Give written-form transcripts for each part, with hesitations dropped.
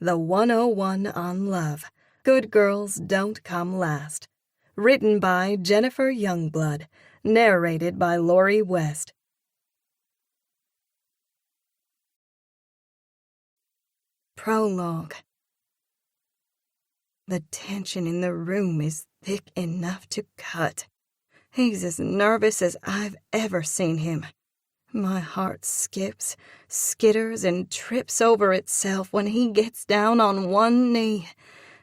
The 101 on Love. Good Girls Don't Come Last. Written by Jennifer Youngblood. Narrated by Lori West. Prologue. The tension in the room is thick enough to cut. He's as nervous as I've ever seen him. My heart skips, skitters, and trips over itself when he gets down on one knee.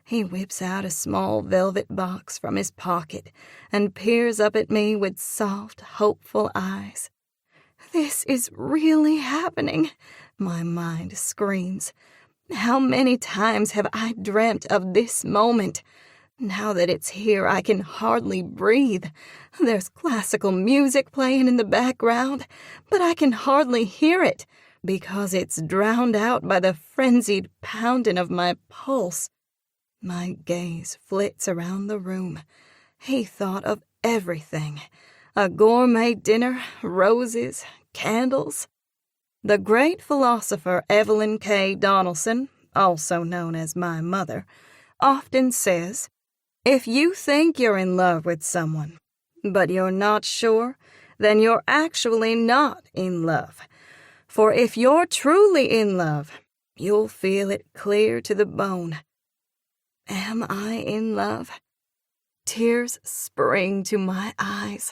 He whips out a small velvet box from his pocket and peers up at me with soft, hopeful eyes. This is really happening, my mind screams. How many times have I dreamt of this moment? Now that it's here, I can hardly breathe. There's classical music playing in the background, but I can hardly hear it because it's drowned out by the frenzied pounding of my pulse. My gaze flits around the room. He thought of everything. A gourmet dinner, roses, candles. The great philosopher Evelyn K. Donelson, also known as my mother, often says, if you think you're in love with someone, but you're not sure, then you're actually not in love. For if you're truly in love, you'll feel it clear to the bone. Am I in love? Tears spring to my eyes.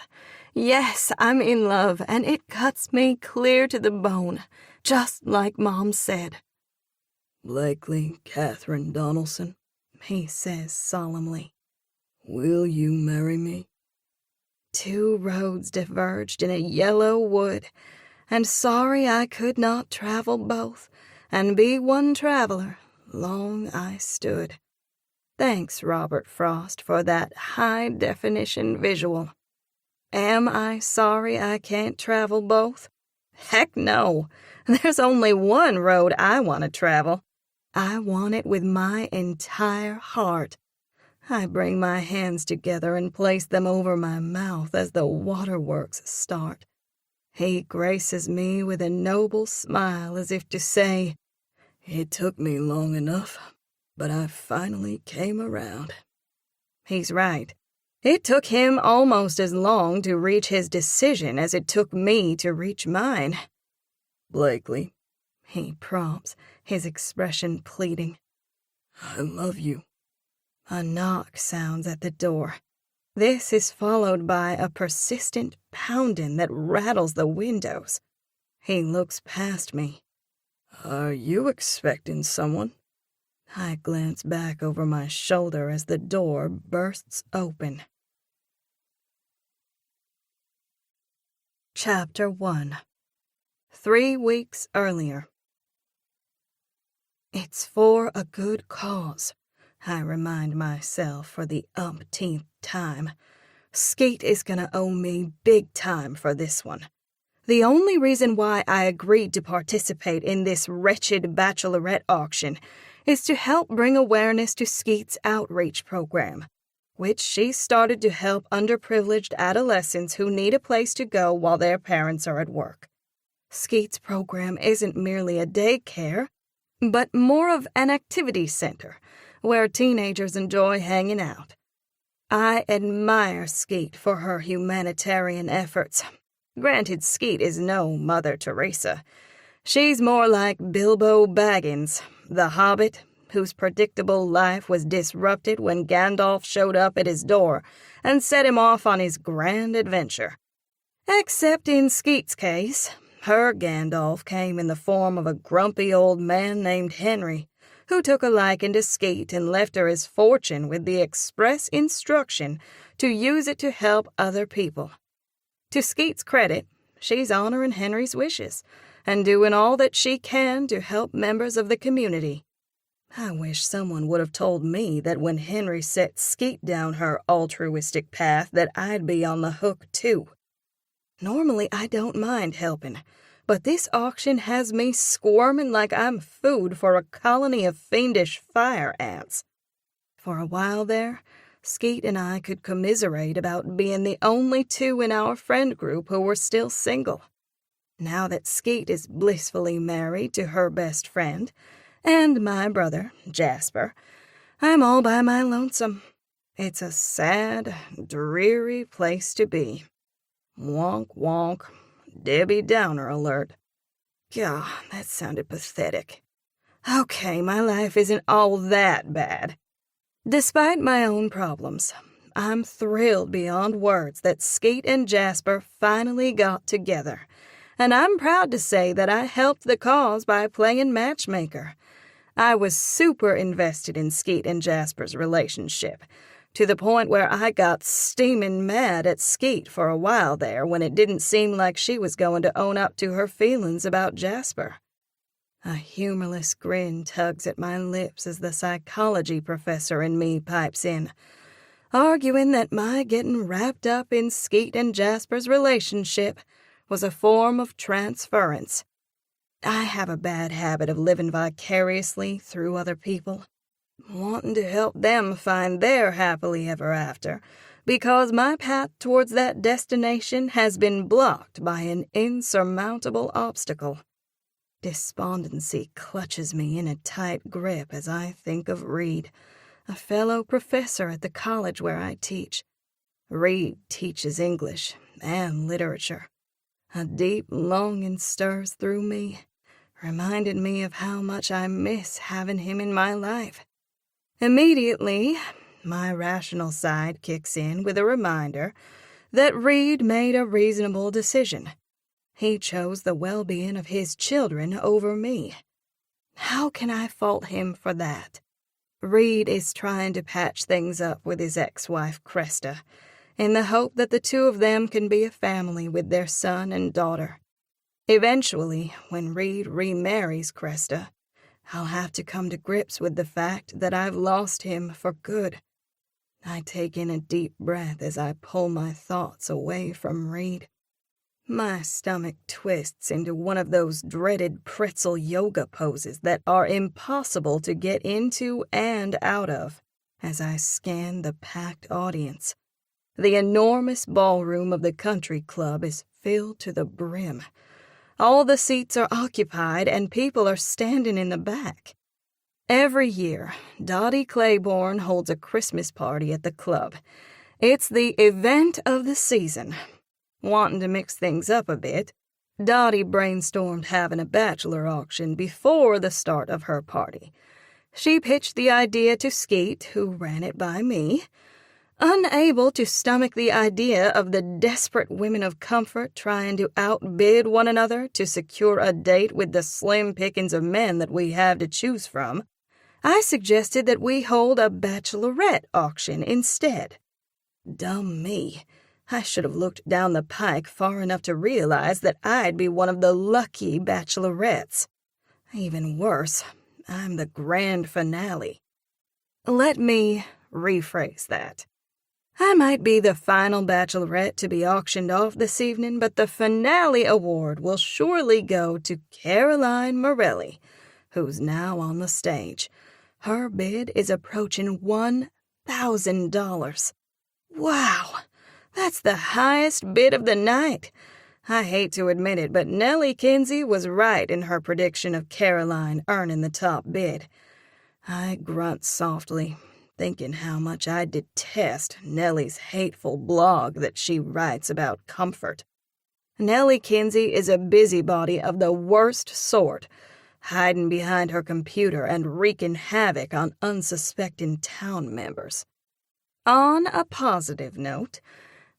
Yes, I'm in love, and it cuts me clear to the bone, just like Mom said. Blakely Catherine Donelson, he says solemnly. Will you marry me? Two roads diverged in a yellow wood, and sorry I could not travel both, and be one traveler, long I stood. Thanks, Robert Frost, for that high-definition visual. Am I sorry I can't travel both? Heck no! There's only one road I want to travel. I want it with my entire heart. I bring my hands together and place them over my mouth as the waterworks start. He graces me with a noble smile as if to say, It took me long enough, but I finally came around. He's right. It took him almost as long to reach his decision as it took me to reach mine. Blakely, he prompts, his expression pleading. I love you. A knock sounds at the door. This is followed by a persistent pounding that rattles the windows. He looks past me. Are you expecting someone? I glance back over my shoulder as the door bursts open. Chapter 1. 3 weeks earlier. It's for a good cause, I remind myself for the umpteenth time. Skeet is gonna owe me big time for this one. The only reason why I agreed to participate in this wretched bachelorette auction is to help bring awareness to Skeet's outreach program, which she started to help underprivileged adolescents who need a place to go while their parents are at work. Skeet's program isn't merely a daycare, but more of an activity center where teenagers enjoy hanging out. I admire Skeet for her humanitarian efforts. Granted, Skeet is no Mother Teresa. She's more like Bilbo Baggins, the Hobbit, whose predictable life was disrupted when Gandalf showed up at his door and set him off on his grand adventure. Except in Skeet's case, her Gandalf came in the form of a grumpy old man named Henry, who took a liking to Skeet and left her his fortune with the express instruction to use it to help other people. To Skeet's credit, she's honoring Henry's wishes and doing all that she can to help members of the community. I wish someone would have told me that when Henry set Skeet down her altruistic path that I'd be on the hook too. Normally I don't mind helping, but this auction has me squirming like I'm food for a colony of fiendish fire ants. For a while there, Skeet and I could commiserate about being the only two in our friend group who were still single. Now that Skeet is blissfully married to her best friend, and my brother, Jasper. I'm all by my lonesome. It's a sad, dreary place to be. Wonk, wonk. Debbie Downer alert. Gah, that sounded pathetic. Okay, my life isn't all that bad. Despite my own problems, I'm thrilled beyond words that Skeet and Jasper finally got together, and I'm proud to say that I helped the cause by playing matchmaker. I was super invested in Skeet and Jasper's relationship, to the point where I got steaming mad at Skeet for a while there when it didn't seem like she was going to own up to her feelings about Jasper. A humorless grin tugs at my lips as the psychology professor in me pipes in, arguing that my getting wrapped up in Skeet and Jasper's relationship was a form of transference. I have a bad habit of living vicariously through other people, wanting to help them find their happily ever after, because my path towards that destination has been blocked by an insurmountable obstacle. Despondency clutches me in a tight grip as I think of Reed, a fellow professor at the college where I teach. Reed teaches English and literature. A deep longing stirs through me, reminding me of how much I miss having him in my life. Immediately, my rational side kicks in with a reminder that Reed made a reasonable decision. He chose the well-being of his children over me. How can I fault him for that? Reed is trying to patch things up with his ex-wife, Cresta, in the hope that the two of them can be a family with their son and daughter. Eventually, when Reed remarries Cresta, I'll have to come to grips with the fact that I've lost him for good. I take in a deep breath as I pull my thoughts away from Reed. My stomach twists into one of those dreaded pretzel yoga poses that are impossible to get into and out of as I scan the packed audience. The enormous ballroom of the country club is filled to the brim. All the seats are occupied and people are standing in the back. Every year, Dottie Claiborne holds a Christmas party at the club. It's the event of the season. Wanting to mix things up a bit, Dottie brainstormed having a bachelor auction before the start of her party. She pitched the idea to Skeet, who ran it by me. Unable to stomach the idea of the desperate women of comfort trying to outbid one another to secure a date with the slim pickings of men that we have to choose from, I suggested that we hold a bachelorette auction instead. Dumb me. I should have looked down the pike far enough to realize that I'd be one of the lucky bachelorettes. Even worse, I'm the grand finale. Let me rephrase that. I might be the final bachelorette to be auctioned off this evening, but the finale award will surely go to Caroline Morelli, who's now on the stage. Her bid is approaching $1,000. Wow! That's the highest bid of the night. I hate to admit it, but Nellie Kinsey was right in her prediction of Caroline earning the top bid. I grunt softly, thinking how much I detest Nellie's hateful blog that she writes about comfort. Nellie Kinsey is a busybody of the worst sort, hiding behind her computer and wreaking havoc on unsuspecting town members. On a positive note,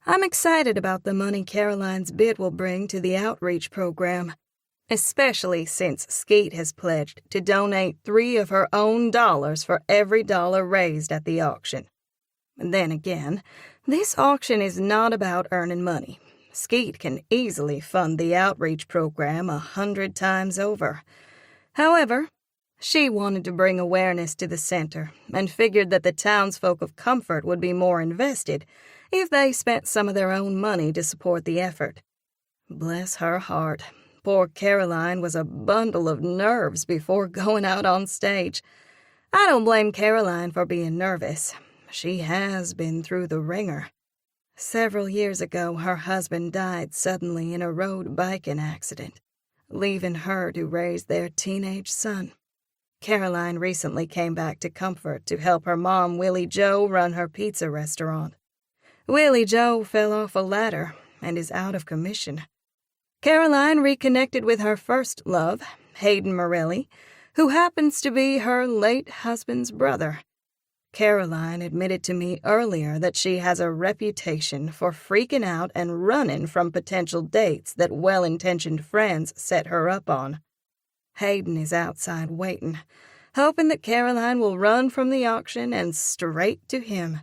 I'm excited about the money Caroline's bid will bring to the outreach program, especially since Skeet has pledged to donate 3 of her own dollars for every dollar raised at the auction. Then again, this auction is not about earning money. Skeet can easily fund the outreach program 100 times over. However, she wanted to bring awareness to the center and figured that the townsfolk of Comfort would be more invested if they spent some of their own money to support the effort. Bless her heart, poor Caroline was a bundle of nerves before going out on stage. I don't blame Caroline for being nervous. She has been through the ringer. Several years ago, her husband died suddenly in a road biking accident, leaving her to raise their teenage son. Caroline recently came back to Comfort to help her mom, Willie Joe, run her pizza restaurant. Willie Joe fell off a ladder and is out of commission. Caroline reconnected with her first love, Hayden Morelli, who happens to be her late husband's brother. Caroline admitted to me earlier that she has a reputation for freaking out and running from potential dates that well-intentioned friends set her up on. Hayden is outside waiting, hoping that Caroline will run from the auction and straight to him.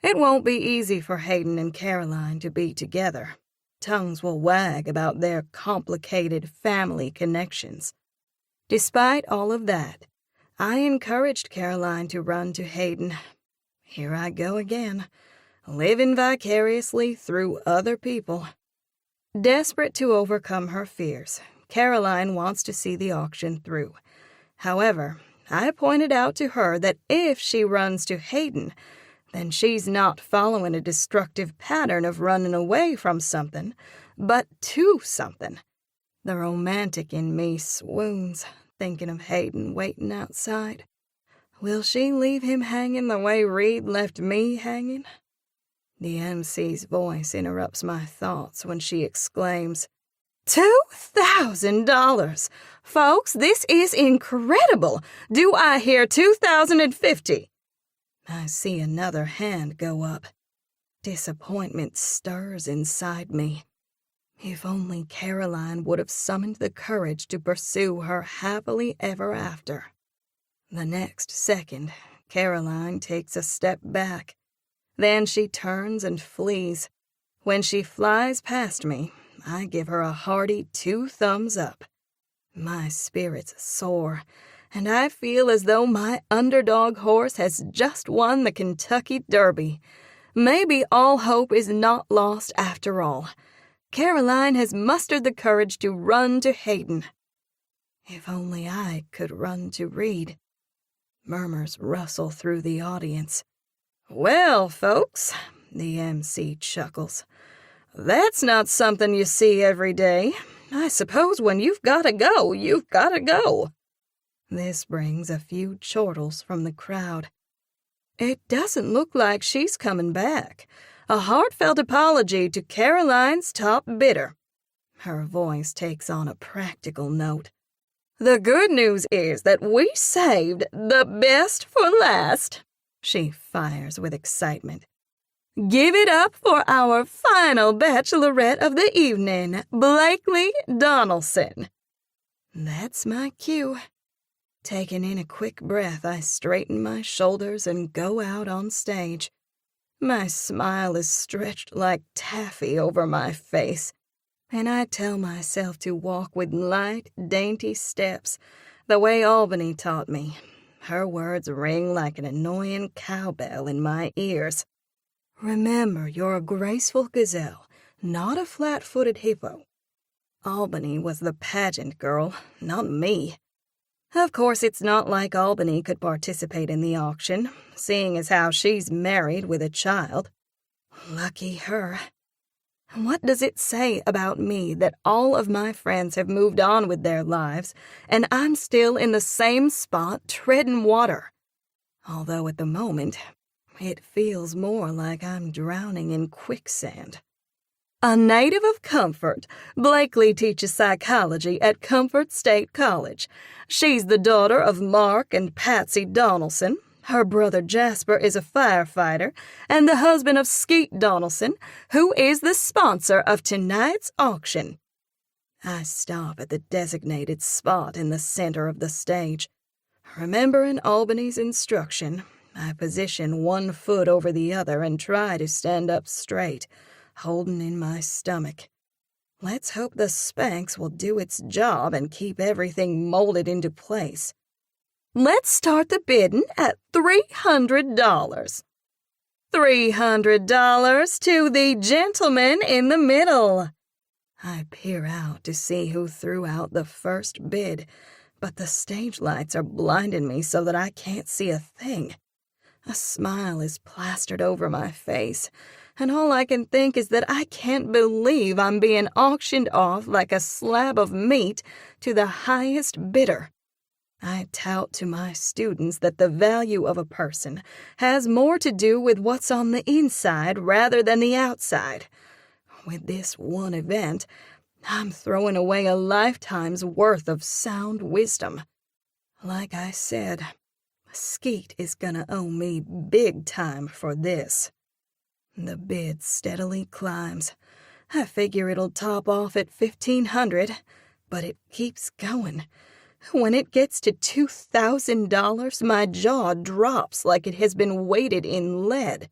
It won't be easy for Hayden and Caroline to be together. Tongues will wag about their complicated family connections. Despite all of that, I encouraged Caroline to run to Hayden. Here I go again, living vicariously through other people. Desperate to overcome her fears, Caroline wants to see the auction through. However, I pointed out to her that if she runs to Hayden, then she's not following a destructive pattern of running away from something, but to something. The romantic in me swoons, thinking of Hayden waiting outside. Will she leave him hanging the way Reed left me hanging? The MC's voice interrupts my thoughts when she exclaims, $2,000! Folks, this is incredible! Do I hear 2,050? I see another hand go up. Disappointment stirs inside me. If only Caroline would have summoned the courage to pursue her happily ever after. The next second, Caroline takes a step back. Then she turns and flees. When she flies past me, I give her a hearty 2 thumbs up. My spirits soar, and I feel as though my underdog horse has just won the Kentucky Derby. Maybe all hope is not lost after all. Caroline has mustered the courage to run to Hayden. If only I could run to Reed. Murmurs rustle through the audience. Well, folks, the MC chuckles. That's not something you see every day. I suppose when you've got to go, you've got to go. This brings a few chortles from the crowd. It doesn't look like she's coming back. A heartfelt apology to Caroline's top bidder. Her voice takes on a practical note. The good news is that we saved the best for last. She fires with excitement. Give it up for our final bachelorette of the evening, Blakely Donelson. That's my cue. Taking in a quick breath, I straighten my shoulders and go out on stage. My smile is stretched like taffy over my face, and I tell myself to walk with light, dainty steps, the way Albany taught me. Her words ring like an annoying cowbell in my ears. Remember, you're a graceful gazelle, not a flat-footed hippo. Albany was the pageant girl, not me. Of course, it's not like Albany could participate in the auction, seeing as how she's married with a child. Lucky her. What does it say about me that all of my friends have moved on with their lives, and I'm still in the same spot treading water? Although at the moment, it feels more like I'm drowning in quicksand. A native of Comfort, Blakely teaches psychology at Comfort State College. She's the daughter of Mark and Patsy Donelson. Her brother Jasper is a firefighter, and the husband of Skeet Donelson, who is the sponsor of tonight's auction. I stop at the designated spot in the center of the stage. Remembering Albany's instruction, I position one foot over the other and try to stand up straight, holding in my stomach. Let's hope the Spanx will do its job and keep everything molded into place. Let's start the bidding at $300. $300 to the gentleman in the middle. I peer out to see who threw out the first bid, but the stage lights are blinding me so that I can't see a thing. A smile is plastered over my face, and all I can think is that I can't believe I'm being auctioned off like a slab of meat to the highest bidder. I tout to my students that the value of a person has more to do with what's on the inside rather than the outside. With this one event, I'm throwing away a lifetime's worth of sound wisdom. Like I said, Skeet is gonna owe me big time for this. The bid steadily climbs. I figure it'll top off at $1,500, but it keeps going. When it gets to $2,000, my jaw drops like it has been weighted in lead.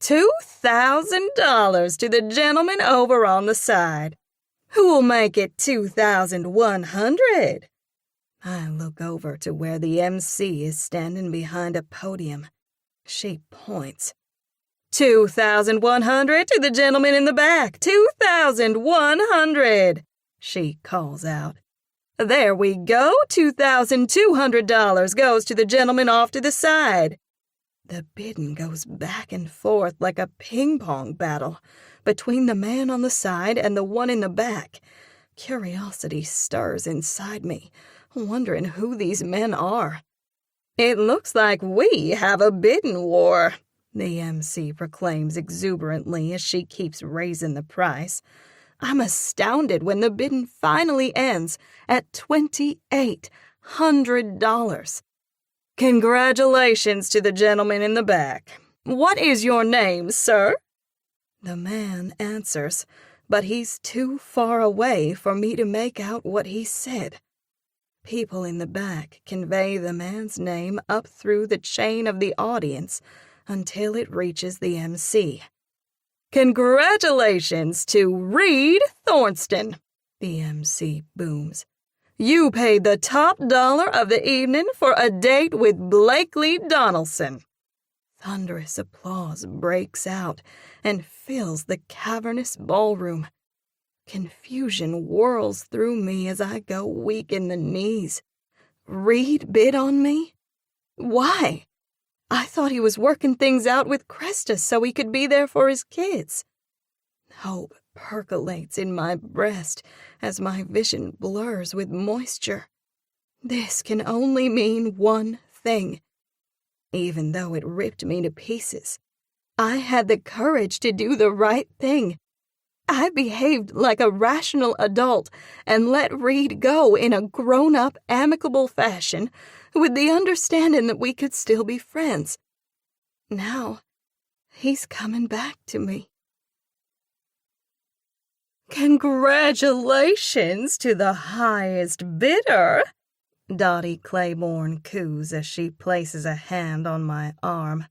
$2,000 to the gentleman over on the side. Who'll make it 2,100? I look over to where the MC is standing behind a podium. She points. 2,100 to the gentleman in the back. 2,100, she calls out. There we go. $2,200 goes to the gentleman off to the side. The bidding goes back and forth like a ping-pong battle between the man on the side and the one in the back. Curiosity stirs inside me, wondering who these men are. It looks like we have a bidding war, the MC proclaims exuberantly as she keeps raising the price. I'm astounded when the bidding finally ends at $2,800. Congratulations to the gentleman in the back. What is your name, sir? The man answers, but he's too far away for me to make out what he said. People in the back convey the man's name up through the chain of the audience until it reaches the MC. Congratulations to Reed Thornston, the MC booms. You paid the top dollar of the evening for a date with Blakely Donelson. Thunderous applause breaks out and fills the cavernous ballroom. Confusion whirls through me as I go weak in the knees. Reed bid on me? Why? I thought he was working things out with Cresta so he could be there for his kids. Hope percolates in my breast as my vision blurs with moisture. This can only mean one thing. Even though it ripped me to pieces, I had the courage to do the right thing. I behaved like a rational adult and let Reed go in a grown-up, amicable fashion with the understanding that we could still be friends. Now, he's coming back to me. Congratulations to the highest bidder, Dottie Claiborne coos as she places a hand on my arm.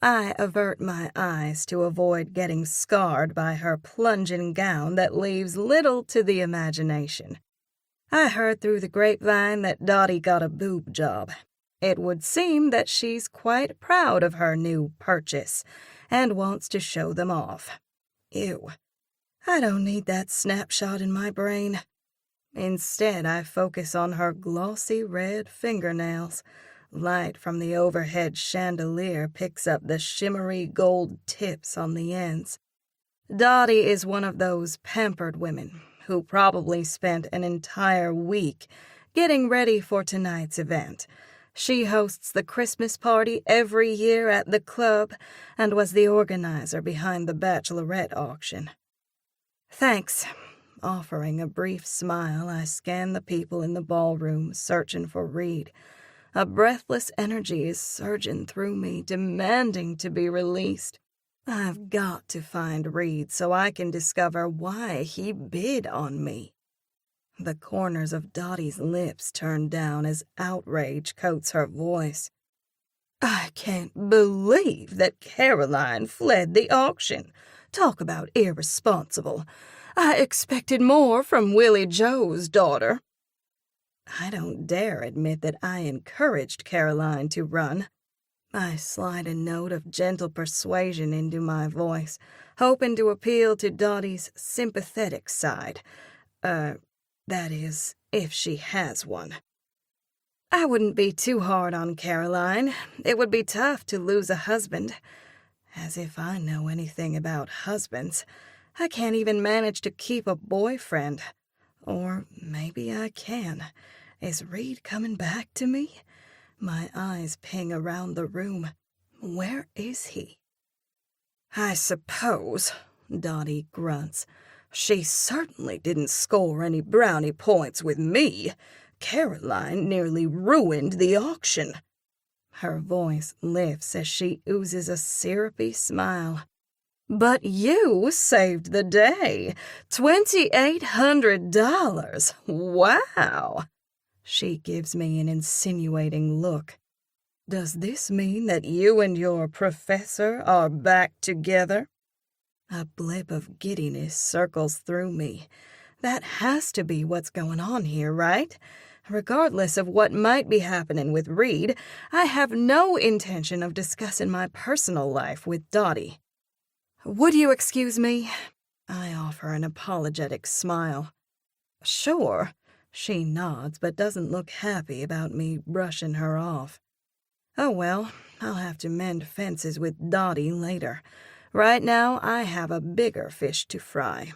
I avert my eyes to avoid getting scarred by her plunging gown that leaves little to the imagination. I heard through the grapevine that Dottie got a boob job. It would seem that she's quite proud of her new purchase and wants to show them off. Ew. I don't need that snapshot in my brain. Instead, I focus on her glossy red fingernails. Light from the overhead chandelier picks up the shimmery gold tips on the ends. Dottie is one of those pampered women who probably spent an entire week getting ready for tonight's event. She hosts the Christmas party every year at the club and was the organizer behind the bachelorette auction. Thanks. Offering a brief smile, I scan the people in the ballroom, searching for Reed. A breathless energy is surging through me, demanding to be released. I've got to find Reed so I can discover why he bid on me. The corners of Dottie's lips turn down as outrage coats her voice. I can't believe that Caroline fled the auction. Talk about irresponsible. I expected more from Willie Joe's daughter. I don't dare admit that I encouraged Caroline to run. I slide a note of gentle persuasion into my voice, hoping to appeal to Dottie's sympathetic side. That is, if she has one. I wouldn't be too hard on Caroline. It would be tough to lose a husband. As if I know anything about husbands. I can't even manage to keep a boyfriend. Or maybe I can. Is Reed coming back to me? My eyes ping around the room. Where is he? I suppose, Dottie grunts. She certainly didn't score any brownie points with me. Caroline nearly ruined the auction. Her voice lifts as she oozes a syrupy smile. But you saved the day. $2,800. Wow. She gives me an insinuating look. Does this mean that you and your professor are back together? A blip of giddiness circles through me. That has to be what's going on here, right? Regardless of what might be happening with Reed, I have no intention of discussing my personal life with Dottie. Would you excuse me? I offer an apologetic smile. Sure. She nods but doesn't look happy about me brushing her off. Oh well, I'll have to mend fences with Dottie later. Right now, I have a bigger fish to fry.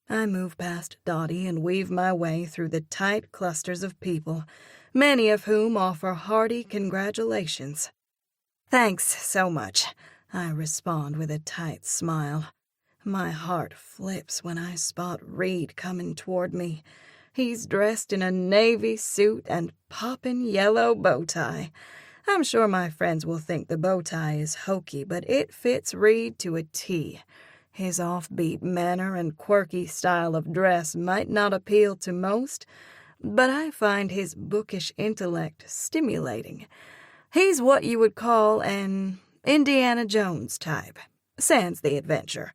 I move past Dottie and weave my way through the tight clusters of people, many of whom offer hearty congratulations. Thanks so much, I respond with a tight smile. My heart flips when I spot Reed coming toward me. He's dressed in a navy suit and poppin' yellow bow tie. I'm sure my friends will think the bow tie is hokey, but it fits Reed to a T. His offbeat manner and quirky style of dress might not appeal to most, but I find his bookish intellect stimulating. He's what you would call an Indiana Jones type, sans the adventure.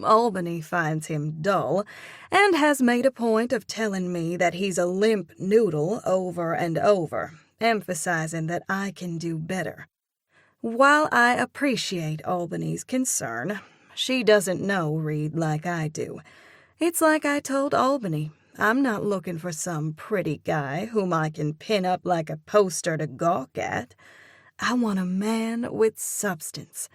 Albany finds him dull, and has made a point of telling me that he's a limp noodle over and over, emphasizing that I can do better. While I appreciate Albany's concern, she doesn't know Reed like I do. It's like I told Albany, I'm not looking for some pretty guy whom I can pin up like a poster to gawk at. I want a man with substance.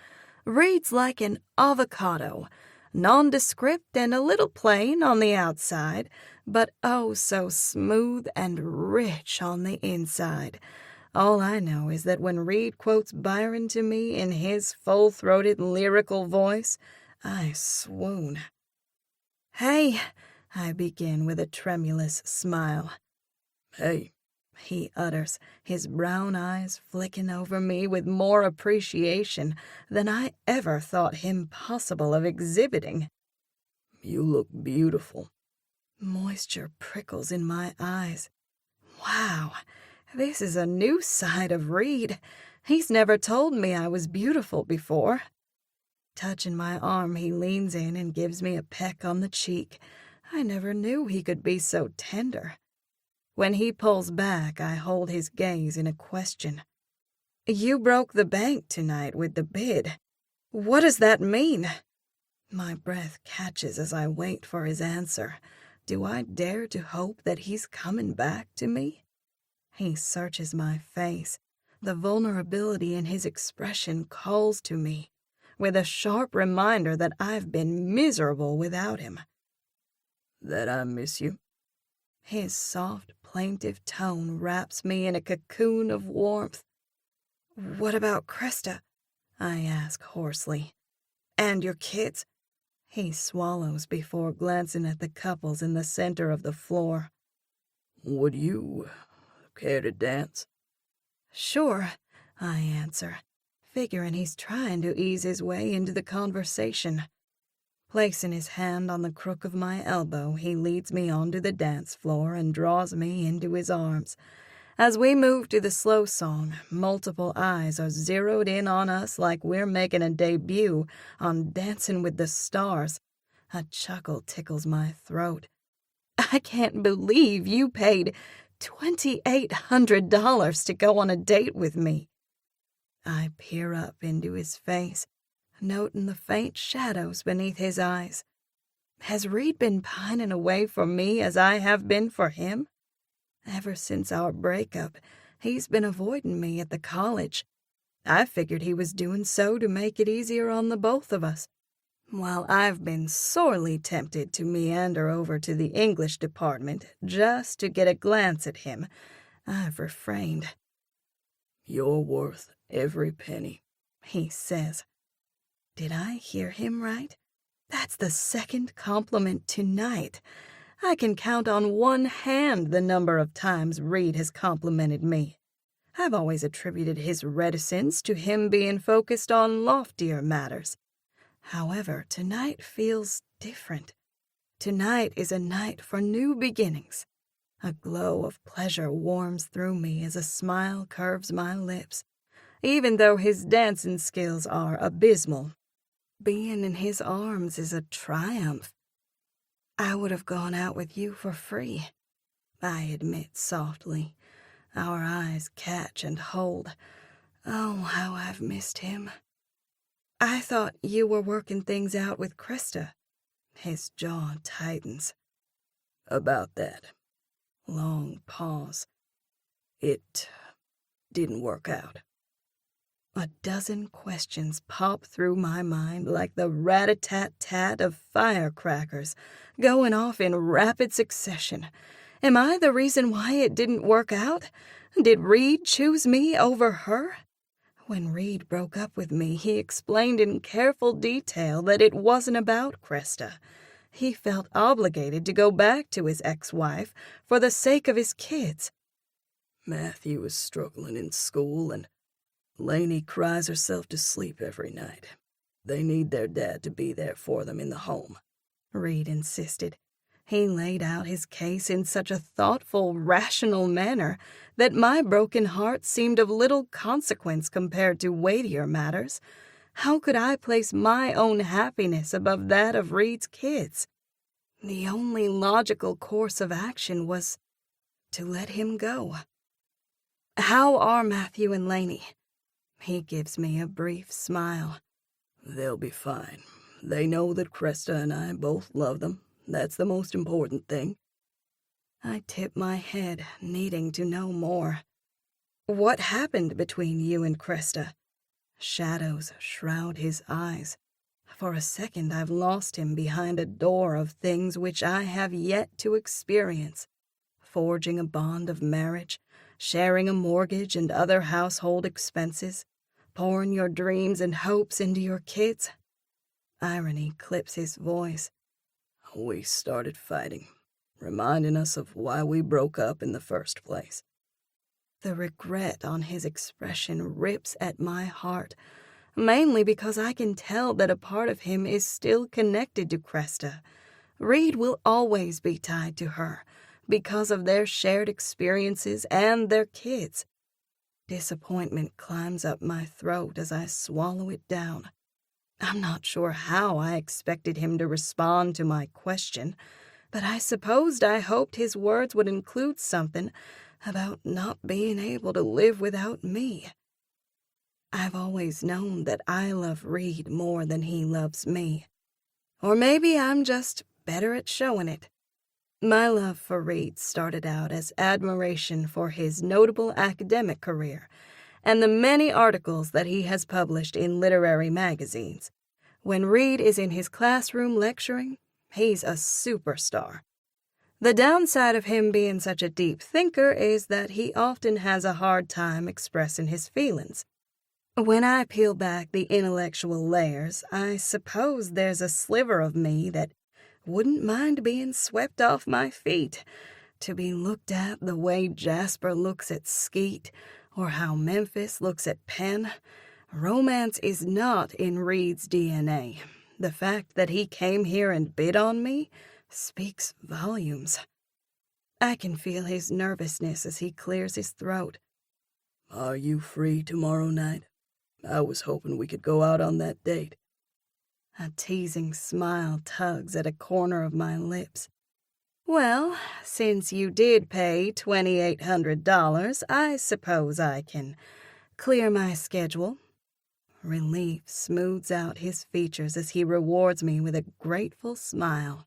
Reed's like an avocado, nondescript and a little plain on the outside, but oh so smooth and rich on the inside. All I know is that when Reed quotes Byron to me in his full-throated lyrical voice, I swoon. Hey, I begin with a tremulous smile. Hey, he utters, his brown eyes flicking over me with more appreciation than I ever thought him possible of exhibiting. you look beautiful. Moisture prickles in my eyes. Wow, this is a new side of Reed. He's never told me I was beautiful before. Touching my arm, he leans in and gives me a peck on the cheek. I never knew he could be so tender. When he pulls back, I hold his gaze in a question. You broke the bank tonight with the bid. What does that mean? My breath catches as I wait for his answer. Do I dare to hope that he's coming back to me? He searches my face. The vulnerability in his expression calls to me, with a sharp reminder that I've been miserable without him. That I miss you? His soft, plaintive tone wraps me in a cocoon of warmth. What about Krista? I ask hoarsely. And your kids? He swallows before glancing at the couples in the center of the floor. Would you care to dance? Sure, I answer, figuring he's trying to ease his way into the conversation. Placing his hand on the crook of my elbow, he leads me onto the dance floor and draws me into his arms. As we move to the slow song, multiple eyes are zeroed in on us like we're making a debut on Dancing with the Stars. A chuckle tickles my throat. I can't believe you paid $2,800 to go on a date with me. I peer up into his face, noting the faint shadows beneath his eyes. Has Reed been pining away for me as I have been for him? Ever since our breakup, he's been avoiding me at the college. I figured he was doing so to make it easier on the both of us. While I've been sorely tempted to meander over to the English department just to get a glance at him, I've refrained. "You're worth every penny," he says. Did I hear him right? That's the second compliment tonight. I can count on one hand the number of times Reed has complimented me. I've always attributed his reticence to him being focused on loftier matters. However, tonight feels different. Tonight is a night for new beginnings. A glow of pleasure warms through me as a smile curves my lips. Even though his dancing skills are abysmal, being in his arms is a triumph. I would have gone out with you for free, I admit softly. Our eyes catch and hold. Oh, how I've missed him. I thought you were working things out with Krista. His jaw tightens. "About that." Long pause. "It didn't work out." A dozen questions pop through my mind like the rat-a-tat-tat of firecrackers going off in rapid succession. Am I the reason why it didn't work out? Did Reed choose me over her? When Reed broke up with me, he explained in careful detail that it wasn't about Krista. He felt obligated to go back to his ex-wife for the sake of his kids. "Matthew is struggling in school, and Lainey cries herself to sleep every night. They need their dad to be there for them in the home," Reed insisted. He laid out his case in such a thoughtful, rational manner that my broken heart seemed of little consequence compared to weightier matters. How could I place my own happiness above that of Reed's kids? The only logical course of action was to let him go. How are Matthew and Lainey? He gives me a brief smile. "They'll be fine. They know that Krista and I both love them. That's the most important thing." I tip my head, needing to know more. What happened between you and Krista? Shadows shroud his eyes. For a second I've lost him behind a door of things which I have yet to experience. Forging a bond of marriage, sharing a mortgage and other household expenses, pouring your dreams and hopes into your kids. Irony clips his voice. "We started fighting, reminding us of why we broke up in the first place." The regret on his expression rips at my heart, mainly because I can tell that a part of him is still connected to Krista. Reed will always be tied to her because of their shared experiences and their kids. Disappointment climbs up my throat as I swallow it down. I'm not sure how I expected him to respond to my question, but I supposed I hoped his words would include something about not being able to live without me. I've always known that I love Reed more than he loves me. Or maybe I'm just better at showing it. My love for Reed started out as admiration for his notable academic career and the many articles that he has published in literary magazines. When Reed is in his classroom lecturing, he's a superstar. The downside of him being such a deep thinker is that he often has a hard time expressing his feelings. When I peel back the intellectual layers, I suppose there's a sliver of me that wouldn't mind being swept off my feet, to be looked at the way Jasper looks at Skeet, or how Memphis looks at Penn. Romance is not in Reed's DNA. The fact that he came here and bid on me speaks volumes. I can feel his nervousness as he clears his throat. "Are you free tomorrow night? I was hoping we could go out on that date." A teasing smile tugs at a corner of my lips. Well, since you did pay $2,800, I suppose I can clear my schedule. Relief smooths out his features as he rewards me with a grateful smile.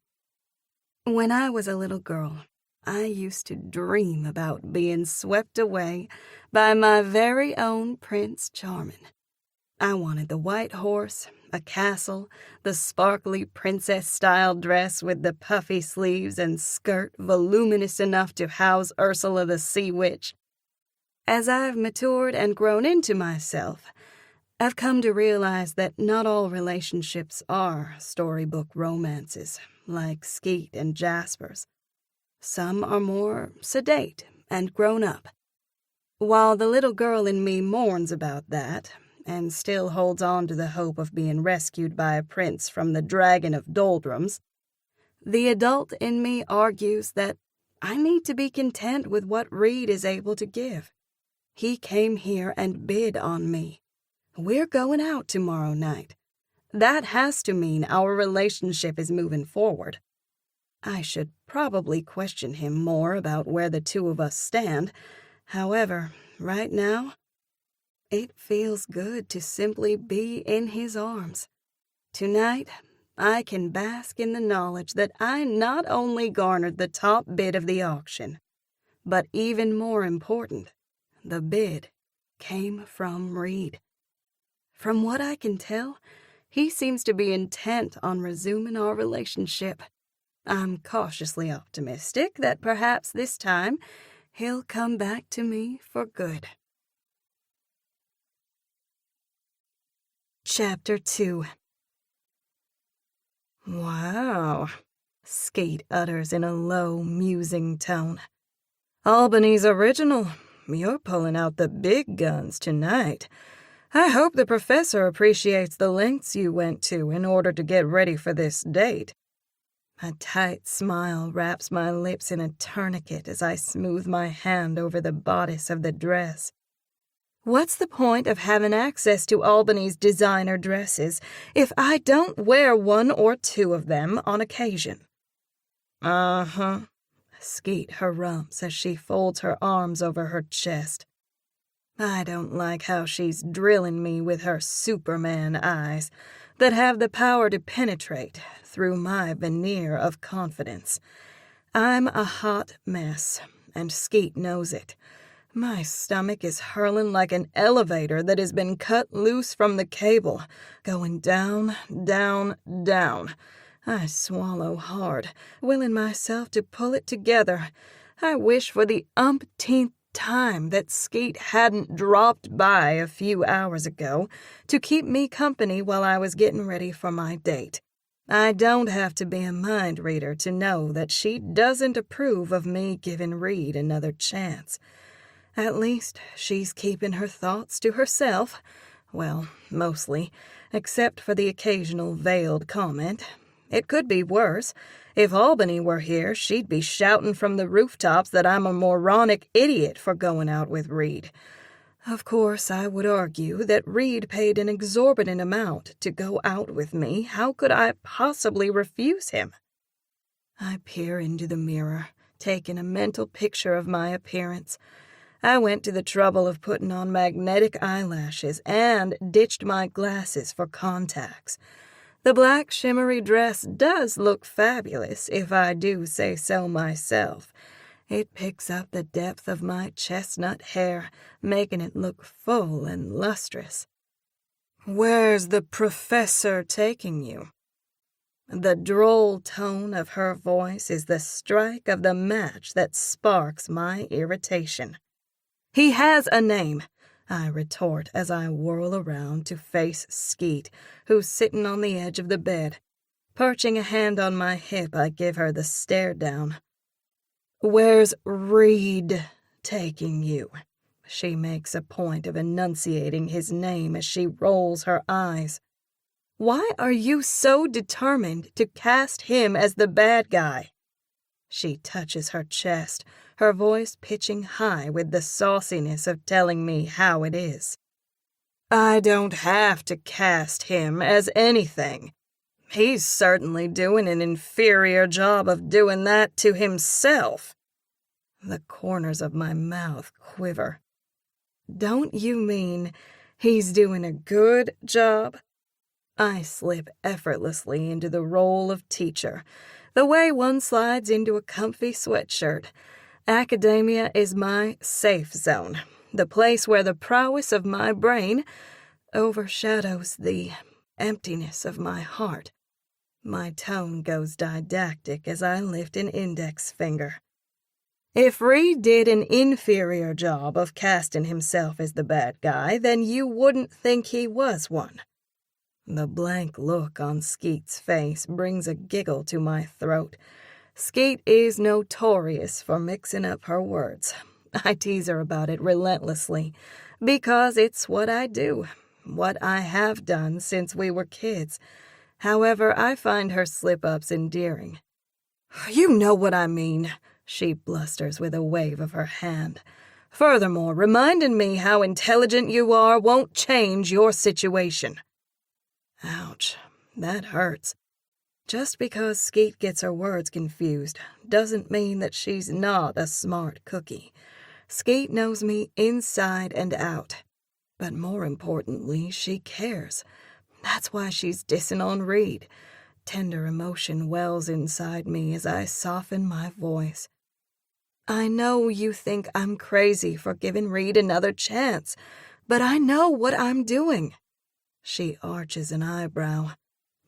When I was a little girl, I used to dream about being swept away by my very own Prince Charming. I wanted the white horse, a castle, the sparkly princess-style dress with the puffy sleeves and skirt voluminous enough to house Ursula the Sea Witch. As I've matured and grown into myself, I've come to realize that not all relationships are storybook romances, like Skeet and Jasper's. Some are more sedate and grown up. While the little girl in me mourns about that, and still holds on to the hope of being rescued by a prince from the dragon of doldrums, the adult in me argues that I need to be content with what Reed is able to give. He came here and bid on me. We're going out tomorrow night. That has to mean our relationship is moving forward. I should probably question him more about where the two of us stand. However, right now, it feels good to simply be in his arms. Tonight, I can bask in the knowledge that I not only garnered the top bid of the auction, but even more important, the bid came from Reed. From what I can tell, he seems to be intent on resuming our relationship. I'm cautiously optimistic that perhaps this time he'll come back to me for good. Chapter 2. Wow, Skeet utters in a low, musing tone. Albany's original. You're pulling out the big guns tonight. I hope the professor appreciates the lengths you went to in order to get ready for this date. A tight smile wraps my lips in a tourniquet as I smooth my hand over the bodice of the dress. What's the point of having access to Albany's designer dresses if I don't wear one or two of them on occasion? Uh-huh. Skeet harumphs as she folds her arms over her chest. I don't like how she's drilling me with her Superman eyes that have the power to penetrate through my veneer of confidence. I'm a hot mess, and Skeet knows it. My stomach is hurling like an elevator that has been cut loose from the cable, going down, down, down. I swallow hard, willing myself to pull it together. I wish for the umpteenth time that Skeet hadn't dropped by a few hours ago to keep me company while I was getting ready for my date. I don't have to be a mind reader to know that she doesn't approve of me giving Reed another chance. At least she's keeping her thoughts to herself. Well, mostly, except for the occasional veiled comment. It could be worse. If Albany were here, she'd be shouting from the rooftops that I'm a moronic idiot for going out with Reed. Of course, I would argue that Reed paid an exorbitant amount to go out with me. How could I possibly refuse him? I peer into the mirror, taking a mental picture of my appearance. I went to the trouble of putting on magnetic eyelashes and ditched my glasses for contacts. The black shimmery dress does look fabulous, if I do say so myself. It picks up the depth of my chestnut hair, making it look full and lustrous. "Where's the professor taking you?" The droll tone of her voice is the strike of the match that sparks my irritation. "He has a name," I retort as I whirl around to face Skeet, who's sitting on the edge of the bed. Perching a hand on my hip, I give her the stare down. "Where's Reed taking you?" She makes a point of enunciating his name as she rolls her eyes. "Why are you so determined to cast him as the bad guy?" She touches her chest, her voice pitching high with the sauciness of telling me how it is. "I don't have to cast him as anything. He's certainly doing an inferior job of doing that to himself." The corners of my mouth quiver. "Don't you mean he's doing a good job?" I slip effortlessly into the role of teacher, the way one slides into a comfy sweatshirt. Academia is my safe zone, the place where the prowess of my brain, overshadows the emptiness of my heart. My tone goes didactic as I lift an index finger. If Reed did an inferior job of casting himself as the bad guy, then you wouldn't think he was one. The blank look on Skeet's face brings a giggle to my throat. Skeet is notorious for mixing up her words. I tease her about it relentlessly, because it's what I do, what I have done since we were kids. However, I find her slip-ups endearing. "You know what I mean," she blusters with a wave of her hand. "Furthermore, reminding me how intelligent you are won't change your situation." Ouch, that hurts. Just because Skeet gets her words confused doesn't mean that she's not a smart cookie. Skeet knows me inside and out. But more importantly, she cares. That's why she's dissing on Reed. Tender emotion wells inside me as I soften my voice. "I know you think I'm crazy for giving Reed another chance, but I know what I'm doing." She arches an eyebrow.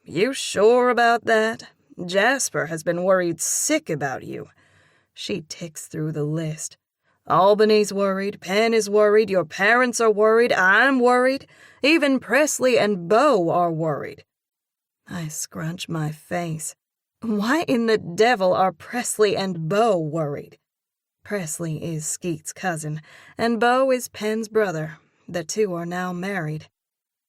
"You sure about that? Jasper has been worried sick about you." She ticks through the list. "Albany's worried, Penn is worried, your parents are worried, I'm worried, even Presley and Bo are worried." I scrunch my face. Why in the devil are Presley and Bo worried? Presley is Skeet's cousin, and Bo is Penn's brother. The two are now married.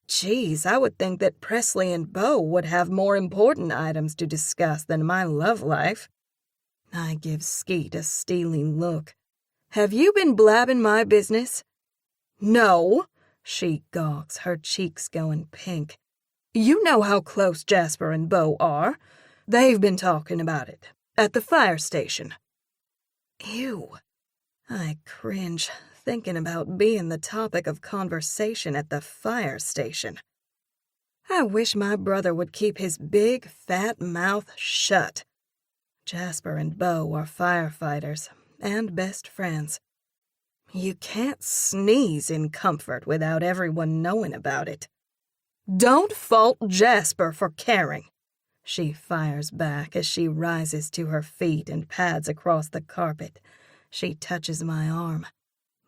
Geez, I would think that Presley and Bo would have more important items to discuss than my love life. I give Skeet a stealing look. "Have you been blabbing my business?" "No," she gawks, her cheeks going pink. "You know how close Jasper and Bo are. They've been talking about it at the fire station." Ew. I cringe, thinking about being the topic of conversation at the fire station. I wish my brother would keep his big, fat mouth shut. Jasper and Bo are firefighters and best friends. You can't sneeze in comfort without everyone knowing about it. "Don't fault Jasper for caring," she fires back as she rises to her feet and pads across the carpet. She touches my arm.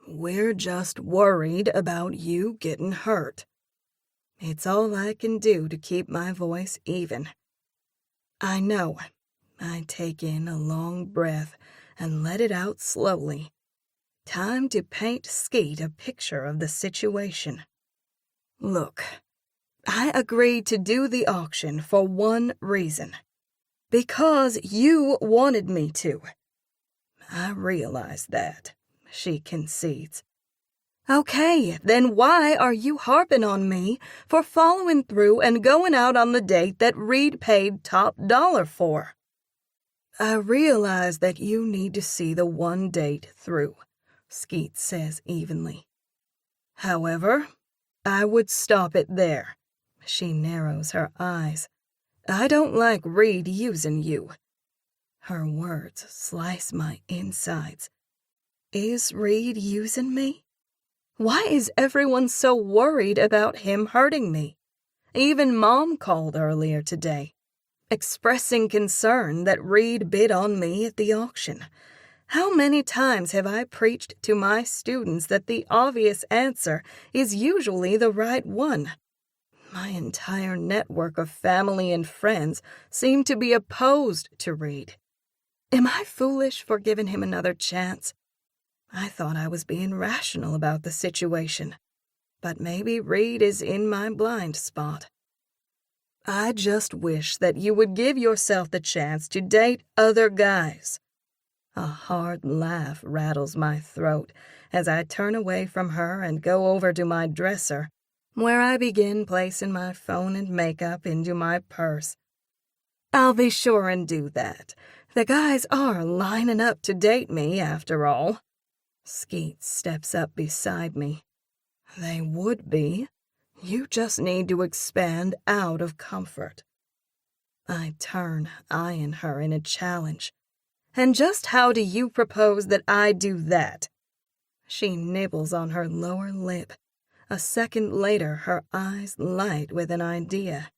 "We're just worried about you getting hurt." It's all I can do to keep my voice even. I know. I take in a long breath and let it out slowly. Time to paint Skeet a picture of the situation. Look, I agreed to do the auction for one reason. Because you wanted me to. I realize that, she concedes. Okay, then why are you harping on me for following through and going out on the date that Reed paid top dollar for? I realize that you need to see the one date through, Skeet says evenly. However, I would stop it there. She narrows her eyes. I don't like Reed using you. Her words slice my insides. Is Reed using me? Why is everyone so worried about him hurting me? Even Mom called earlier today, expressing concern that Reed bid on me at the auction. How many times have I preached to my students that the obvious answer is usually the right one? My entire network of family and friends seem to be opposed to Reed. Am I foolish for giving him another chance? I thought I was being rational about the situation, but maybe Reed is in my blind spot. I just wish that you would give yourself the chance to date other guys. A hard laugh rattles my throat as I turn away from her and go over to my dresser, where I begin placing my phone and makeup into my purse. I'll be sure and do that. The guys are lining up to date me, after all. Skeet steps up beside me. They would be. You just need to expand out of comfort. I turn, eyeing her in a challenge. And just how do you propose that I do that? She nibbles on her lower lip. A second later, her eyes light with an idea.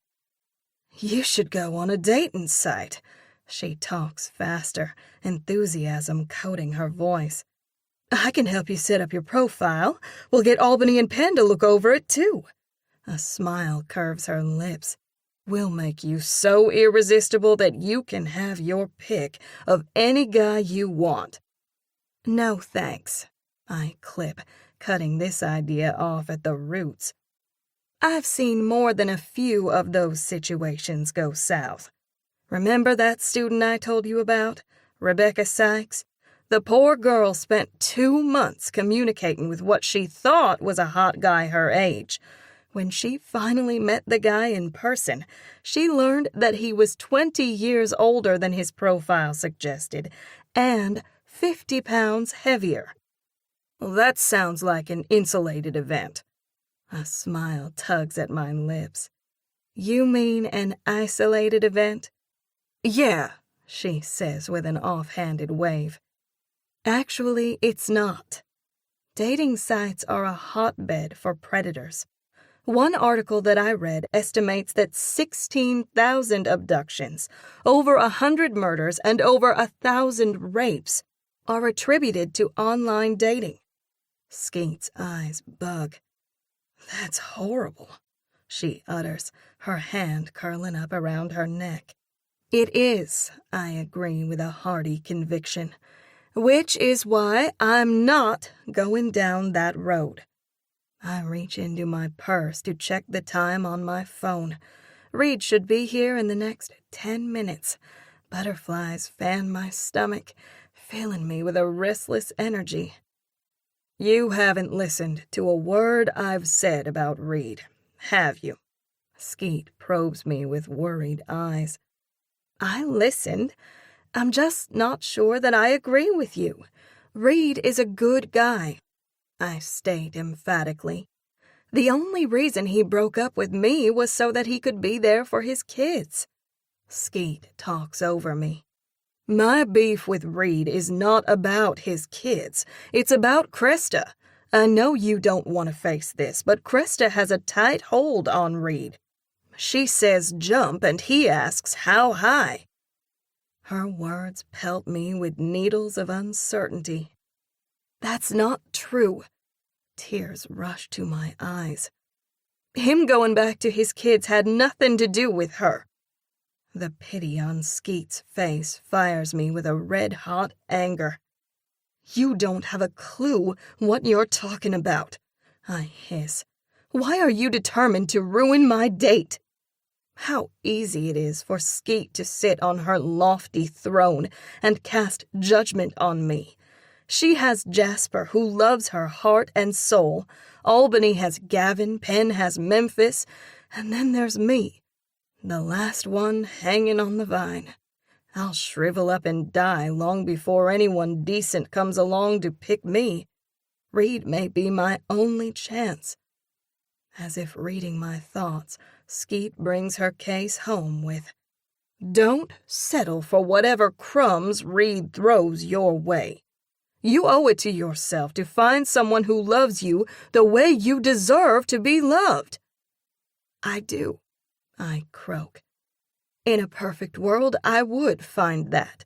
"You should go on a dating site." She talks faster, enthusiasm coating her voice. "I can help you set up your profile. We'll get Albany and Penn to look over it, too." A smile curves her lips. "We'll make you so irresistible that you can have your pick of any guy you want." "No, thanks," I clip, cutting this idea off at the roots. I've seen more than a few of those situations go south. Remember that student I told you about, Rebecca Sykes? The poor girl spent 2 months communicating with what she thought was a hot guy her age. When she finally met the guy in person, she learned that he was 20 years older than his profile suggested, and 50 pounds heavier. Well, that sounds like an insulated event. A smile tugs at my lips. You mean an isolated event? Yeah, she says with an offhanded wave. Actually, it's not. Dating sites are a hotbed for predators. One article that I read estimates that 16,000 abductions, over 100 murders, and over 1,000 rapes are attributed to online dating. Skeet's eyes bug. That's horrible, she utters, her hand curling up around her neck. It is, I agree with a hearty conviction, which is why I'm not going down that road. I reach into my purse to check the time on my phone. Reed should be here in the next 10 minutes. Butterflies fan my stomach, filling me with a restless energy. You haven't listened to a word I've said about Reed, have you? Skeet probes me with worried eyes. I listened. I'm just not sure that I agree with you. Reed is a good guy, I state emphatically. The only reason he broke up with me was so that he could be there for his kids. Skeet talks over me. My beef with Reed is not about his kids. It's about Krista. I know you don't want to face this, but Krista has a tight hold on Reed. She says jump, and he asks how high. Her words pelt me with needles of uncertainty. That's not true. Tears rush to my eyes. Him going back to his kids had nothing to do with her. The pity on Skeet's face fires me with a red-hot anger. You don't have a clue what you're talking about, I hiss. Why are you determined to ruin my date? How easy it is for Skeet to sit on her lofty throne and cast judgment on me. She has Jasper, who loves her heart and soul. Albany has Gavin, Penn has Memphis, and then there's me. The last one hanging on the vine. I'll shrivel up and die long before anyone decent comes along to pick me. Reed may be my only chance. As if reading my thoughts, Skeet brings her case home with, Don't settle for whatever crumbs Reed throws your way. You owe it to yourself to find someone who loves you the way you deserve to be loved. I do. I croak. In a perfect world, I would find that.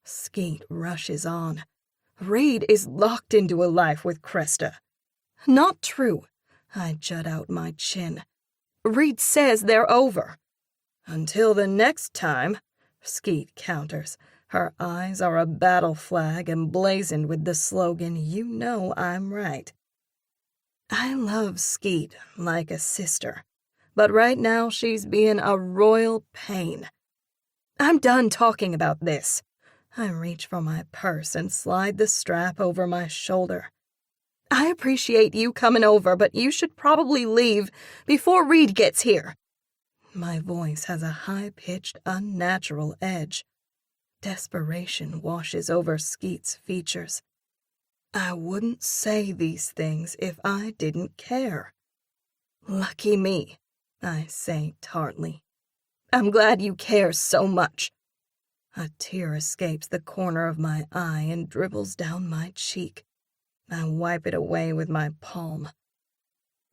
Skeet rushes on. Reed is locked into a life with Krista. Not true. I jut out my chin. Reed says they're over. Until the next time, Skeet counters. Her eyes are a battle flag emblazoned with the slogan, You know I'm right. I love Skeet like a sister. But right now she's being a royal pain. I'm done talking about this. I reach for my purse and slide the strap over my shoulder. I appreciate you coming over, but you should probably leave before Reed gets here. My voice has a high-pitched, unnatural edge. Desperation washes over Skeet's features. I wouldn't say these things if I didn't care. Lucky me. I say tartly. I'm glad you care so much. A tear escapes the corner of my eye and dribbles down my cheek. I wipe it away with my palm.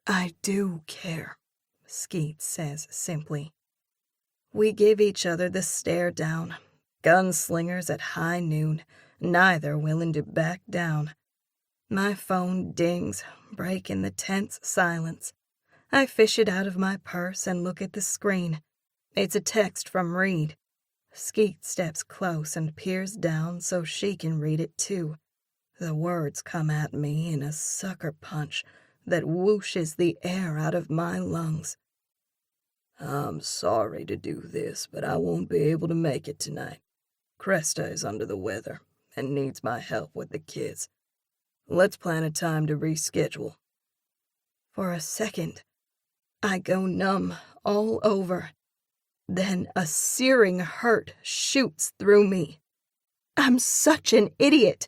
I do care, Skeet says simply. We give each other the stare down, gunslingers at high noon, neither willing to back down. My phone dings, breaking the tense silence. I fish it out of my purse and look at the screen. It's a text from Reed. Skeet steps close and peers down so she can read it too. The words come at me in a sucker punch that whooshes the air out of my lungs. I'm sorry to do this, but I won't be able to make it tonight. Cresta is under the weather and needs my help with the kids. Let's plan a time to reschedule. For a second, I go numb all over. Then a searing hurt shoots through me. I'm such an idiot.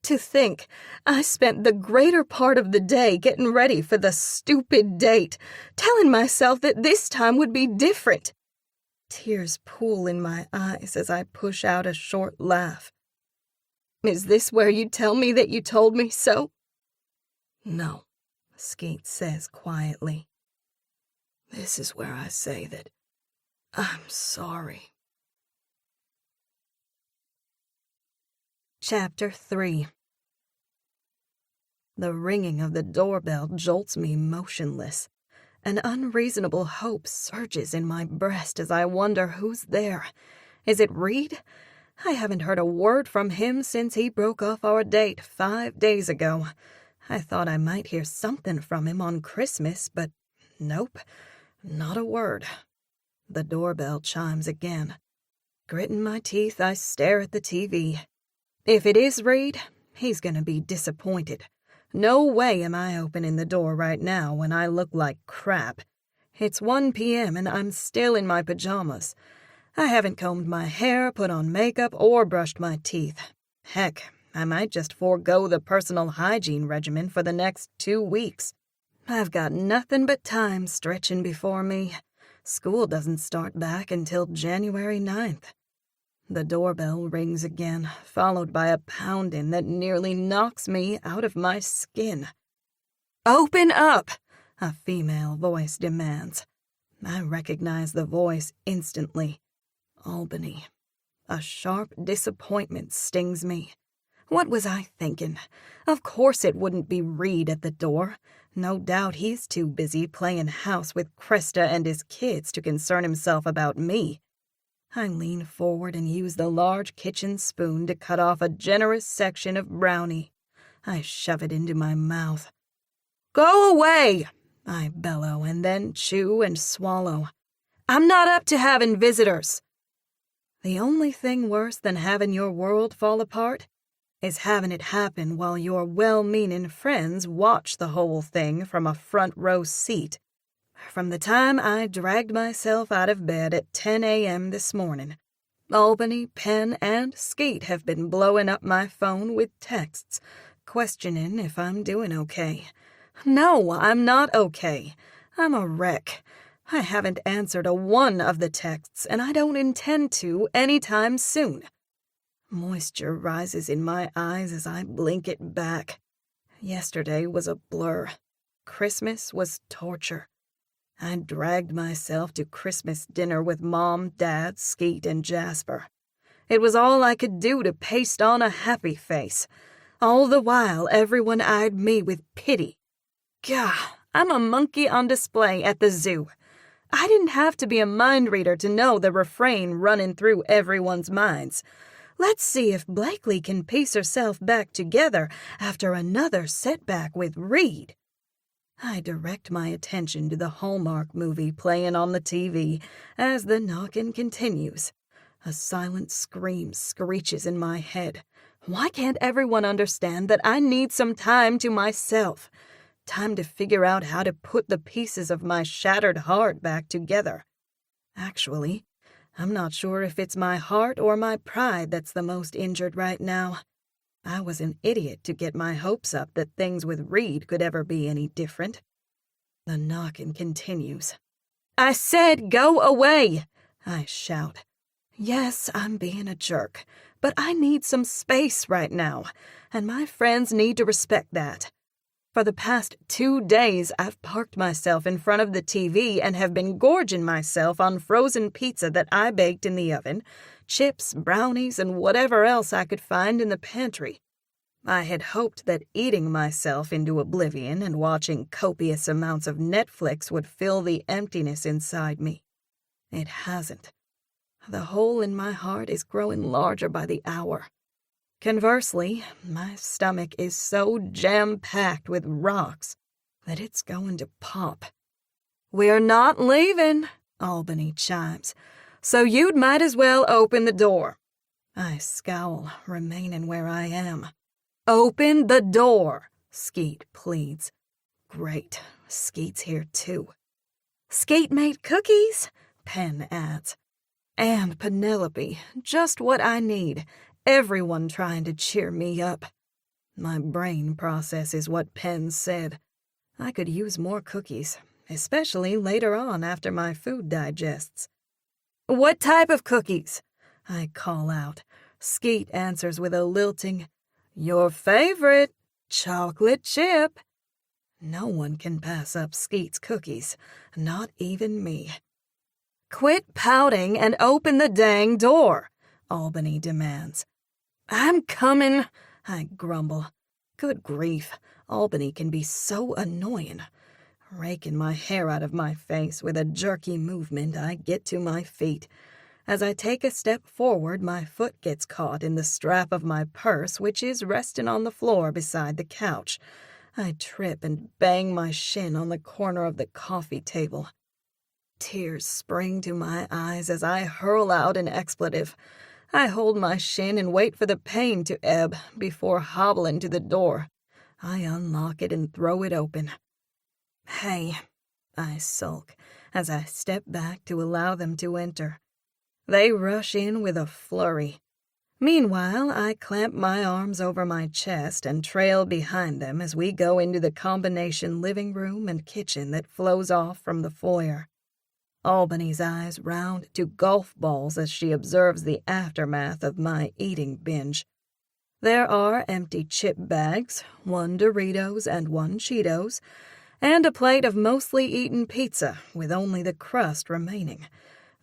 To think, I spent the greater part of the day getting ready for the stupid date, telling myself that this time would be different. Tears pool in my eyes as I push out a short laugh. Is this where you tell me that you told me so? No, Skeet says quietly. This is where I say that I'm sorry. Chapter 3. The ringing of the doorbell jolts me motionless. An unreasonable hope surges in my breast as I wonder who's there. Is it Reed? I haven't heard a word from him since he broke off our date 5 days ago. I thought I might hear something from him on Christmas, but nope, not a word. The doorbell chimes again. Gritting my teeth, I stare at the TV. If it is Reed, he's gonna be disappointed. No way am I opening the door right now when I look like crap. It's 1 p.m. and I'm still in my pajamas. I haven't combed my hair, put on makeup, or brushed my teeth. Heck, I might just forego the personal hygiene regimen for the next 2 weeks. I've got nothing but time stretching before me. School doesn't start back until January 9th. The doorbell rings again, followed by a pounding that nearly knocks me out of my skin. "Open up!" a female voice demands. I recognize the voice instantly. Albany. A sharp disappointment stings me. What was I thinking? Of course it wouldn't be Reed at the door. No doubt he's too busy playing house with Cresta and his kids to concern himself about me. I lean forward and use the large kitchen spoon to cut off a generous section of brownie. I shove it into my mouth. "Go away!" I bellow and then chew and swallow. "I'm not up to having visitors." The only thing worse than having your world fall apart is having it happen while your well-meaning friends watch the whole thing from a front-row seat. From the time I dragged myself out of bed at 10 a.m. this morning, Albany, Penn, and Skeet have been blowing up my phone with texts, questioning if I'm doing okay. No, I'm not okay. I'm a wreck. I haven't answered a one of the texts, and I don't intend to anytime soon. Moisture rises in my eyes as I blink it back. Yesterday was a blur. Christmas was torture. I dragged myself to Christmas dinner with Mom, Dad, Skeet, and Jasper. It was all I could do to paste on a happy face. All the while, everyone eyed me with pity. Gah, I'm a monkey on display at the zoo. I didn't have to be a mind reader to know the refrain running through everyone's minds. Let's see if Blakely can piece herself back together after another setback with Reed. I direct my attention to the Hallmark movie playing on the TV as the knocking continues. A silent scream screeches in my head. Why can't everyone understand that I need some time to myself? Time to figure out how to put the pieces of my shattered heart back together. Actually, I'm not sure if it's my heart or my pride that's the most injured right now. I was an idiot to get my hopes up that things with Reed could ever be any different. The knocking continues. "I said go away!" I shout. Yes, I'm being a jerk, but I need some space right now, and my friends need to respect that. For the past 2 days, I've parked myself in front of the TV and have been gorging myself on frozen pizza that I baked in the oven, chips, brownies, and whatever else I could find in the pantry. I had hoped that eating myself into oblivion and watching copious amounts of Netflix would fill the emptiness inside me. It hasn't. The hole in my heart is growing larger by the hour. Conversely, my stomach is so jam-packed with rocks that it's going to pop. "We're not leaving," Albany chimes, "so you'd might as well open the door." I scowl, remaining where I am. "Open the door," Skeet pleads. Great, Skeet's here too. "Skeet made cookies," Pen adds. "And Penelope, just what I need. Everyone trying to cheer me up." My brain processes what Pen said. I could use more cookies, especially later on after my food digests. "What type of cookies?" I call out. Skeet answers with a lilting, "Your favorite, chocolate chip." No one can pass up Skeet's cookies, not even me. "Quit pouting and open the dang door," Albany demands. "I'm coming," I grumble. Good grief, Albany can be so annoying. Raking my hair out of my face with a jerky movement, I get to my feet. As I take a step forward, my foot gets caught in the strap of my purse, which is resting on the floor beside the couch. I trip and bang my shin on the corner of the coffee table. Tears spring to my eyes as I hurl out an expletive. I hold my shin and wait for the pain to ebb before hobbling to the door. I unlock it and throw it open. "Hey," I sulk as I step back to allow them to enter. They rush in with a flurry. Meanwhile, I clamp my arms over my chest and trail behind them as we go into the combination living room and kitchen that flows off from the foyer. Albany's eyes round to golf balls as she observes the aftermath of my eating binge. There are empty chip bags, 1 Doritos and 1 Cheetos, and a plate of mostly eaten pizza with only the crust remaining.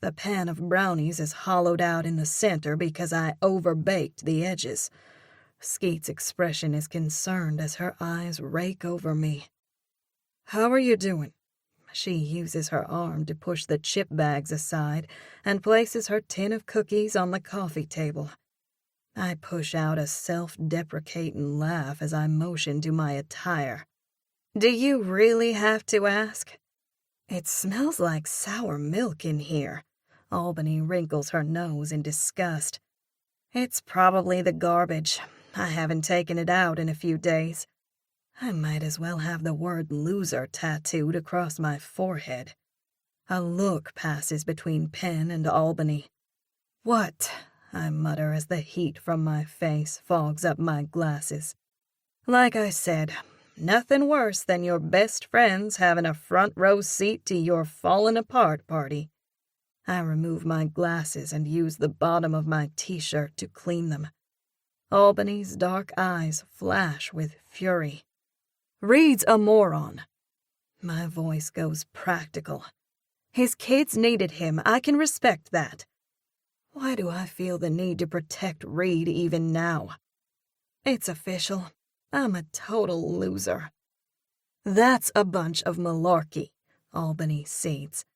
The pan of brownies is hollowed out in the center because I overbaked the edges. Skeet's expression is concerned as her eyes rake over me. "How are you doing?" She uses her arm to push the chip bags aside and places her tin of cookies on the coffee table. I push out a self-deprecating laugh as I motion to my attire. "Do you really have to ask?" "It smells like sour milk in here." Albany wrinkles her nose in disgust. "It's probably the garbage. I haven't taken it out in a few days. I might as well have the word loser tattooed across my forehead." A look passes between Pen and Albany. "What?" I mutter as the heat from my face fogs up my glasses. "Like I said, nothing worse than your best friends having a front row seat to your falling apart party." I remove my glasses and use the bottom of my t-shirt to clean them. Albany's dark eyes flash with fury. "Reed's a moron." My voice goes practical. His kids needed him. I can respect that. Why do I feel the need to protect Reed even now? It's official. I'm a total loser. "That's a bunch of malarkey," Albany cedes.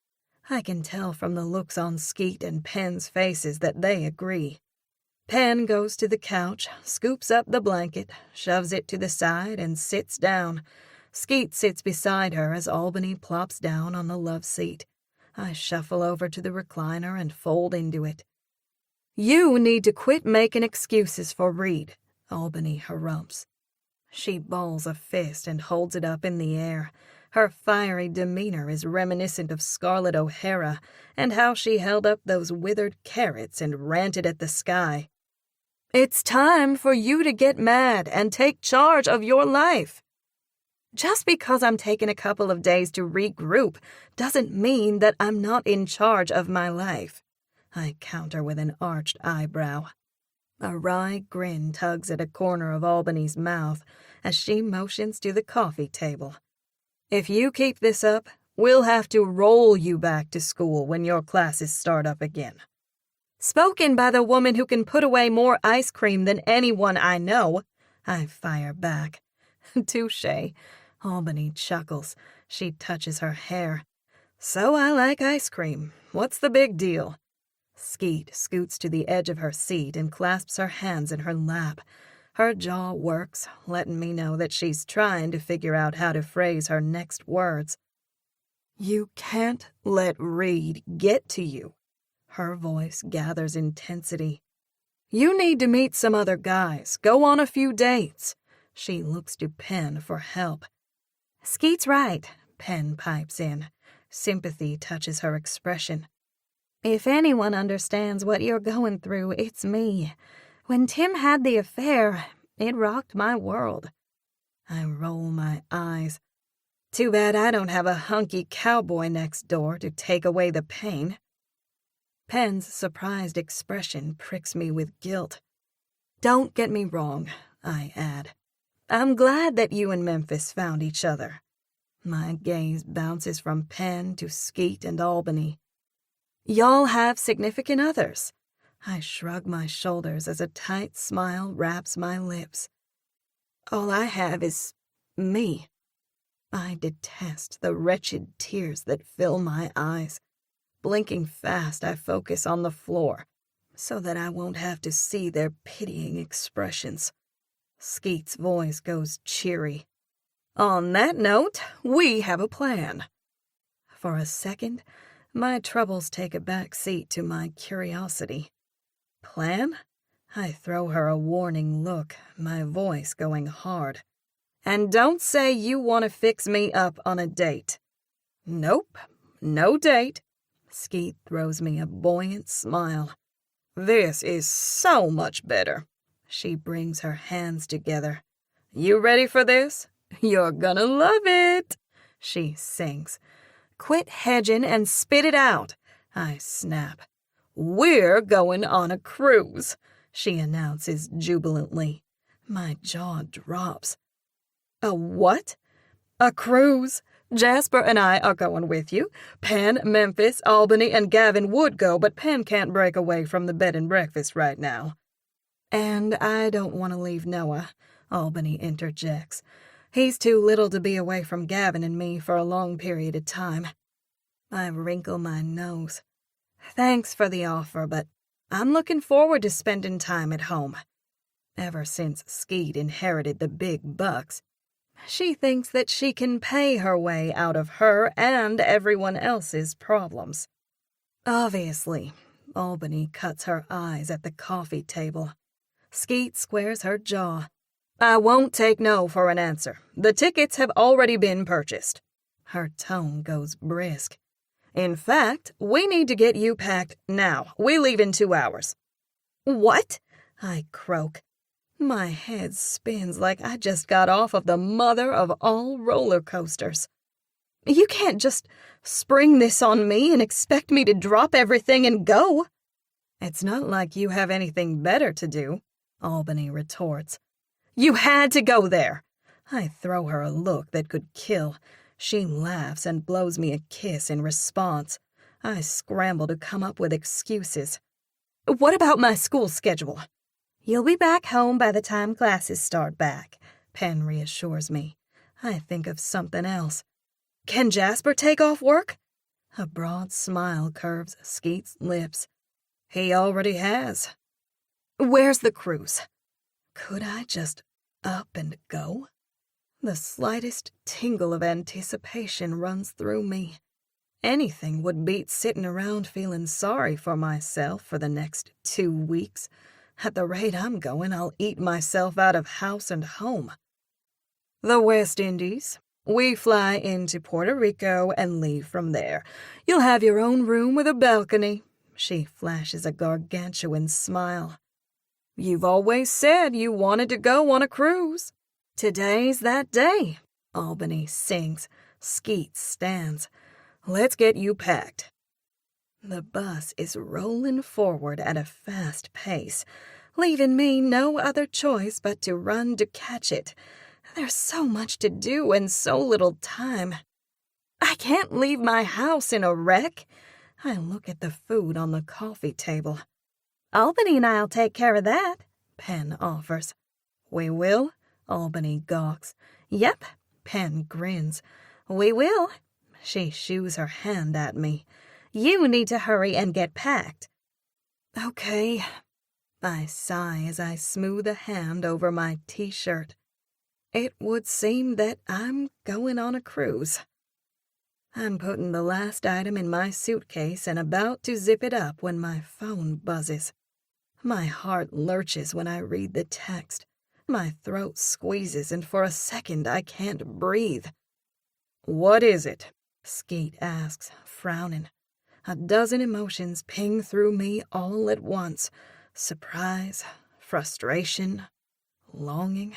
I can tell from the looks on Skeet and Pen's faces that they agree. Pen goes to the couch, scoops up the blanket, shoves it to the side, and sits down. Skeet sits beside her as Albany plops down on the love seat. I shuffle over to the recliner and fold into it. "You need to quit making excuses for Reed," Albany harumphs. She balls a fist and holds it up in the air. Her fiery demeanor is reminiscent of Scarlett O'Hara and how she held up those withered carrots and ranted at the sky. "It's time for you to get mad and take charge of your life." Just because I'm taking a couple of days to regroup doesn't mean that I'm not in charge of my life. I counter with an arched eyebrow. A wry grin tugs at a corner of Albany's mouth as she motions to the coffee table. "If you keep this up, we'll have to roll you back to school when your classes start up again." Spoken by the woman who can put away more ice cream than anyone I know, I fire back. "Touché," Albany chuckles. She touches her hair. "So I like ice cream. What's the big deal?" Skeet scoots to the edge of her seat and clasps her hands in her lap. Her jaw works, letting me know that she's trying to figure out how to phrase her next words. "You can't let Reed get to you." Her voice gathers intensity. "You need to meet some other guys. Go on a few dates." She looks to Penn for help. "Skeet's right," Penn pipes in. Sympathy touches her expression. "If anyone understands what you're going through, it's me. When Tim had the affair, it rocked my world." I roll my eyes. Too bad I don't have a hunky cowboy next door to take away the pain. Penn's surprised expression pricks me with guilt. "Don't get me wrong," I add. "I'm glad that you and Memphis found each other." My gaze bounces from Penn to Skeet and Albany. "Y'all have significant others." I shrug my shoulders as a tight smile wraps my lips. "All I have is me." I detest the wretched tears that fill my eyes. Blinking fast, I focus on the floor so that I won't have to see their pitying expressions. Skeet's voice goes cheery. "On that note, we have a plan." For a second, my troubles take a back seat to my curiosity. "Plan?" I throw her a warning look, my voice going hard. "And don't say you want to fix me up on a date." "Nope, no date." Skeet throws me a buoyant smile. "This is so much better." She brings her hands together. "You ready for this? You're gonna love it," she sings. "Quit hedging and spit it out," I snap. "We're going on a cruise," she announces jubilantly. My jaw drops. "A what?" "A cruise. Jasper and I are going with you. Penn, Memphis, Albany, and Gavin would go, but Penn can't break away from the bed and breakfast right now." "And I don't want to leave Noah," Albany interjects. "He's too little to be away from Gavin and me for a long period of time." I wrinkle my nose. "Thanks for the offer, but I'm looking forward to spending time at home." Ever since Skeet inherited the big bucks, she thinks that she can pay her way out of her and everyone else's problems. "Obviously," Albany cuts her eyes at the coffee table. Skeet squares her jaw. "I won't take no for an answer. The tickets have already been purchased." Her tone goes brisk. "In fact, we need to get you packed now. We leave in 2 hours." "What?" I croak. My head spins like I just got off of the mother of all roller coasters. "You can't just spring this on me and expect me to drop everything and go." "It's not like you have anything better to do," Albany retorts. "You had to go there." I throw her a look that could kill. She laughs and blows me a kiss in response. I scramble to come up with excuses. "What about my school schedule?" "You'll be back home by the time classes start back," Penn reassures me. I think of something else. "Can Jasper take off work?" A broad smile curves Skeet's lips. "He already has." "Where's the cruise?" Could I just up and go? The slightest tingle of anticipation runs through me. Anything would beat sitting around feeling sorry for myself for the next 2 weeks. At the rate I'm going, I'll eat myself out of house and home. "The West Indies. We fly into Puerto Rico and leave from there. You'll have your own room with a balcony." She flashes a gargantuan smile. "You've always said you wanted to go on a cruise." "Today's that day," Albany sings. Skeet stands. "Let's get you packed." The bus is rolling forward at a fast pace, leaving me no other choice but to run to catch it. There's so much to do and so little time. I can't leave my house in a wreck. I look at the food on the coffee table. Albany and I'll take care of that, Pen offers. We will? Albany gawks. Yep, Pen grins. We will. She shoos her hand at me. You need to hurry and get packed. Okay. I sigh as I smooth a hand over my t-shirt. It would seem that I'm going on a cruise. I'm putting the last item in my suitcase and about to zip it up when my phone buzzes. My heart lurches when I read the text. My throat squeezes and for a second I can't breathe. What is it? Skeet asks, frowning. A dozen emotions ping through me all at once. Surprise, frustration, longing.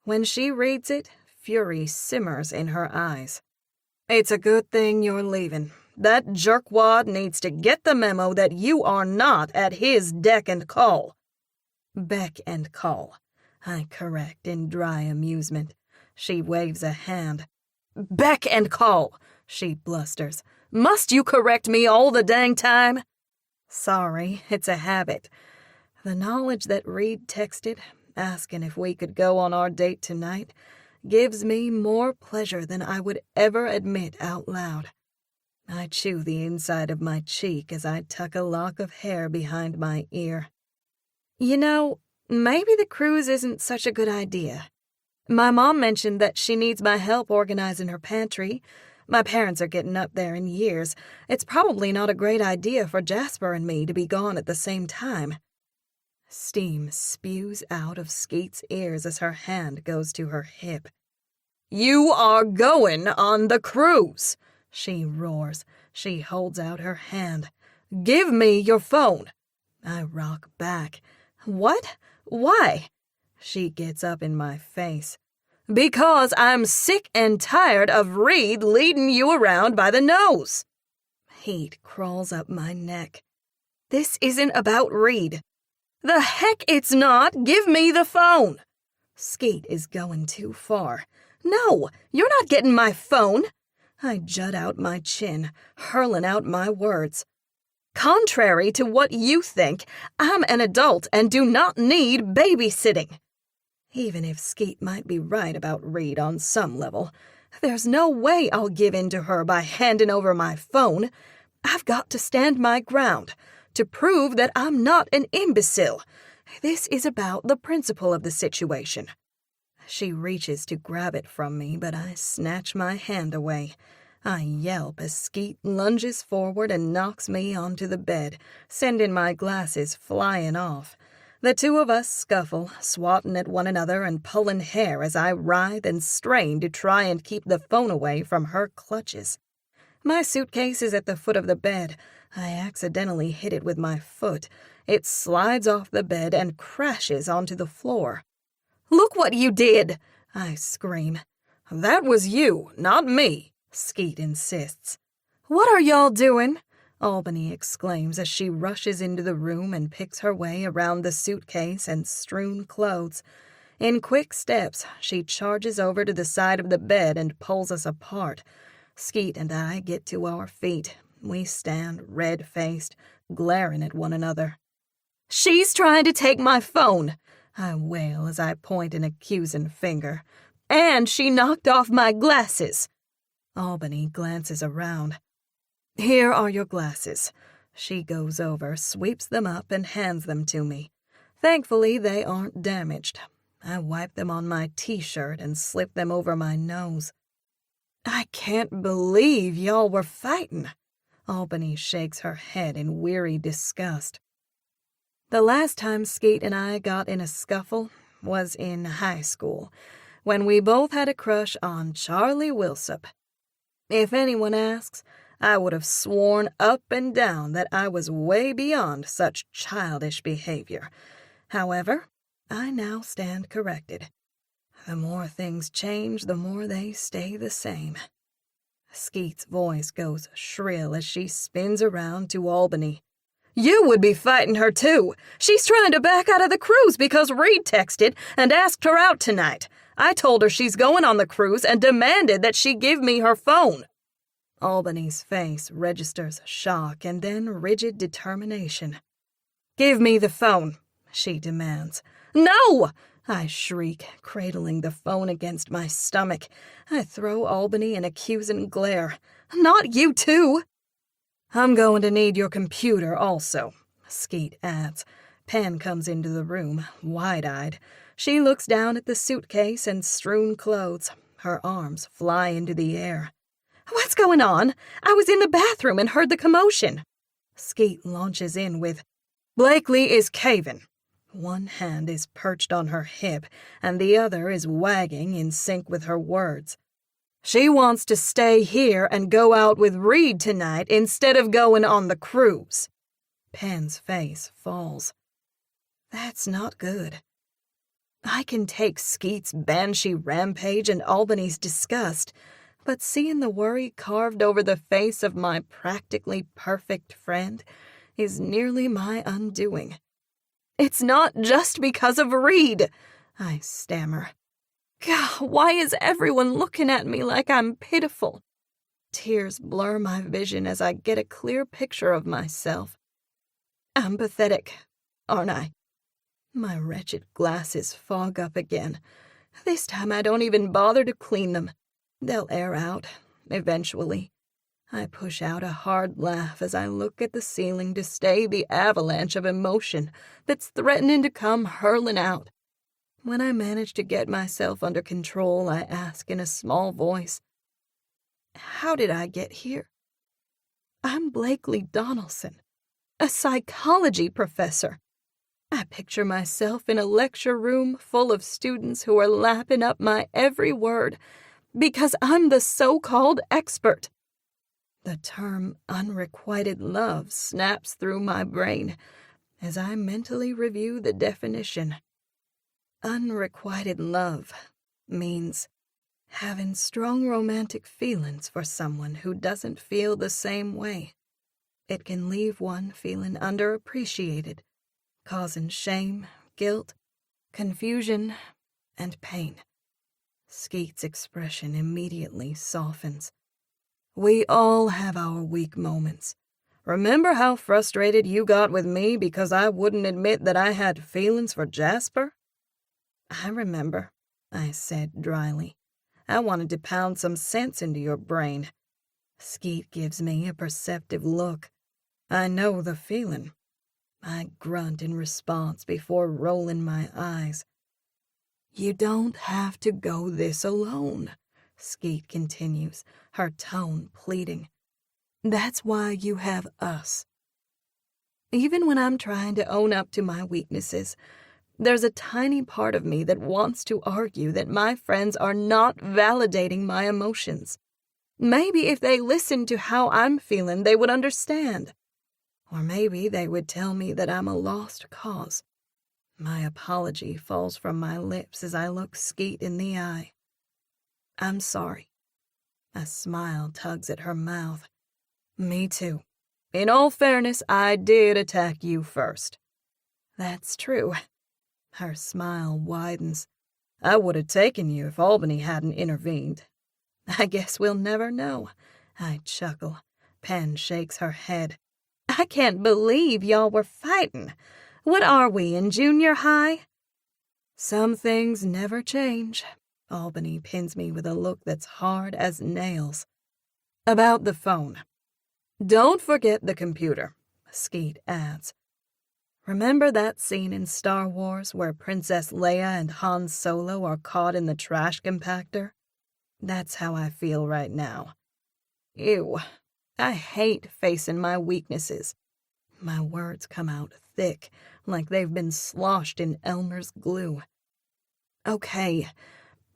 When she reads it, fury simmers in her eyes. It's a good thing you're leaving. That jerkwad needs to get the memo that you are not at his beck and call. Beck and call, I correct in dry amusement. She waves a hand. Beck and call, she blusters. Must you correct me all the dang time? Sorry, it's a habit. The knowledge that Reed texted, asking if we could go on our date tonight, gives me more pleasure than I would ever admit out loud. I chew the inside of my cheek as I tuck a lock of hair behind my ear. You know, maybe the cruise isn't such a good idea. My mom mentioned that she needs my help organizing her pantry. My parents are getting up there in years. It's probably not a great idea for Jasper and me to be gone at the same time. Steam spews out of Skeet's ears as her hand goes to her hip. You are going on the cruise, she roars. She holds out her hand. Give me your phone. I rock back. What? Why? She gets up in my face. Because I'm sick and tired of Reed leading you around by the nose. Heat crawls up my neck. This isn't about Reed. The heck it's not! Give me the phone! Skeet is going too far. No, you're not getting my phone! I jut out my chin, hurling out my words. Contrary to what you think, I'm an adult and do not need babysitting. Even if Skeet might be right about Reed on some level, there's no way I'll give in to her by handing over my phone. I've got to stand my ground, to prove that I'm not an imbecile. This is about the principle of the situation. She reaches to grab it from me, but I snatch my hand away. I yelp as Skeet lunges forward and knocks me onto the bed, sending my glasses flying off. The two of us scuffle, swatting at one another and pulling hair as I writhe and strain to try and keep the phone away from her clutches. My suitcase is at the foot of the bed. I accidentally hit it with my foot. It slides off the bed and crashes onto the floor. Look what you did! I scream. That was you, not me, Skeet insists. What are y'all doing? Albany exclaims as she rushes into the room and picks her way around the suitcase and strewn clothes. In quick steps, she charges over to the side of the bed and pulls us apart. Skeet and I get to our feet. We stand red-faced, glaring at one another. She's trying to take my phone, I wail as I point an accusing finger. And she knocked off my glasses. Albany glances around. Here are your glasses. She goes over, sweeps them up, and hands them to me. Thankfully, they aren't damaged. I wipe them on my t-shirt and slip them over my nose. I can't believe y'all were fighting. Albany shakes her head in weary disgust. The last time Skeet and I got in a scuffle was in high school, when we both had a crush on Charlie Wilsop. If anyone asks, I would have sworn up and down that I was way beyond such childish behavior. However, I now stand corrected. The more things change, the more they stay the same. Skeet's voice goes shrill as she spins around to Albany. You would be fighting her, too. She's trying to back out of the cruise because Reed texted and asked her out tonight. I told her she's going on the cruise and demanded that she give me her phone." Albany's face registers shock and then rigid determination. "Give me the phone," she demands. "No!" I shriek, cradling the phone against my stomach. I throw Albany an accusing glare. "Not you, too!" "I'm going to need your computer also," Skeet adds. Pen comes into the room, wide-eyed. She looks down at the suitcase and strewn clothes. Her arms fly into the air. "What's going on? I was in the bathroom and heard the commotion." Skeet launches in with, "Blakely is caving." One hand is perched on her hip, and the other is wagging in sync with her words. "She wants to stay here and go out with Reed tonight instead of going on the cruise." Pen's face falls. That's not good. I can take Skeet's banshee rampage and Albany's disgust, but seeing the worry carved over the face of my practically perfect friend is nearly my undoing. "It's not just because of Reed," I stammer. "God, why is everyone looking at me like I'm pitiful?" Tears blur my vision as I get a clear picture of myself. I'm pathetic, aren't I? My wretched glasses fog up again. This time I don't even bother to clean them. They'll air out, eventually. I push out a hard laugh as I look at the ceiling to stay the avalanche of emotion that's threatening to come hurling out. When I manage to get myself under control, I ask in a small voice, "How did I get here?" I'm Blakely Donelson, a psychology professor. I picture myself in a lecture room full of students who are lapping up my every word because I'm the so-called expert. The term unrequited love snaps through my brain as I mentally review the definition. Unrequited love means having strong romantic feelings for someone who doesn't feel the same way. It can leave one feeling underappreciated, causing shame, guilt, confusion, and pain. Skeet's expression immediately softens. We all have our weak moments. Remember how frustrated you got with me because I wouldn't admit that I had feelings for Jasper? I remember, I said dryly. I wanted to pound some sense into your brain. Skeet gives me a perceptive look. I know the feeling. I grunt in response before rolling my eyes. You don't have to go this alone, Skeet continues, her tone pleading. That's why you have us. Even when I'm trying to own up to my weaknesses, there's a tiny part of me that wants to argue that my friends are not validating my emotions. Maybe if they listened to how I'm feeling, they would understand. Or maybe they would tell me that I'm a lost cause. My apology falls from my lips as I look Skeet in the eye. I'm sorry. A smile tugs at her mouth. Me too. In all fairness, I did attack you first. That's true. Her smile widens. I would have taken you if Albany hadn't intervened. I guess we'll never know. I chuckle. Pen shakes her head. I can't believe y'all were fighting. What are we, in junior high? Some things never change. Albany pins me with a look that's hard as nails. About the phone. Don't forget the computer, Skeet adds. Remember that scene in Star Wars where Princess Leia and Han Solo are caught in the trash compactor? That's how I feel right now. Ew, I hate facing my weaknesses. My words come out thick, like they've been sloshed in Elmer's glue. Okay,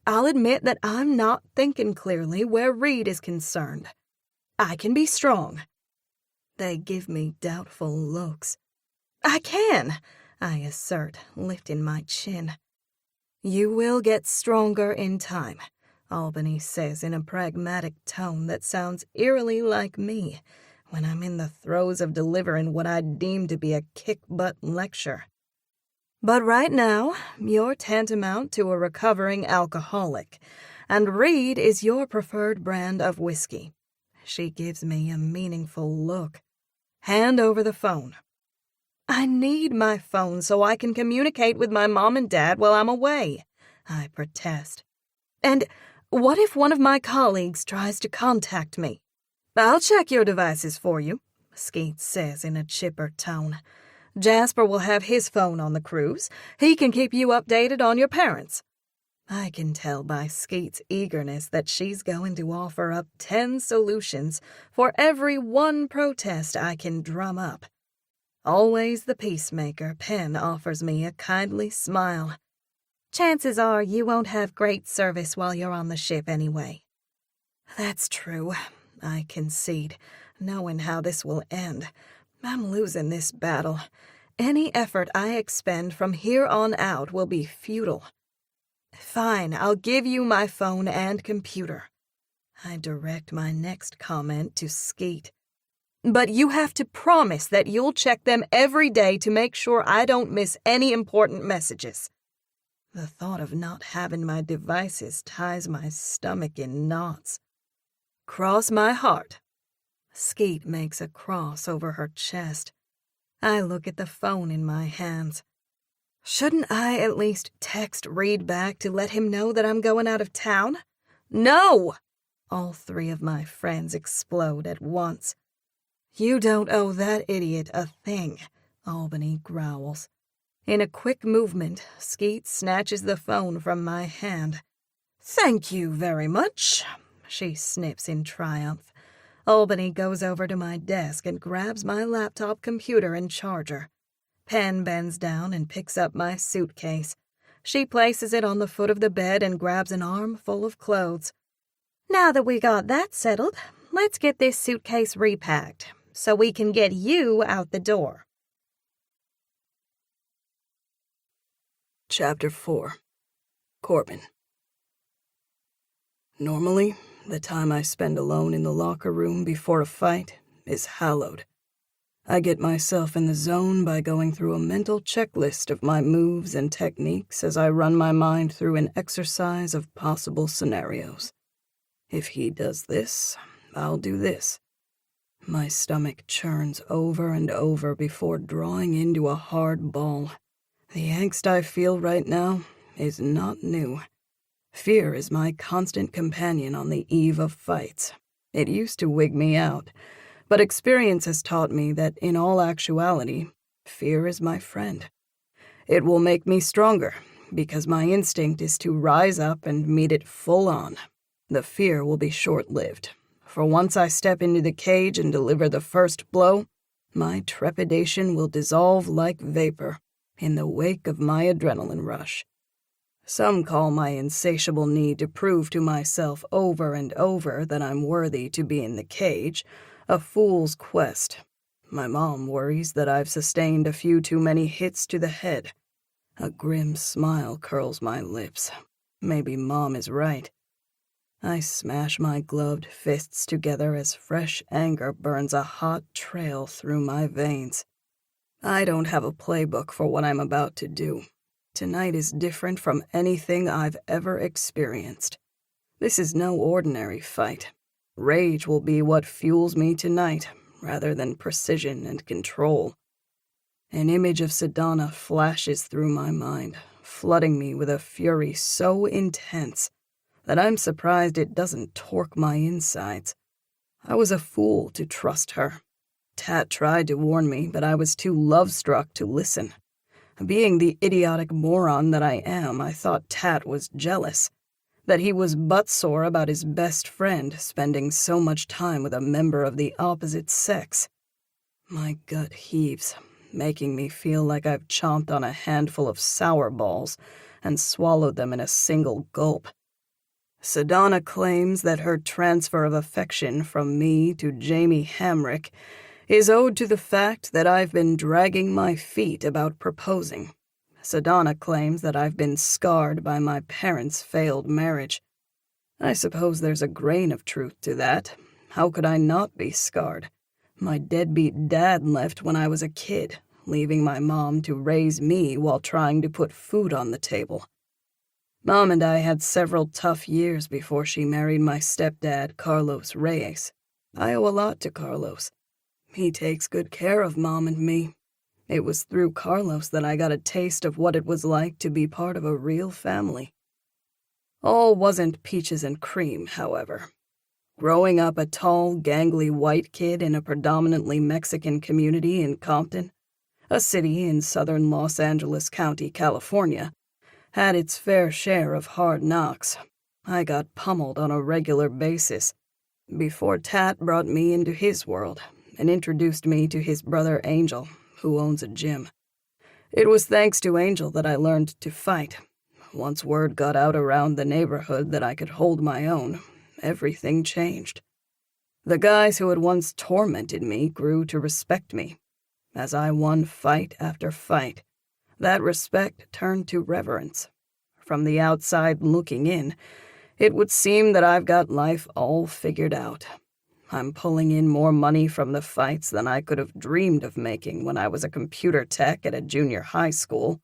I'll admit that I'm not thinking clearly where Reed is concerned. I can be strong. They give me doubtful looks. I can, I assert, lifting my chin. You will get stronger in time, Albany says in a pragmatic tone that sounds eerily like me, when I'm in the throes of delivering what I deem to be a kick-butt lecture. But right now, you're tantamount to a recovering alcoholic, and Reed is your preferred brand of whiskey. She gives me a meaningful look. Hand over the phone. I need my phone so I can communicate with my mom and dad while I'm away, I protest. And what if one of my colleagues tries to contact me? I'll check your devices for you, Skeet says in a chipper tone. Jasper will have his phone on the cruise. He can keep you updated on your parents. I can tell by Skeet's eagerness that she's going to offer up 10 solutions for every one protest I can drum up. Always the peacemaker, Penn offers me a kindly smile. Chances are you won't have great service while you're on the ship anyway. That's true, I concede, knowing how this will end. I'm losing this battle. Any effort I expend from here on out will be futile. Fine, I'll give you my phone and computer. I direct my next comment to Skeet. But you have to promise that you'll check them every day to make sure I don't miss any important messages. The thought of not having my devices ties my stomach in knots. Cross my heart. Skeet makes a cross over her chest. I look at the phone in my hands. Shouldn't I at least text Reed back to let him know that I'm going out of town? No! All three of my friends explode at once. You don't owe that idiot a thing, Albany growls. In a quick movement, Skeet snatches the phone from my hand. Thank you very much, she snips in triumph. Albany goes over to my desk and grabs my laptop computer and charger. Penn bends down and picks up my suitcase. She places it on the foot of the bed and grabs an armful of clothes. Now that we got that settled, let's get this suitcase repacked so we can get you out the door. Chapter 4. Corbin. Normally, the time I spend alone in the locker room before a fight is hallowed. I get myself in the zone by going through a mental checklist of my moves and techniques as I run my mind through an exercise of possible scenarios. If he does this, I'll do this. My stomach churns over and over before drawing into a hard ball. The angst I feel right now is not new. Fear is my constant companion on the eve of fights. It used to wig me out, but experience has taught me that in all actuality, fear is my friend. It will make me stronger, because my instinct is to rise up and meet it full on. The fear will be short-lived, for once I step into the cage and deliver the first blow, my trepidation will dissolve like vapor in the wake of my adrenaline rush. Some call my insatiable need to prove to myself over and over that I'm worthy to be in the cage a fool's quest. My mom worries that I've sustained a few too many hits to the head. A grim smile curls my lips. Maybe Mom is right. I smash my gloved fists together as fresh anger burns a hot trail through my veins. I don't have a playbook for what I'm about to do. Tonight is different from anything I've ever experienced. This is no ordinary fight. Rage will be what fuels me tonight, rather than precision and control. An image of Sedona flashes through my mind, flooding me with a fury so intense that I'm surprised it doesn't torque my insides. I was a fool to trust her. Tat tried to warn me, but I was too love-struck to listen. Being the idiotic moron that I am, I thought Tat was jealous, that he was butt-sore about his best friend spending so much time with a member of the opposite sex. My gut heaves, making me feel like I've chomped on a handful of sour balls and swallowed them in a single gulp. Sedona claims that her transfer of affection from me to Jamie Hamrick is owed to the fact that I've been dragging my feet about proposing. Sedona claims that I've been scarred by my parents' failed marriage. I suppose there's a grain of truth to that. How could I not be scarred? My deadbeat dad left when I was a kid, leaving my mom to raise me while trying to put food on the table. Mom and I had several tough years before she married my stepdad, Carlos Reyes. I owe a lot to Carlos. He takes good care of Mom and me. It was through Carlos that I got a taste of what it was like to be part of a real family. All wasn't peaches and cream, however. Growing up a tall, gangly white kid in a predominantly Mexican community in Compton, a city in southern Los Angeles County, California, had its fair share of hard knocks. I got pummeled on a regular basis before Tat brought me into his world and introduced me to his brother Angel, who owns a gym. It was thanks to Angel that I learned to fight. Once word got out around the neighborhood that I could hold my own, everything changed. The guys who had once tormented me grew to respect me. As I won fight after fight, that respect turned to reverence. From the outside looking in, it would seem that I've got life all figured out. I'm pulling in more money from the fights than I could have dreamed of making when I was a computer tech at a junior high school.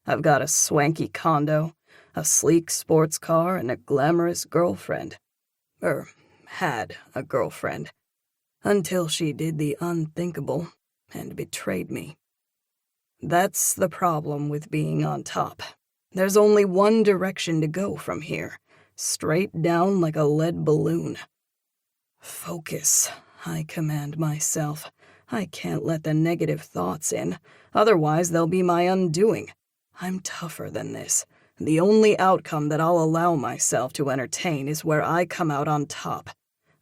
I've got a swanky condo, a sleek sports car, and a glamorous girlfriend. Had a girlfriend. Until she did the unthinkable and betrayed me. That's the problem with being on top. There's only one direction to go from here, straight down like a lead balloon. Focus, I command myself. I can't let the negative thoughts in, otherwise they'll be my undoing. I'm tougher than this. The only outcome that I'll allow myself to entertain is where I come out on top.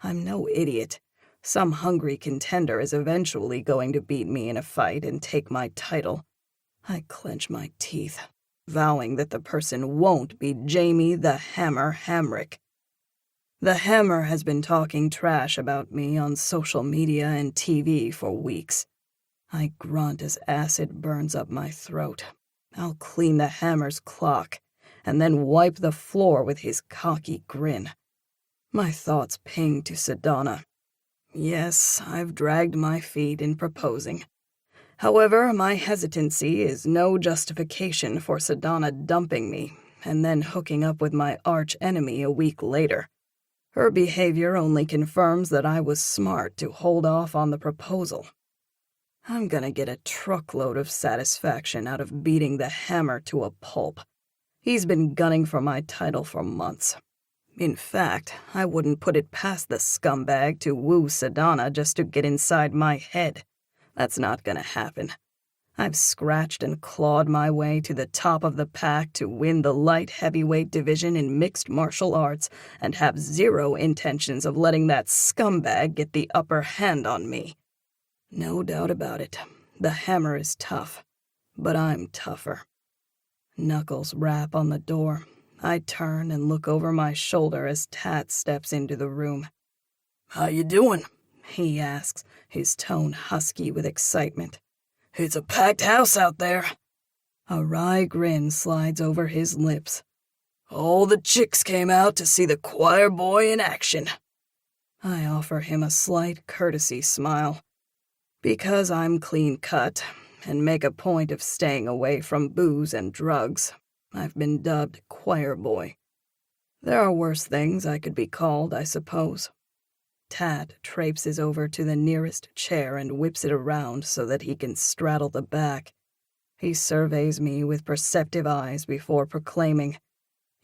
I'm no idiot. Some hungry contender is eventually going to beat me in a fight and take my title. I clench my teeth, vowing that the person won't be Jamie the Hammer Hamrick. The Hammer has been talking trash about me on social media and TV for weeks. I grunt as acid burns up my throat. I'll clean the Hammer's clock, and then wipe the floor with his cocky grin. My thoughts ping to Sedona. Yes, I've dragged my feet in proposing. However, my hesitancy is no justification for Sedona dumping me and then hooking up with my arch-enemy a week later. Her behavior only confirms that I was smart to hold off on the proposal. I'm gonna get a truckload of satisfaction out of beating the Hammer to a pulp. He's been gunning for my title for months. In fact, I wouldn't put it past the scumbag to woo Sedona just to get inside my head. That's not gonna happen. I've scratched and clawed my way to the top of the pack to win the light heavyweight division in mixed martial arts and have zero intentions of letting that scumbag get the upper hand on me. No doubt about it, the Hammer is tough, but I'm tougher. Knuckles rap on the door. I turn and look over my shoulder as Tat steps into the room. "How you doing?" he asks, his tone husky with excitement. "It's a packed house out there." A wry grin slides over his lips. "All the chicks came out to see the choir boy in action." I offer him a slight courtesy smile. Because I'm clean-cut and make a point of staying away from booze and drugs, I've been dubbed choir boy. There are worse things I could be called, I suppose. Tat traipses over to the nearest chair and whips it around so that he can straddle the back. He surveys me with perceptive eyes before proclaiming,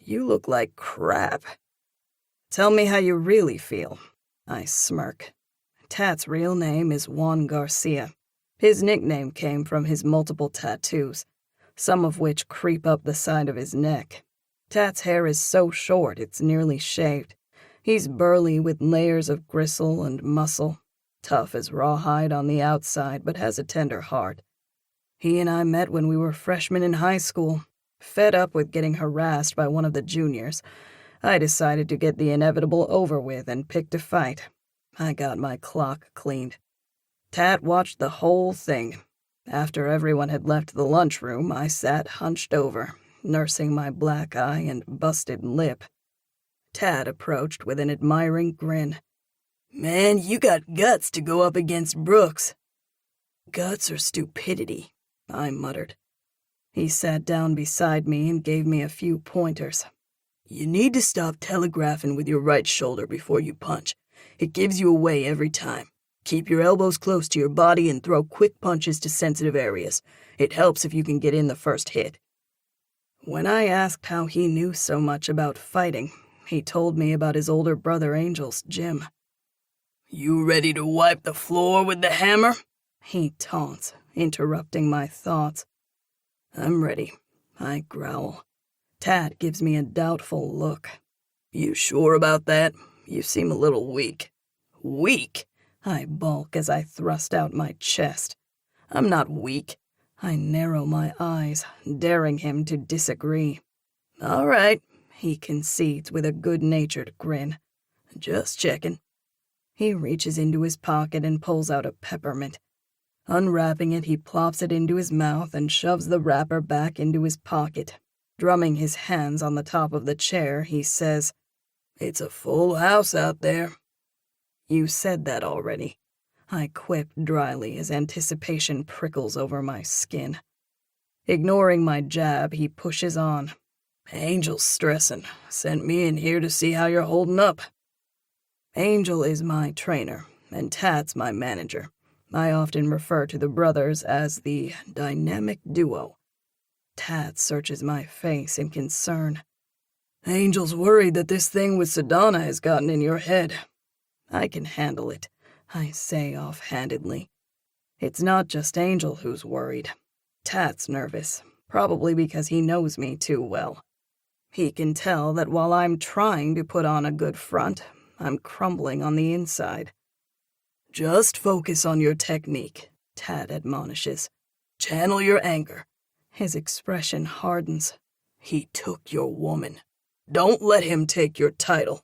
"You look like crap." "Tell me how you really feel." I smirk. Tat's real name is Juan Garcia. His nickname came from his multiple tattoos, some of which creep up the side of his neck. Tat's hair is so short it's nearly shaved. He's burly with layers of gristle and muscle, tough as rawhide on the outside but has a tender heart. He and I met when we were freshmen in high school. Fed up with getting harassed by one of the juniors, I decided to get the inevitable over with and picked a fight. I got my clock cleaned. Tat watched the whole thing. After everyone had left the lunchroom, I sat hunched over, nursing my black eye and busted lip. Tat approached with an admiring grin. Man, you got guts to go up against Brooks. Guts or stupidity, I muttered. He sat down beside me and gave me a few pointers. You need to stop telegraphing with your right shoulder before you punch. It gives you away every time. Keep your elbows close to your body and throw quick punches to sensitive areas. It helps if you can get in the first hit. When I asked how he knew so much about fighting, he told me about his older brother Angel's gym. You ready to wipe the floor with the hammer? He taunts, interrupting my thoughts. I'm ready, I growl. Tad gives me a doubtful look. You sure about that? You seem a little weak. Weak? I balk as I thrust out my chest. I'm not weak. I narrow my eyes, daring him to disagree. All right, he concedes with a good-natured grin. Just checking. He reaches into his pocket and pulls out a peppermint. Unwrapping it, he plops it into his mouth and shoves the wrapper back into his pocket. Drumming his hands on the top of the chair, he says, It's a full house out there. You said that already, I quip dryly as anticipation prickles over my skin. Ignoring my jab, he pushes on. Angel's stressing. Sent me in here to see how you're holding up. Angel is my trainer, and Tad's my manager. I often refer to the brothers as the dynamic duo. Tad searches my face in concern. Angel's worried that this thing with Sedona has gotten in your head. I can handle it, I say offhandedly. It's not just Angel who's worried. Tad's nervous, probably because he knows me too well. He can tell that while I'm trying to put on a good front, I'm crumbling on the inside. Just focus on your technique, Tad admonishes. Channel your anger. His expression hardens. He took your woman. Don't let him take your title.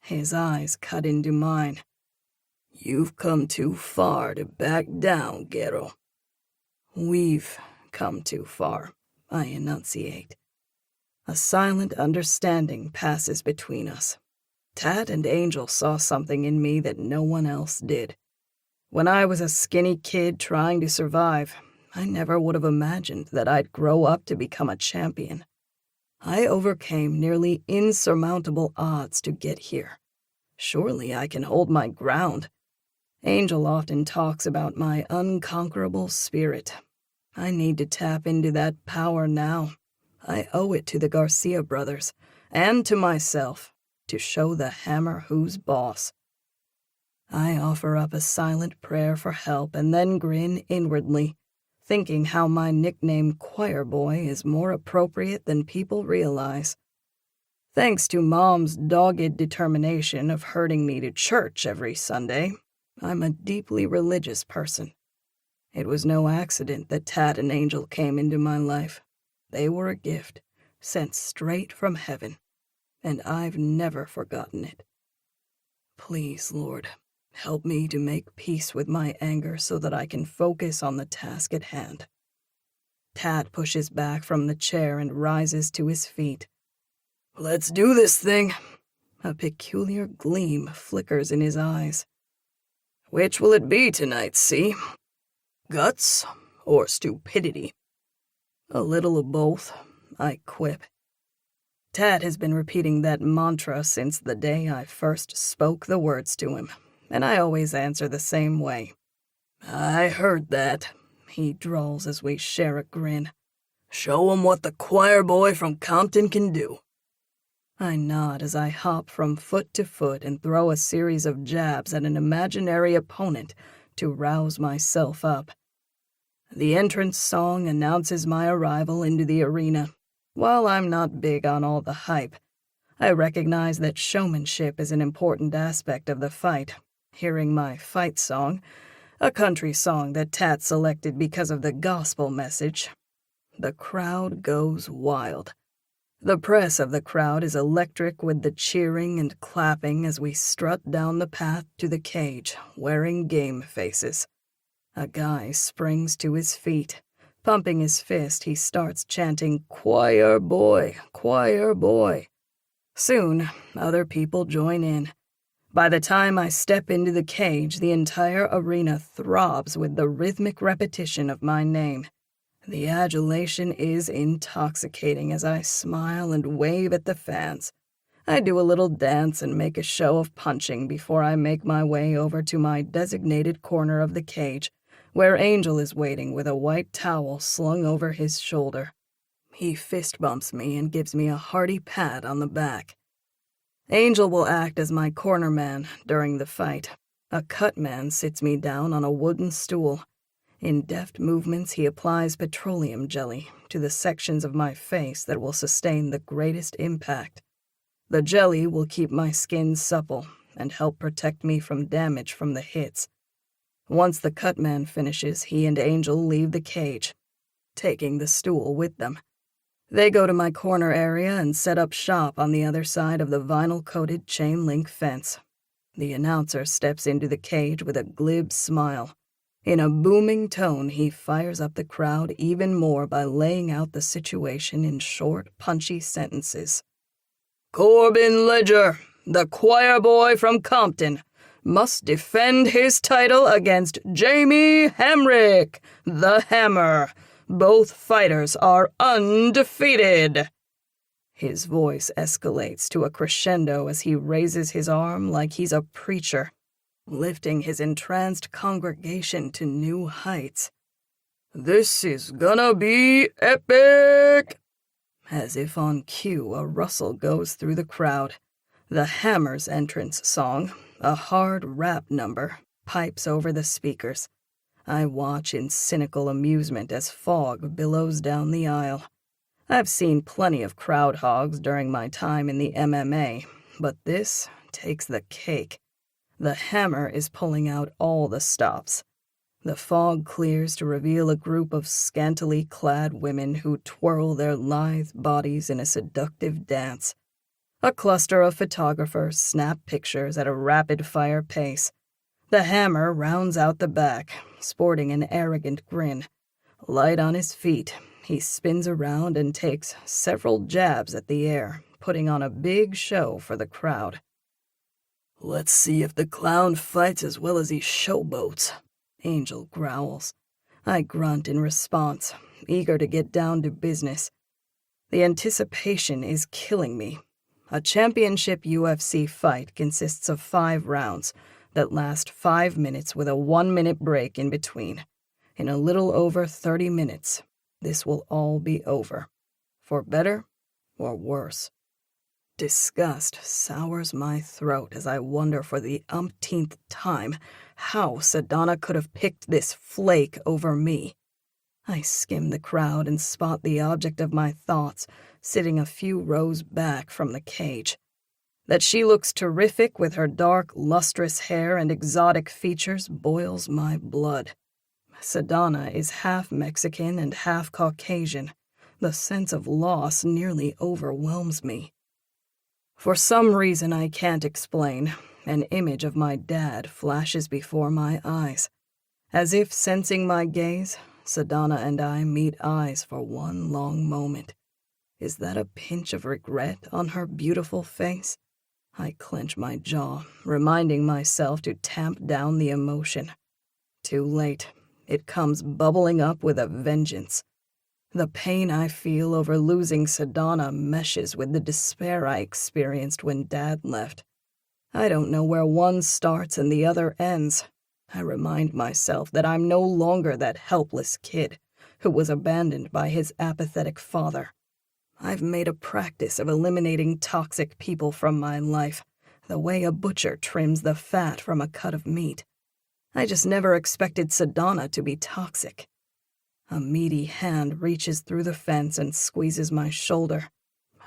His eyes cut into mine. You've come too far to back down, Guerrero. We've come too far, I enunciate. A silent understanding passes between us. Tad and Angel saw something in me that no one else did. When I was a skinny kid trying to survive, I never would have imagined that I'd grow up to become a champion. I overcame nearly insurmountable odds to get here. Surely I can hold my ground. Angel often talks about my unconquerable spirit. I need to tap into that power now. I owe it to the Garcia brothers, and to myself, to show the hammer who's boss. I offer up a silent prayer for help and then grin inwardly, thinking how my nickname Choir Boy is more appropriate than people realize. Thanks to Mom's dogged determination of herding me to church every Sunday, I'm a deeply religious person. It was no accident that Tad and Angel came into my life. They were a gift, sent straight from heaven, and I've never forgotten it. Please, Lord, help me to make peace with my anger so that I can focus on the task at hand. Tad pushes back from the chair and rises to his feet. Let's do this thing. A peculiar gleam flickers in his eyes. Which will it be tonight, see? Guts or stupidity? A little of both, I quip. Tad has been repeating that mantra since the day I first spoke the words to him, and I always answer the same way. I heard that, he drawls as we share a grin. Show 'em what the choir boy from Compton can do. I nod as I hop from foot to foot and throw a series of jabs at an imaginary opponent to rouse myself up. The entrance song announces my arrival into the arena. While I'm not big on all the hype, I recognize that showmanship is an important aspect of the fight. Hearing my fight song, a country song that Tat selected because of the gospel message, the crowd goes wild. The press of the crowd is electric with the cheering and clapping as we strut down the path to the cage, wearing game faces. A guy springs to his feet. Pumping his fist, he starts chanting, "Choir boy, choir boy." Soon, other people join in. By the time I step into the cage, the entire arena throbs with the rhythmic repetition of my name. The adulation is intoxicating as I smile and wave at the fans. I do a little dance and make a show of punching before I make my way over to my designated corner of the cage, where Angel is waiting with a white towel slung over his shoulder. He fist bumps me and gives me a hearty pat on the back. Angel will act as my corner man during the fight. A cut man sits me down on a wooden stool. In deft movements, he applies petroleum jelly to the sections of my face that will sustain the greatest impact. The jelly will keep my skin supple and help protect me from damage from the hits. Once the cut man finishes, he and Angel leave the cage, taking the stool with them. They go to my corner area and set up shop on the other side of the vinyl-coated chain-link fence. The announcer steps into the cage with a glib smile. In a booming tone, he fires up the crowd even more by laying out the situation in short, punchy sentences. Corbin Ledger, the choir boy from Compton, must defend his title against Jamie Hamrick, the Hammer. Both fighters are undefeated. His voice escalates to a crescendo as he raises his arm like he's a preacher, lifting his entranced congregation to new heights. This is gonna be epic! As if on cue, a rustle goes through the crowd. The Hammer's entrance song, a hard rap number, pipes over the speakers. I watch in cynical amusement as fog billows down the aisle. I've seen plenty of crowd hogs during my time in the MMA, but this takes the cake. The Hammer is pulling out all the stops. The fog clears to reveal a group of scantily clad women who twirl their lithe bodies in a seductive dance. A cluster of photographers snap pictures at a rapid-fire pace. The Hammer rounds out the back, sporting an arrogant grin. Light on his feet, he spins around and takes several jabs at the air, putting on a big show for the crowd. Let's see if the clown fights as well as he showboats, Angel growls. I grunt in response, eager to get down to business. The anticipation is killing me. A championship UFC fight consists of 5 rounds that last 5 minutes with a 1-minute break in between. In a little over 30 minutes, this will all be over. For better or worse. Disgust sours my throat as I wonder for the umpteenth time how Sedona could have picked this flake over me. I skim the crowd and spot the object of my thoughts sitting a few rows back from the cage. That she looks terrific with her dark, lustrous hair and exotic features boils my blood. Sedona is half Mexican and half Caucasian. The sense of loss nearly overwhelms me. For some reason I can't explain, an image of my dad flashes before my eyes. As if sensing my gaze, Sedona and I meet eyes for one long moment. Is that a pinch of regret on her beautiful face? I clench my jaw, reminding myself to tamp down the emotion. Too late. It comes bubbling up with a vengeance. The pain I feel over losing Sedona meshes with the despair I experienced when Dad left. I don't know where one starts and the other ends. I remind myself that I'm no longer that helpless kid who was abandoned by his apathetic father. I've made a practice of eliminating toxic people from my life, the way a butcher trims the fat from a cut of meat. I just never expected Sedona to be toxic. A meaty hand reaches through the fence and squeezes my shoulder.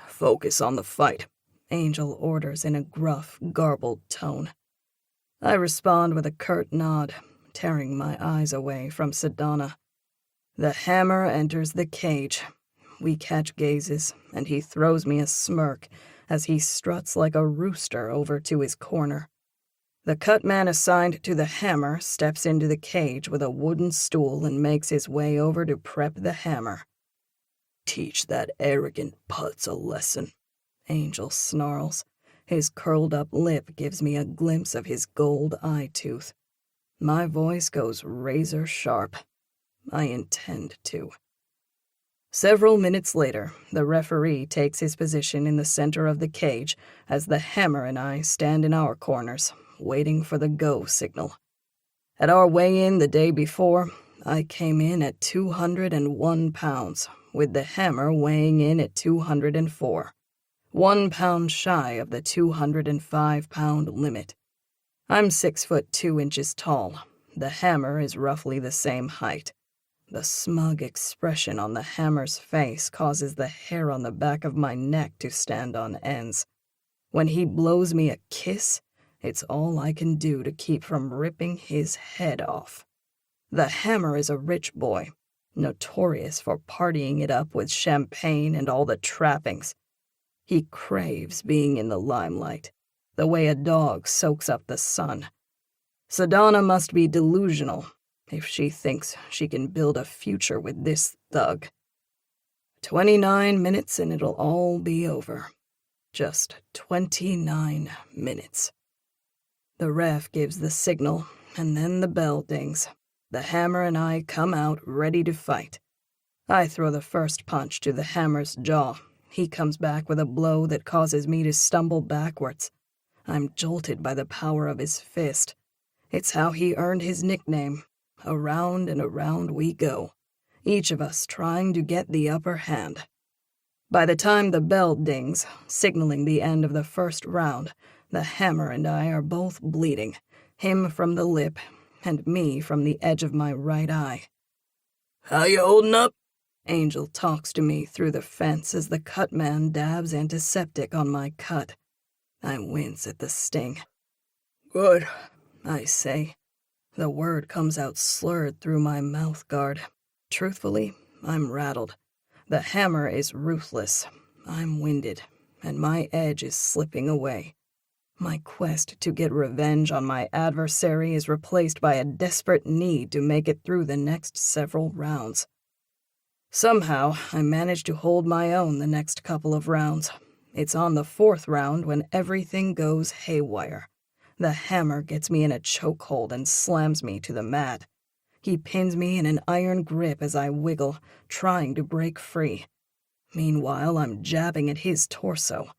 Focus on the fight, Angel orders in a gruff, garbled tone. I respond with a curt nod, tearing my eyes away from Sedona. The Hammer enters the cage. We catch gazes, and he throws me a smirk as he struts like a rooster over to his corner. The cut man assigned to the Hammer steps into the cage with a wooden stool and makes his way over to prep the Hammer. Teach that arrogant putz a lesson, Angel snarls, His curled-up lip gives me a glimpse of his gold eye tooth. My voice goes razor sharp. I intend to. Several minutes later, the referee takes his position in the center of the cage as the Hammer and I stand in our corners, waiting for the go signal. At our weigh-in the day before, I came in at 201 pounds, with the Hammer weighing in at 204, 1 pound shy of the 205-pound limit. I'm 6'2" tall. The Hammer is roughly the same height. The smug expression on the Hammer's face causes the hair on the back of my neck to stand on ends. When he blows me a kiss, it's all I can do to keep from ripping his head off. The Hammer is a rich boy, notorious for partying it up with champagne and all the trappings. He craves being in the limelight, the way a dog soaks up the sun. Sedona must be delusional if she thinks she can build a future with this thug. 29 minutes and it'll all be over. Just 29 minutes. The ref gives the signal, and then the bell dings. The Hammer and I come out ready to fight. I throw the first punch to the Hammer's jaw. He comes back with a blow that causes me to stumble backwards. I'm jolted by the power of his fist. It's how he earned his nickname. Around and around we go, each of us trying to get the upper hand. By the time the bell dings, signaling the end of the first round, the Hammer and I are both bleeding, him from the lip and me from the edge of my right eye. "How you holding up?" Angel talks to me through the fence as the cut man dabs antiseptic on my cut. I wince at the sting. "Good," I say. The word comes out slurred through my mouth guard. Truthfully, I'm rattled. The Hammer is ruthless. I'm winded, and my edge is slipping away. My quest to get revenge on my adversary is replaced by a desperate need to make it through the next several rounds. Somehow, I manage to hold my own the next couple of rounds. It's on the fourth round when everything goes haywire. The Hammer gets me in a chokehold and slams me to the mat. He pins me in an iron grip as I wiggle, trying to break free. Meanwhile, I'm jabbing at his torso.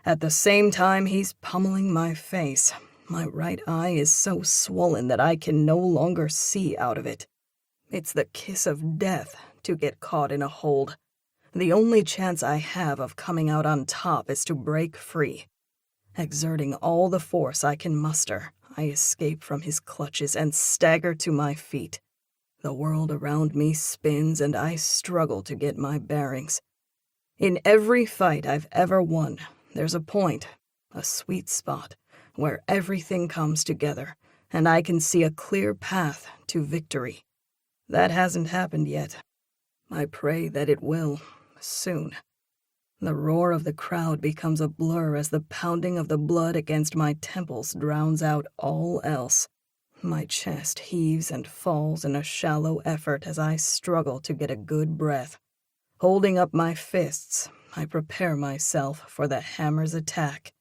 At the same time, he's pummeling my face. My right eye is so swollen that I can no longer see out of it. It's the kiss of death to get caught in a hold. The only chance I have of coming out on top is to break free. Exerting all the force I can muster, I escape from his clutches and stagger to my feet. The world around me spins and I struggle to get my bearings. In every fight I've ever won, there's a point, a sweet spot, where everything comes together, and I can see a clear path to victory. That hasn't happened yet. I pray that it will, soon. The roar of the crowd becomes a blur as the pounding of the blood against my temples drowns out all else. My chest heaves and falls in a shallow effort as I struggle to get a good breath. Holding up my fists, I prepare myself for the Hammer's attack.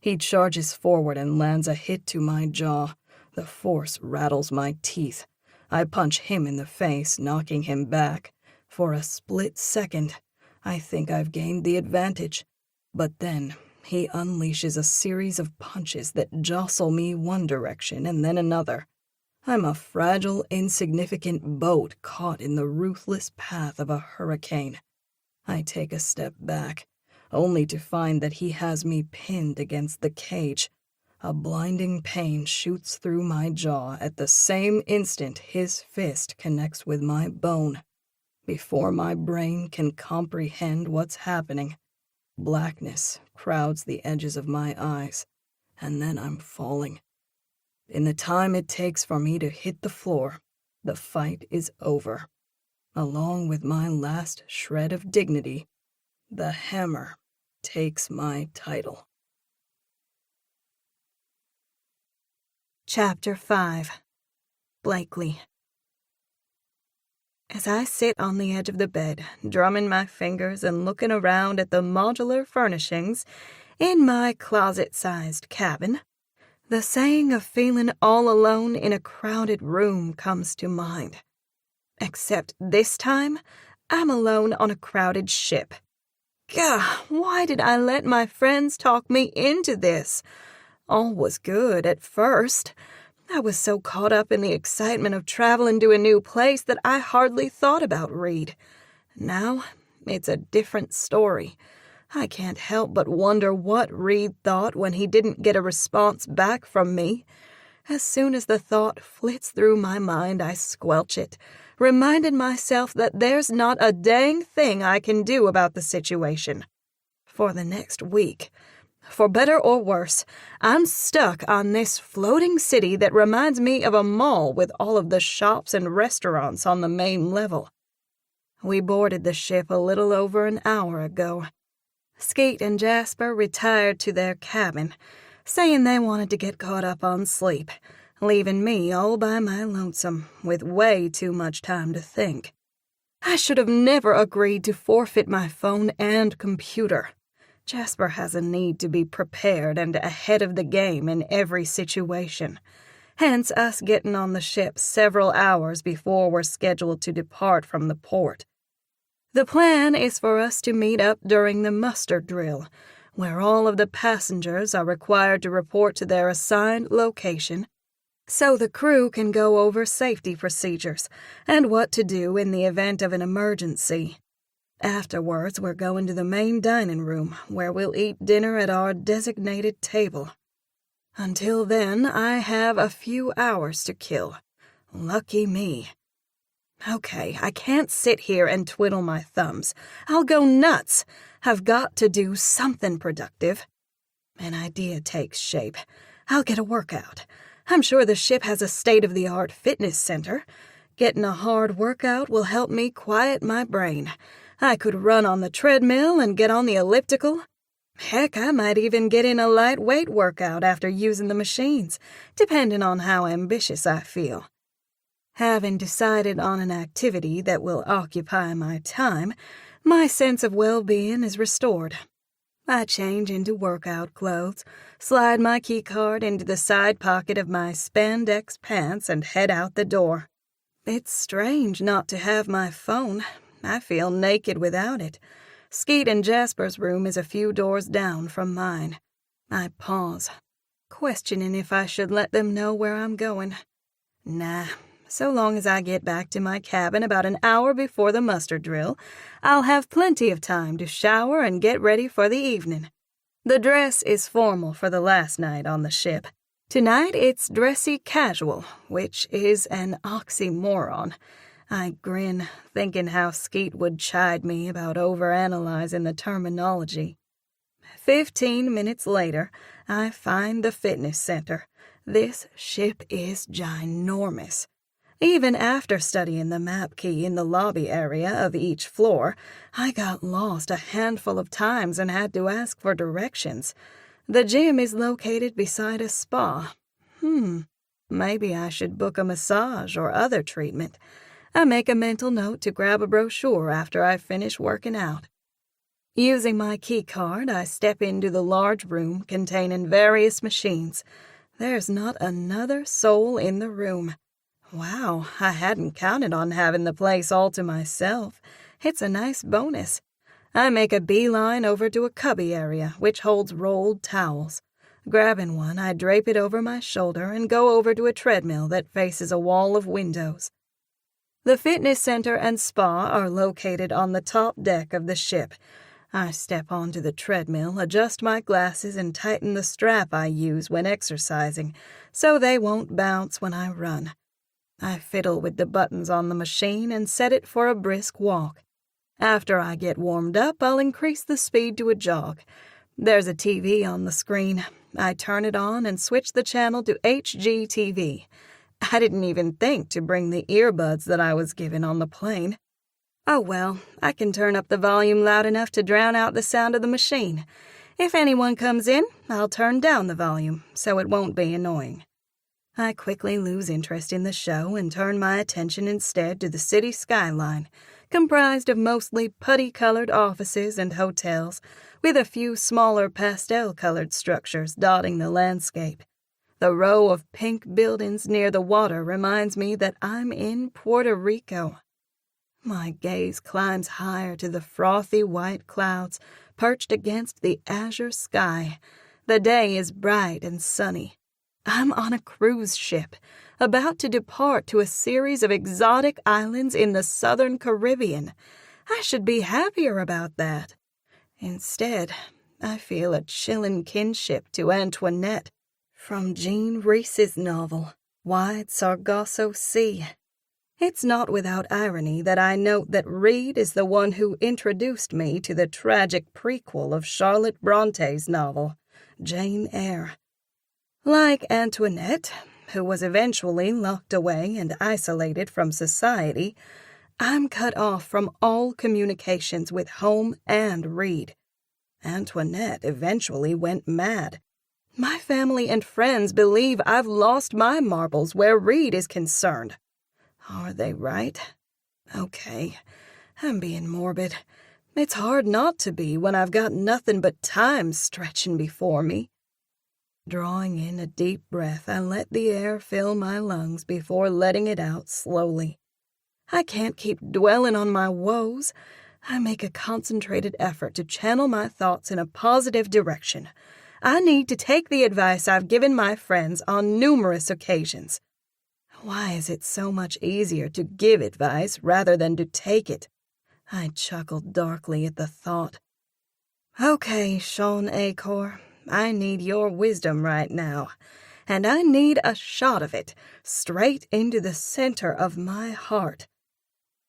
He charges forward and lands a hit to my jaw. The force rattles my teeth. I punch him in the face, knocking him back. For a split second, I think I've gained the advantage. But then, he unleashes a series of punches that jostle me one direction and then another. I'm a fragile, insignificant boat caught in the ruthless path of a hurricane. I take a step back, only to find that he has me pinned against the cage. A blinding pain shoots through my jaw at the same instant his fist connects with my bone. Before my brain can comprehend what's happening, blackness crowds the edges of my eyes, and then I'm falling. In the time it takes for me to hit the floor, the fight is over. Along with my last shred of dignity, the Hammer takes my title. Chapter 5. Blakely. As I sit on the edge of the bed, drumming my fingers and looking around at the modular furnishings, In my closet-sized cabin, the saying of feeling all alone in a crowded room comes to mind. Except this time, I'm alone on a crowded ship. Gah, why did I let my friends talk me into this? All was good at first. I was so caught up in the excitement of traveling to a new place that I hardly thought about Reed. Now, it's a different story. I can't help but wonder what Reed thought when he didn't get a response back from me. As soon as the thought flits through my mind, I squelch it, reminding myself that there's not a dang thing I can do about the situation. For the next week, for better or worse, I'm stuck on this floating city that reminds me of a mall with all of the shops and restaurants on the main level. We boarded the ship a little over an hour ago. Skeet and Jasper retired to their cabin, saying they wanted to get caught up on sleep, leaving me all by my lonesome with way too much time to think. I should have never agreed to forfeit my phone and computer. Jasper has a need to be prepared and ahead of the game in every situation, hence us getting on the ship several hours before we're scheduled to depart from the port. The plan is for us to meet up during the muster drill, where all of the passengers are required to report to their assigned location, so the crew can go over safety procedures and what to do in the event of an emergency. Afterwards, we're going to the main dining room, where we'll eat dinner at our designated table. Until then, I have a few hours to kill. Lucky me. Okay, I can't sit here and twiddle my thumbs. I'll go nuts. I've got to do something productive. An idea takes shape. I'll get a workout. I'm sure the ship has a state-of-the-art fitness center. Getting a hard workout will help me quiet my brain. I could run on the treadmill and get on the elliptical. Heck, I might even get in a lightweight workout after using the machines, depending on how ambitious I feel. Having decided on an activity that will occupy my time, my sense of well-being is restored. I change into workout clothes, slide my keycard into the side pocket of my spandex pants, and head out the door. It's strange not to have my phone. I feel naked without it. Skeet and Jasper's room is a few doors down from mine. I pause, questioning if I should let them know where I'm going. Nah. So long as I get back to my cabin about an hour before the muster drill, I'll have plenty of time to shower and get ready for the evening. The dress is formal for the last night on the ship. Tonight it's dressy casual, which is an oxymoron. I grin, thinking how Skeet would chide me about overanalyzing the terminology. 15 minutes later, I find the fitness center. This ship is ginormous. Even after studying the map key in the lobby area of each floor, I got lost a handful of times and had to ask for directions. The gym is located beside a spa. Maybe I should book a massage or other treatment. I make a mental note to grab a brochure after I finish working out. Using my key card, I step into the large room containing various machines. There's not another soul in the room. Wow, I hadn't counted on having the place all to myself. It's a nice bonus. I make a beeline over to a cubby area, which holds rolled towels. Grabbing one, I drape it over my shoulder and go over to a treadmill that faces a wall of windows. The fitness center and spa are located on the top deck of the ship. I step onto the treadmill, adjust my glasses, and tighten the strap I use when exercising, so they won't bounce when I run. I fiddle with the buttons on the machine and set it for a brisk walk. After I get warmed up, I'll increase the speed to a jog. There's a TV on the screen. I turn it on and switch the channel to HGTV. I didn't even think to bring the earbuds that I was given on the plane. Oh well, I can turn up the volume loud enough to drown out the sound of the machine. If anyone comes in, I'll turn down the volume so it won't be annoying. I quickly lose interest in the show and turn my attention instead to the city skyline, comprised of mostly putty-colored offices and hotels, with a few smaller pastel-colored structures dotting the landscape. The row of pink buildings near the water reminds me that I'm in Puerto Rico. My gaze climbs higher to the frothy white clouds perched against the azure sky. The day is bright and sunny. I'm on a cruise ship, about to depart to a series of exotic islands in the southern Caribbean. I should be happier about that. Instead, I feel a chilling kinship to Antoinette from Jean Rhys's novel, Wide Sargasso Sea. It's not without irony that I note that Reed is the one who introduced me to the tragic prequel of Charlotte Bronte's novel, Jane Eyre. Like Antoinette, who was eventually locked away and isolated from society, I'm cut off from all communications with home and Reed. Antoinette eventually went mad. My family and friends believe I've lost my marbles where Reed is concerned. Are they right? Okay, I'm being morbid. It's hard not to be when I've got nothing but time stretching before me. Drawing in a deep breath, I let the air fill my lungs before letting it out slowly. I can't keep dwelling on my woes. I make a concentrated effort to channel my thoughts in a positive direction. I need to take the advice I've given my friends on numerous occasions. Why is it so much easier to give advice rather than to take it? I chuckled darkly at the thought. Okay, Sean Acor, I need your wisdom right now, and I need a shot of it, straight into the center of my heart.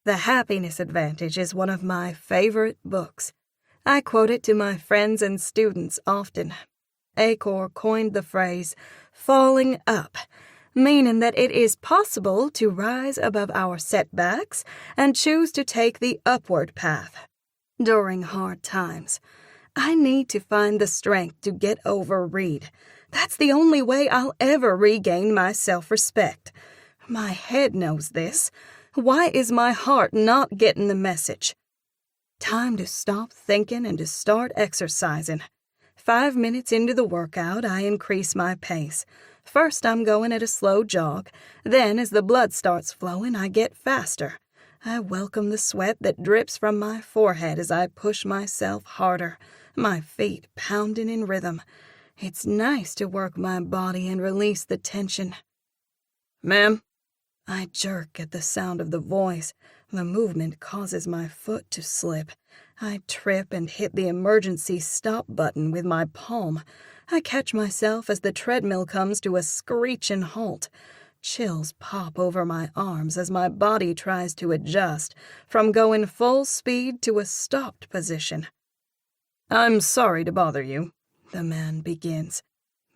The Happiness Advantage is one of my favorite books. I quote it to my friends and students often. Acor coined the phrase, falling up, meaning that it is possible to rise above our setbacks and choose to take the upward path. During hard times, I need to find the strength to get over Reed. That's the only way I'll ever regain my self-respect. My head knows this. Why is my heart not getting the message? Time to stop thinking and to start exercising. 5 minutes into the workout, I increase my pace. First, I'm going at a slow jog. Then, as the blood starts flowing, I get faster. I welcome the sweat that drips from my forehead as I push myself harder, my feet pounding in rhythm. It's nice to work my body and release the tension. Ma'am? I jerk at the sound of the voice. The movement causes my foot to slip. I trip and hit the emergency stop button with my palm. I catch myself as the treadmill comes to a screeching halt. Chills pop over my arms as my body tries to adjust from going full speed to a stopped position. I'm sorry to bother you, the man begins.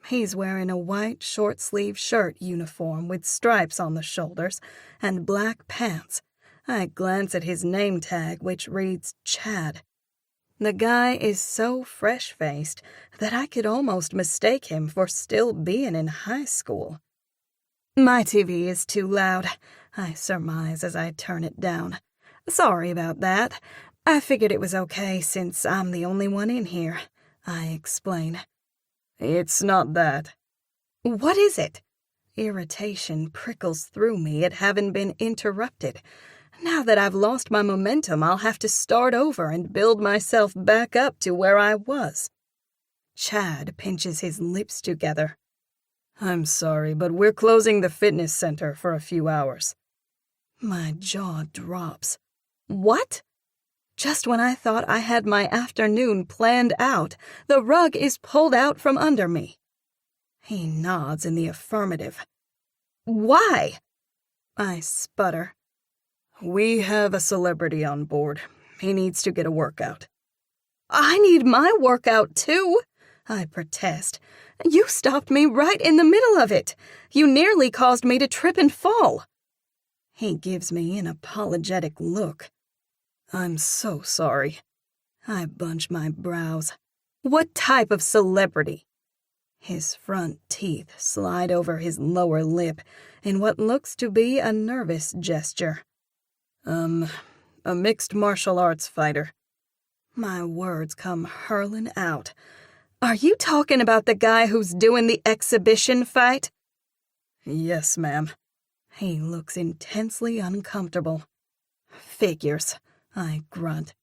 He's wearing a white short-sleeved shirt uniform with stripes on the shoulders and black pants. I glance at his name tag, which reads Chad. The guy is so fresh-faced that I could almost mistake him for still being in high school. My TV is too loud, I surmise as I turn it down. Sorry about that. I figured it was okay since I'm the only one in here, I explain. It's not that. What is it? Irritation prickles through me at having been interrupted. Now that I've lost my momentum, I'll have to start over and build myself back up to where I was. Chad pinches his lips together. I'm sorry, but we're closing the fitness center for a few hours. My jaw drops. What? Just when I thought I had my afternoon planned out, the rug is pulled out from under me. He nods in the affirmative. Why? I sputter. We have a celebrity on board. He needs to get a workout. I need my workout too, I protest. You stopped me right in the middle of it. You nearly caused me to trip and fall. He gives me an apologetic look. I'm so sorry. I bunch my brows. What type of celebrity? His front teeth slide over his lower lip in what looks to be a nervous gesture. A mixed martial arts fighter. My words come hurling out. Are you talking about the guy who's doing the exhibition fight? Yes, ma'am. He looks intensely uncomfortable. Figures, I grunt.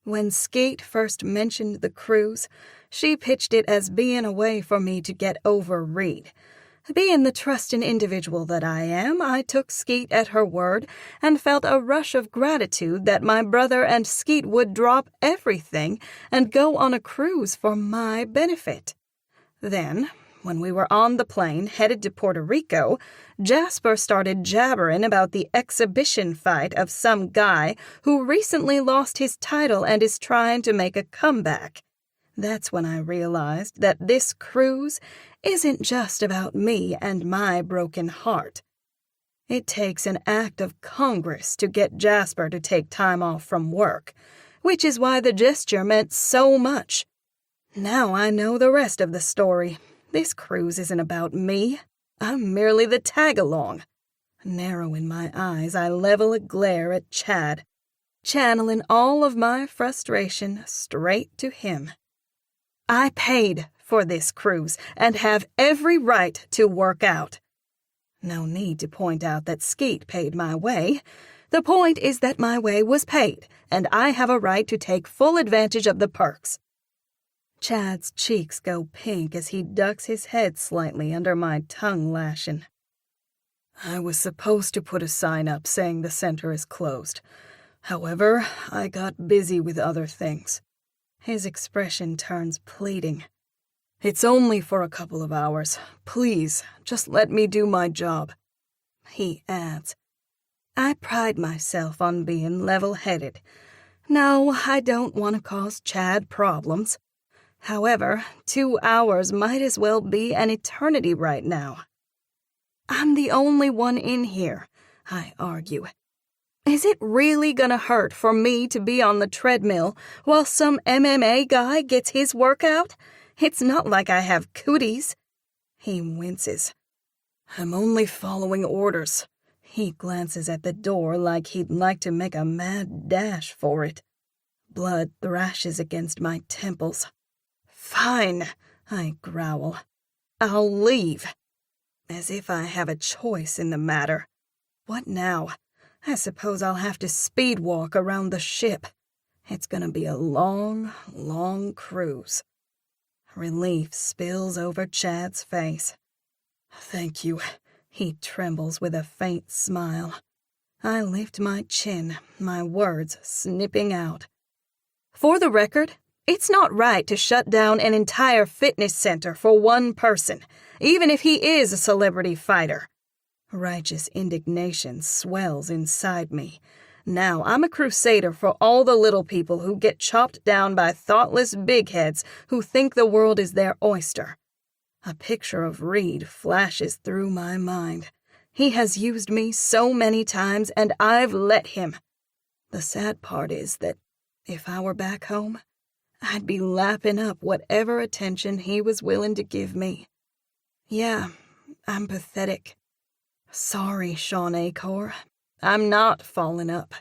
When Skate first mentioned the cruise, she pitched it as being a way for me to get over Reed. Being the trusting individual that I am, I took Skeet at her word and felt a rush of gratitude that my brother and Skeet would drop everything and go on a cruise for my benefit. Then, when we were on the plane headed to Puerto Rico, Jasper started jabbering about the exhibition fight of some guy who recently lost his title and is trying to make a comeback. That's when I realized that this cruise isn't just about me and my broken heart. It takes an act of Congress to get Jasper to take time off from work, which is why the gesture meant so much. Now I know the rest of the story. This cruise isn't about me. I'm merely the tag-along. Narrowing my eyes, I level a glare at Chad, channeling all of my frustration straight to him. I paid for this cruise and have every right to work out. No need to point out that Skeet paid my way. The point is that my way was paid, and I have a right to take full advantage of the perks. Chad's cheeks go pink as he ducks his head slightly under my tongue lashing. I was supposed to put a sign up saying the center is closed. However, I got busy with other things. His expression turns pleading. It's only for a couple of hours. Please, just let me do my job. He adds, I pride myself on being level-headed. No, I don't want to cause Chad problems. However, 2 hours might as well be an eternity right now. I'm the only one in here, I argue. Is it really gonna hurt for me to be on the treadmill while some MMA guy gets his workout? It's not like I have cooties. He winces. I'm only following orders. He glances at the door like he'd like to make a mad dash for it. Blood thrashes against my temples. Fine, I growl. I'll leave. As if I have a choice in the matter. What now? I suppose I'll have to speed walk around the ship. It's gonna be a long, long cruise. Relief spills over Chad's face. Thank you. He trembles with a faint smile. I lift my chin, my words snipping out. For the record, it's not right to shut down an entire fitness center for one person, even if he is a celebrity fighter. Righteous indignation swells inside me. Now I'm a crusader for all the little people who get chopped down by thoughtless big heads who think the world is their oyster. A picture of Reed flashes through my mind. He has used me so many times, and I've let him. The sad part is that if I were back home, I'd be lapping up whatever attention he was willing to give me. Yeah, I'm pathetic. Sorry, Sean Acor. I'm not falling up.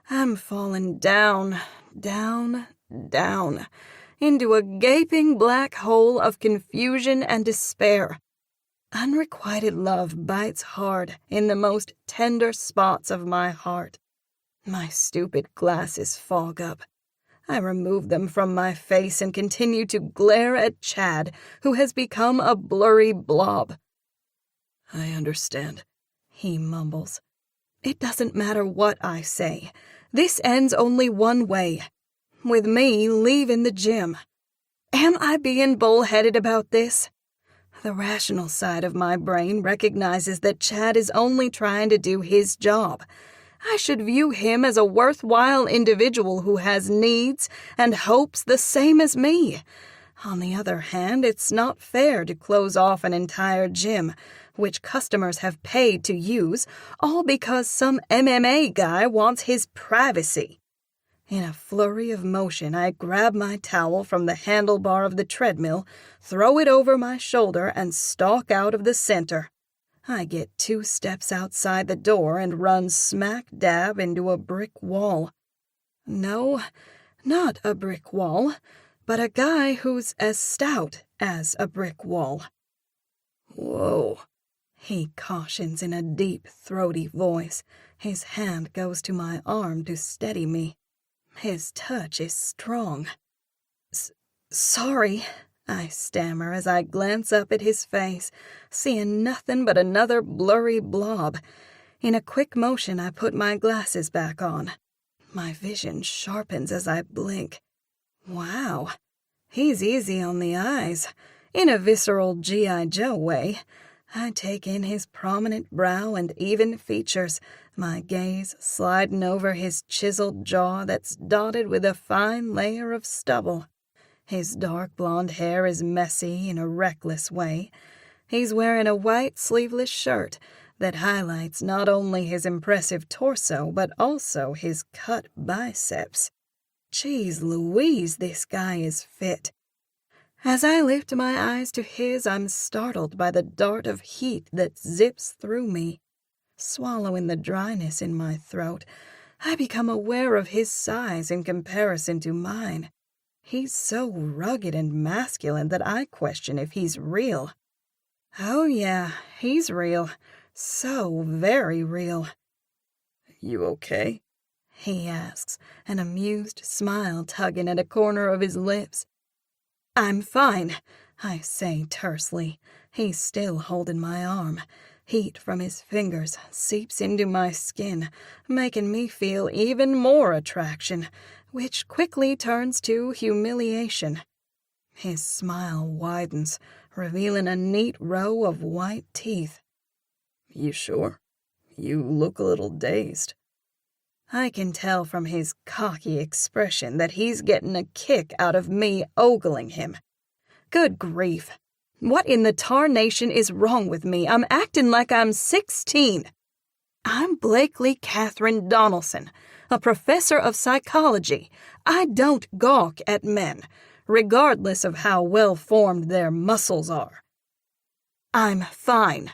I'm falling down, down, down, into a gaping black hole of confusion and despair. Unrequited love bites hard in the most tender spots of my heart. My stupid glasses fog up. I remove them from my face and continue to glare at Chad, who has become a blurry blob. I understand, he mumbles. It doesn't matter what I say. This ends only one way. With me leaving the gym. Am I being bullheaded about this? The rational side of my brain recognizes that Chad is only trying to do his job. I should view him as a worthwhile individual who has needs and hopes the same as me. On the other hand, it's not fair to close off an entire gym, which customers have paid to use, all because some MMA guy wants his privacy. In a flurry of motion, I grab my towel from the handlebar of the treadmill, throw it over my shoulder, and stalk out of the center. I get 2 steps outside the door and run smack dab into a brick wall. No, not a brick wall, but a guy who's as stout as a brick wall. "Whoa," he cautions in a deep, throaty voice. His hand goes to my arm to steady me. His touch is strong. Sorry, I stammer as I glance up at his face, seeing nothing but another blurry blob. In a quick motion, I put my glasses back on. My vision sharpens as I blink. Wow, he's easy on the eyes. In a visceral G.I. Joe way, I take in his prominent brow and even features, my gaze sliding over his chiseled jaw that's dotted with a fine layer of stubble. His dark blonde hair is messy in a reckless way. He's wearing a white sleeveless shirt that highlights not only his impressive torso, but also his cut biceps. Jeez Louise, this guy is fit. As I lift my eyes to his, I'm startled by the dart of heat that zips through me. Swallowing the dryness in my throat, I become aware of his size in comparison to mine. He's so rugged and masculine that I question if he's real. Oh yeah, he's real. So very real. "You okay?" he asks, an amused smile tugging at a corner of his lips. "I'm fine," I say tersely. He's still holding my arm. Heat from his fingers seeps into my skin, making me feel even more attraction, which quickly turns to humiliation. His smile widens, revealing a neat row of white teeth. "You sure? You look a little dazed." I can tell from his cocky expression that he's getting a kick out of me ogling him. Good grief. What in the tarnation is wrong with me? I'm acting like I'm 16. I'm Blakely Catherine Donelson, a professor of psychology. I don't gawk at men, regardless of how well-formed their muscles are. I'm fine.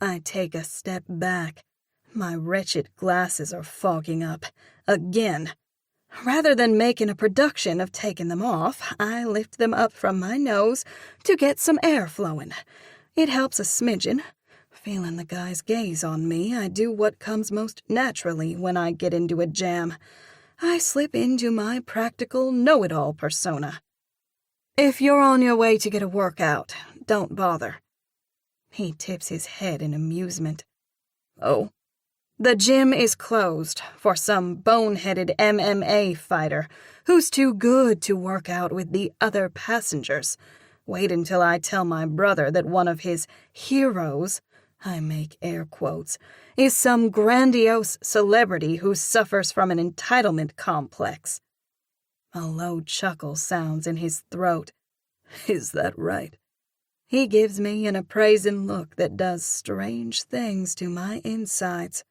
I take a step back. My wretched glasses are fogging up. Again. Rather than making a production of taking them off, I lift them up from my nose to get some air flowing. It helps a smidgen. Feeling the guy's gaze on me, I do what comes most naturally when I get into a jam. I slip into my practical know-it-all persona. "If you're on your way to get a workout, don't bother." He tips his head in amusement. "Oh?" "The gym is closed for some boneheaded MMA fighter who's too good to work out with the other passengers. Wait until I tell my brother that one of his heroes, I make air quotes, is some grandiose celebrity who suffers from an entitlement complex." A low chuckle sounds in his throat. "Is that right?" He gives me an appraising look that does strange things to my insides.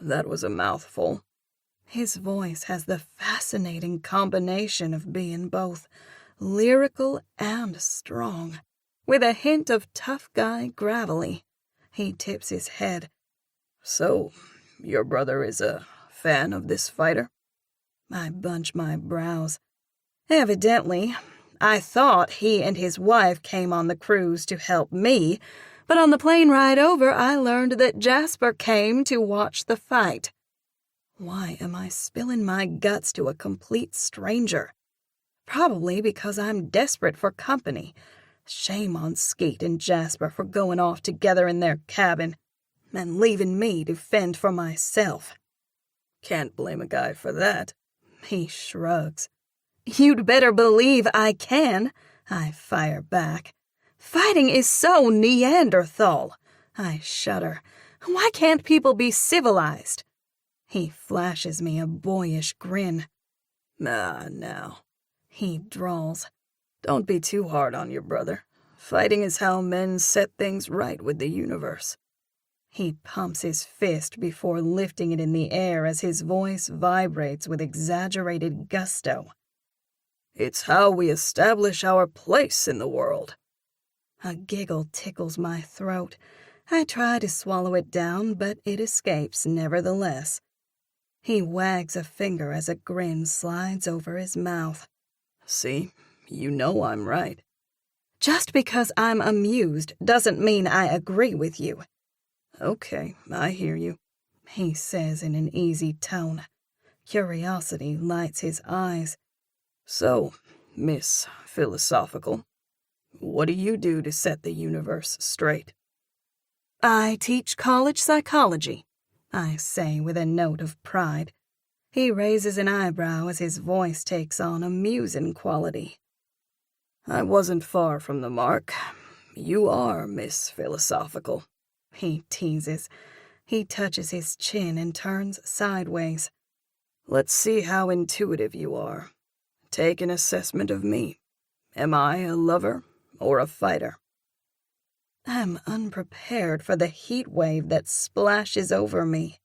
That was a mouthful. His voice has the fascinating combination of being both lyrical and strong, with a hint of tough guy gravelly. He tips his head. "So, your brother is a fan of this fighter?" I bunch my brows. "Evidently. I thought he and his wife came on the cruise to help me, but on the plane ride over, I learned that Jasper came to watch the fight. Why am I spilling my guts to a complete stranger? Probably because I'm desperate for company. Shame on Skeet and Jasper for going off together in their cabin and leaving me to fend for myself." "Can't blame a guy for that." He shrugs. "You'd better believe I can," I fire back. "Fighting is so Neanderthal." I shudder. "Why can't people be civilized?" He flashes me a boyish grin. "Ah, now," he drawls. "Don't be too hard on your brother. Fighting is how men set things right with the universe." He pumps his fist before lifting it in the air as his voice vibrates with exaggerated gusto. It's how we establish our place in the world. A giggle tickles my throat. I try to swallow it down, but it escapes nevertheless. He wags a finger as a grin slides over his mouth. See, you know I'm right. Just because I'm amused doesn't mean I agree with you. Okay, I hear you, he says in an easy tone. Curiosity lights his eyes. So, Miss Philosophical, what do you do to set the universe straight? I teach college psychology, I say with a note of pride. He raises an eyebrow as his voice takes on a musing quality. I wasn't far from the mark. You are Miss Philosophical, he teases. He touches his chin and turns sideways. Let's see how intuitive you are. Take an assessment of me. Am I a lover or a fighter? I'm unprepared for the heat wave that splashes over me.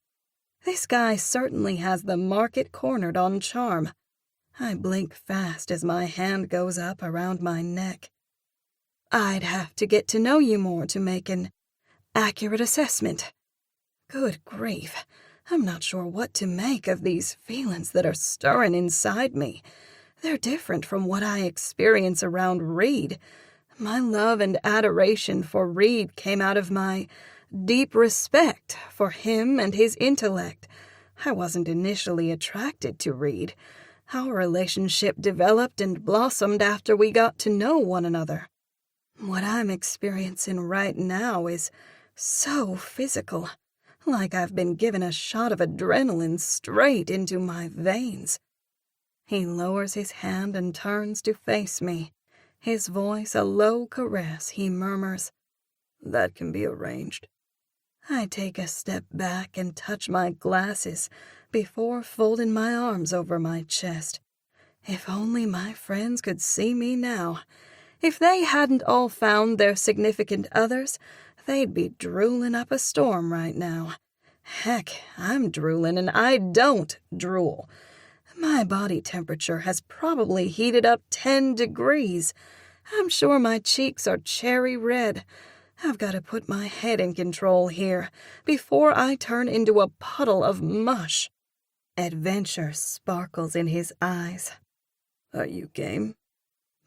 This guy certainly has the market cornered on charm. I blink fast as my hand goes up around my neck. I'd have to get to know you more to make an accurate assessment. Good grief, I'm not sure what to make of these feelings that are stirring inside me. They're different from what I experience around Reed. My love and adoration for Reed came out of my deep respect for him and his intellect. I wasn't initially attracted to Reed. Our relationship developed and blossomed after we got to know one another. What I'm experiencing right now is so physical, like I've been given a shot of adrenaline straight into my veins. He lowers his hand and turns to face me. His voice a low caress, he murmurs, That can be arranged. I take a step back and touch my glasses before folding my arms over my chest. If only my friends could see me now. If they hadn't all found their significant others, they'd be drooling up a storm right now. Heck, I'm drooling and I don't drool. My body temperature has probably heated up 10 degrees. I'm sure my cheeks are cherry red. I've got to put my head in control here before I turn into a puddle of mush. Adventure sparkles in his eyes. Are you game?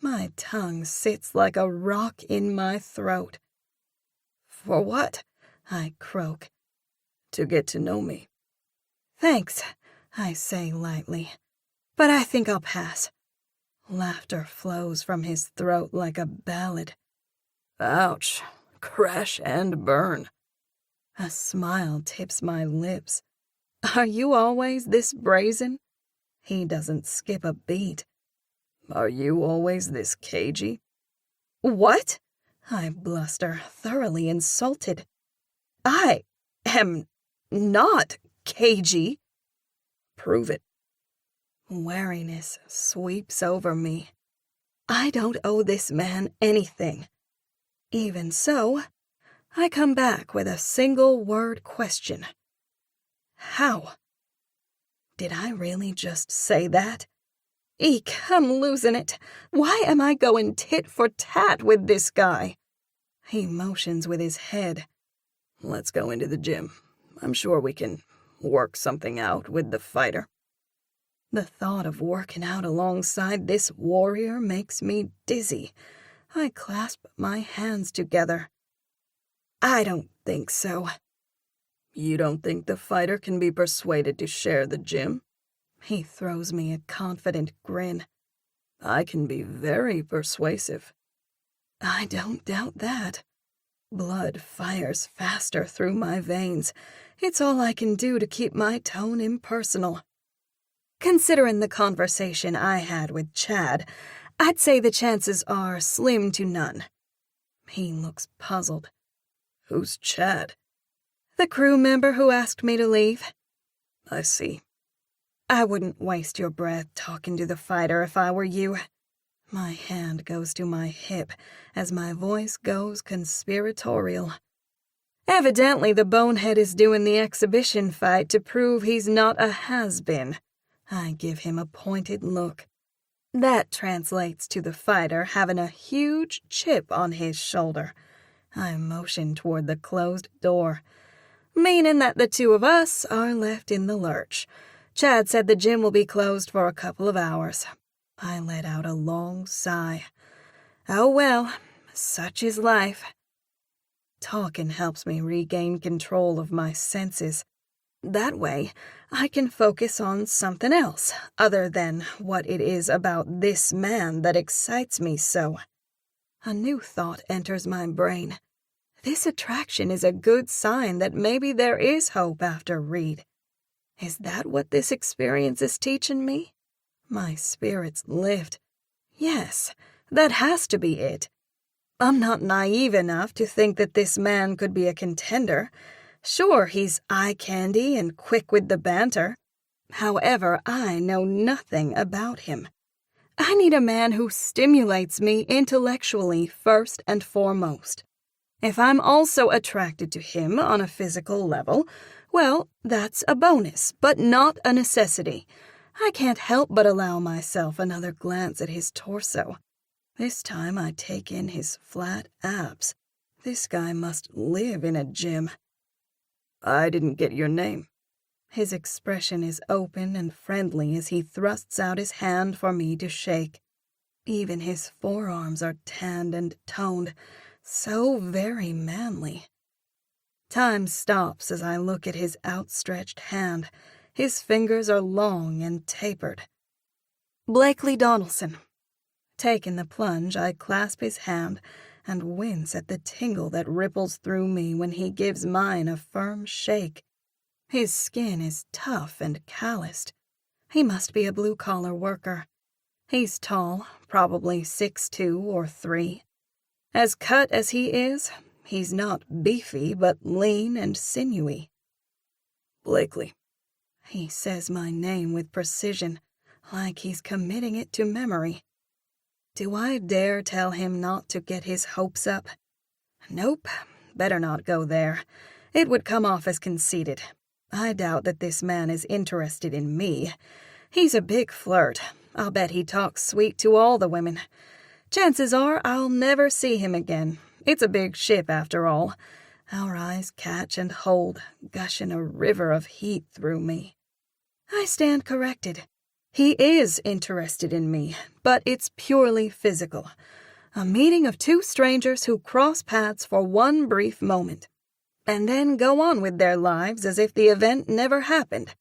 My tongue sits like a rock in my throat. For what? I croak. To get to know me. Thanks, I say lightly. But I think I'll pass. Laughter flows from his throat like a ballad. Ouch. Crash and burn. A smile tips my lips. Are you always this brazen? He doesn't skip a beat. Are you always this cagey? What? I bluster, thoroughly insulted. I am not cagey. Prove it. Wariness sweeps over me. I don't owe this man anything. Even so, I come back with a single-word question. How? Did I really just say that? Eek, I'm losing it. Why am I going tit for tat with this guy? He motions with his head. Let's go into the gym. I'm sure we can work something out with the fighter. The thought of working out alongside this warrior makes me dizzy. I clasp my hands together. I don't think so. You don't think the fighter can be persuaded to share the gym? He throws me a confident grin. I can be very persuasive. I don't doubt that. Blood fires faster through my veins. It's all I can do to keep my tone impersonal. Considering the conversation I had with Chad, I'd say the chances are slim to none. He looks puzzled. Who's Chad? The crew member who asked me to leave. I see. I wouldn't waste your breath talking to the fighter if I were you. My hand goes to my hip as my voice goes conspiratorial. Evidently, the bonehead is doing the exhibition fight to prove he's not a has-been. I give him a pointed look. That translates to the fighter having a huge chip on his shoulder. I motion toward the closed door, meaning that the two of us are left in the lurch. Chad said the gym will be closed for a couple of hours. I let out a long sigh. Oh well, such is life. Talking helps me regain control of my senses. That way, I can focus on something else other than what it is about this man that excites me so. A new thought enters my brain. This attraction is a good sign that maybe there is hope after Reed. Is that what this experience is teaching me? My spirits lift. Yes, that has to be it. I'm not naive enough to think that this man could be a contender. Sure, he's eye candy and quick with the banter. However, I know nothing about him. I need a man who stimulates me intellectually first and foremost. If I'm also attracted to him on a physical level, well, that's a bonus, but not a necessity. I can't help but allow myself another glance at his torso. This time I take in his flat abs. This guy must live in a gym. I didn't get your name. His expression is open and friendly as he thrusts out his hand for me to shake. Even his forearms are tanned and toned, so very manly. Time stops as I look at his outstretched hand. His fingers are long and tapered. Blakely Donelson. Taking the plunge, I clasp his hand and wince at the tingle that ripples through me when he gives mine a firm shake. His skin is tough and calloused. He must be a blue-collar worker. He's tall, probably 6'2" or 3. As cut as he is, he's not beefy but lean and sinewy. Blakely. He says my name with precision, like he's committing it to memory. Do I dare tell him not to get his hopes up? Nope, better not go there. It would come off as conceited. I doubt that this man is interested in me. He's a big flirt. I'll bet he talks sweet to all the women. Chances are I'll never see him again. It's a big ship after all. Our eyes catch and hold, gushing a river of heat through me. I stand corrected. He is interested in me, but it's purely physical. A meeting of two strangers who cross paths for one brief moment, and then go on with their lives as if the event never happened.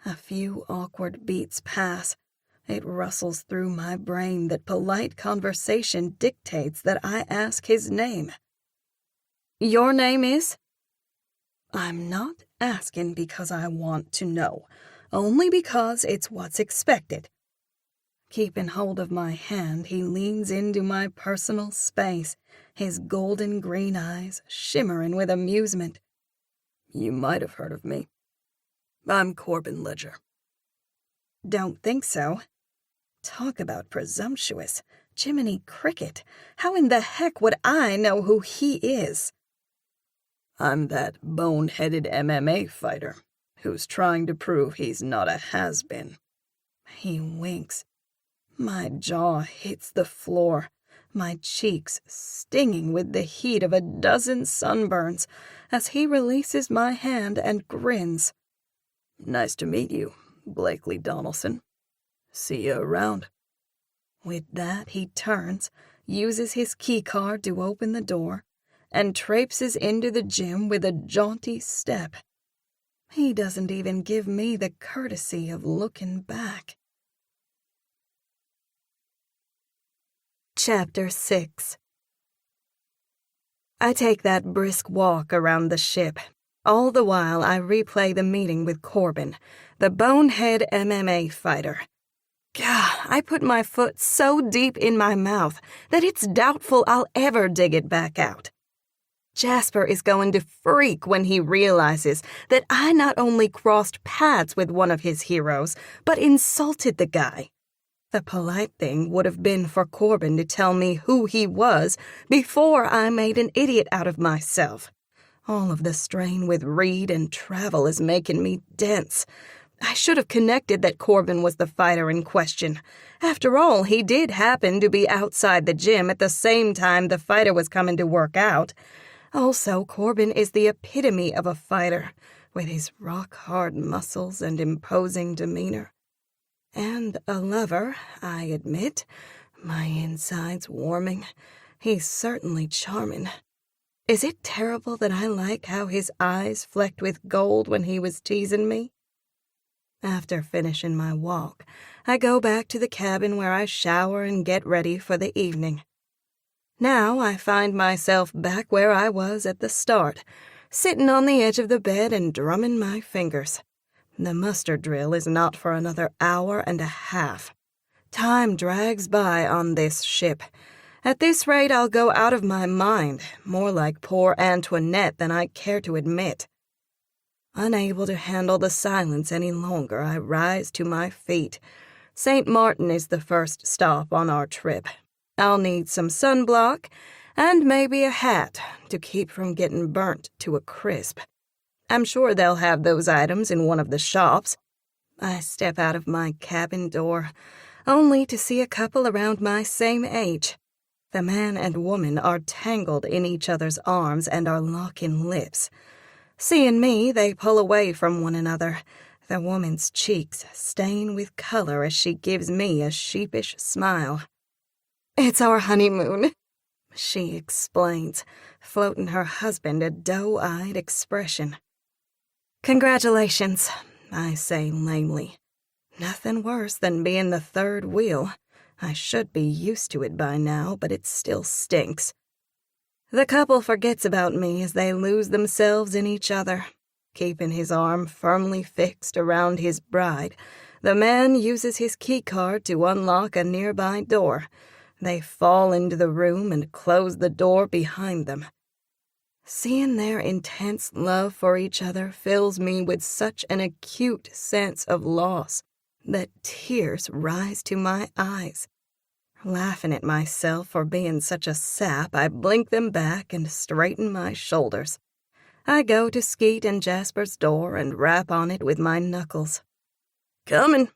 A few awkward beats pass. It rustles through my brain that polite conversation dictates that I ask his name. Your name is? I'm not asking because I want to know. Only because it's what's expected. Keeping hold of my hand, he leans into my personal space, his golden green eyes shimmering with amusement. You might have heard of me. I'm Corbin Ledger. Don't think so. Talk about presumptuous. Jiminy Cricket, how in the heck would I know who he is? I'm that bone-headed MMA fighter who's trying to prove he's not a has-been. He winks. My jaw hits the floor, my cheeks stinging with the heat of a dozen sunburns as he releases my hand and grins. Nice to meet you, Blakely Donelson. See you around. With that, he turns, uses his keycard to open the door, and traipses into the gym with a jaunty step. He doesn't even give me the courtesy of looking back. Chapter 6. I take that brisk walk around the ship. All the while I replay the meeting with Corbin, the bonehead MMA fighter. Gah, I put my foot so deep in my mouth that it's doubtful I'll ever dig it back out. Jasper is going to freak when he realizes that I not only crossed paths with one of his heroes, but insulted the guy. The polite thing would have been for Corbin to tell me who he was before I made an idiot out of myself. All of the strain with Reed and travel is making me dense. I should have connected that Corbin was the fighter in question. After all, he did happen to be outside the gym at the same time the fighter was coming to work out. Also, Corbin is the epitome of a fighter, with his rock-hard muscles and imposing demeanor. And a lover, I admit. My insides warming. He's certainly charming. Is it terrible that I like how his eyes flecked with gold when he was teasing me? After finishing my walk, I go back to the cabin where I shower and get ready for the evening. Now I find myself back where I was at the start, sitting on the edge of the bed and drumming my fingers. The muster drill is not for another hour and a half. Time drags by on this ship. At this rate, I'll go out of my mind, more like poor Antoinette than I care to admit. Unable to handle the silence any longer, I rise to my feet. St. Martin is the first stop on our trip. I'll need some sunblock and maybe a hat to keep from getting burnt to a crisp. I'm sure they'll have those items in one of the shops. I step out of my cabin door, only to see a couple around my same age. The man and woman are tangled in each other's arms and are locking lips. Seeing me, they pull away from one another. The woman's cheeks stain with color as she gives me a sheepish smile. "It's our honeymoon," she explains, floating her husband a doe-eyed expression. "Congratulations," I say lamely. Nothing worse than being the third wheel. I should be used to it by now, but it still stinks. The couple forgets about me as they lose themselves in each other. Keeping his arm firmly fixed around his bride, the man uses his keycard to unlock a nearby door. They fall into the room and close the door behind them. Seeing their intense love for each other fills me with such an acute sense of loss that tears rise to my eyes. Laughing at myself for being such a sap, I blink them back and straighten my shoulders. I go to Skeet and Jasper's door and rap on it with my knuckles. "Comin',"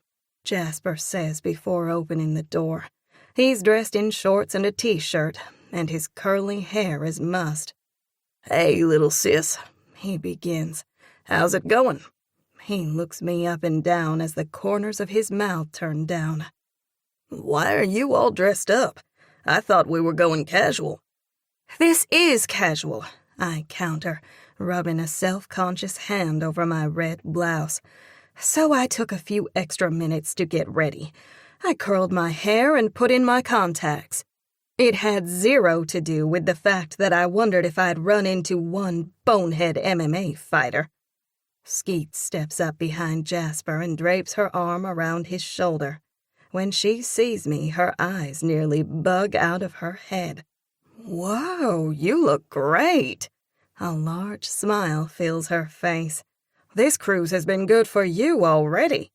Jasper says before opening the door. He's dressed in shorts and a t-shirt, and his curly hair is mussed. "Hey, little sis," he begins. "How's it going?" He looks me up and down as the corners of his mouth turn down. "Why are you all dressed up? I thought we were going casual." "This is casual," I counter, rubbing a self-conscious hand over my red blouse. So I took a few extra minutes to get ready. I curled my hair and put in my contacts. It had zero to do with the fact that I wondered if I'd run into one bonehead MMA fighter. Skeet steps up behind Jasper and drapes her arm around his shoulder. When she sees me, her eyes nearly bug out of her head. "Whoa, you look great." A large smile fills her face. "This cruise has been good for you already."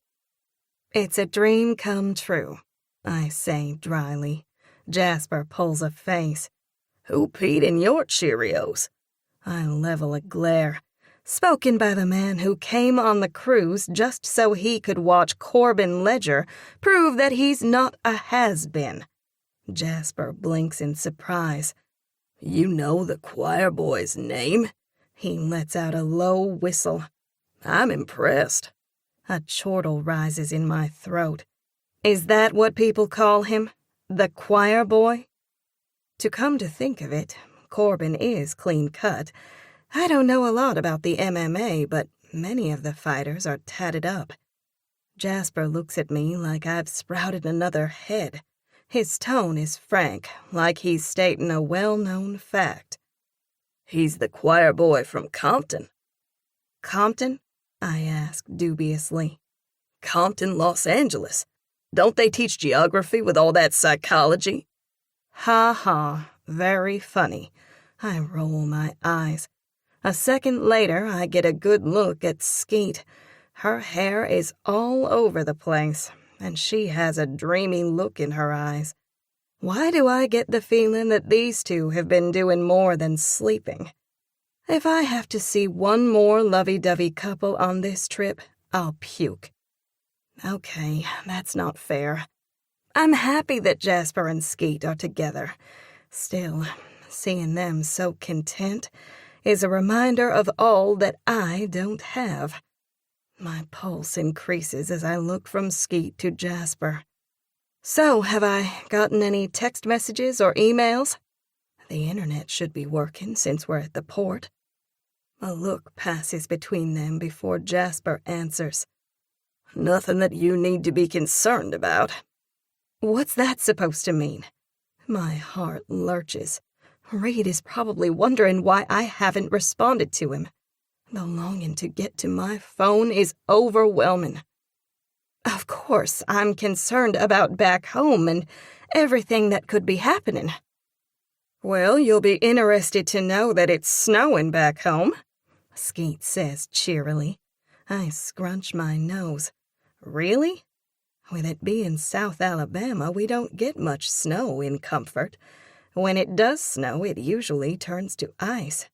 "It's a dream come true," I say dryly. Jasper pulls a face. "Who peed in your Cheerios?" I level a glare. Spoken by the man who came on the cruise just so he could watch Corbin Ledger prove that he's not a has-been. Jasper blinks in surprise. "You know the choir boy's name?" He lets out a low whistle. "I'm impressed." A chortle rises in my throat. Is that what people call him? The choir boy? To come to think of it, Corbin is clean-cut. I don't know a lot about the MMA, but many of the fighters are tatted up. Jasper looks at me like I've sprouted another head. His tone is frank, like he's stating a well-known fact. "He's the choir boy from Compton." "Compton?" I ask dubiously. "Compton, Los Angeles. Don't they teach geography with all that psychology?" Ha ha, very funny. I roll my eyes. A second later, I get a good look at Skeet. Her hair is all over the place, and she has a dreamy look in her eyes. Why do I get the feeling that these two have been doing more than sleeping? If I have to see one more lovey-dovey couple on this trip, I'll puke. Okay, that's not fair. I'm happy that Jasper and Skeet are together. Still, seeing them so content is a reminder of all that I don't have. My pulse increases as I look from Skeet to Jasper. So, have I gotten any text messages or emails? The internet should be working since we're at the port. A look passes between them before Jasper answers. Nothing that you need to be concerned about. What's that supposed to mean? My heart lurches. Reed is probably wondering why I haven't responded to him. The longing to get to my phone is overwhelming. Of course, I'm concerned about back home and everything that could be happening. Well, you'll be interested to know that it's snowing back home, Skeet says cheerily. I scrunch my nose. Really? With it being South Alabama, we don't get much snow in Comfort. When it does snow, it usually turns to ice.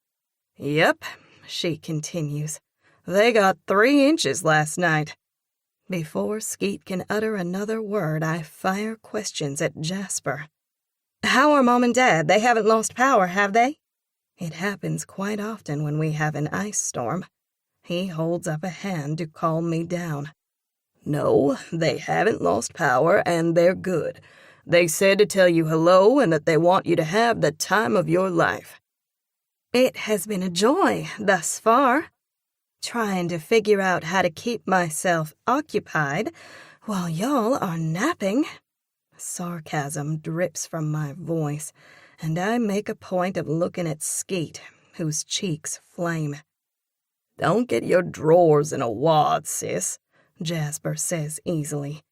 Yep, she continues. They got 3 inches last night. Before Skeet can utter another word, I fire questions at Jasper. How are Mom and Dad? They haven't lost power, have they? It happens quite often when we have an ice storm. He holds up a hand to calm me down. No, they haven't lost power, and they're good. They said to tell you hello and that they want you to have the time of your life. It has been a joy thus far. Trying to figure out how to keep myself occupied while y'all are napping. Sarcasm drips from my voice, and I make a point of looking at Skeet, whose cheeks flame. Don't get your drawers in a wad, sis, Jasper says easily.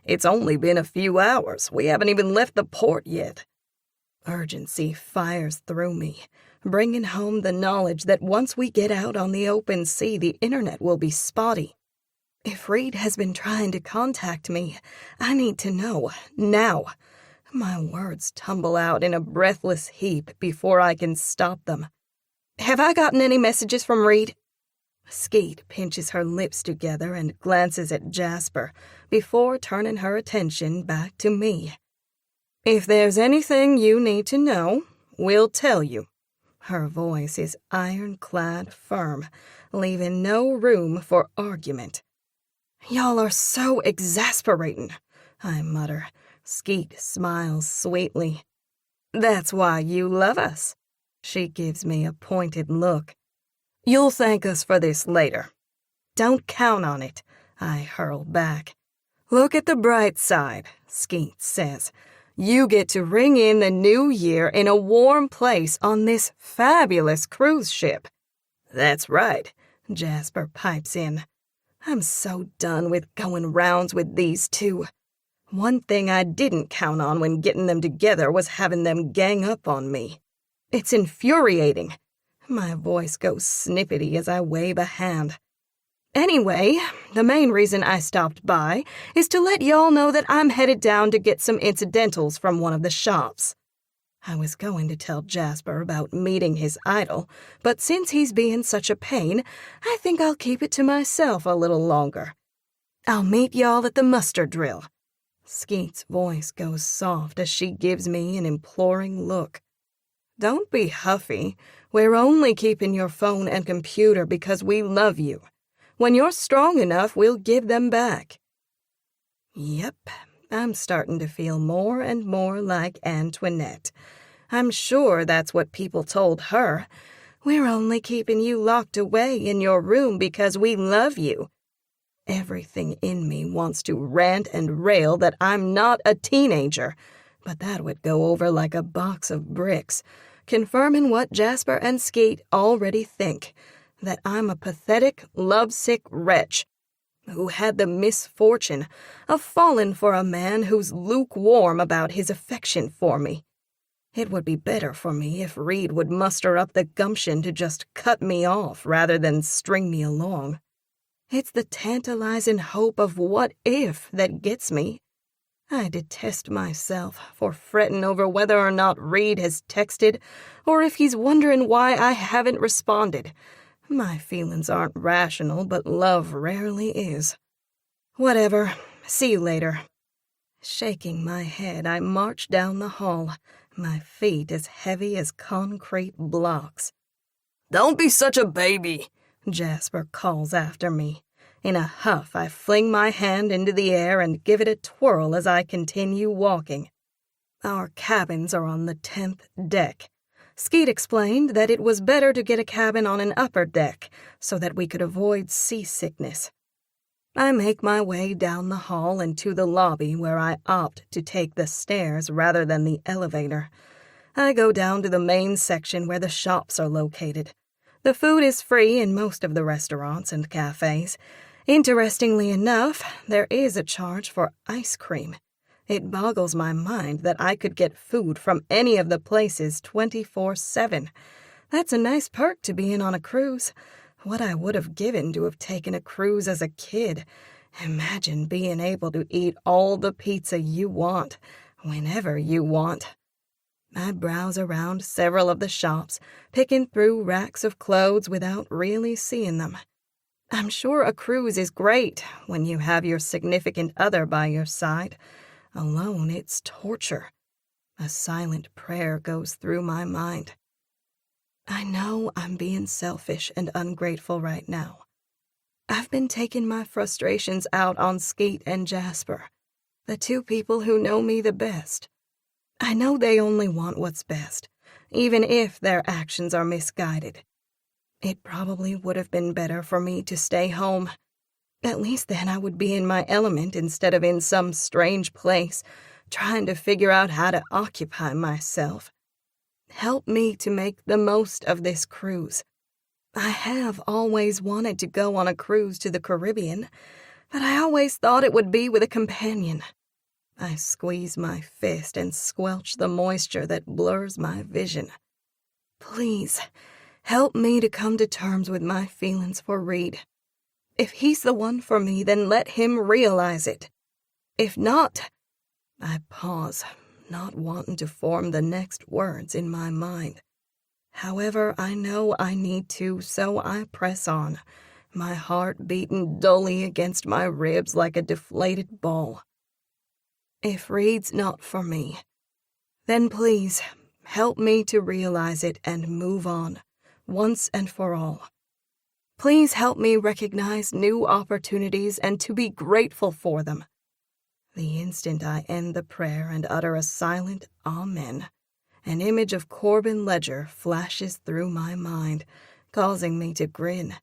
It's only been a few hours. We haven't even left the port yet. Urgency fires through me, bringing home the knowledge that once we get out on the open sea, the internet will be spotty. If Reed has been trying to contact me, I need to know, now. My words tumble out in a breathless heap before I can stop them. Have I gotten any messages from Reed? Skeet pinches her lips together and glances at Jasper before turning her attention back to me. If there's anything you need to know, we'll tell you. Her voice is ironclad firm, leaving no room for argument. Y'all are so exasperating, I mutter. Skeet smiles sweetly. That's why you love us. She gives me a pointed look. You'll thank us for this later. Don't count on it, I hurl back. Look at the bright side, Skeet says. You get to ring in the new year in a warm place on this fabulous cruise ship. That's right, Jasper pipes in. I'm so done with going rounds with these two. One thing I didn't count on when getting them together was having them gang up on me. It's infuriating. My voice goes snippety as I wave a hand. Anyway, the main reason I stopped by is to let y'all know that I'm headed down to get some incidentals from one of the shops. I was going to tell Jasper about meeting his idol, but since he's being such a pain, I think I'll keep it to myself a little longer. I'll meet y'all at the muster drill. Skeet's voice goes soft as she gives me an imploring look. Don't be huffy. We're only keeping your phone and computer because we love you. When you're strong enough, we'll give them back. Yep, I'm starting to feel more and more like Antoinette. I'm sure that's what people told her. We're only keeping you locked away in your room because we love you. Everything in me wants to rant and rail that I'm not a teenager, but that would go over like a box of bricks, confirming what Jasper and Skeet already think, that I'm a pathetic, lovesick wretch who had the misfortune of falling for a man who's lukewarm about his affection for me. It would be better for me if Reed would muster up the gumption to just cut me off rather than string me along. It's the tantalizing hope of what if that gets me. I detest myself for fretting over whether or not Reed has texted, or if he's wondering why I haven't responded. My feelings aren't rational, but love rarely is. Whatever. See you later. Shaking my head, I march down the hall, my feet as heavy as concrete blocks. "Don't be such a baby," Jasper calls after me. In a huff, I fling my hand into the air and give it a twirl as I continue walking. Our cabins are on the 10th deck. Skeet explained that it was better to get a cabin on an upper deck so that we could avoid seasickness. I make my way down the hall and to the lobby where I opt to take the stairs rather than the elevator. I go down to the main section where the shops are located. The food is free in most of the restaurants and cafes. Interestingly enough, there is a charge for ice cream. It boggles my mind that I could get food from any of the places 24/7. That's a nice perk to being on a cruise. What I would have given to have taken a cruise as a kid. Imagine being able to eat all the pizza you want, whenever you want. I browse around several of the shops, picking through racks of clothes without really seeing them. I'm sure a cruise is great when you have your significant other by your side. Alone, it's torture. A silent prayer goes through my mind. I know I'm being selfish and ungrateful right now. I've been taking my frustrations out on Skeet and Jasper, the two people who know me the best. I know they only want what's best, even if their actions are misguided. It probably would have been better for me to stay home. At least then I would be in my element instead of in some strange place, trying to figure out how to occupy myself. Help me to make the most of this cruise. I have always wanted to go on a cruise to the Caribbean, but I always thought it would be with a companion. I squeeze my fist and squelch the moisture that blurs my vision. Please, help me to come to terms with my feelings for Reed. If he's the one for me, then let him realize it. If not, I pause, not wanting to form the next words in my mind. However, I know I need to, so I press on, my heart beating dully against my ribs like a deflated ball. If Reed's not for me, then please help me to realize it and move on, once and for all. Please help me recognize new opportunities and to be grateful for them. The instant I end the prayer and utter a silent amen, an image of Corbin Ledger flashes through my mind, causing me to grin.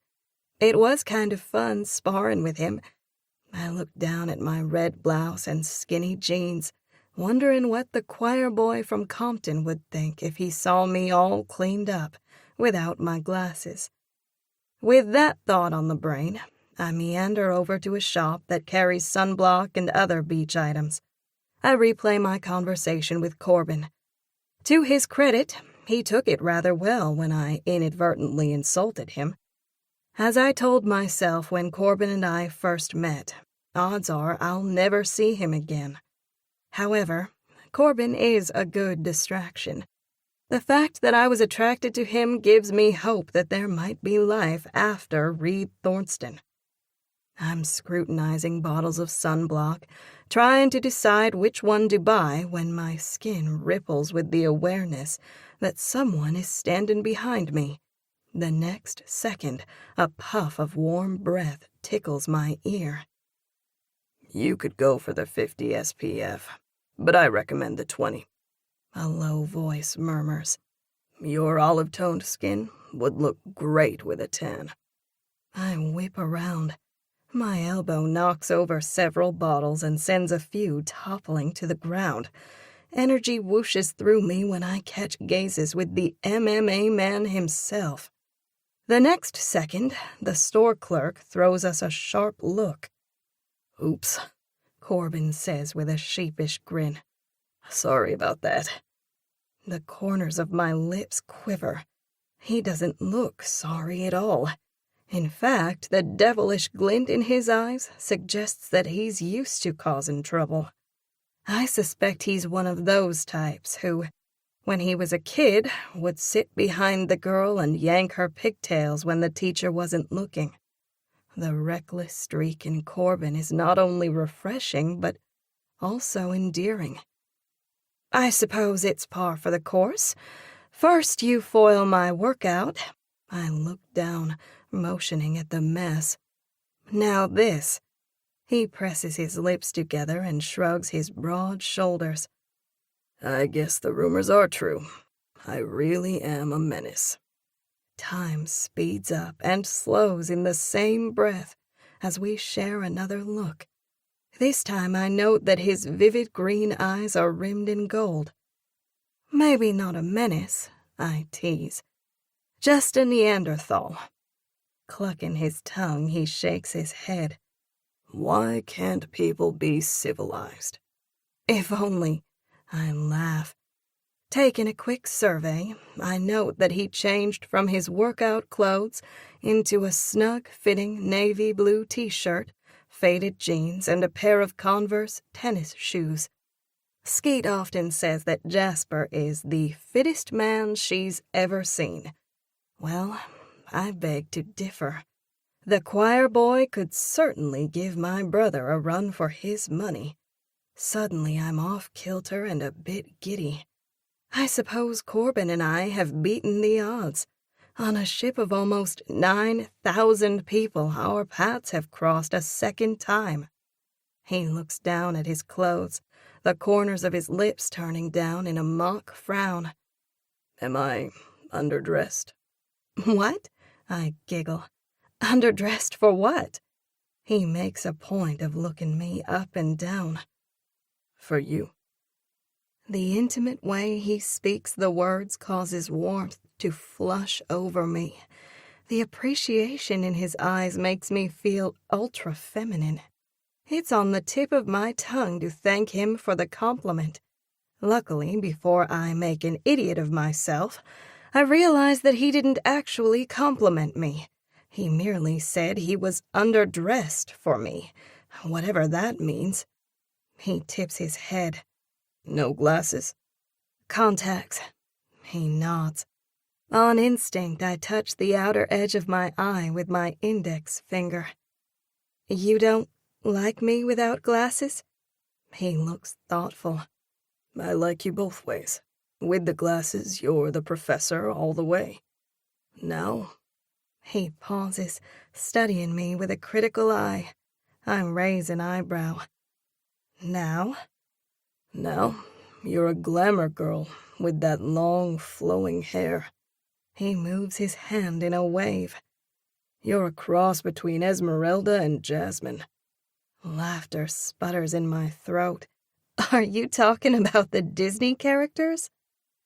It was kind of fun sparring with him. I looked down at my red blouse and skinny jeans, wondering what the choir boy from Compton would think if he saw me all cleaned up, without my glasses. With that thought on the brain, I meander over to a shop that carries sunblock and other beach items. I replay my conversation with Corbin. To his credit, he took it rather well when I inadvertently insulted him. As I told myself when Corbin and I first met, odds are I'll never see him again. However, Corbin is a good distraction. The fact that I was attracted to him gives me hope that there might be life after Reed Thornston. I'm scrutinizing bottles of sunblock, trying to decide which one to buy when my skin ripples with the awareness that someone is standing behind me. The next second, a puff of warm breath tickles my ear. "You could go for the 50 SPF, but I recommend the 20. A low voice murmurs. Your olive-toned skin would look great with a tan. I whip around. My elbow knocks over several bottles and sends a few toppling to the ground. Energy whooshes through me when I catch gazes with the MMA man himself. The next second, the store clerk throws us a sharp look. "Oops," Corbin says with a sheepish grin. "Sorry about that." The corners of my lips quiver. He doesn't look sorry at all. In fact, the devilish glint in his eyes suggests that he's used to causing trouble. I suspect he's one of those types who, when he was a kid, would sit behind the girl and yank her pigtails when the teacher wasn't looking. The reckless streak in Corbin is not only refreshing, but also endearing. I suppose it's par for the course. First you foil my workout. I look down, motioning at the mess. Now this. He presses his lips together and shrugs his broad shoulders. I guess the rumors are true. I really am a menace. Time speeds up and slows in the same breath as we share another look. This time I note that his vivid green eyes are rimmed in gold. Maybe not a menace, I tease. Just a Neanderthal. Clucking his tongue, he shakes his head. Why can't people be civilized? If only, I laugh. Taking a quick survey, I note that he changed from his workout clothes into a snug-fitting navy blue t-shirt, faded jeans, and a pair of Converse tennis shoes. Skeet often says that Jasper is the fittest man she's ever seen. Well, I beg to differ. The choir boy could certainly give my brother a run for his money. Suddenly I'm off kilter and a bit giddy. I suppose Corbin and I have beaten the odds. On a ship of almost 9,000 people, our paths have crossed a second time. He looks down at his clothes, the corners of his lips turning down in a mock frown. Am I underdressed? What? I giggle. Underdressed for what? He makes a point of looking me up and down. For you. The intimate way he speaks the words causes warmth to flush over me. The appreciation in his eyes makes me feel ultra-feminine. It's on the tip of my tongue to thank him for the compliment. Luckily, before I make an idiot of myself, I realize that he didn't actually compliment me. He merely said he was underdressed for me, whatever that means. He tips his head. No glasses? Contacts. He nods. On instinct, I touch the outer edge of my eye with my index finger. You don't like me without glasses? He looks thoughtful. I like you both ways. With the glasses, you're the professor all the way. Now? He pauses, studying me with a critical eye. I raise an eyebrow. Now? Now, you're a glamour girl with that long, flowing hair. He moves his hand in a wave. You're a cross between Esmeralda and Jasmine. Laughter sputters in my throat. Are you talking about the Disney characters?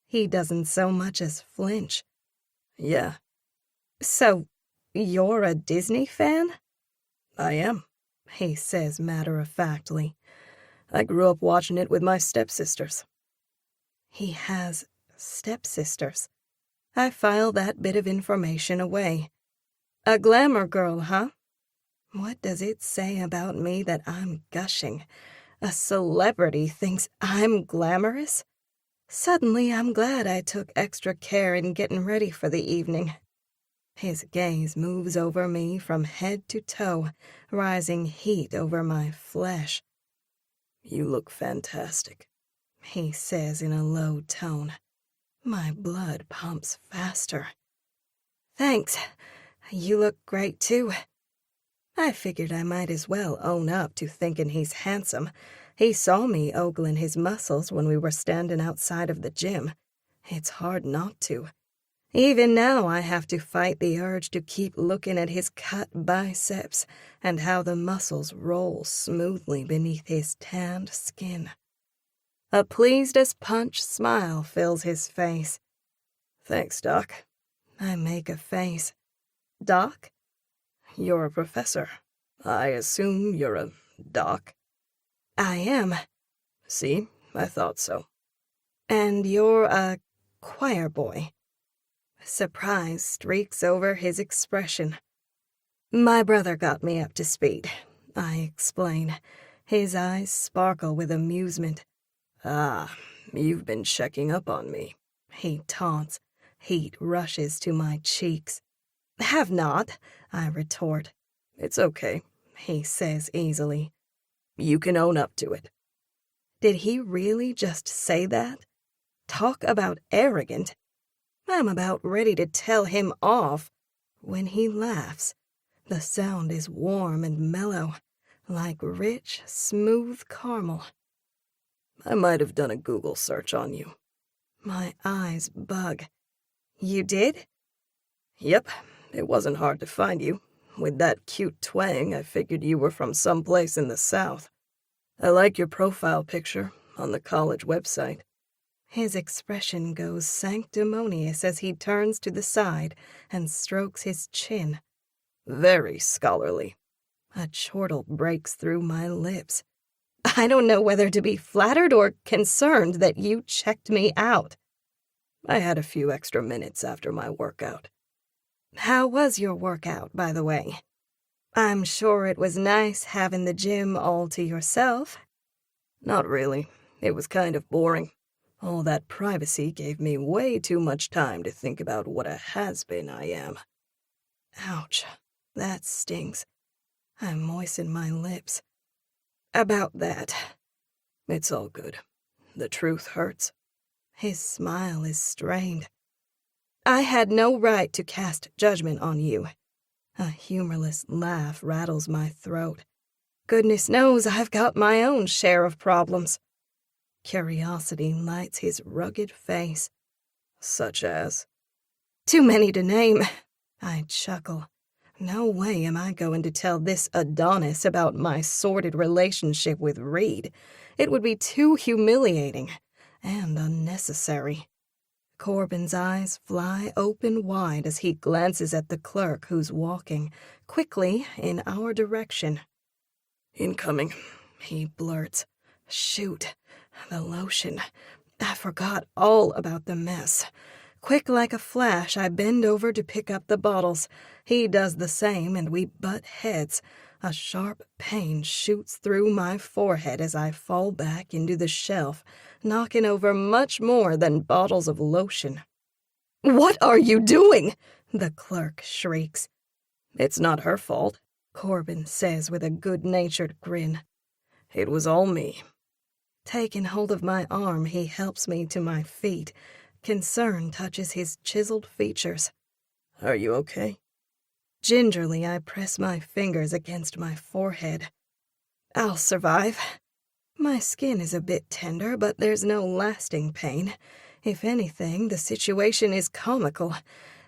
He doesn't so much as flinch. Yeah. So, you're a Disney fan? I am, he says matter-of-factly. I grew up watching it with my stepsisters. He has stepsisters. I file that bit of information away. A glamour girl, huh? What does it say about me that I'm gushing? A celebrity thinks I'm glamorous? Suddenly, I'm glad I took extra care in getting ready for the evening. His gaze moves over me from head to toe, rising heat over my flesh. You look fantastic, he says in a low tone. My blood pumps faster. Thanks. You look great, too. I figured I might as well own up to thinking he's handsome. He saw me ogling his muscles when we were standing outside of the gym. It's hard not to. Even now I have to fight the urge to keep looking at his cut biceps and how the muscles roll smoothly beneath his tanned skin. A pleased-as-punch smile fills his face. Thanks, Doc. I make a face. Doc? You're a professor. I assume you're a doc. I am. See, I thought so. And you're a choir boy. Surprise streaks over his expression. My brother got me up to speed, I explain. His eyes sparkle with amusement. Ah, you've been checking up on me, he taunts. Heat rushes to my cheeks. Have not, I retort. It's okay, he says easily. You can own up to it. Did he really just say that? Talk about arrogant. I'm about ready to tell him off when he laughs. The sound is warm and mellow, like rich, smooth caramel. I might have done a Google search on you. My eyes bug. You did? Yep, it wasn't hard to find you. With that cute twang, I figured you were from someplace in the South. I like your profile picture on the college website. His expression goes sanctimonious as he turns to the side and strokes his chin. Very scholarly. A chortle breaks through my lips. I don't know whether to be flattered or concerned that you checked me out. I had a few extra minutes after my workout. How was your workout, by the way? I'm sure it was nice having the gym all to yourself. Not really. It was kind of boring. All that privacy gave me way too much time to think about what a has-been I am. Ouch, that stings. I moisten my lips. About that. It's all good. The truth hurts. His smile is strained. I had no right to cast judgment on you. A humorless laugh rattles my throat. Goodness knows I've got my own share of problems. Curiosity lights his rugged face. Such as? Too many to name. I chuckle. No way am I going to tell this Adonis about my sordid relationship with Reed. It would be too humiliating and unnecessary. Corbin's eyes fly open wide as he glances at the clerk who's walking quickly in our direction. Incoming, he blurts. Shoot, the lotion. I forgot all about the mess. Quick like a flash, I bend over to pick up the bottles. He does the same, and we butt heads. A sharp pain shoots through my forehead as I fall back into the shelf, knocking over much more than bottles of lotion. "What are you doing?" the clerk shrieks. "It's not her fault," Corbin says with a good-natured grin. "It was all me." Taking hold of my arm, he helps me to my feet. Concern touches his chiseled features. "Are you okay?" Gingerly, I press my fingers against my forehead. "I'll survive." My skin is a bit tender, but there's no lasting pain. If anything, the situation is comical.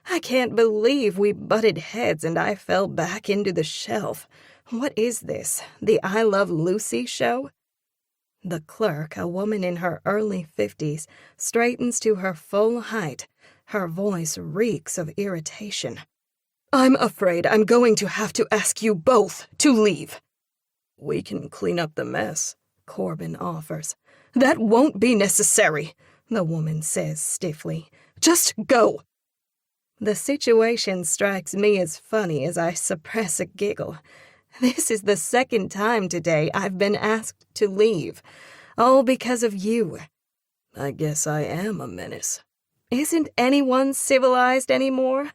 I can't believe we butted heads and I fell back into the shelf. What is this, the I Love Lucy show? The clerk, a woman in her early 50s, straightens to her full height. Her voice reeks of irritation. "I'm afraid I'm going to have to ask you both to leave." "We can clean up the mess," Corbin offers. "That won't be necessary," the woman says stiffly. "Just go." The situation strikes me as funny as I suppress a giggle. This is the second time today I've been asked to leave, all because of you. I guess I am a menace. Isn't anyone civilized anymore?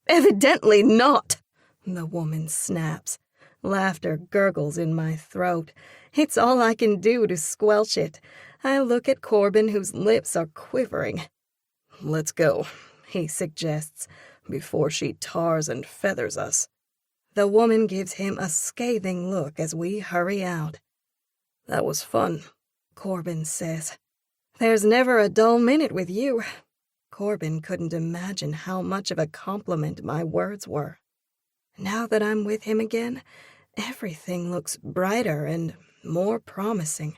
Evidently not, the woman snaps. Laughter gurgles in my throat. It's all I can do to squelch it. I look at Corbin, whose lips are quivering. "Let's go," he suggests, "before she tars and feathers us." The woman gives him a scathing look as we hurry out. "That was fun," Corbin says. "There's never a dull minute with you." Corbin couldn't imagine how much of a compliment my words were. Now that I'm with him again, everything looks brighter and more promising.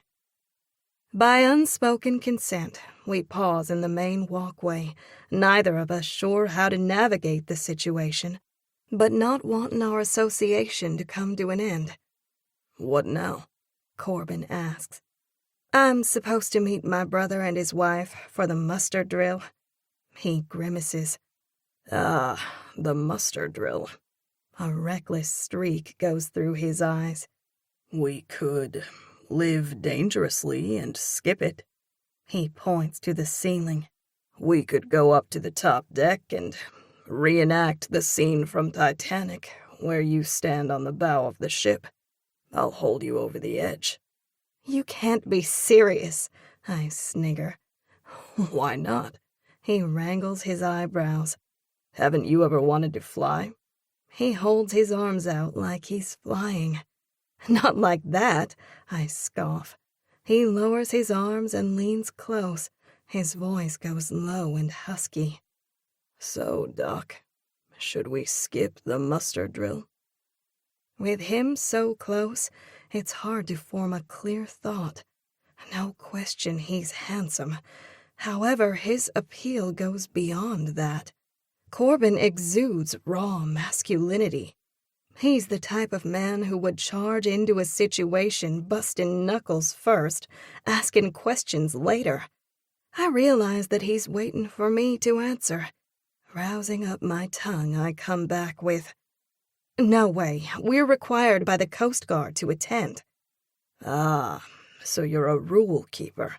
By unspoken consent, we pause in the main walkway, neither of us sure how to navigate the situation, but not wanting our association to come to an end. "What now?" Corbin asks. "I'm supposed to meet my brother and his wife for the muster drill." He grimaces. "Ah, the muster drill." A reckless streak goes through his eyes. "We could live dangerously and skip it." He points to the ceiling. We could go up to the top deck and reenact the scene from Titanic, where you stand on the bow of the ship. I'll hold you over the edge. You can't be serious, I snigger. Why not? He wrangles his eyebrows. Haven't you ever wanted to fly? He holds his arms out like he's flying. Not like that, I scoff. He lowers his arms and leans close. His voice goes low and husky. So, Doc, should we skip the muster drill? With him so close, it's hard to form a clear thought. No question he's handsome. However, his appeal goes beyond that. Corbin exudes raw masculinity. He's the type of man who would charge into a situation busting knuckles first, asking questions later. I realize that he's waiting for me to answer. Rousing up my tongue, I come back with, "No way, we're required by the Coast Guard to attend." Ah, so you're a rule keeper.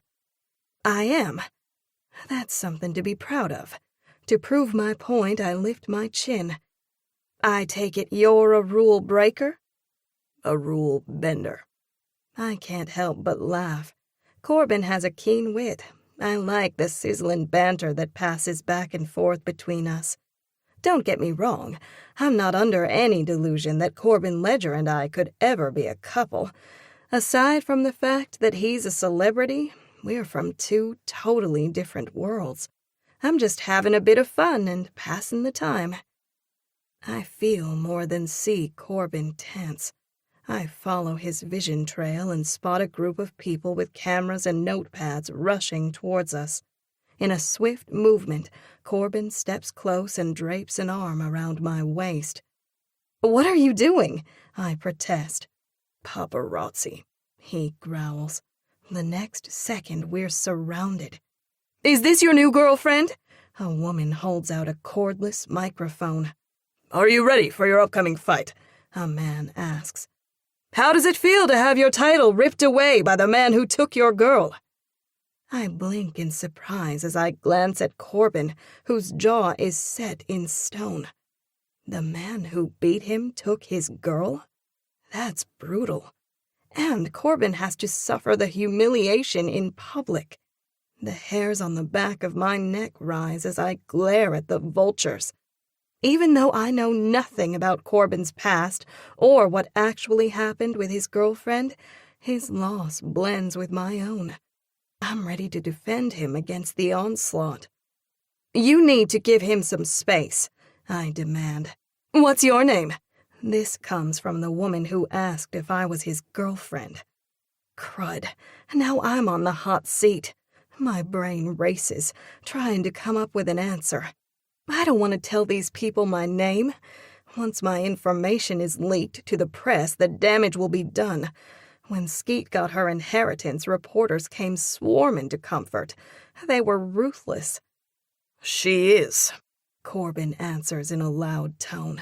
I am. That's something to be proud of. To prove my point, I lift my chin. I take it you're a rule breaker? A rule bender. I can't help but laugh. Corbin has a keen wit. I like the sizzling banter that passes back and forth between us. Don't get me wrong, I'm not under any delusion that Corbin Ledger and I could ever be a couple. Aside from the fact that he's a celebrity, we're from two totally different worlds. I'm just having a bit of fun and passing the time. I feel more than see Corbin tense. I follow his vision trail and spot a group of people with cameras and notepads rushing towards us. In a swift movement, Corbin steps close and drapes an arm around my waist. "What are you doing?" I protest. "Paparazzi," he growls. The next second, we're surrounded. "Is this your new girlfriend?" A woman holds out a cordless microphone. "Are you ready for your upcoming fight?" a man asks. "How does it feel to have your title ripped away by the man who took your girl?" I blink in surprise as I glance at Corbin, whose jaw is set in stone. The man who beat him took his girl? That's brutal. And Corbin has to suffer the humiliation in public. The hairs on the back of my neck rise as I glare at the vultures. Even though I know nothing about Corbin's past or what actually happened with his girlfriend, his loss blends with my own. I'm ready to defend him against the onslaught. "You need to give him some space," I demand. "What's your name?" This comes from the woman who asked if I was his girlfriend. Crud, now I'm on the hot seat. My brain races, trying to come up with an answer. I don't want to tell these people my name. Once my information is leaked to the press, the damage will be done. When Skeet got her inheritance, reporters came swarming to comfort. They were ruthless. "She is," Corbin answers in a loud tone.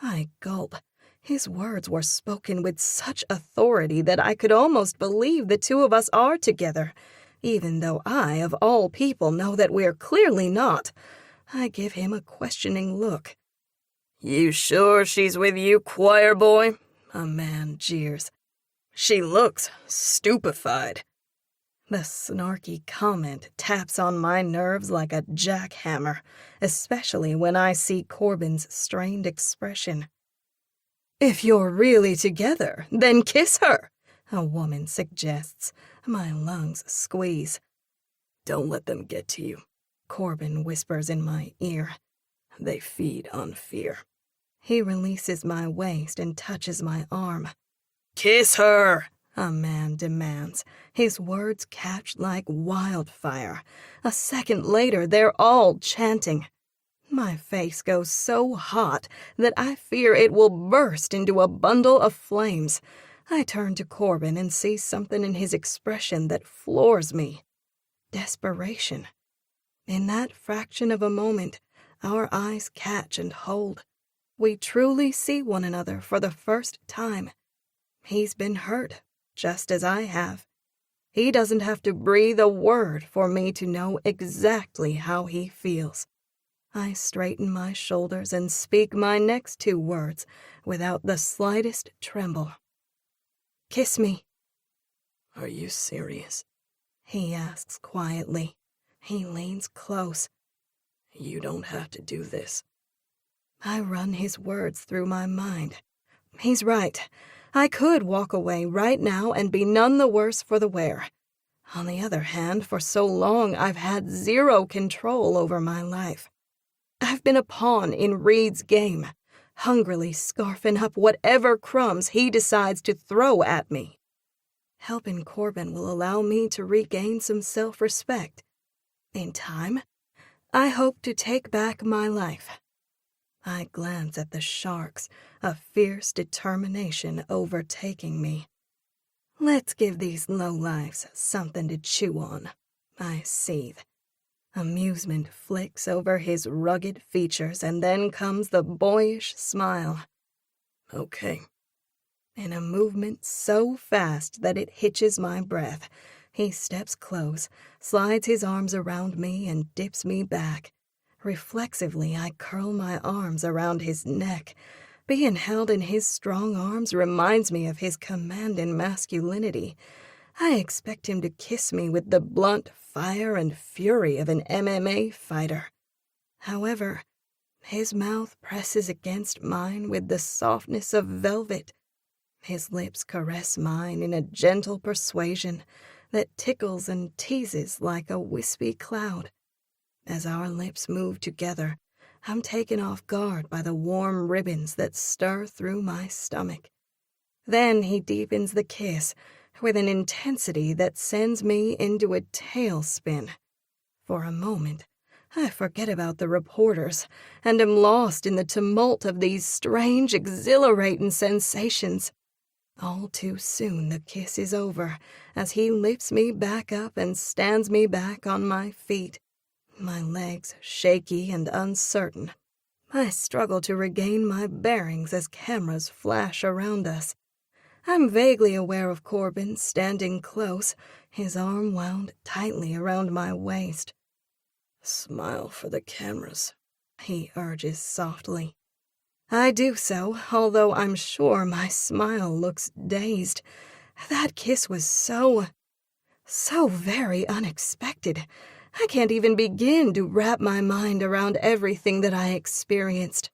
I gulp. His words were spoken with such authority that I could almost believe the two of us are together, even though I, of all people, know that we're clearly not. I give him a questioning look. "You sure she's with you, choir boy?" A man jeers. "She looks stupefied." The snarky comment taps on my nerves like a jackhammer, especially when I see Corbin's strained expression. "If you're really together, then kiss her," a woman suggests. My lungs squeeze. "Don't let them get to you," Corbin whispers in my ear. "They feed on fear." He releases my waist and touches my arm. "Kiss her," a man demands. His words catch like wildfire. A second later, they're all chanting. My face goes so hot that I fear it will burst into a bundle of flames. I turn to Corbin and see something in his expression that floors me. Desperation. In that fraction of a moment, our eyes catch and hold. We truly see one another for the first time. He's been hurt, just as I have. He doesn't have to breathe a word for me to know exactly how he feels. I straighten my shoulders and speak my next 2 words without the slightest tremble. "Kiss me." Are you serious? He asks quietly. He leans close. You don't have to do this. I run his words through my mind. He's right. I could walk away right now and be none the worse for the wear. On the other hand, for so long I've had 0 control over my life. I've been a pawn in Reed's game, hungrily scarfing up whatever crumbs he decides to throw at me. Helping Corbin will allow me to regain some self-respect. In time, I hope to take back my life. I glance at the sharks, a fierce determination overtaking me. Let's give these lowlifes something to chew on, I seethe. Amusement flicks over his rugged features, and then comes the boyish smile. Okay. In a movement so fast that it hitches my breath, he steps close, slides his arms around me, and dips me back. Reflexively, I curl my arms around his neck. Being held in his strong arms reminds me of his commanding masculinity. I expect him to kiss me with the blunt fire and fury of an MMA fighter. However, his mouth presses against mine with the softness of velvet. His lips caress mine in a gentle persuasion that tickles and teases like a wispy cloud. As our lips move together, I'm taken off guard by the warm ribbons that stir through my stomach. Then he deepens the kiss with an intensity that sends me into a tailspin. For a moment, I forget about the reporters and am lost in the tumult of these strange, exhilarating sensations. All too soon the kiss is over as he lifts me back up and stands me back on my feet. My legs shaky and uncertain. I struggle to regain my bearings as cameras flash around us. I'm vaguely aware of Corbin standing close, his arm wound tightly around my waist. Smile for the cameras, he urges softly. I do so, although I'm sure my smile looks dazed. That kiss was so very unexpected. I can't even begin to wrap my mind around everything that I experienced.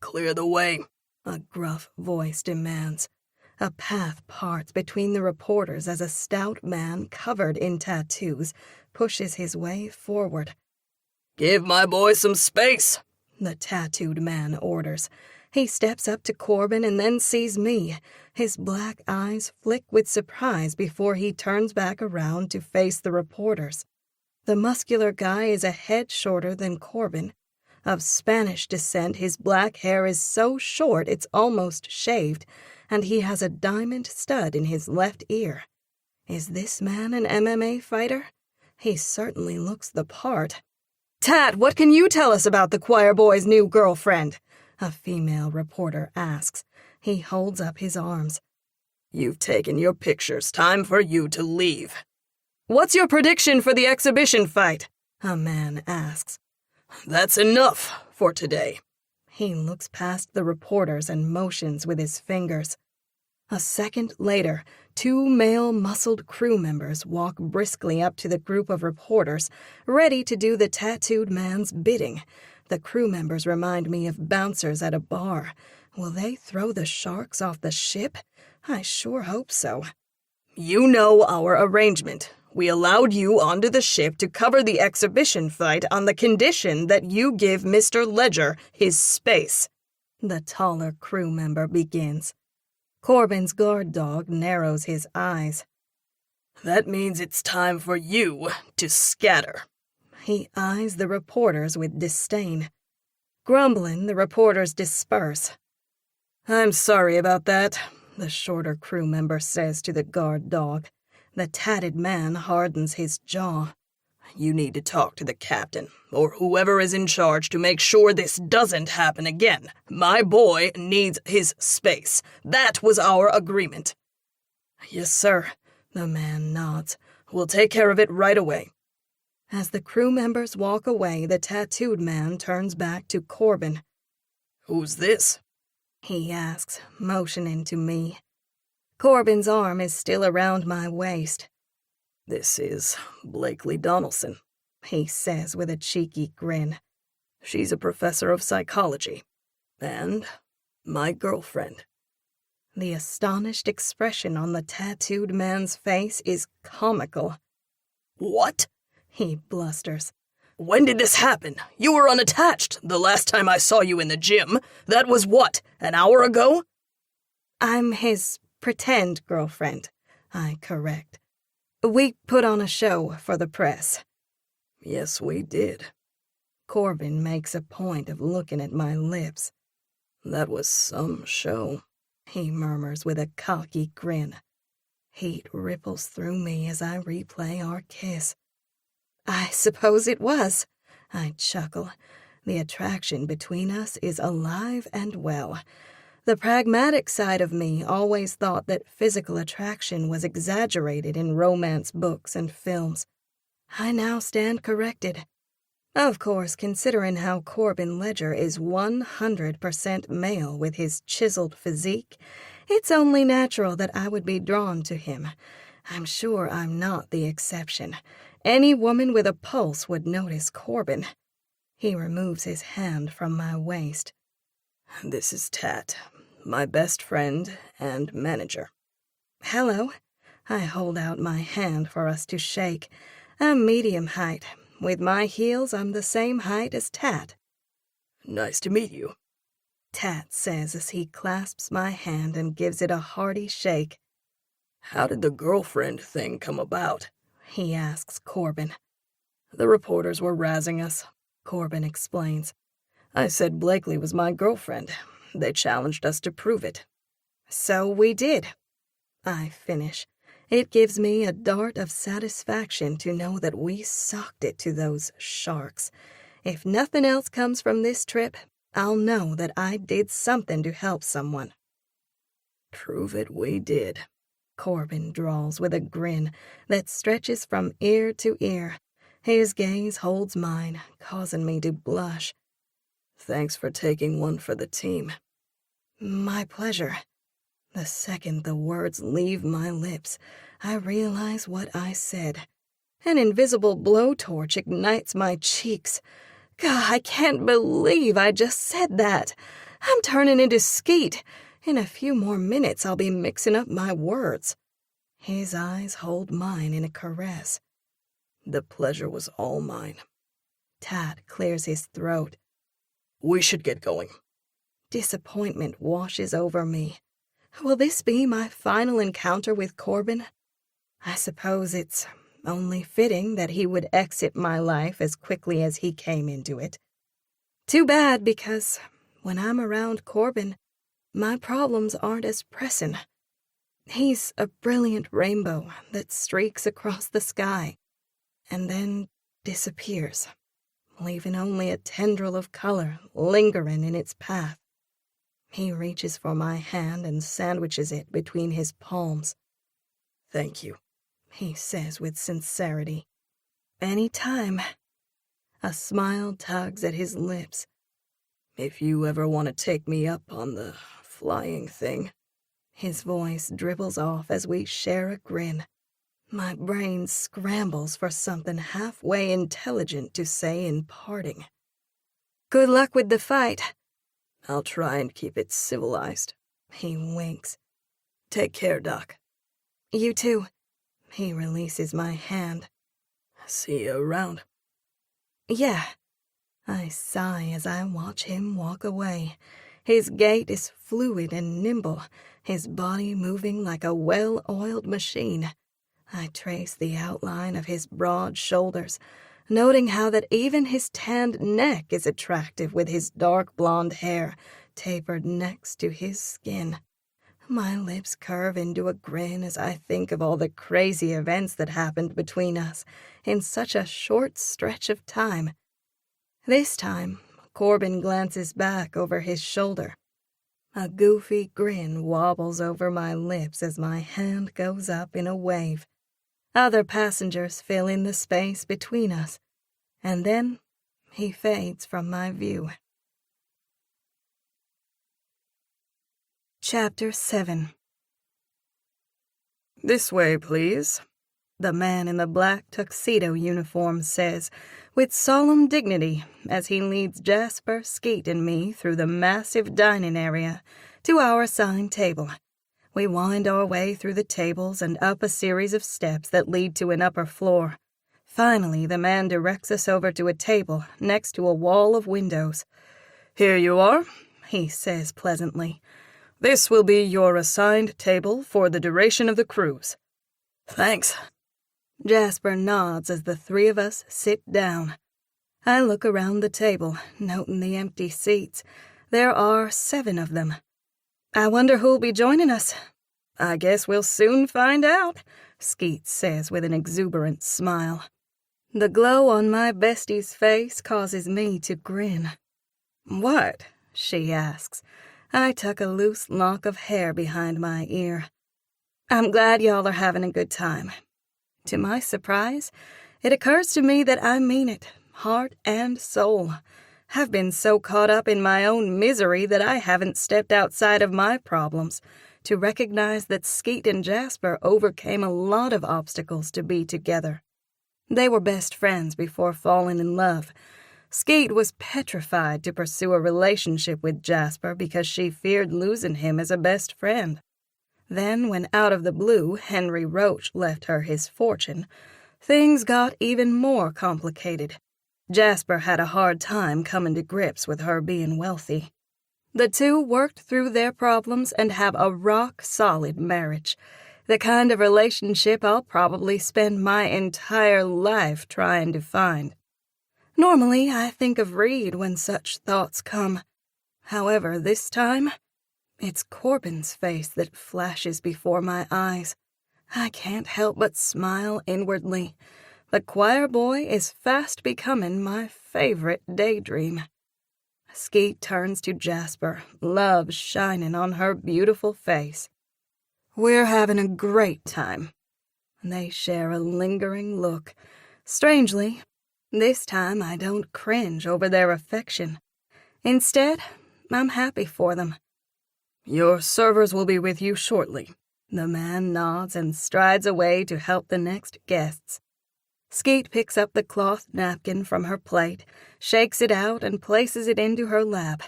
Clear the way, a gruff voice demands. A path parts between the reporters as a stout man covered in tattoos pushes his way forward. Give my boy some space, the tattooed man orders. He steps up to Corbin and then sees me. His black eyes flick with surprise before he turns back around to face the reporters. The muscular guy is a head shorter than Corbin. Of Spanish descent, his black hair is so short it's almost shaved, and he has a diamond stud in his left ear. Is this man an MMA fighter? He certainly looks the part. "Tat, what can you tell us about the choir boy's new girlfriend?" a female reporter asks. He holds up his arms. You've taken your pictures. Time for you to leave. "What's your prediction for the exhibition fight?" a man asks. That's enough for today. He looks past the reporters and motions with his fingers. A second later, 2 male muscled crew members walk briskly up to the group of reporters, ready to do the tattooed man's bidding. The crew members remind me of bouncers at a bar. Will they throw the sharks off the ship? I sure hope so. You know our arrangement. We allowed you onto the ship to cover the exhibition fight on the condition that you give Mr. Ledger his space, the taller crew member begins. Corbin's guard dog narrows his eyes. That means it's time for you to scatter. He eyes the reporters with disdain. Grumbling, the reporters disperse. I'm sorry about that, the shorter crew member says to the guard dog. The tatted man hardens his jaw. You need to talk to the captain, or whoever is in charge, to make sure this doesn't happen again. My boy needs his space. That was our agreement. Yes, sir. The man nods. We'll take care of it right away. As the crew members walk away, the tattooed man turns back to Corbin. Who's this? He asks, motioning to me. Corbin's arm is still around my waist. This is Blakely Donelson, he says with a cheeky grin. She's a professor of psychology. And my girlfriend. The astonished expression on the tattooed man's face is comical. What? He blusters. When did this happen? You were unattached the last time I saw you in the gym. That was what, an hour ago? I'm his pretend girlfriend, I correct. We put on a show for the press. Yes, we did. Corbin makes a point of looking at my lips. That was some show, he murmurs with a cocky grin. Heat ripples through me as I replay our kiss. I suppose it was, I chuckle. The attraction between us is alive and well. The pragmatic side of me always thought that physical attraction was exaggerated in romance books and films. I now stand corrected. Of course, considering how Corbin Ledger is 100% male with his chiseled physique, it's only natural that I would be drawn to him. I'm sure I'm not the exception. Any woman with a pulse would notice Corbin. He removes his hand from my waist. This is Tat, my best friend and manager. Hello. I hold out my hand for us to shake. I'm medium height. With my heels, I'm the same height as Tat. Nice to meet you, Tat says as he clasps my hand and gives it a hearty shake. How did the girlfriend thing come about? He asks Corbin. The reporters were razzing us, Corbin explains. I said Blakely was my girlfriend. They challenged us to prove it. So we did. I finish. It gives me a dart of satisfaction to know that we socked it to those sharks. If nothing else comes from this trip, I'll know that I did something to help someone. Prove it we did, Corbin drawls with a grin that stretches from ear to ear. His gaze holds mine, causing me to blush. Thanks for taking one for the team. My pleasure. The second the words leave my lips, I realize what I said. An invisible blowtorch ignites my cheeks. God, I can't believe I just said that. I'm turning into Skeet. In a few more minutes, I'll be mixing up my words. His eyes hold mine in a caress. The pleasure was all mine. Tat clears his throat. We should get going. Disappointment washes over me. Will this be my final encounter with Corbin? I suppose it's only fitting that he would exit my life as quickly as he came into it. Too bad, because when I'm around Corbin, my problems aren't as pressing. He's a brilliant rainbow that streaks across the sky and then disappears, leaving only a tendril of color lingering in its path. He reaches for my hand and sandwiches it between his palms. Thank you, he says with sincerity. Any time. A smile tugs at his lips. If you ever want to take me up on the flying thing. His voice dribbles off as we share a grin. My brain scrambles for something halfway intelligent to say in parting. Good luck with the fight. I'll try and keep it civilized. He winks. Take care, Doc. You too. He releases my hand. See you around. Yeah. I sigh as I watch him walk away. His gait is fluid and nimble, his body moving like a well-oiled machine. I trace the outline of his broad shoulders, noting how that even his tanned neck is attractive with his dark blonde hair tapered next to his skin. My lips curve into a grin as I think of all the crazy events that happened between us in such a short stretch of time. This time, Corbin glances back over his shoulder. A goofy grin wobbles over my lips as my hand goes up in a wave. Other passengers fill in the space between us, and then he fades from my view. Chapter 7. This way, please, the man in the black tuxedo uniform says, with solemn dignity, as he leads Jasper, Skeet, and me through the massive dining area to our assigned table. We wind our way through the tables and up a series of steps that lead to an upper floor. Finally, the man directs us over to a table next to a wall of windows. "Here you are," he says pleasantly. "This will be your assigned table for the duration of the cruise." "Thanks." Jasper nods as the three of us sit down. I look around the table, noting the empty seats. There are 7 of them. "I wonder who'll be joining us." "I guess we'll soon find out," Skeet says with an exuberant smile. The glow on my bestie's face causes me to grin. "What?" she asks. I tuck a loose lock of hair behind my ear. "I'm glad y'all are having a good time." To my surprise, it occurs to me that I mean it, heart and soul. I've been so caught up in my own misery that I haven't stepped outside of my problems to recognize that Skeet and Jasper overcame a lot of obstacles to be together. They were best friends before falling in love. Skeet was petrified to pursue a relationship with Jasper because she feared losing him as a best friend. Then, when out of the blue Henry Roach left her his fortune, things got even more complicated. Jasper had a hard time coming to grips with her being wealthy. The two worked through their problems and have a rock-solid marriage, the kind of relationship I'll probably spend my entire life trying to find. Normally, I think of Reed when such thoughts come. However, this time, it's Corbin's face that flashes before my eyes. I can't help but smile inwardly. The choir boy is fast becoming my favorite daydream. Skeet turns to Jasper, love shining on her beautiful face. "We're having a great time." They share a lingering look. Strangely, this time I don't cringe over their affection. Instead, I'm happy for them. "Your servers will be with you shortly." The man nods and strides away to help the next guests. Skeet picks up the cloth napkin from her plate, shakes it out, and places it into her lap.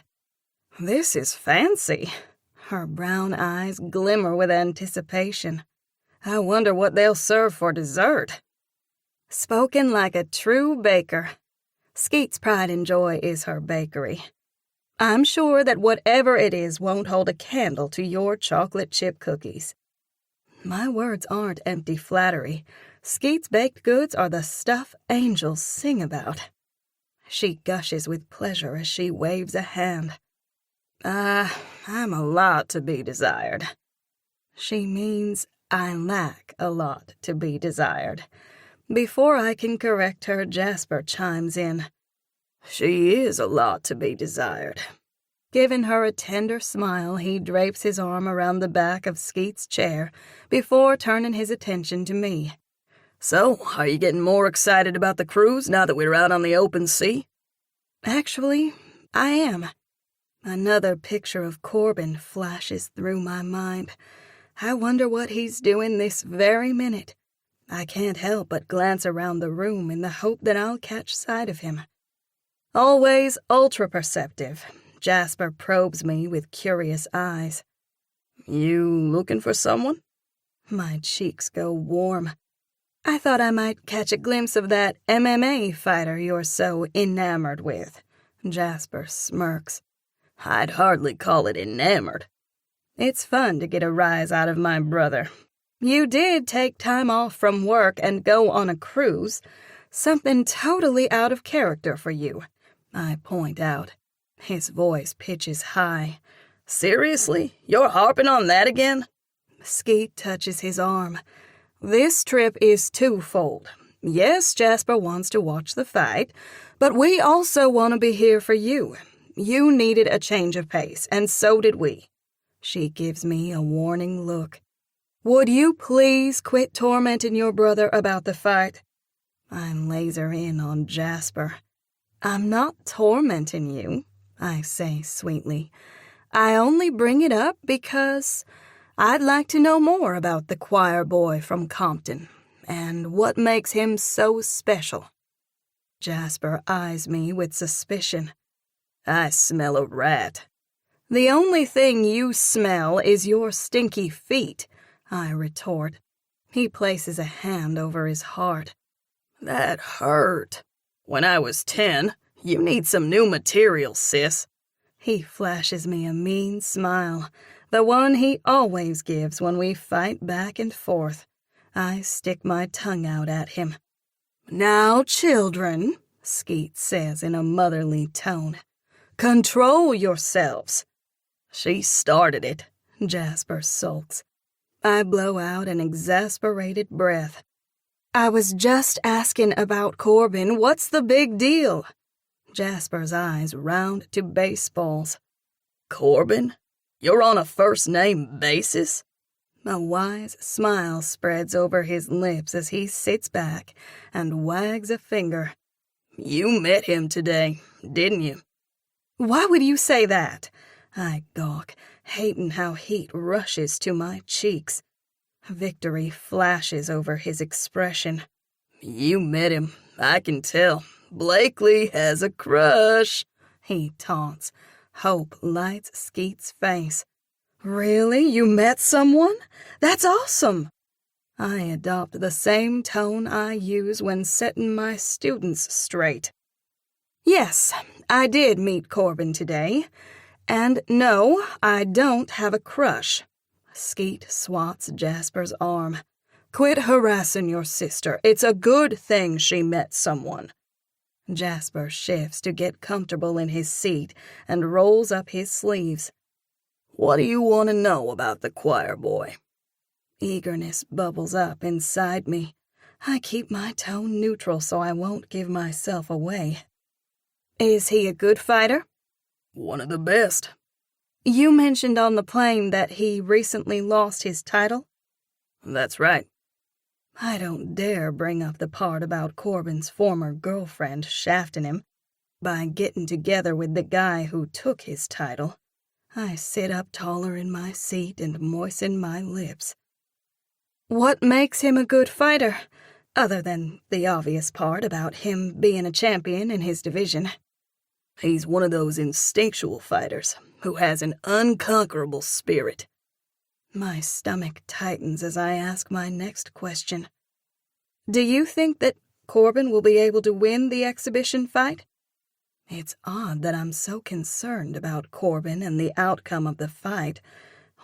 "This is fancy." Her brown eyes glimmer with anticipation. "I wonder what they'll serve for dessert." Spoken like a true baker. Skeet's pride and joy is her bakery. I'm sure that whatever it is won't hold a candle to your chocolate chip cookies. My words aren't empty flattery. Skeet's baked goods are the stuff angels sing about. She gushes with pleasure as she waves a hand. I'm a lot to be desired." She means I lack a lot to be desired. Before I can correct her, Jasper chimes in. "She is a lot to be desired." Giving her a tender smile, he drapes his arm around the back of Skeet's chair before turning his attention to me. "So, are you getting more excited about the cruise now that we're out on the open sea?" Actually, I am. Another picture of Corbin flashes through my mind. I wonder what he's doing this very minute. I can't help but glance around the room in the hope that I'll catch sight of him. Always ultra-perceptive, Jasper probes me with curious eyes. "You looking for someone?" My cheeks go warm. I thought I might catch a glimpse of that MMA fighter you're so enamored with. Jasper smirks. "I'd hardly call it enamored." It's fun to get a rise out of my brother. You did take time off from work and go on a cruise. Something totally out of character for you, I point out. His voice pitches high. "Seriously? You're harping on that again?" Skeet touches his arm. This trip is twofold. Yes, Jasper wants to watch the fight, but we also want to be here for you. You needed a change of pace, and so did we. She gives me a warning look. Would you please quit tormenting your brother about the fight? I laser in on Jasper. I'm not tormenting you, I say sweetly. I only bring it up because I'd like to know more about the choir boy from Compton and what makes him so special. Jasper eyes me with suspicion. I smell a rat. The only thing you smell is your stinky feet, I retort. He places a hand over his heart. That hurt. When I was 10, you need some new material, sis. He flashes me a mean smile, the one he always gives when we fight back and forth. I stick my tongue out at him. Now, children, Skeet says in a motherly tone, control yourselves. She started it, Jasper sulks. I blow out an exasperated breath. I was just asking about Corbin. What's the big deal? Jasper's eyes round to baseballs. Corbin? You're on a first-name basis? A wise smile spreads over his lips as he sits back and wags a finger. You met him today, didn't you? Why would you say that? I gawk, hating how heat rushes to my cheeks. Victory flashes over his expression. You met him, I can tell. Blakely has a crush, he taunts. Hope lights Skeet's face. Really? You met someone? That's awesome! I adopt the same tone I use when setting my students straight. Yes, I did meet Corbin today. And no, I don't have a crush. Skeet swats Jasper's arm. Quit harassing your sister. It's a good thing she met someone. Jasper shifts to get comfortable in his seat and rolls up his sleeves. What do you want to know about the choir boy? Eagerness bubbles up inside me. I keep my tone neutral so I won't give myself away. Is he a good fighter? One of the best. You mentioned on the plane that he recently lost his title? That's right. I don't dare bring up the part about Corbin's former girlfriend shafting him by getting together with the guy who took his title. I sit up taller in my seat and moisten my lips. What makes him a good fighter, other than the obvious part about him being a champion in his division? He's one of those instinctual fighters who has an unconquerable spirit. My stomach tightens as I ask my next question. Do you think that Corbin will be able to win the exhibition fight? It's odd that I'm so concerned about Corbin and the outcome of the fight.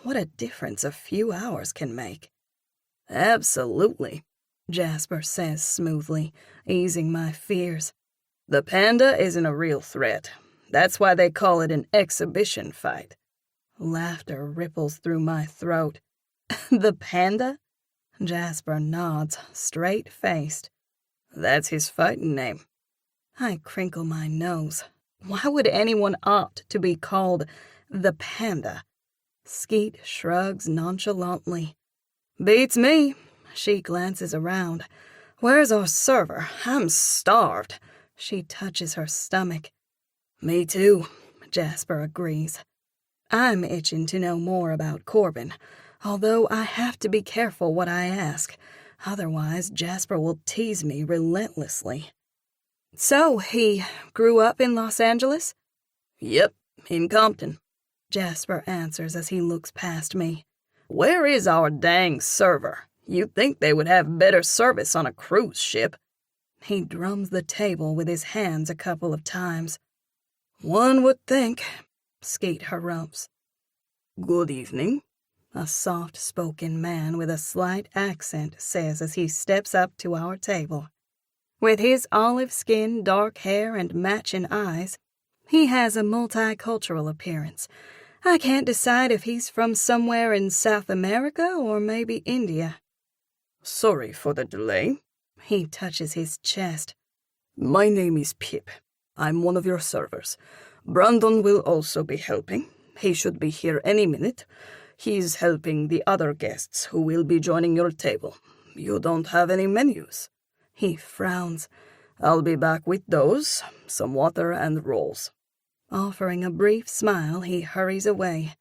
What a difference a few hours can make. Absolutely, Jasper says smoothly, easing my fears. The panda isn't a real threat. That's why they call it an exhibition fight. Laughter ripples through my throat. The panda? Jasper nods, straight-faced. That's his fighting name. I crinkle my nose. Why would anyone opt to be called the panda? Skeet shrugs nonchalantly. Beats me. She glances around. Where's our server? I'm starved. She touches her stomach. Me too, Jasper agrees. I'm itching to know more about Corbin, although I have to be careful what I ask. Otherwise, Jasper will tease me relentlessly. So, he grew up in Los Angeles? Yep, in Compton, Jasper answers as he looks past me. Where is our dang server? You'd think they would have better service on a cruise ship. He drums the table with his hands a couple of times. One would think, Skeet harumphs. Good evening, a soft-spoken man with a slight accent says as he steps up to our table. With his olive skin, dark hair, and matching eyes, he has a multicultural appearance. I can't decide if he's from somewhere in South America or maybe India. Sorry for the delay. He touches his chest. My name is Pip. I'm one of your servers. Brandon will also be helping. He should be here any minute. He's helping the other guests who will be joining your table. You don't have any menus." He frowns. "I'll be back with those, some water and rolls." Offering a brief smile, he hurries away.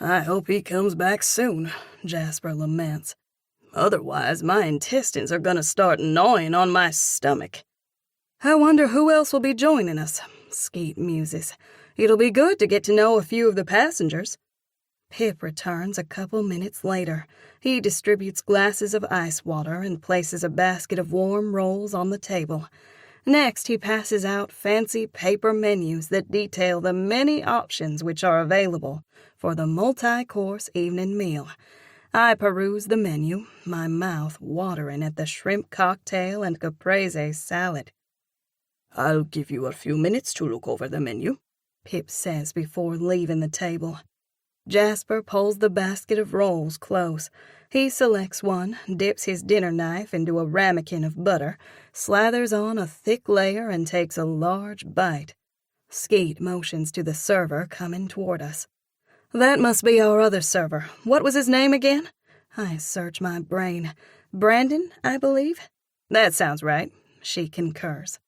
"I hope he comes back soon," Jasper laments. "Otherwise, my intestines are gonna start gnawing on my stomach." "I wonder who else will be joining us," Skeet muses. "It'll be good to get to know a few of the passengers." Pip returns a couple minutes later. He distributes glasses of ice water and places a basket of warm rolls on the table. Next, he passes out fancy paper menus that detail the many options which are available for the multi-course evening meal. I peruse the menu, my mouth watering at the shrimp cocktail and caprese salad. "I'll give you a few minutes to look over the menu," Pip says before leaving the table. Jasper pulls the basket of rolls close. He selects one, dips his dinner knife into a ramekin of butter, slathers on a thick layer, and takes a large bite. Skeet motions to the server coming toward us. "That must be our other server. What was his name again?" I search my brain. "Brandon, I believe?" "That sounds right," she concurs.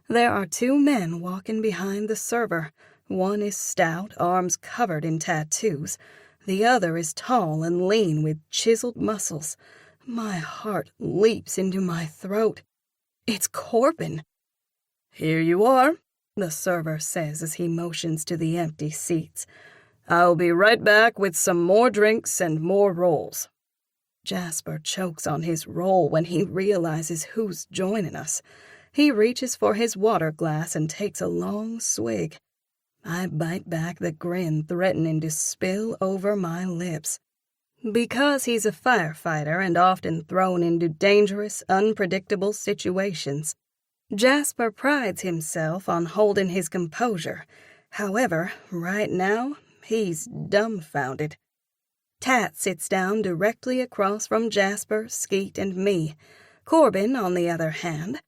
There are two men walking behind the server. One is stout, arms covered in tattoos. The other is tall and lean with chiseled muscles. My heart leaps into my throat. It's Corbin. "Here you are," the server says as he motions to the empty seats. "I'll be right back with some more drinks and more rolls." Jasper chokes on his roll when he realizes who's joining us. He reaches for his water glass and takes a long swig. I bite back the grin threatening to spill over my lips. Because he's a firefighter and often thrown into dangerous, unpredictable situations, Jasper prides himself on holding his composure. However, right now, he's dumbfounded. Tat sits down directly across from Jasper, Skeet, and me. Corbin, on the other hand,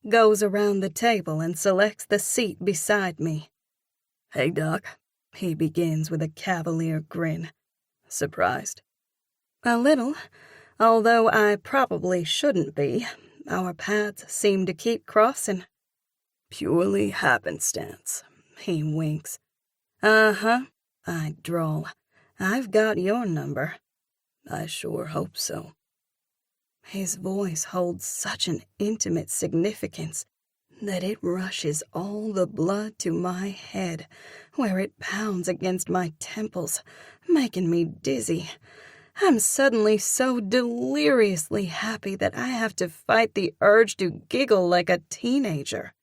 goes around the table and selects the seat beside me. "Hey, Doc," he begins with a cavalier grin. "Surprised?" "A little, although I probably shouldn't be. Our paths seem to keep crossing." "Purely happenstance," he winks. "Uh-huh," I drawl. "I've got your number." "I sure hope so." His voice holds such an intimate significance that it rushes all the blood to my head, where it pounds against my temples, making me dizzy. I'm suddenly so deliriously happy that I have to fight the urge to giggle like a teenager.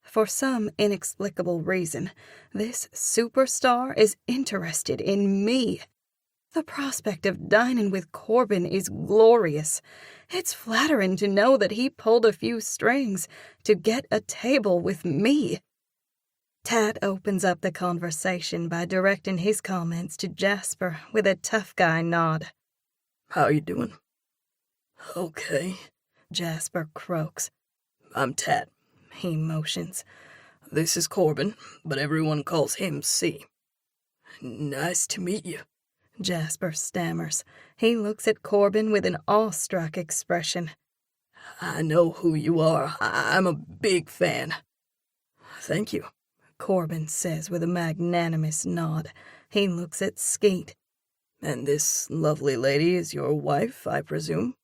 For some inexplicable reason, this superstar is interested in me. The prospect of dining with Corbin is glorious. It's flattering to know that he pulled a few strings to get a table with me. Tat opens up the conversation by directing his comments to Jasper with a tough guy nod. "How you doing?" "Okay," Jasper croaks. "I'm Tat," he motions. "This is Corbin, but everyone calls him C." "Nice to meet you," Jasper stammers. He looks at Corbin with an awestruck expression. "I know who you are. I'm a big fan." "Thank you," Corbin says with a magnanimous nod. He looks at Skeet. "And this lovely lady is your wife, I presume?"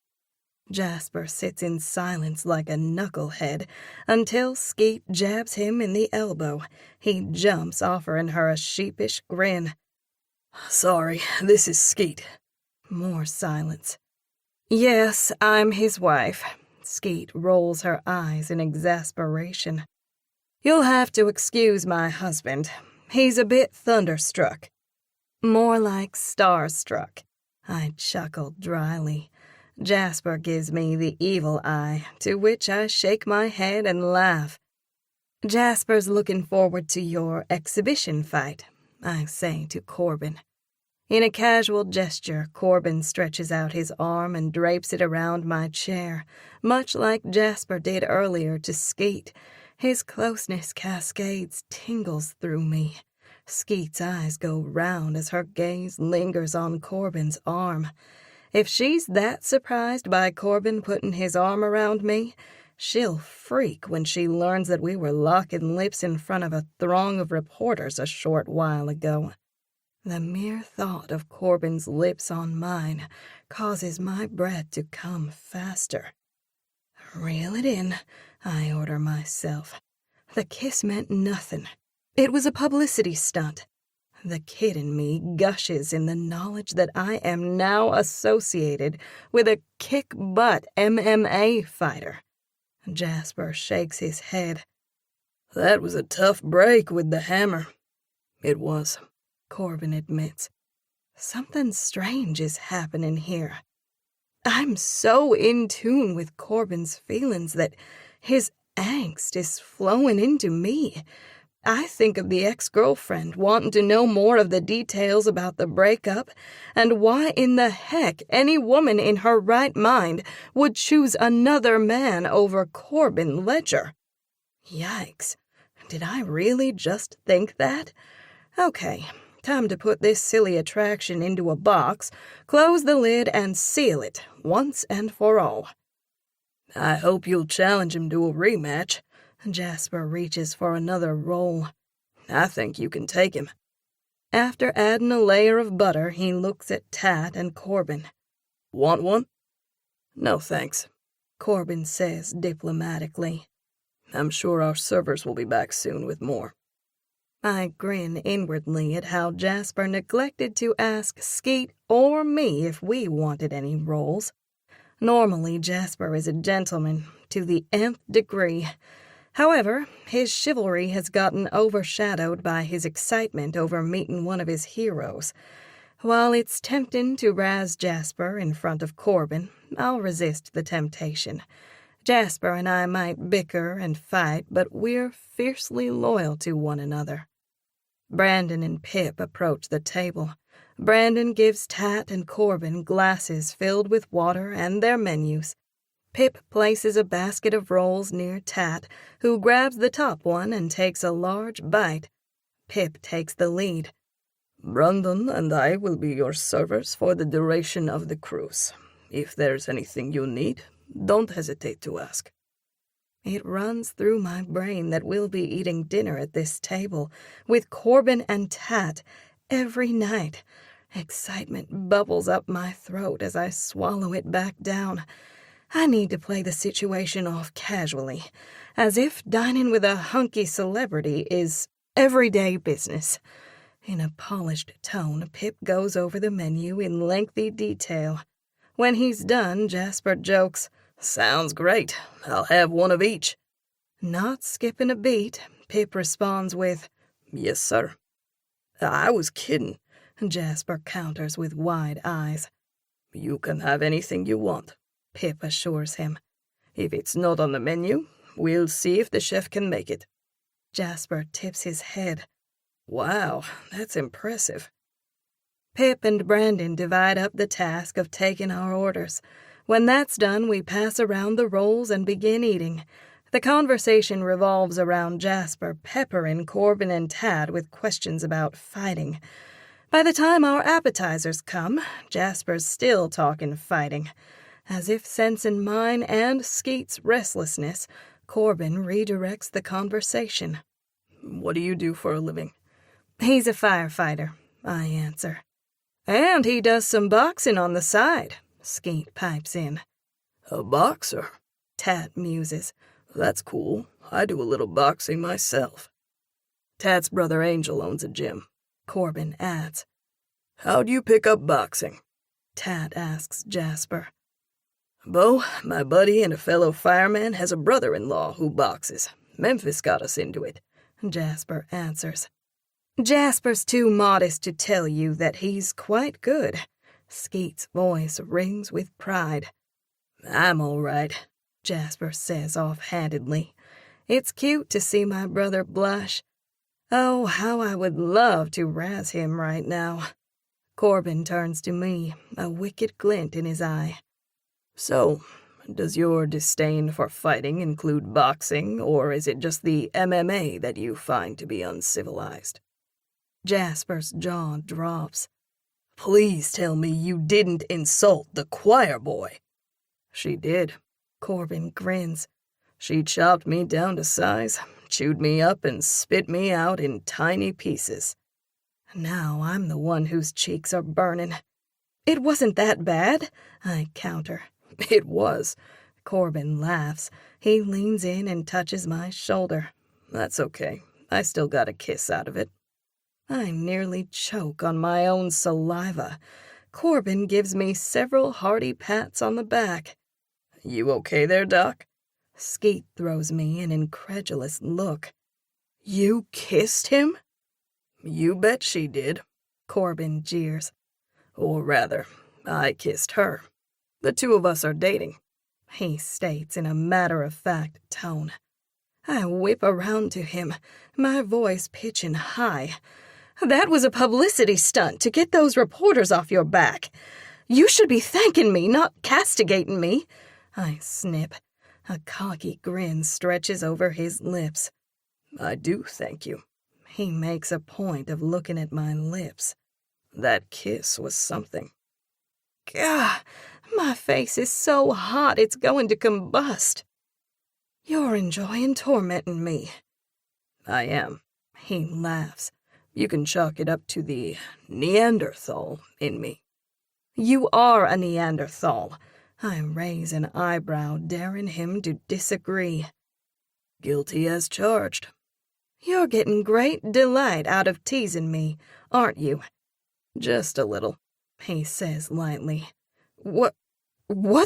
Jasper sits in silence like a knucklehead until Skeet jabs him in the elbow. He jumps, offering her a sheepish grin. "Sorry, this is Skeet." More silence. "Yes, I'm his wife." Skeet rolls her eyes in exasperation. "You'll have to excuse my husband. He's a bit thunderstruck." "More like starstruck." I chuckled dryly. Jasper gives me the evil eye, to which I shake my head and laugh. "Jasper's looking forward to your exhibition fight," I say to Corbin. In a casual gesture, Corbin stretches out his arm and drapes it around my chair, much like Jasper did earlier to Skeet. His closeness cascades tingles through me. Skeet's eyes go round as her gaze lingers on Corbin's arm. If she's that surprised by Corbin putting his arm around me, she'll freak when she learns that we were locking lips in front of a throng of reporters a short while ago. The mere thought of Corbin's lips on mine causes my breath to come faster. Reel it in, I order myself. The kiss meant nothing. It was a publicity stunt. The kid in me gushes in the knowledge that I am now associated with a kick-butt MMA fighter. Jasper shakes his head. That was a tough break with the hammer. It was, Corbin admits. Something strange is happening here. I'm so in tune with Corbin's feelings that his angst is flowing into me. I think of the ex-girlfriend wanting to know more of the details about the breakup and why in the heck any woman in her right mind would choose another man over Corbin Ledger. Yikes. Did I really just think that? Okay, time to put this silly attraction into a box, close the lid, and seal it once and for all. I hope you'll challenge him to a rematch. Jasper reaches for another roll. I think you can take him. After adding a layer of butter, he looks at Tat and Corbin. Want one? No, thanks, Corbin says diplomatically. I'm sure our servers will be back soon with more. I grin inwardly at how Jasper neglected to ask Skeet or me if we wanted any rolls. Normally, Jasper is a gentleman to the nth degree. However, his chivalry has gotten overshadowed by his excitement over meeting one of his heroes. While it's tempting to razz Jasper in front of Corbin, I'll resist the temptation. Jasper and I might bicker and fight, but we're fiercely loyal to one another. Brandon and Pip approach the table. Brandon gives Tat and Corbin glasses filled with water and their menus. Pip places a basket of rolls near Tat, who grabs the top one and takes a large bite. Pip takes the lead. Brandon and I will be your servers for the duration of the cruise. If there's anything you need, don't hesitate to ask. It runs through my brain that we'll be eating dinner at this table with Corbin and Tat every night. Excitement bubbles up my throat as I swallow it back down. I need to play the situation off casually, as if dining with a hunky celebrity is everyday business. In a polished tone, Pip goes over the menu in lengthy detail. When he's done, Jasper jokes, "Sounds great. I'll have one of each." Not skipping a beat, Pip responds with, "Yes, sir." "I was kidding," Jasper counters with wide eyes. "You can have anything you want," Pip assures him. "If it's not on the menu, we'll see if the chef can make it." Jasper tips his head. "Wow, that's impressive." Pip and Brandon divide up the task of taking our orders. When that's done, we pass around the rolls and begin eating. The conversation revolves around Jasper peppering Corbin and Tad with questions about fighting. By the time our appetizers come, Jasper's still talking fighting. As if sensing mine and Skeet's restlessness, Corbin redirects the conversation. "What do you do for a living?" "He's a firefighter," I answer. "And he does some boxing on the side," Skeet pipes in. "A boxer?" Tat muses. "That's cool. I do a little boxing myself." "Tat's brother Angel owns a gym," Corbin adds. "How'd you pick up boxing?" Tat asks Jasper. "Bo, my buddy and a fellow fireman, has a brother-in-law who boxes. Memphis got us into it," Jasper answers. "Jasper's too modest to tell you that he's quite good." Skeet's voice rings with pride. "I'm all right," Jasper says offhandedly. It's cute to see my brother blush. Oh, how I would love to razz him right now. Corbin turns to me, a wicked glint in his eye. "So, does your disdain for fighting include boxing, or is it just the MMA that you find to be uncivilized?" Jasper's jaw drops. Please tell me you didn't insult the choir boy. She did. Corbin grins. She chopped me down to size, chewed me up, and spit me out in tiny pieces. Now I'm the one whose cheeks are burning. It wasn't that bad, I counter. It was. Corbin laughs. He leans in and touches my shoulder. That's okay. I still got a kiss out of it. I nearly choke on my own saliva. Corbin gives me several hearty pats on the back. You okay there, Doc? Skeet throws me an incredulous look. You kissed him? You bet she did, Corbin jeers. Or rather, I kissed her. The two of us are dating, he states in a matter-of-fact tone. I whip around to him, my voice pitching high. That was a publicity stunt to get those reporters off your back. You should be thanking me, not castigating me, I snip. A cocky grin stretches over his lips. I do thank you. He makes a point of looking at my lips. That kiss was something. Gah, my face is so hot it's going to combust. You're enjoying tormenting me. I am. He laughs. You can chalk it up to the Neanderthal in me. You are a Neanderthal. I raise an eyebrow, daring him to disagree. Guilty as charged. You're getting great delight out of teasing me, aren't you? Just a little, he says lightly. What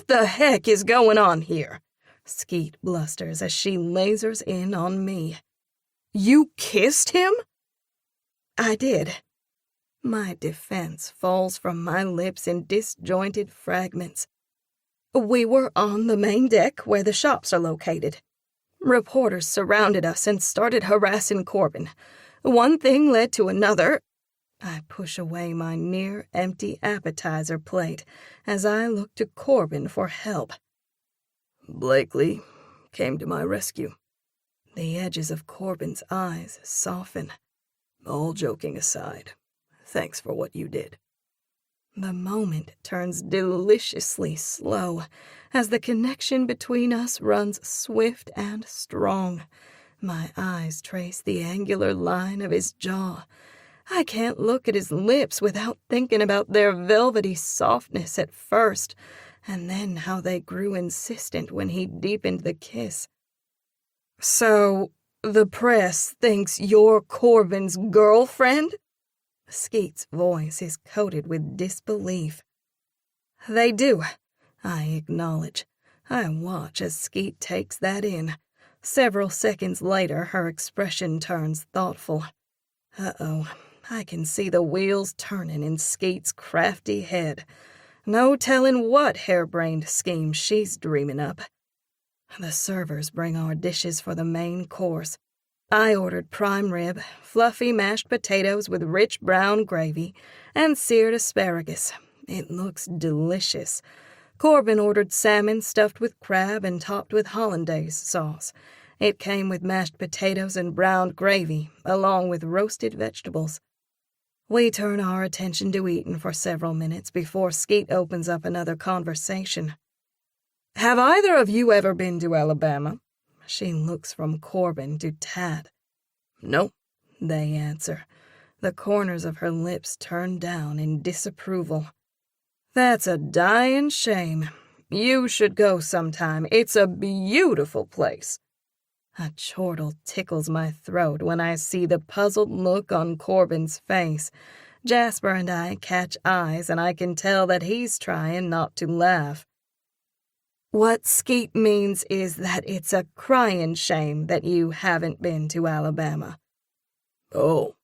the heck is going on here? Skeet blusters as she lasers in on me. You kissed him? I did. My defense falls from my lips in disjointed fragments. We were on the main deck where the shops are located. Reporters surrounded us and started harassing Corbin. One thing led to another. I push away my near-empty appetizer plate as I look to Corbin for help. Blakely came to my rescue. The edges of Corbin's eyes soften. All joking aside, thanks for what you did. The moment turns deliciously slow as the connection between us runs swift and strong. My eyes trace the angular line of his jaw. I can't look at his lips without thinking about their velvety softness at first, and then how they grew insistent when he deepened the kiss. So, the press thinks you're Corbin's girlfriend? Skeet's voice is coated with disbelief. They do, I acknowledge. I watch as Skeet takes that in. Several seconds later, her expression turns thoughtful. Uh-oh, I can see the wheels turning in Skeet's crafty head. No telling what harebrained scheme she's dreaming up. The servers bring our dishes for the main course. I ordered prime rib, fluffy mashed potatoes with rich brown gravy, and seared asparagus. It looks delicious. Corbin ordered salmon stuffed with crab and topped with hollandaise sauce. It came with mashed potatoes and browned gravy, along with roasted vegetables. We turn our attention to eating for several minutes before Skeet opens up another conversation. Have either of you ever been to Alabama? She looks from Corbin to Tat. No, they answer. The corners of her lips turn down in disapproval. That's a dying shame. You should go sometime. It's a beautiful place. A chortle tickles my throat when I see the puzzled look on Corbin's face. Jasper and I catch eyes, and I can tell that he's trying not to laugh. What Skeet means is that it's a crying shame that you haven't been to Alabama. Oh,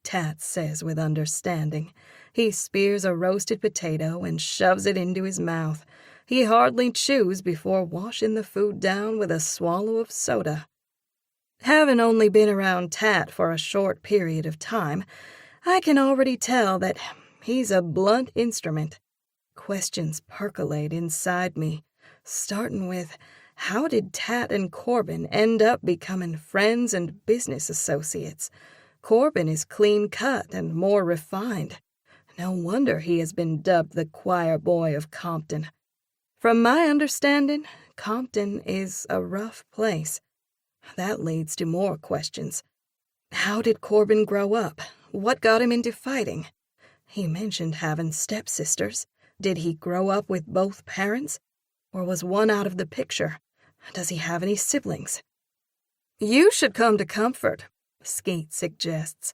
Tat says with understanding. He spears a roasted potato and shoves it into his mouth. He hardly chews before washing the food down with a swallow of soda. Having only been around Tat for a short period of time, I can already tell that he's a blunt instrument. Questions percolate inside me, starting with, how did Tat and Corbin end up becoming friends and business associates? Corbin is clean-cut and more refined. No wonder he has been dubbed the choir boy of Compton. From my understanding, Compton is a rough place. That leads to more questions. How did Corbin grow up? What got him into fighting? He mentioned having stepsisters. Did he grow up with both parents? Or was one out of the picture? Does he have any siblings? You should come to Comfort, Skeet suggests.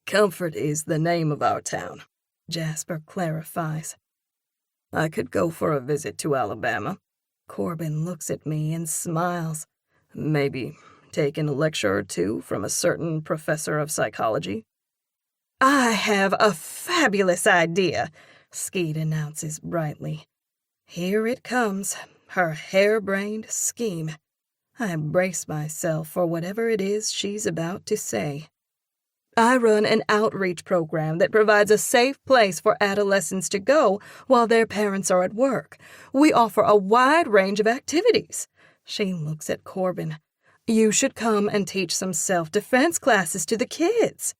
Comfort is the name of our town, Jasper clarifies. I could go for a visit to Alabama. Corbin looks at me and smiles. Maybe taking a lecture or two from a certain professor of psychology. I have a fabulous idea, Skeet announces brightly. Here it comes, her harebrained scheme. I brace myself for whatever it is she's about to say. I run an outreach program that provides a safe place for adolescents to go while their parents are at work. We offer a wide range of activities. She looks at Corbin. You should come and teach some self-defense classes to the kids.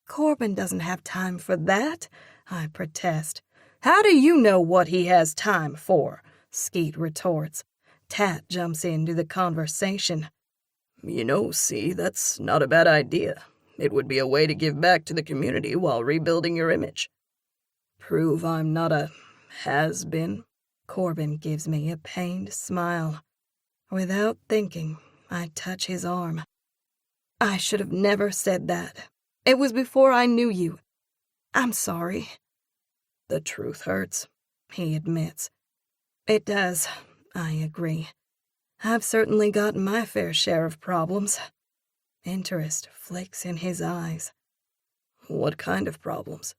Corbin doesn't have time for that, I protest. How do you know what he has time for? Skeet retorts. Tat jumps into the conversation. You know, see, that's not a bad idea. It would be a way to give back to the community while rebuilding your image. Prove I'm not a has-been? Corbin gives me a pained smile. Without thinking, I touch his arm. I should have never said that. It was before I knew you. I'm sorry. The truth hurts, he admits. It does, I agree. I've certainly got my fair share of problems. Interest flicks in his eyes. What kind of problems?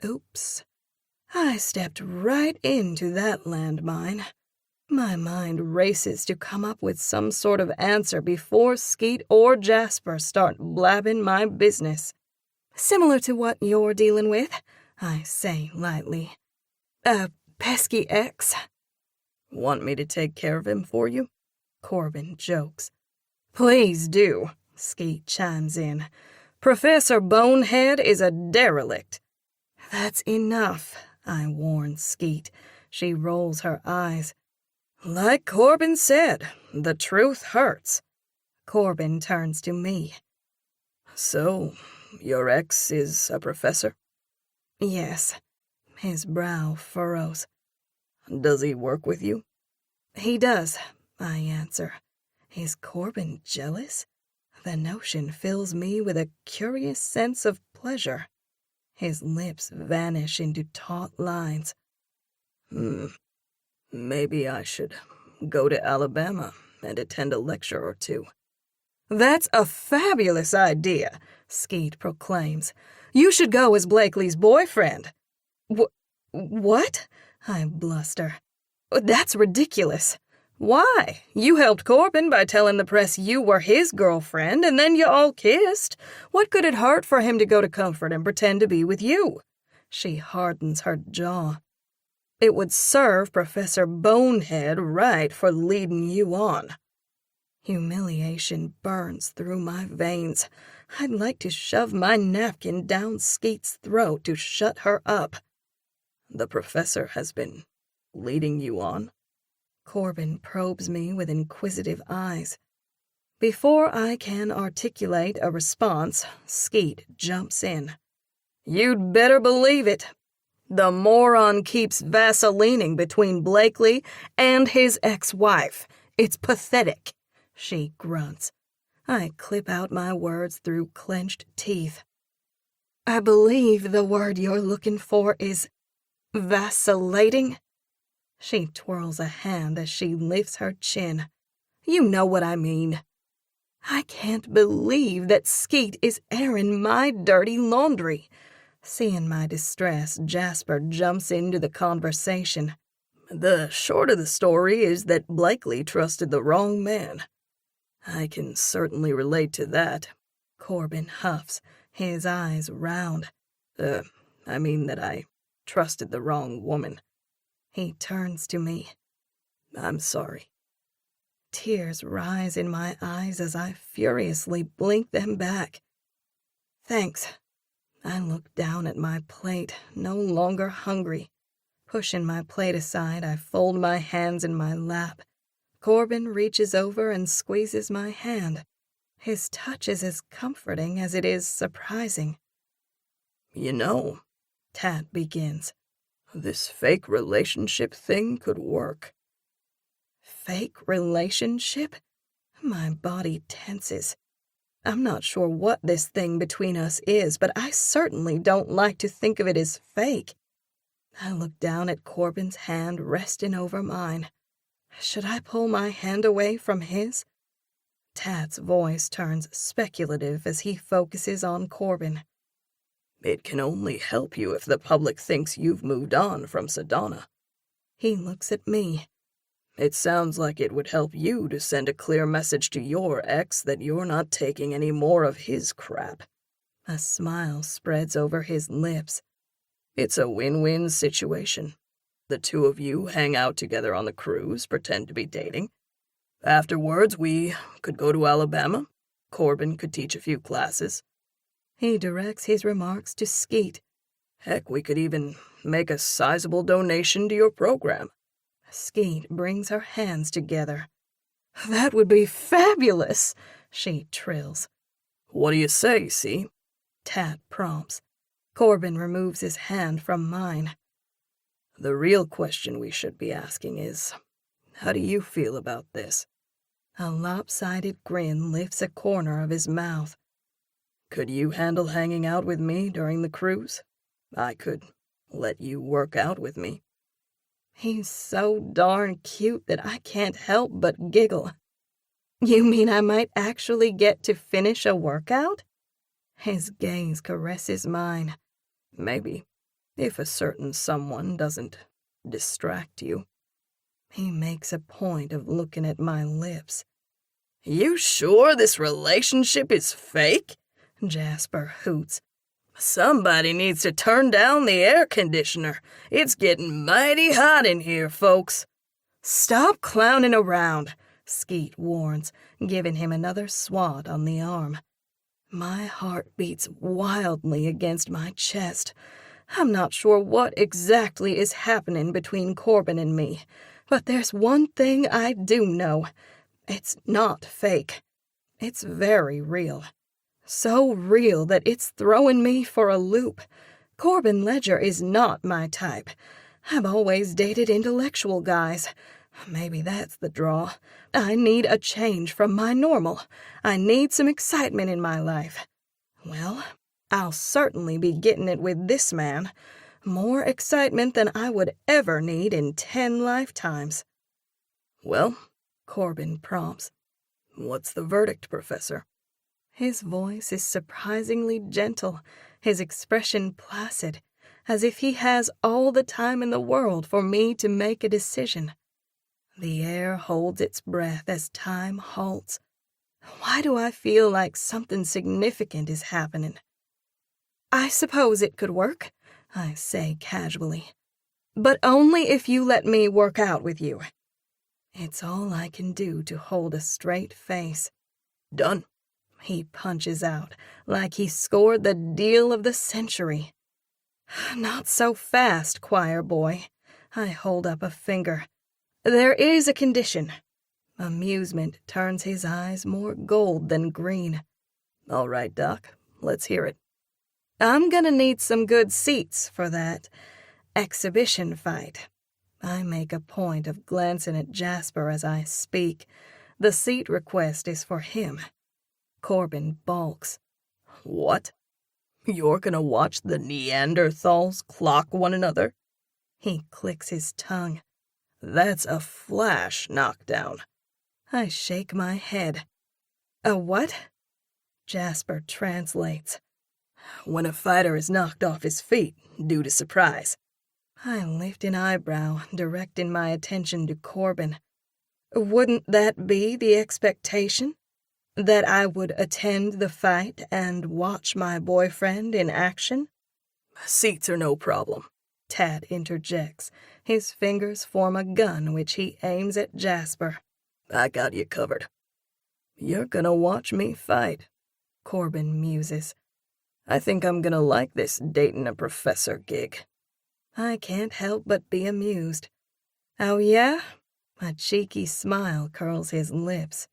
Oops. I stepped right into that landmine. My mind races to come up with some sort of answer before Skeet or Jasper start blabbing my business. Similar to what you're dealing with, I say lightly. A pesky ex. Want me to take care of him for you? Corbin jokes. Please do, Skeet chimes in. Professor Bonehead is a derelict. That's enough, I warn Skeet. She rolls her eyes. Like Corbin said, the truth hurts. Corbin turns to me. So, your ex is a professor? Yes. His brow furrows. Does he work with you? He does, I answer. Is Corbin jealous? The notion fills me with a curious sense of pleasure. His lips vanish into taut lines. Maybe I should go to Alabama and attend a lecture or two. That's a fabulous idea, Skeet proclaims. You should go as Blakely's boyfriend. What? I bluster. That's ridiculous. Why? You helped Corbin by telling the press you were his girlfriend, and then you all kissed. What could it hurt for him to go to Comfort and pretend to be with you? She hardens her jaw. It would serve Professor Bonehead right for leading you on. Humiliation burns through my veins. I'd like to shove my napkin down Skeet's throat to shut her up. The professor has been leading you on? Corbin probes me with inquisitive eyes. Before I can articulate a response, Skeet jumps in. You'd better believe it. The moron keeps vaselining between Blakely and his ex-wife. It's pathetic, she grunts. I clip out my words through clenched teeth. I believe the word you're looking for is vacillating. She twirls a hand as she lifts her chin. You know what I mean. I can't believe that Skeet is airing my dirty laundry. Seeing my distress, Jasper jumps into the conversation. The short of the story is that Blakely trusted the wrong man. I can certainly relate to that. Corbin huffs, his eyes round. I mean that I trusted the wrong woman. He turns to me. I'm sorry. Tears rise in my eyes as I furiously blink them back. Thanks. I look down at my plate, no longer hungry. Pushing my plate aside, I fold my hands in my lap. Corbin reaches over and squeezes my hand. His touch is as comforting as it is surprising. You know, Tad begins, this fake relationship thing could work. Fake relationship? My body tenses. I'm not sure what this thing between us is, but I certainly don't like to think of it as fake. I look down at Corbin's hand resting over mine. Should I pull my hand away from his? Tad's voice turns speculative as he focuses on Corbin. It can only help you if the public thinks you've moved on from Sedona. He looks at me. It sounds like it would help you to send a clear message to your ex that you're not taking any more of his crap. A smile spreads over his lips. It's a win-win situation. The two of you hang out together on the cruise, pretend to be dating. Afterwards, we could go to Alabama. Corbin could teach a few classes. He directs his remarks to Skeet. Heck, we could even make a sizable donation to your program. Skeet brings her hands together. That would be fabulous, she trills. What do you say, see? Tad prompts. Corbin removes his hand from mine. The real question we should be asking is, how do you feel about this? A lopsided grin lifts a corner of his mouth. Could you handle hanging out with me during the cruise? I could let you work out with me. He's so darn cute that I can't help but giggle. You mean I might actually get to finish a workout? His gaze caresses mine. Maybe, if a certain someone doesn't distract you. He makes a point of looking at my lips. You sure this relationship is fake? Jasper hoots. Somebody needs to turn down the air conditioner. It's getting mighty hot in here, folks. Stop clowning around, Skeet warns, giving him another swat on the arm. My heart beats wildly against my chest. I'm not sure what exactly is happening between Corbin and me, but there's one thing I do know. It's not fake. It's very real. So real that it's throwing me for a loop. Corbin Ledger is not my type. I've always dated intellectual guys. Maybe that's the draw. I need a change from my normal. I need some excitement in my life. Well, I'll certainly be getting it with this man. More excitement than I would ever need in 10 lifetimes. Well, Corbin prompts. What's the verdict, Professor? His voice is surprisingly gentle, his expression placid, as if he has all the time in the world for me to make a decision. The air holds its breath as time halts. Why do I feel like something significant is happening? I suppose it could work, I say casually. But only if you let me work out with you. It's all I can do to hold a straight face. Done. He punches out, like he scored the deal of the century. Not so fast, choir boy. I hold up a finger. There is a condition. Amusement turns his eyes more gold than green. All right, Doc. Let's hear it. I'm gonna need some good seats for that exhibition fight. I make a point of glancing at Jasper as I speak. The seat request is for him. Corbin balks. What? You're gonna watch the Neanderthals clock one another? He clicks his tongue. That's a flash knockdown. I shake my head. A what? Jasper translates. When a fighter is knocked off his feet due to surprise. I lift an eyebrow, directing my attention to Corbin. Wouldn't that be the expectation? That I would attend the fight and watch my boyfriend in action? Seats are no problem, Tad interjects. His fingers form a gun which he aims at Jasper. I got you covered. You're gonna watch me fight, Corbin muses. I think I'm gonna like this dating a professor gig. I can't help but be amused. Oh, yeah? A cheeky smile curls his lips.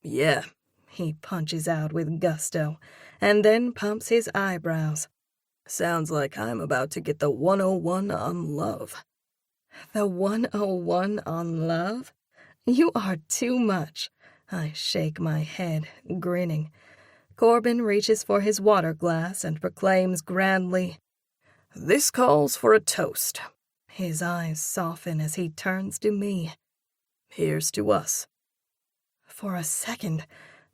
Yeah. He punches out with gusto, and then pumps his eyebrows. Sounds like I'm about to get the 101 on love. The 101 on love? You are too much. I shake my head, grinning. Corbin reaches for his water glass and proclaims grandly, This calls for a toast. His eyes soften as he turns to me. Here's to us. For a second,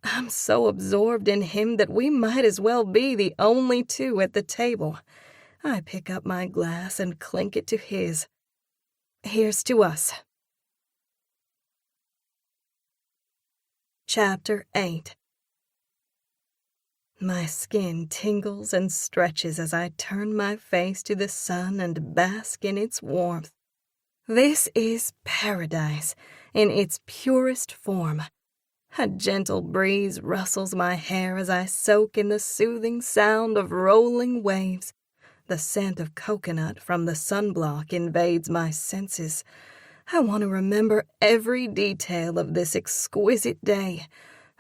I'm so absorbed in him that we might as well be the only two at the table. I pick up my glass and clink it to his. Here's to us. Chapter 8. My skin tingles and stretches as I turn my face to the sun and bask in its warmth. This is paradise in its purest form. A gentle breeze rustles my hair as I soak in the soothing sound of rolling waves. The scent of coconut from the sunblock invades my senses. I want to remember every detail of this exquisite day.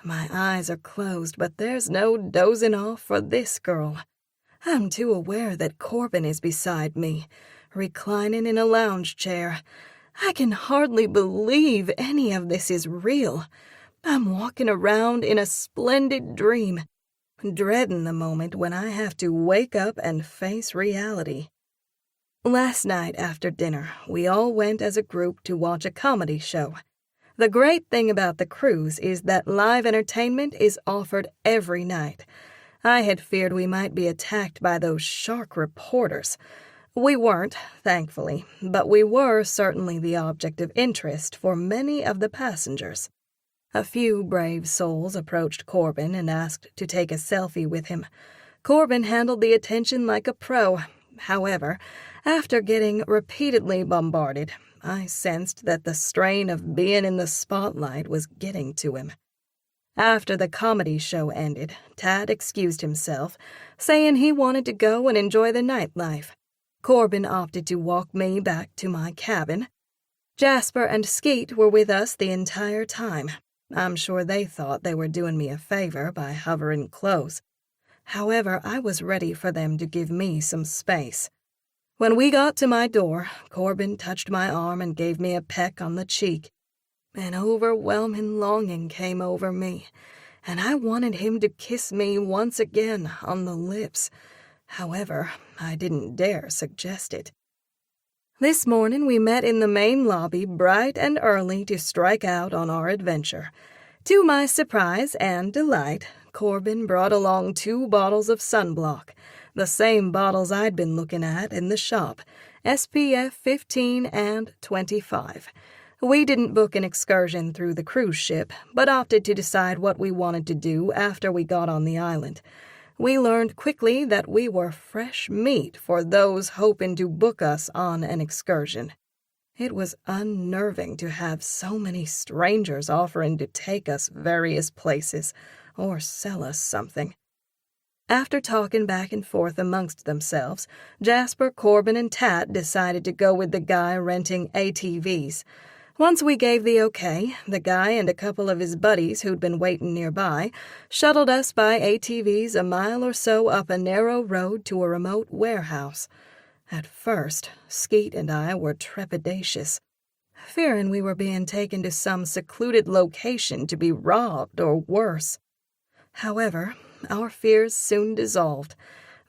My eyes are closed, but there's no dozing off for this girl. I'm too aware that Corbin is beside me, reclining in a lounge chair. I can hardly believe any of this is real. I'm walking around in a splendid dream, dreading the moment when I have to wake up and face reality. Last night after dinner, we all went as a group to watch a comedy show. The great thing about the cruise is that live entertainment is offered every night. I had feared we might be attacked by those shark reporters. We weren't, thankfully, but we were certainly the object of interest for many of the passengers. A few brave souls approached Corbin and asked to take a selfie with him. Corbin handled the attention like a pro. However, after getting repeatedly bombarded, I sensed that the strain of being in the spotlight was getting to him. After the comedy show ended, Tad excused himself, saying he wanted to go and enjoy the nightlife. Corbin opted to walk me back to my cabin. Jasper and Skeet were with us the entire time. I'm sure they thought they were doing me a favor by hovering close. However, I was ready for them to give me some space. When we got to my door, Corbin touched my arm and gave me a peck on the cheek. An overwhelming longing came over me, and I wanted him to kiss me once again on the lips. However, I didn't dare suggest it. This morning we met in the main lobby bright and early to strike out on our adventure. To my surprise and delight, Corbin brought along 2 bottles of sunblock, the same bottles I'd been looking at in the shop, SPF 15 and 25. We didn't book an excursion through the cruise ship, but opted to decide what we wanted to do after we got on the island. We learned quickly that we were fresh meat for those hoping to book us on an excursion. It was unnerving to have so many strangers offering to take us various places or sell us something. After talking back and forth amongst themselves, Jasper, Corbin, and Tat decided to go with the guy renting ATVs. Once we gave the okay, the guy and a couple of his buddies who'd been waiting nearby shuttled us by ATVs a mile or so up a narrow road to a remote warehouse. At first, Skeet and I were trepidatious, fearing we were being taken to some secluded location to be robbed or worse. However, our fears soon dissolved.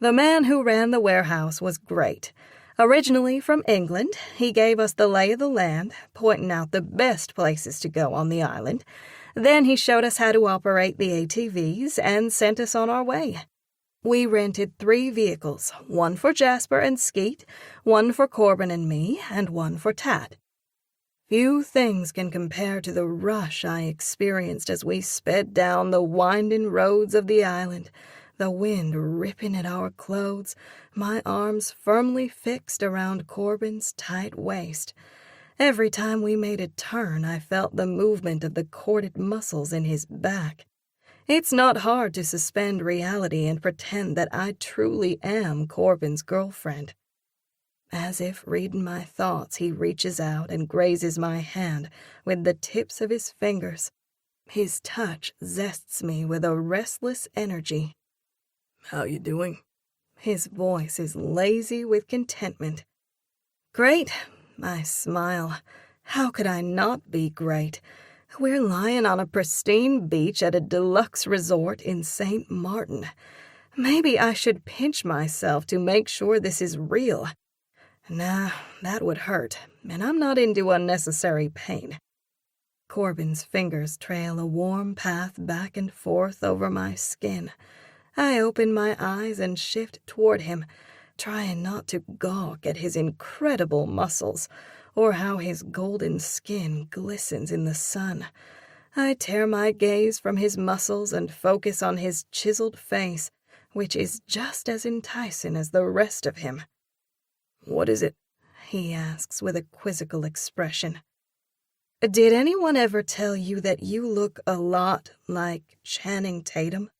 The man who ran the warehouse was great. Originally from England, he gave us the lay of the land, pointing out the best places to go on the island. Then he showed us how to operate the ATVs and sent us on our way. We rented 3 vehicles, one for Jasper and Skeet, one for Corbin and me, and one for Tat. Few things can compare to the rush I experienced as we sped down the winding roads of the island, the wind ripping at our clothes, my arms firmly fixed around Corbin's tight waist. Every time we made a turn, I felt the movement of the corded muscles in his back. It's not hard to suspend reality and pretend that I truly am Corbin's girlfriend. As if reading my thoughts, he reaches out and grazes my hand with the tips of his fingers. His touch zests me with a restless energy. How you doing? His voice is lazy with contentment. Great, I smile. How could I not be great? We're lying on a pristine beach at a deluxe resort in St. Martin. Maybe I should pinch myself to make sure this is real. Nah, that would hurt, and I'm not into unnecessary pain. Corbin's fingers trail a warm path back and forth over my skin. I open my eyes and shift toward him, trying not to gawk at his incredible muscles or how his golden skin glistens in the sun. I tear my gaze from his muscles and focus on his chiseled face, which is just as enticing as the rest of him. What is it? He asks with a quizzical expression. Did anyone ever tell you that you look a lot like Channing Tatum?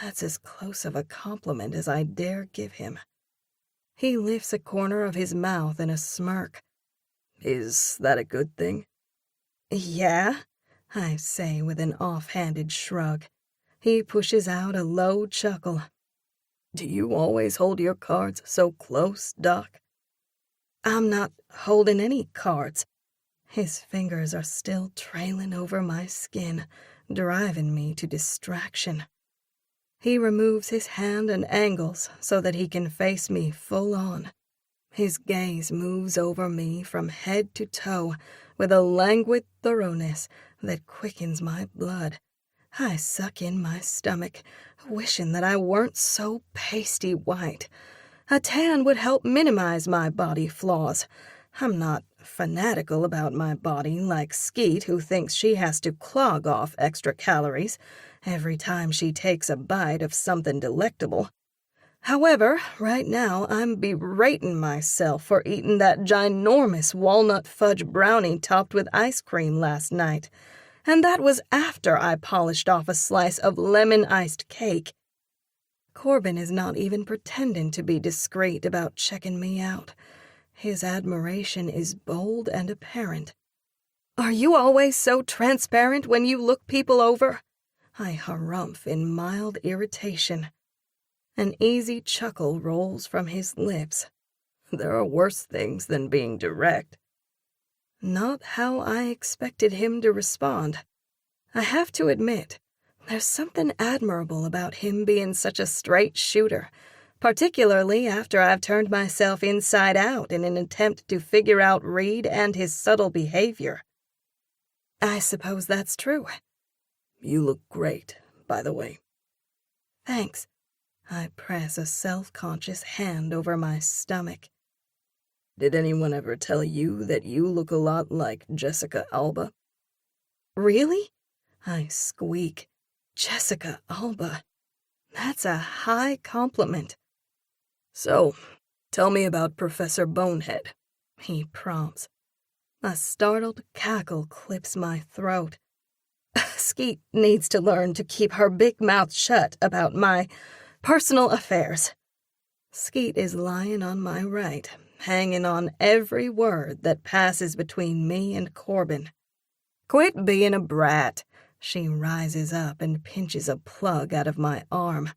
That's as close of a compliment as I dare give him. He lifts a corner of his mouth in a smirk. Is that a good thing? Yeah, I say with an offhanded shrug. He pushes out a low chuckle. Do you always hold your cards so close, Doc? I'm not holding any cards. His fingers are still trailing over my skin, driving me to distraction. He removes his hand and angles so that he can face me full on. His gaze moves over me from head to toe with a languid thoroughness that quickens my blood. I suck in my stomach, wishing that I weren't so pasty white. A tan would help minimize my body flaws. I'm not fanatical about my body like Skeet, who thinks she has to clog off extra calories every time she takes a bite of something delectable. However, right now I'm berating myself for eating that ginormous walnut fudge brownie topped with ice cream last night, and that was after I polished off a slice of lemon-iced cake. Corbin is not even pretending to be discreet about checking me out. His admiration is bold and apparent. Are you always so transparent when you look people over? I harumph in mild irritation. An easy chuckle rolls from his lips. There are worse things than being direct. Not how I expected him to respond. I have to admit, there's something admirable about him being such a straight shooter, particularly after I've turned myself inside out in an attempt to figure out Reed and his subtle behavior. I suppose that's true. You look great, by the way. Thanks. I press a self-conscious hand over my stomach. Did anyone ever tell you that you look a lot like Jessica Alba? Really? I squeak. Jessica Alba. That's a high compliment. So, tell me about Professor Bonehead, he prompts. A startled cackle clips my throat. Skeet needs to learn to keep her big mouth shut about my personal affairs. Skeet is lying on my right, hanging on every word that passes between me and Corbin. Quit being a brat. She rises up and pinches a plug out of my arm.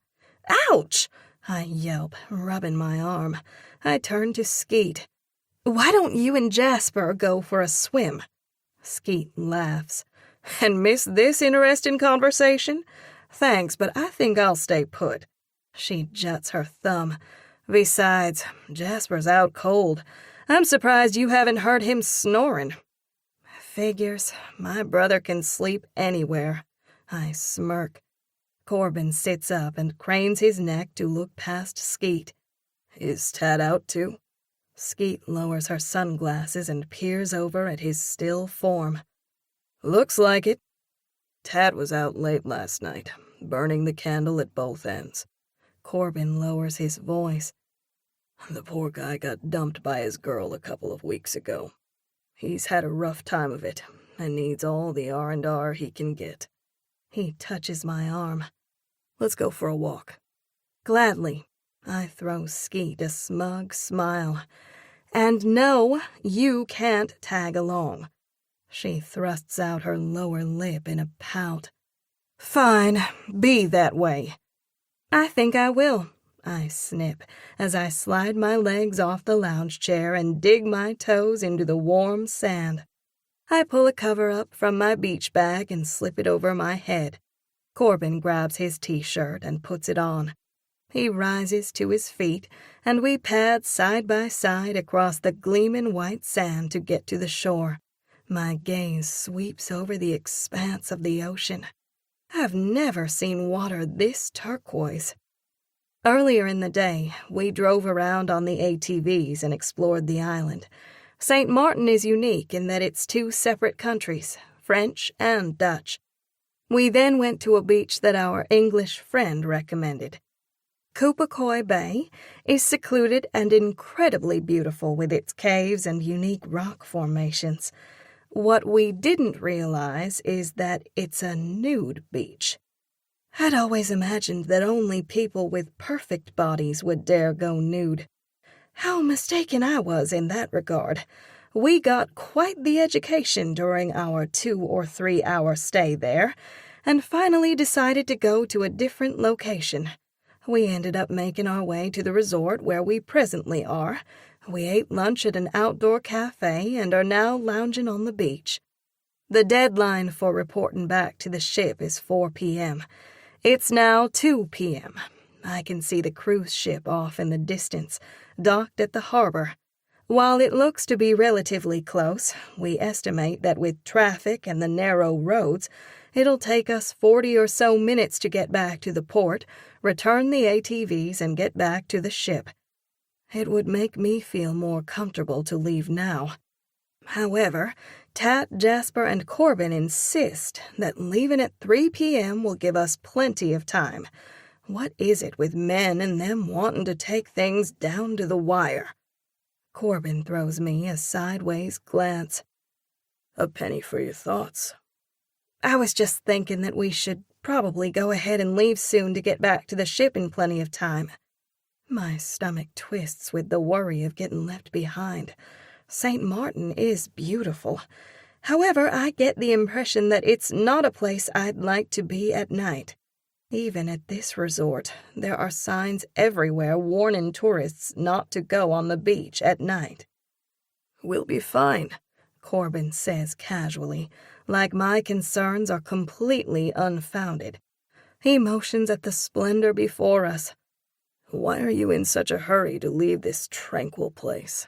Ouch! I yelp, rubbing my arm. I turn to Skeet. Why don't you and Jasper go for a swim? Skeet laughs. And miss this interesting conversation? Thanks, but I think I'll stay put. She juts her thumb. Besides, Jasper's out cold. I'm surprised you haven't heard him snoring. Figures, my brother can sleep anywhere. I smirk. Corbin sits up and cranes his neck to look past Skeet. Is Tad out too? Skeet lowers her sunglasses and peers over at his still form. Looks like it. Tad was out late last night, burning the candle at both ends. Corbin lowers his voice. The poor guy got dumped by his girl a couple of weeks ago. He's had a rough time of it and needs all the R&R he can get. He touches my arm. Let's go for a walk. Gladly, I throw Skeet a smug smile. And no, you can't tag along. She thrusts out her lower lip in a pout. Fine, be that way. I think I will, I snip as I slide my legs off the lounge chair and dig my toes into the warm sand. I pull a cover up from my beach bag and slip it over my head. Corbin grabs his t-shirt and puts it on. He rises to his feet, and we pad side by side across the gleaming white sand to get to the shore. My gaze sweeps over the expanse of the ocean. I've never seen water this turquoise. Earlier in the day, we drove around on the ATVs and explored the island. St. Martin is unique in that it's two separate countries, French and Dutch. We then went to a beach that our English friend recommended. Kupakoy Bay is secluded and incredibly beautiful with its caves and unique rock formations. What we didn't realize is that it's a nude beach. I'd always imagined that only people with perfect bodies would dare go nude. How mistaken I was in that regard. We got quite the education during our 2 or 3 hour stay there, and finally decided to go to a different location. We ended up making our way to the resort where we presently are. We ate lunch at an outdoor cafe and are now lounging on the beach. The deadline for reporting back to the ship is 4 p.m. It's now 2 p.m. I can see the cruise ship off in the distance, docked at the harbor. While it looks to be relatively close, we estimate that with traffic and the narrow roads, it'll take us 40 or so minutes to get back to the port, return the ATVs, and get back to the ship. It would make me feel more comfortable to leave now. However, Tat, Jasper, and Corbin insist that leaving at 3 p.m. will give us plenty of time. What is it with men and them wanting to take things down to the wire? Corbin throws me a sideways glance. A penny for your thoughts. I was just thinking that we should probably go ahead and leave soon to get back to the ship in plenty of time. My stomach twists with the worry of getting left behind. St. Martin is beautiful. However, I get the impression that it's not a place I'd like to be at night. Even at this resort, there are signs everywhere warning tourists not to go on the beach at night. We'll be fine, Corbin says casually, like my concerns are completely unfounded. He motions at the splendor before us. Why are you in such a hurry to leave this tranquil place?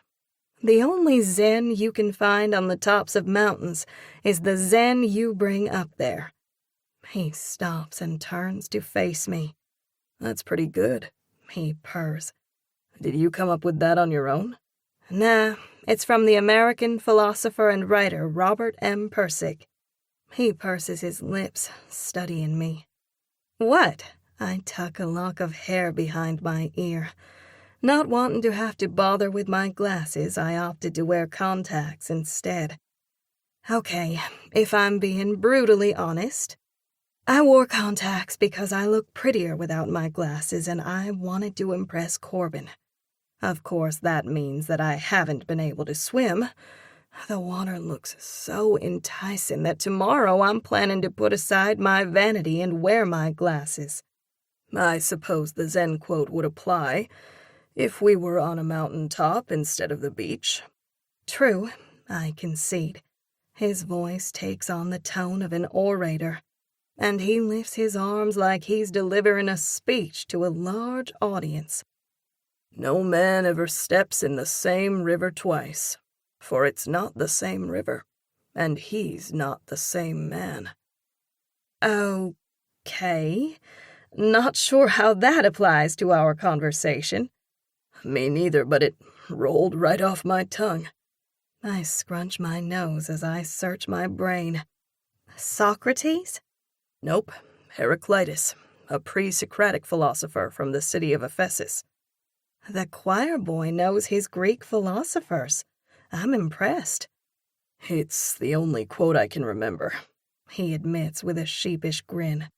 The only zen you can find on the tops of mountains is the zen you bring up there. He stops and turns to face me. That's pretty good, he purrs. Did you come up with that on your own? Nah, it's from the American philosopher and writer Robert M. Pirsig. He purses his lips, studying me. What? I tuck a lock of hair behind my ear. Not wanting to have to bother with my glasses, I opted to wear contacts instead. Okay, if I'm being brutally honest, I wore contacts because I look prettier without my glasses and I wanted to impress Corbin. Of course, that means that I haven't been able to swim. The water looks so enticing that tomorrow I'm planning to put aside my vanity and wear my glasses. I suppose the Zen quote would apply if we were on a mountain top instead of the beach. True, I concede. His voice takes on the tone of an orator, and he lifts his arms like he's delivering a speech to a large audience. No man ever steps in the same river twice, for it's not the same river, and he's not the same man. Okay. Not sure how that applies to our conversation. Me neither, but it rolled right off my tongue. I scrunch my nose as I search my brain. Socrates? Nope, Heraclitus, a pre-Socratic philosopher from the city of Ephesus. The choir boy knows his Greek philosophers. I'm impressed. It's the only quote I can remember. he admits with a sheepish grin.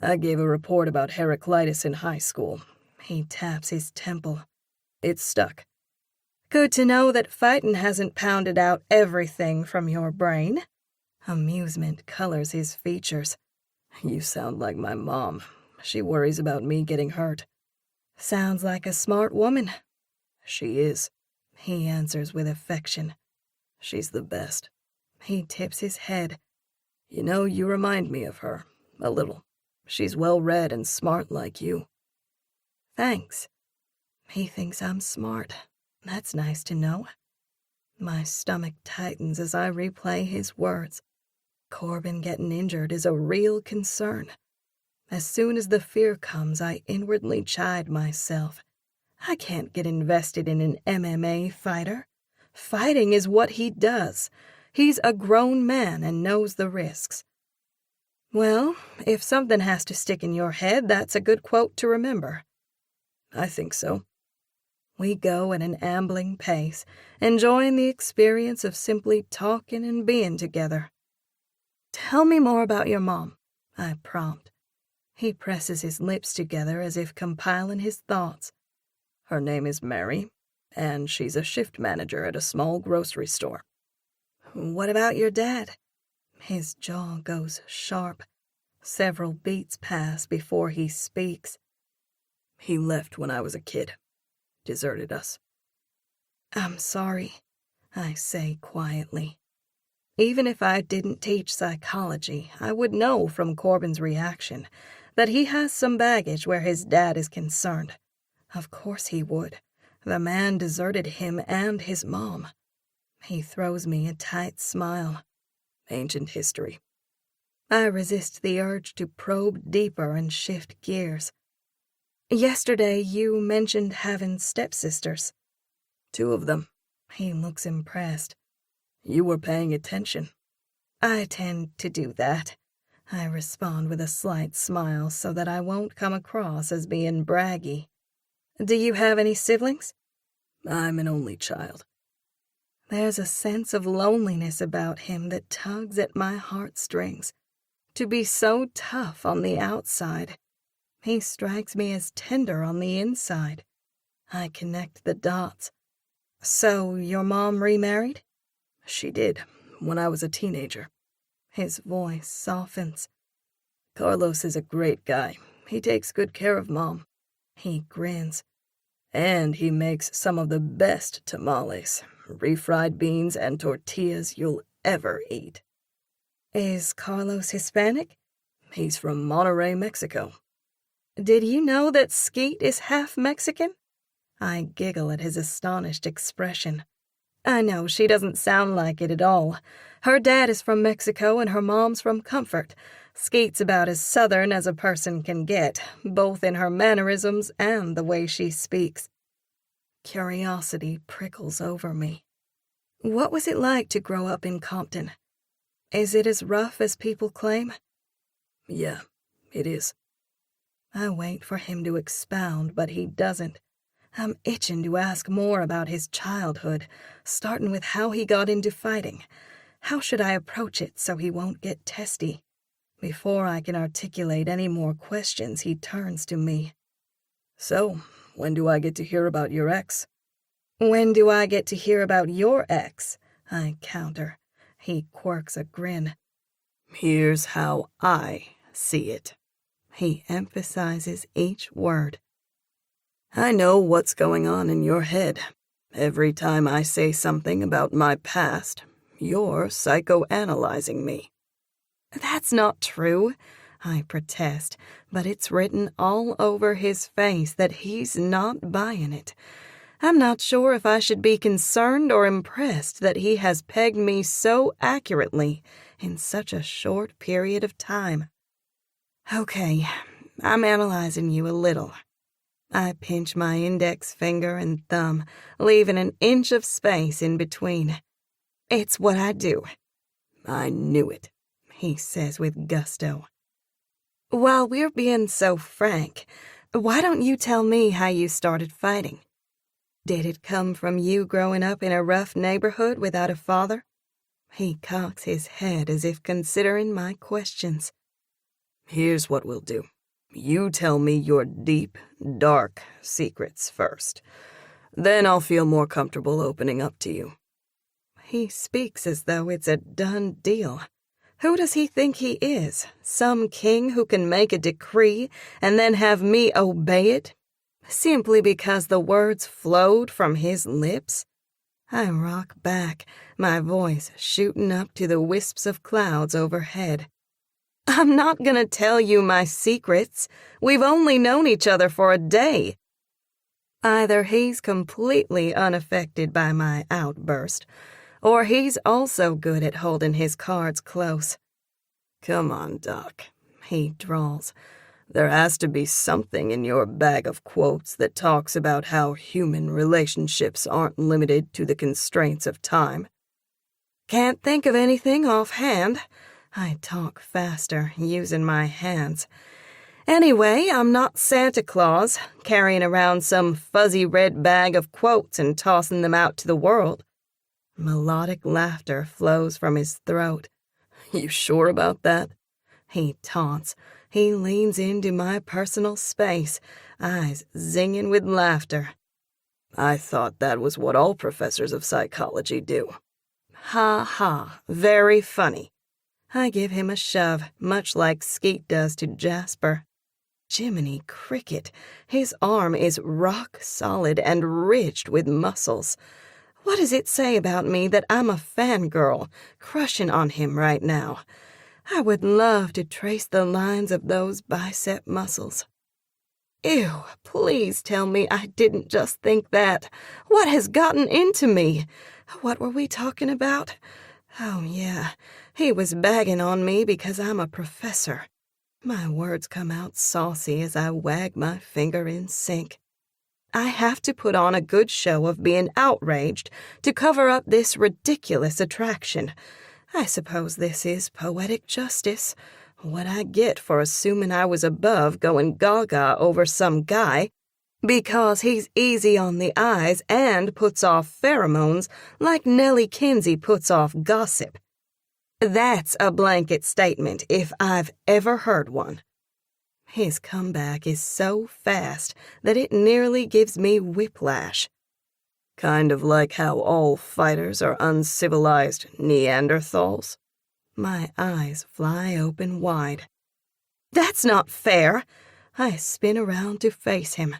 I gave a report about Heraclitus in high school. He taps his temple. It stuck. Good to know that fightin' hasn't pounded out everything from your brain. Amusement colors his features. You sound like my mom. She worries about me getting hurt. Sounds like a smart woman. She is, he answers with affection. She's the best. He tips his head. You know, you remind me of her, a little. She's well-read and smart like you. Thanks. He thinks I'm smart. That's nice to know. My stomach tightens as I replay his words. Corbin getting injured is a real concern. As soon as the fear comes, I inwardly chide myself. I can't get invested in an MMA fighter. Fighting is what he does. He's a grown man and knows the risks. Well, if something has to stick in your head, that's a good quote to remember. I think so. We go at an ambling pace, enjoying the experience of simply talking and being together. Tell me more about your mom, I prompt. He presses his lips together as if compiling his thoughts. Her name is Mary, and she's a shift manager at a small grocery store. What about your dad? His jaw goes sharp. Several beats pass before he speaks. He left when I was a kid. Deserted us. I'm sorry, I say quietly. Even if I didn't teach psychology, I would know from Corbin's reaction that he has some baggage where his dad is concerned. Of course he would. The man deserted him and his mom. He throws me a tight smile. Ancient history. I resist the urge to probe deeper and shift gears. Yesterday you mentioned having stepsisters. 2 of them. He looks impressed. You were paying attention. I tend to do that. I respond with a slight smile so that I won't come across as being braggy. Do you have any siblings? I'm an only child. There's a sense of loneliness about him that tugs at my heartstrings. To be so tough on the outside, he strikes me as tender on the inside. I connect the dots. So, your mom remarried? She did, when I was a teenager. His voice softens. Carlos is a great guy. He takes good care of Mom. He grins. And he makes some of the best tamales, refried beans and tortillas you'll ever eat. Is Carlos Hispanic? He's from Monterrey, Mexico. Did you know that Skeet is half Mexican? I giggle at his astonished expression. I know she doesn't sound like it at all. Her dad is from Mexico and her mom's from Comfort. Skeet's about as southern as a person can get, both in her mannerisms and the way she speaks. Curiosity prickles over me. What was it like to grow up in Compton? Is it as rough as people claim? Yeah, it is. I wait for him to expound, but he doesn't. I'm itching to ask more about his childhood, starting with how he got into fighting. How should I approach it so he won't get testy? Before I can articulate any more questions, he turns to me. So, when do I get to hear about your ex? When do I get to hear about your ex? I counter. He quirks a grin. Here's how I see it. He emphasizes each word. I know what's going on in your head. Every time I say something about my past, you're psychoanalyzing me. That's not true, I protest, but it's written all over his face that he's not buying it. I'm not sure if I should be concerned or impressed that he has pegged me so accurately in such a short period of time. Okay, I'm analyzing you a little. I pinch my index finger and thumb, leaving an inch of space in between. It's what I do. I knew it, he says with gusto. While we're being so frank, why don't you tell me how you started fighting? Did it come from you growing up in a rough neighborhood without a father? He cocks his head as if considering my questions. Here's what we'll do. You tell me your deep, dark secrets first. Then I'll feel more comfortable opening up to you. He speaks as though it's a done deal. Who does he think he is? Some king who can make a decree and then have me obey it? Simply because the words flowed from his lips? I rock back, my voice shooting up to the wisps of clouds overhead. I'm not gonna tell you my secrets. We've only known each other for a day. Either he's completely unaffected by my outburst, or he's also good at holding his cards close. Come on, Doc, he drawls. There has to be something in your bag of quotes that talks about how human relationships aren't limited to the constraints of time. Can't think of anything offhand. I talk faster, using my hands. Anyway, I'm not Santa Claus, carrying around some fuzzy red bag of quotes and tossing them out to the world. Melodic laughter flows from his throat. You sure about that? He taunts. He leans into my personal space, eyes zinging with laughter. I thought that was what all professors of psychology do. Ha ha, very funny. I give him a shove, much like Skeet does to Jasper. Jiminy cricket, his arm is rock solid and ridged with muscles. What does it say about me that I'm a fangirl, crushing on him right now? I would love to trace the lines of those bicep muscles. Ew, please tell me I didn't just think that. What has gotten into me? What were we talking about? Oh, yeah, he was bagging on me because I'm a professor. My words come out saucy as I wag my finger in sync. I have to put on a good show of being outraged to cover up this ridiculous attraction. I suppose this is poetic justice. What I get for assuming I was above going gaga over some guy because he's easy on the eyes and puts off pheromones like Nellie Kinsey puts off gossip. That's a blanket statement if I've ever heard one. His comeback is so fast that it nearly gives me whiplash. Kind of like how all fighters are uncivilized Neanderthals. My eyes fly open wide. That's not fair. I spin around to face him.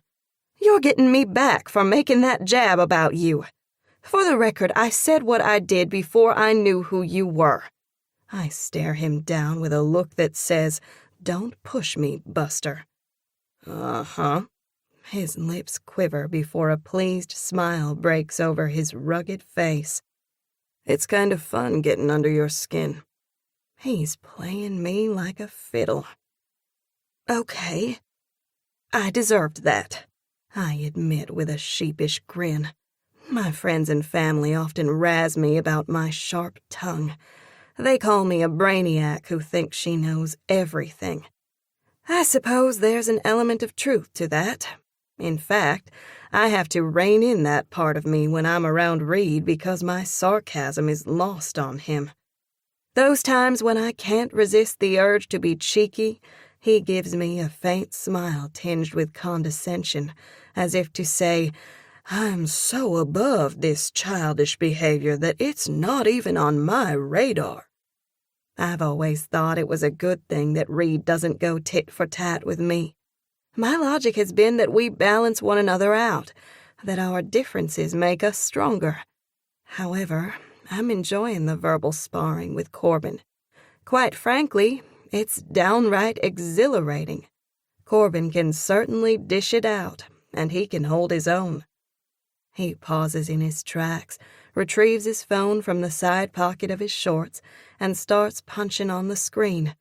You're getting me back for making that jab about you. For the record, I said what I did before I knew who you were. I stare him down with a look that says, "Don't push me, Buster." Uh-huh. His lips quiver before a pleased smile breaks over his rugged face. It's kind of fun getting under your skin. He's playing me like a fiddle. Okay. I deserved that, I admit with a sheepish grin. My friends and family often razz me about my sharp tongue. They call me a brainiac who thinks she knows everything. I suppose there's an element of truth to that. In fact, I have to rein in that part of me when I'm around Reed because my sarcasm is lost on him. Those times when I can't resist the urge to be cheeky, he gives me a faint smile tinged with condescension, as if to say, "I'm so above this childish behavior that it's not even on my radar." I've always thought it was a good thing that Reed doesn't go tit for tat with me. My logic has been that we balance one another out, that our differences make us stronger. However, I'm enjoying the verbal sparring with Corbin. Quite frankly, it's downright exhilarating. Corbin can certainly dish it out, and he can hold his own. He pauses in his tracks, retrieves his phone from the side pocket of his shorts, and starts punching on the screen.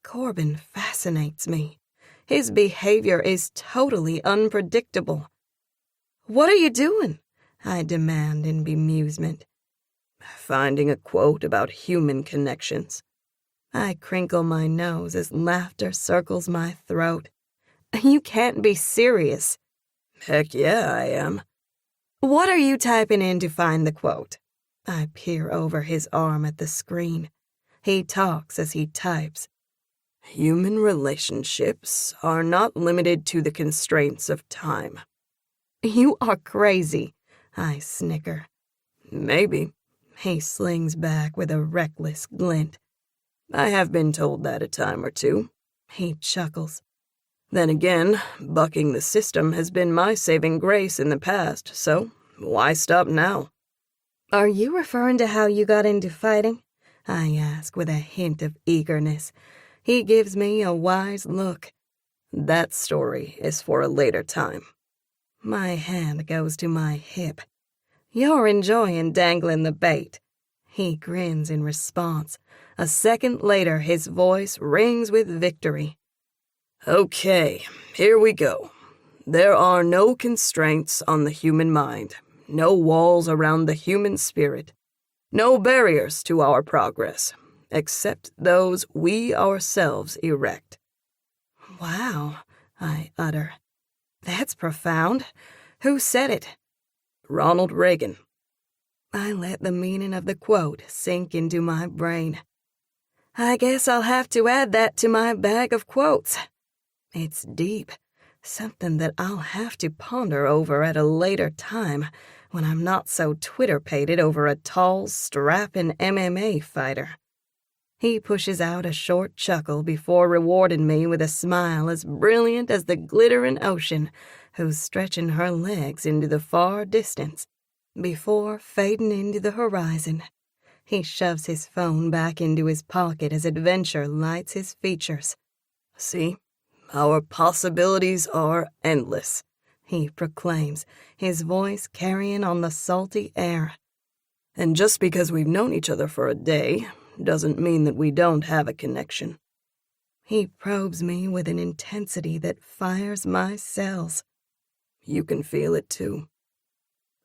Corbin fascinates me. His behavior is totally unpredictable. "What are you doing?" I demand in bemusement. Finding a quote about human connections. I crinkle my nose as laughter circles my throat. You can't be serious. Heck yeah, I am. What are you typing in to find the quote? I peer over his arm at the screen. He talks as he types. Human relationships are not limited to the constraints of time. You are crazy, I snicker. Maybe, he slings back with a reckless glint. I have been told that a time or two. He chuckles. Then again, bucking the system has been my saving grace in the past, so why stop now? Are you referring to how you got into fighting? I ask with a hint of eagerness. He gives me a wise look. That story is for a later time. My hand goes to my hip. You're enjoying dangling the bait. He grins in response. A second later, his voice rings with victory. Okay, here we go. There are no constraints on the human mind, no walls around the human spirit, no barriers to our progress, except those we ourselves erect. Wow, I utter. That's profound. Who said it? Ronald Reagan. I let the meaning of the quote sink into my brain. I guess I'll have to add that to my bag of quotes. It's deep, something that I'll have to ponder over at a later time when I'm not so Twitter-pated over a tall, strapping MMA fighter. He pushes out a short chuckle before rewarding me with a smile as brilliant as the glittering ocean who's stretching her legs into the far distance before fading into the horizon. He shoves his phone back into his pocket as adventure lights his features. See, our possibilities are endless, he proclaims, his voice carrying on the salty air. And just because we've known each other for a day doesn't mean that we don't have a connection. He probes me with an intensity that fires my cells. You can feel it too.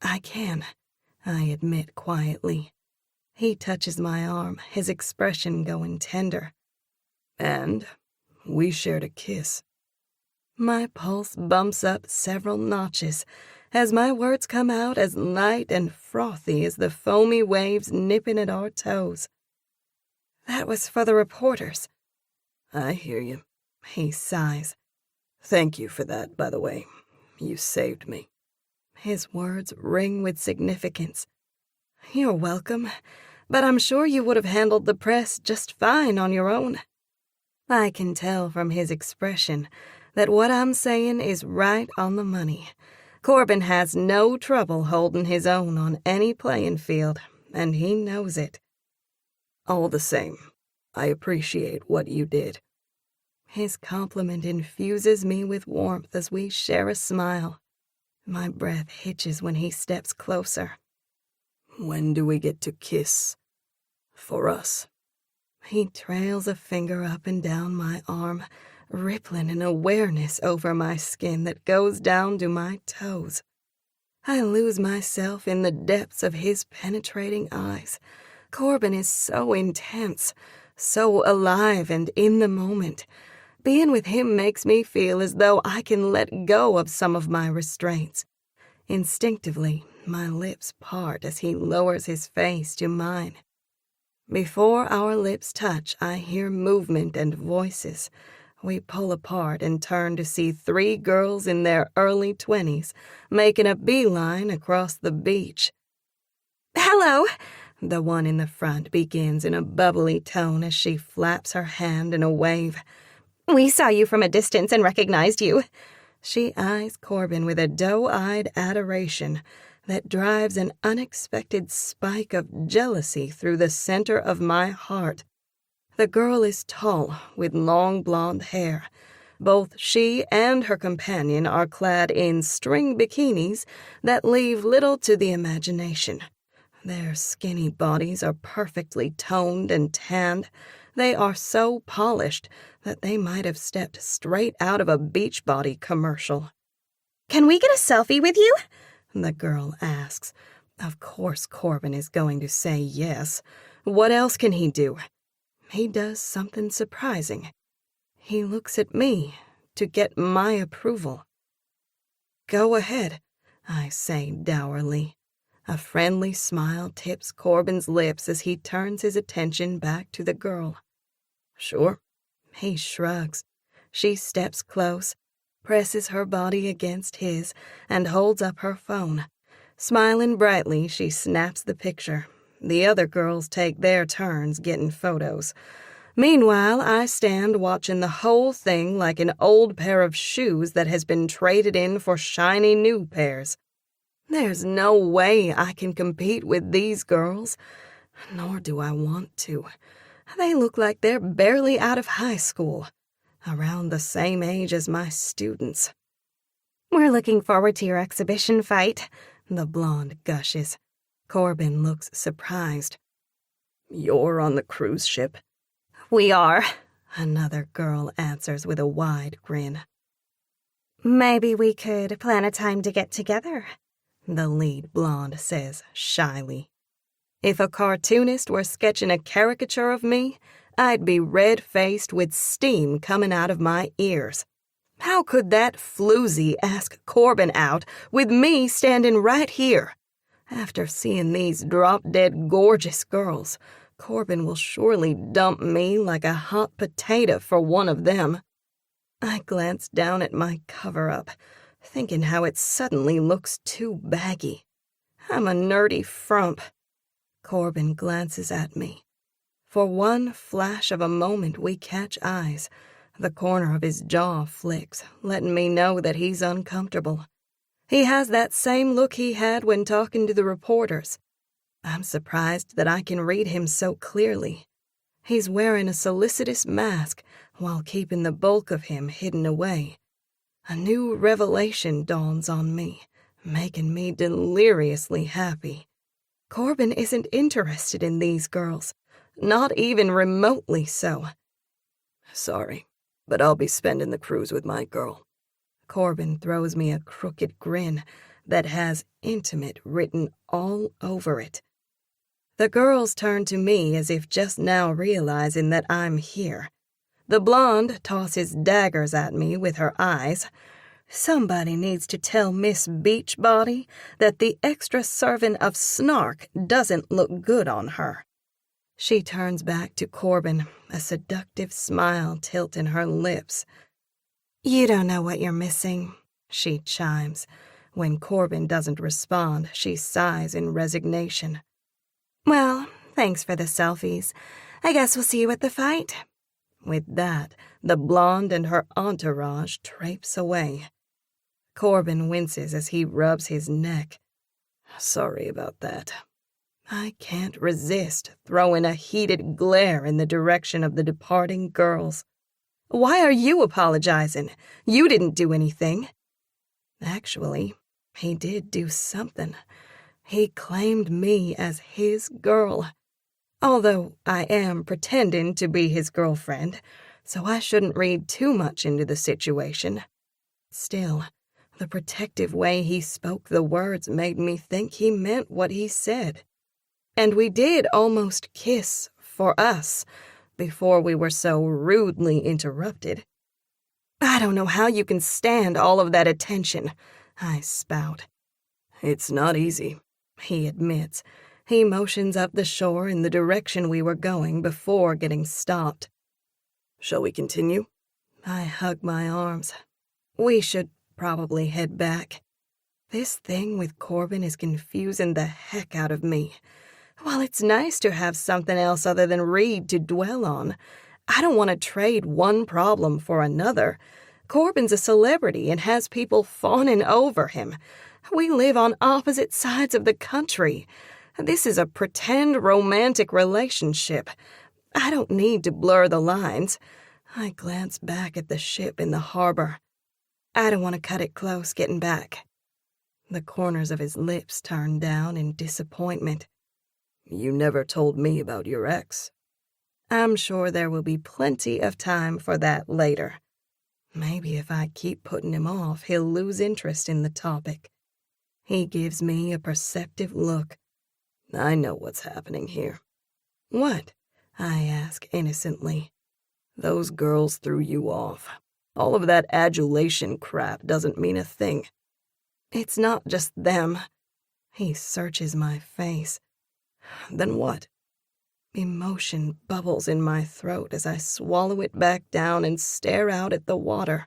I can, I admit quietly. He touches my arm, his expression going tender. And we shared a kiss. My pulse bumps up several notches as my words come out as light and frothy as the foamy waves nipping at our toes. That was for the reporters. I hear you. He sighs. Thank you for that, by the way. You saved me. His words ring with significance. You're welcome, but I'm sure you would have handled the press just fine on your own. I can tell from his expression that what I'm saying is right on the money. Corbin has no trouble holding his own on any playing field, and he knows it. All the same, I appreciate what you did. His compliment infuses me with warmth as we share a smile. My breath hitches when he steps closer. When do we get to kiss? For us. He trails a finger up and down my arm, rippling an awareness over my skin that goes down to my toes. I lose myself in the depths of his penetrating eyes. Corbin is so intense, so alive and in the moment. Being with him makes me feel as though I can let go of some of my restraints. Instinctively, my lips part as he lowers his face to mine. Before our lips touch, I hear movement and voices. We pull apart and turn to see 3 girls in their early 20s making a beeline across the beach. "Hello," the one in the front begins in a bubbly tone as she flaps her hand in a wave. "We saw you from a distance and recognized you." She eyes Corbin with a doe-eyed adoration that drives an unexpected spike of jealousy through the center of my heart. The girl is tall, with long blonde hair. Both she and her companion are clad in string bikinis that leave little to the imagination. Their skinny bodies are perfectly toned and tanned. They are so polished that they might have stepped straight out of a Beachbody commercial. "Can we get a selfie with you?" the girl asks. Of course Corbin is going to say yes. What else can he do? He does something surprising. He looks at me to get my approval. "Go ahead," I say dourly. A friendly smile tips Corbin's lips as he turns his attention back to the girl. Sure. He shrugs. She steps close, presses her body against his, and holds up her phone. Smiling brightly, she snaps the picture. The other girls take their turns getting photos. Meanwhile, I stand watching the whole thing like an old pair of shoes that has been traded in for shiny new pairs. There's no way I can compete with these girls, nor do I want to. They look like they're barely out of high school, around the same age as my students. We're looking forward to your exhibition fight, the blonde gushes. Corbin looks surprised. You're on the cruise ship? We are, another girl answers with a wide grin. Maybe we could plan a time to get together, the lead blonde says shyly. If a cartoonist were sketching a caricature of me, I'd be red-faced with steam coming out of my ears. How could that floozy ask Corbin out with me standing right here? After seeing these drop-dead gorgeous girls, Corbin will surely dump me like a hot potato for one of them. I glance down at my cover-up, thinking how it suddenly looks too baggy. I'm a nerdy frump. Corbin glances at me. For one flash of a moment we catch eyes. The corner of his jaw flicks, letting me know that he's uncomfortable. He has that same look he had when talking to the reporters. I'm surprised that I can read him so clearly. He's wearing a solicitous mask while keeping the bulk of him hidden away. A new revelation dawns on me, making me deliriously happy. Corbin isn't interested in these girls, not even remotely so. Sorry, but I'll be spending the cruise with my girl. Corbin throws me a crooked grin that has intimate written all over it. The girls turn to me as if just now realizing that I'm here. The blonde tosses daggers at me with her eyes. Somebody needs to tell Miss Beachbody that the extra serving of snark doesn't look good on her. She turns back to Corbin, a seductive smile tilting her lips. You don't know what you're missing, she chimes. When Corbin doesn't respond, she sighs in resignation. Well, thanks for the selfies. I guess we'll see you at the fight. With that, the blonde and her entourage traipse away. Corbin winces as he rubs his neck. Sorry about that. I can't resist throwing a heated glare in the direction of the departing girls. Why are you apologizing? You didn't do anything. Actually, he did do something. He claimed me as his girl. Although I am pretending to be his girlfriend, so I shouldn't read too much into the situation. Still, the protective way he spoke the words made me think he meant what he said. And we did almost kiss, for us, before we were so rudely interrupted. I don't know how you can stand all of that attention, I spout. It's not easy, he admits. He motions up the shore in the direction we were going before getting stopped. Shall we continue? I hug my arms. We should probably head back. This thing with Corbin is confusing the heck out of me. While it's nice to have something else other than Reed to dwell on, I don't want to trade one problem for another. Corbin's a celebrity and has people fawning over him. We live on opposite sides of the country. This is a pretend romantic relationship. I don't need to blur the lines. I glance back at the ship in the harbor. I don't want to cut it close getting back. The corners of his lips turn down in disappointment. You never told me about your ex. I'm sure there will be plenty of time for that later. Maybe if I keep putting him off, he'll lose interest in the topic. He gives me a perceptive look. I know what's happening here. What? I ask innocently. Those girls threw you off. All of that adulation crap doesn't mean a thing. It's not just them. He searches my face. Then what? Emotion bubbles in my throat as I swallow it back down and stare out at the water.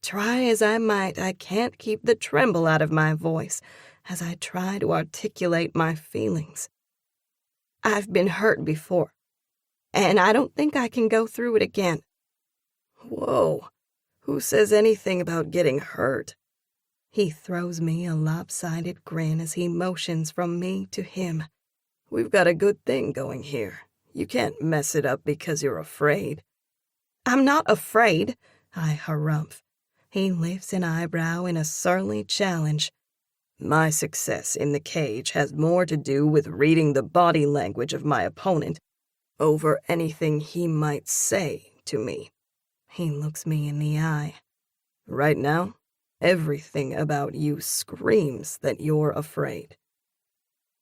Try as I might, I can't keep the tremble out of my voice as I try to articulate my feelings. I've been hurt before, and I don't think I can go through it again. Whoa, who says anything about getting hurt? He throws me a lopsided grin as he motions from me to him. We've got a good thing going here. You can't mess it up because you're afraid. I'm not afraid, I harumph. He lifts an eyebrow in a surly challenge. My success in the cage has more to do with reading the body language of my opponent over anything he might say to me. He looks me in the eye. Right now, everything about you screams that you're afraid.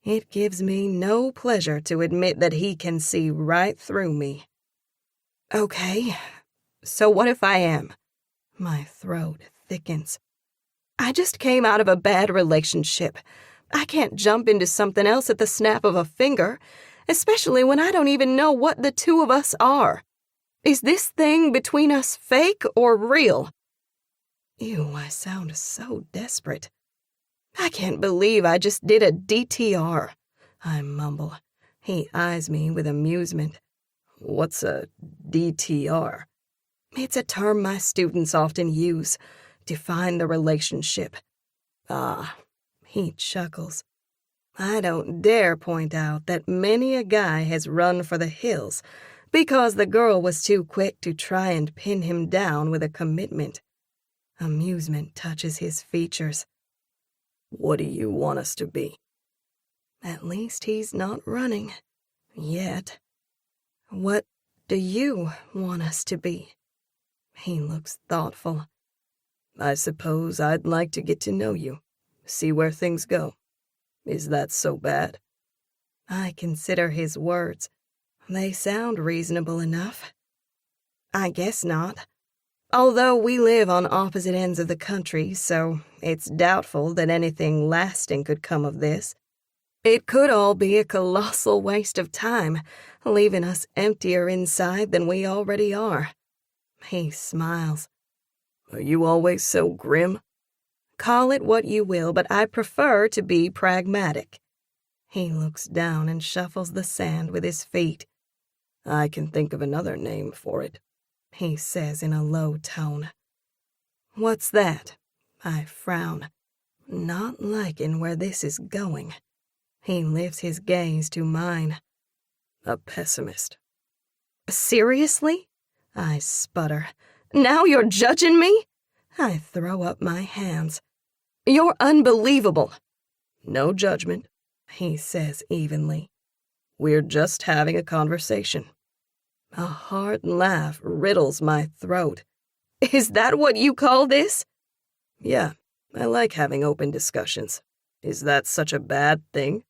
It gives me no pleasure to admit that he can see right through me. Okay, so what if I am? My throat thickens. I just came out of a bad relationship. I can't jump into something else at the snap of a finger, especially when I don't even know what the two of us are. Is this thing between us fake or real? Ew, I sound so desperate. I can't believe I just did a DTR, I mumble. He eyes me with amusement. What's a DTR? It's a term my students often use to define the relationship. Ah, he chuckles. I don't dare point out that many a guy has run for the hills because the girl was too quick to try and pin him down with a commitment. Amusement touches his features. What do you want us to be? At least he's not running. Yet. What do you want us to be? He looks thoughtful. I suppose I'd like to get to know you, see where things go. Is that so bad? I consider his words. They sound reasonable enough. I guess not. Although we live on opposite ends of the country, so it's doubtful that anything lasting could come of this. It could all be a colossal waste of time, leaving us emptier inside than we already are. He smiles. Are you always so grim? Call it what you will, but I prefer to be pragmatic. He looks down and shuffles the sand with his feet. I can think of another name for it, he says in a low tone. What's that? I frown, not liking where this is going. He lifts his gaze to mine. A pessimist. Seriously? I sputter. Now you're judging me? I throw up my hands. You're unbelievable. No judgment, he says evenly. We're just having a conversation. A hard laugh riddles my throat. Is that what you call this? Yeah, I like having open discussions. Is that such a bad thing?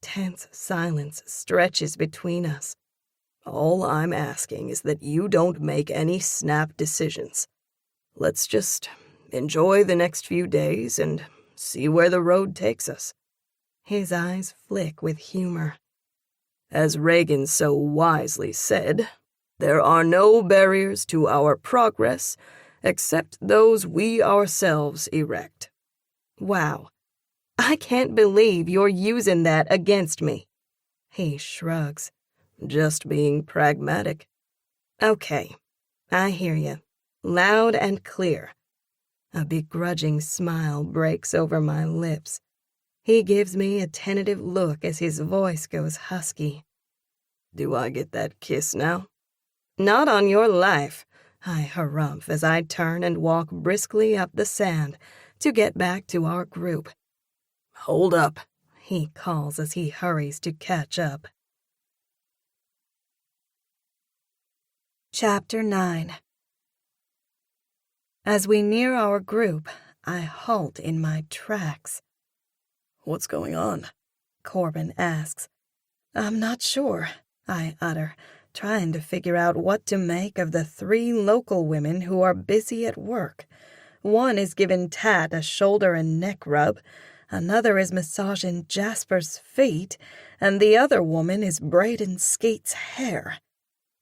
Tense silence stretches between us. All I'm asking is that you don't make any snap decisions. Let's just enjoy the next few days and see where the road takes us. His eyes flick with humor. As Reagan so wisely said, there are no barriers to our progress except those we ourselves erect. Wow, I can't believe you're using that against me. He shrugs. Just being pragmatic. Okay, I hear you, loud and clear. A begrudging smile breaks over my lips. He gives me a tentative look as his voice goes husky. Do I get that kiss now? Not on your life, I harumph as I turn and walk briskly up the sand to get back to our group. Hold up, he calls as he hurries to catch up. Chapter 9. As we near our group, I halt in my tracks. What's going on? Corbin asks. I'm not sure, I utter, trying to figure out what to make of the 3 local women who are busy at work. One is giving Tat a shoulder and neck rub. Another is massaging Jasper's feet, and the other woman is braiding Skeet's hair.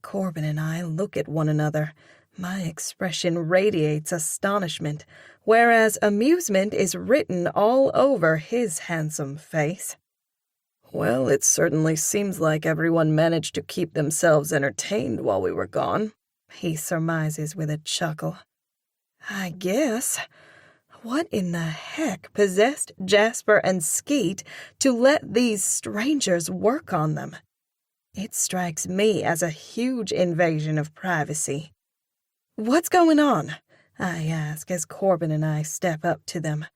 Corbin and I look at one another. My expression radiates astonishment, whereas amusement is written all over his handsome face. Well, it certainly seems like everyone managed to keep themselves entertained while we were gone, he surmises with a chuckle. I guess. What in the heck possessed Jasper and Skeet to let these strangers work on them? It strikes me as a huge invasion of privacy. What's going on? I ask as Corbin and I step up to them.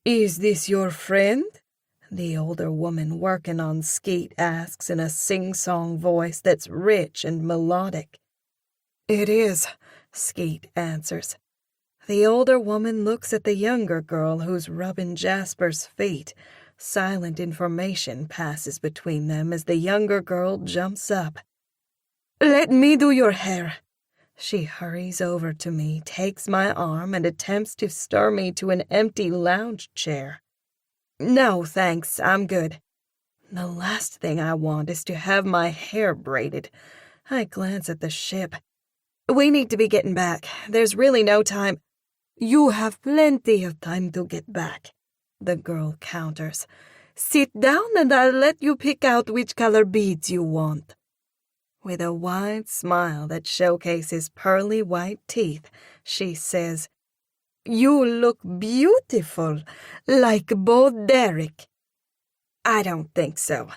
Is this your friend? The older woman working on Skeet asks in a sing-song voice that's rich and melodic. It is, Skeet answers. The older woman looks at the younger girl who's rubbing Jasper's feet. Silent information passes between them as the younger girl jumps up. Let me do your hair. She hurries over to me, takes my arm, and attempts to stir me to an empty lounge chair. No, thanks, I'm good. The last thing I want is to have my hair braided. I glance at the ship. We need to be getting back. There's really no time. You have plenty of time to get back, the girl counters. Sit down and I'll let you pick out which color beads you want. With a wide smile that showcases pearly white teeth, she says, You look beautiful, like Bo Derek. I don't think so,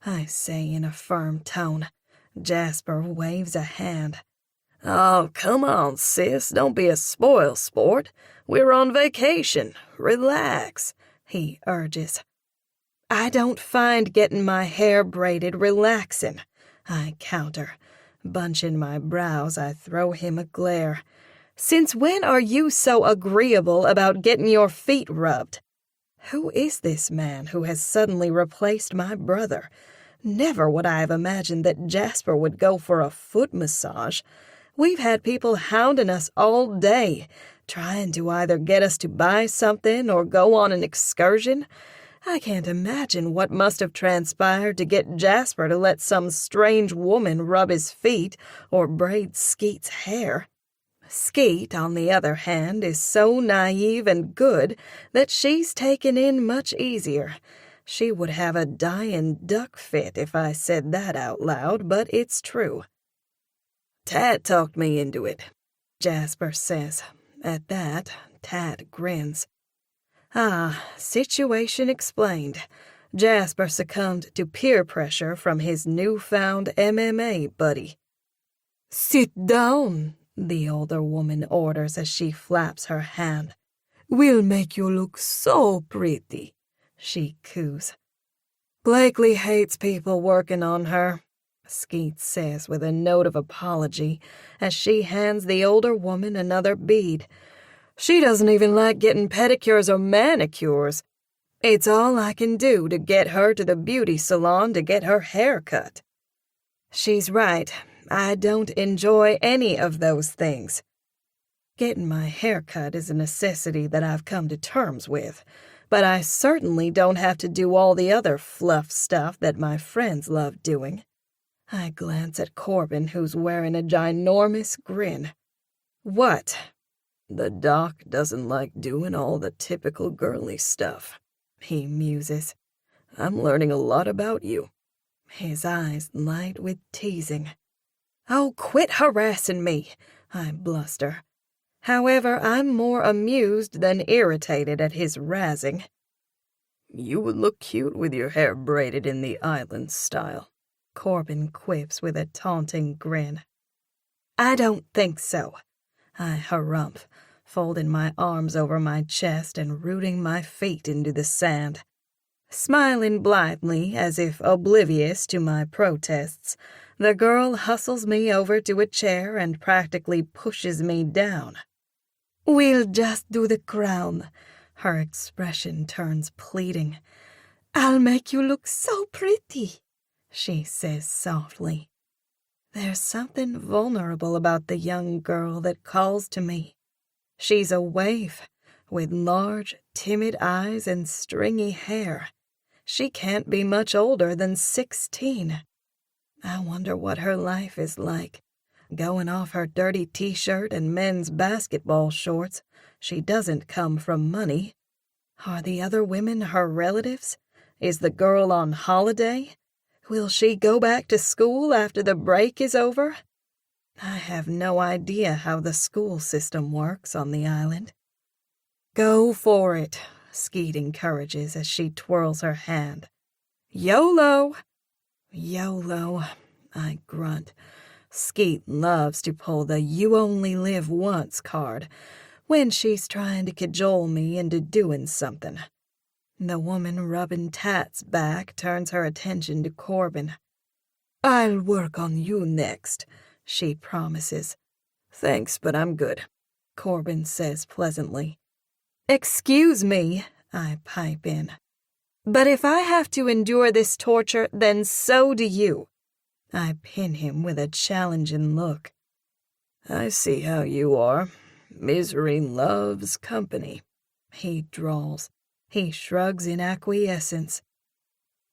I say in a firm tone. Jasper waves a hand. Oh, come on, sis, don't be a spoil sport. We're on vacation. Relax, he urges. I don't find getting my hair braided relaxing, I counter. Bunching my brows, I throw him a glare. Since when are you so agreeable about getting your feet rubbed? Who is this man who has suddenly replaced my brother? Never would I have imagined that Jasper would go for a foot massage. We've had people hounding us all day, trying to either get us to buy something or go on an excursion. I can't imagine what must have transpired to get Jasper to let some strange woman rub his feet or braid Skeet's hair. Skeet, on the other hand, is so naive and good that she's taken in much easier. She would have a dying duck fit if I said that out loud, but it's true. Tat talked me into it, Jasper says. At that, Tat grins. Ah, situation explained. Jasper succumbed to peer pressure from his newfound MMA buddy. Sit down, the older woman orders as she flaps her hand. We'll make you look so pretty, she coos. Blakely hates people working on her, Skeet says with a note of apology as she hands the older woman another bead. She doesn't even like getting pedicures or manicures. It's all I can do to get her to the beauty salon to get her hair cut. She's right. I don't enjoy any of those things. Getting my hair cut is a necessity that I've come to terms with, but I certainly don't have to do all the other fluff stuff that my friends love doing. I glance at Corbin, who's wearing a ginormous grin. What? The doc doesn't like doing all the typical girly stuff, he muses. I'm learning a lot about you. His eyes light with teasing. Oh, quit harassing me, I bluster. However, I'm more amused than irritated at his razzing. You would look cute with your hair braided in the island style, Corbin quips with a taunting grin. I don't think so, I harumph, folding my arms over my chest and rooting my feet into the sand. Smiling blithely, as if oblivious to my protests, the girl hustles me over to a chair and practically pushes me down. We'll just do the crown. Her expression turns pleading. I'll make you look so pretty, she says softly. There's something vulnerable about the young girl that calls to me. She's a waif, with large, timid eyes and stringy hair. She can't be much older than 16. I wonder what her life is like. Going off her dirty t-shirt and men's basketball shorts, she doesn't come from money. Are the other women her relatives? Is the girl on holiday? Will she go back to school after the break is over? I have no idea how the school system works on the island. Go for it, Skeet encourages as she twirls her hand. YOLO! YOLO, I grunt. Skeet loves to pull the you only live once card when she's trying to cajole me into doing something. The woman rubbing Tat's back turns her attention to Corbin. I'll work on you next, she promises. Thanks, but I'm good, Corbin says pleasantly. Excuse me, I pipe in. But if I have to endure this torture, then so do you. I pin him with a challenging look. I see how you are. Misery loves company, he drawls. He shrugs in acquiescence.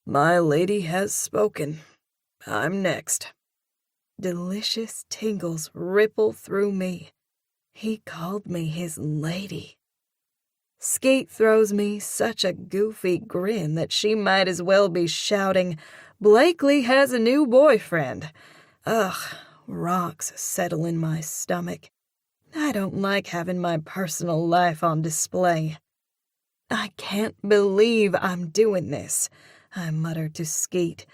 My lady has spoken. I'm next. Delicious tingles ripple through me. He called me his lady. Skeet throws me such a goofy grin that she might as well be shouting, Blakely has a new boyfriend. Ugh, rocks settle in my stomach. I don't like having my personal life on display. I can't believe I'm doing this, I mutter to Skeet.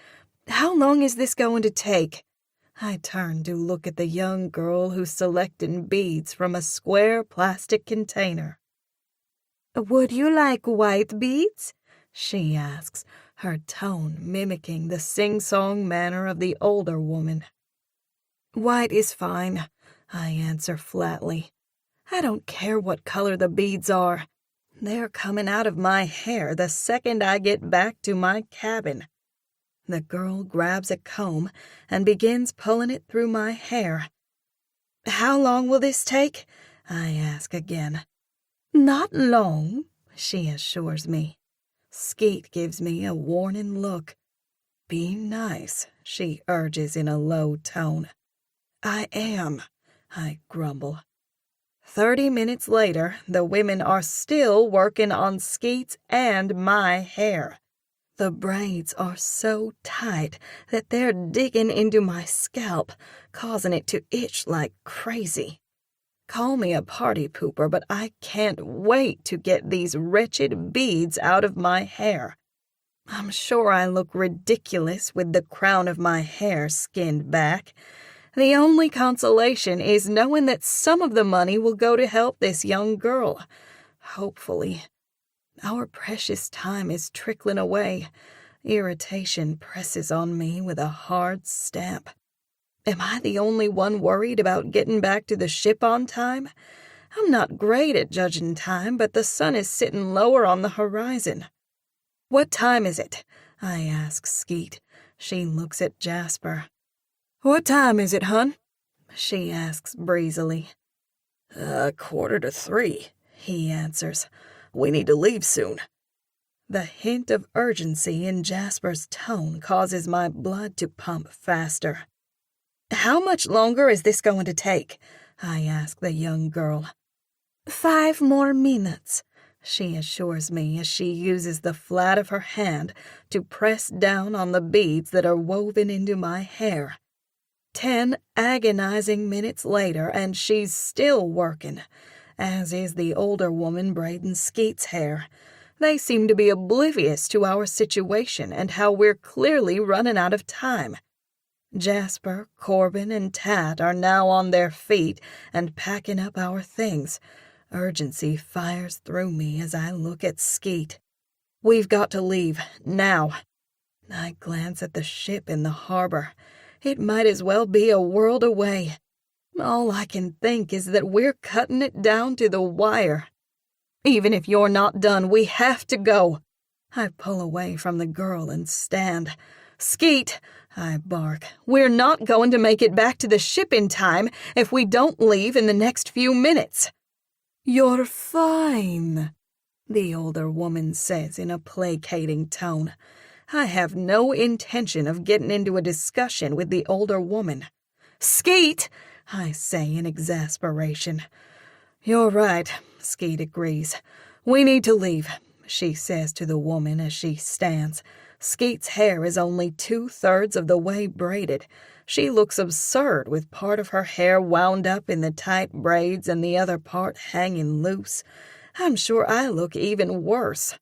How long is this going to take? I turn to look at the young girl who's selecting beads from a square plastic container. Would you like white beads? She asks, her tone mimicking the sing-song manner of the older woman. White is fine, I answer flatly. I don't care what color the beads are. They're coming out of my hair the second I get back to my cabin. The girl grabs a comb and begins pulling it through my hair. How long will this take? I ask again. Not long, she assures me. Skeet gives me a warning look. Be nice, she urges in a low tone. I am, I grumble. 30 minutes later, the women are still working on Skeet's and my hair. The braids are so tight that they're digging into my scalp, causing it to itch like crazy. Call me a party pooper, but I can't wait to get these wretched beads out of my hair. I'm sure I look ridiculous with the crown of my hair skinned back. The only consolation is knowing that some of the money will go to help this young girl. Hopefully. Our precious time is trickling away. Irritation presses on me with a hard stamp. Am I the only one worried about getting back to the ship on time? I'm not great at judging time, but the sun is sitting lower on the horizon. What time is it? I ask Skeet. She looks at Jasper. What time is it, hun? She asks breezily. 2:45, he answers. We need to leave soon. The hint of urgency in Jasper's tone causes my blood to pump faster. How much longer is this going to take? I ask the young girl. 5 more minutes, she assures me as she uses the flat of her hand to press down on the beads that are woven into my hair. 10 agonizing minutes later, and she's still working, as is the older woman braiding Skeet's hair. They seem to be oblivious to our situation and how we're clearly running out of time. Jasper, Corbin, and Tat are now on their feet and packing up our things. Urgency fires through me as I look at Skeet. We've got to leave, now. I glance at the ship in the harbor. It might as well be a world away. All I can think is that we're cutting it down to the wire. Even if you're not done, we have to go. I pull away from the girl and stand. Skeet, I bark. We're not going to make it back to the ship in time if we don't leave in the next few minutes. "You're fine," the older woman says in a placating tone. I have no intention of getting into a discussion with the older woman. "Skeet," I say in exasperation. "You're right," Skeet agrees. "We need to leave," she says to the woman as she stands. Skeet's hair is only 2/3 of the way braided. She looks absurd with part of her hair wound up in the tight braids and the other part hanging loose. I'm sure I look even worse.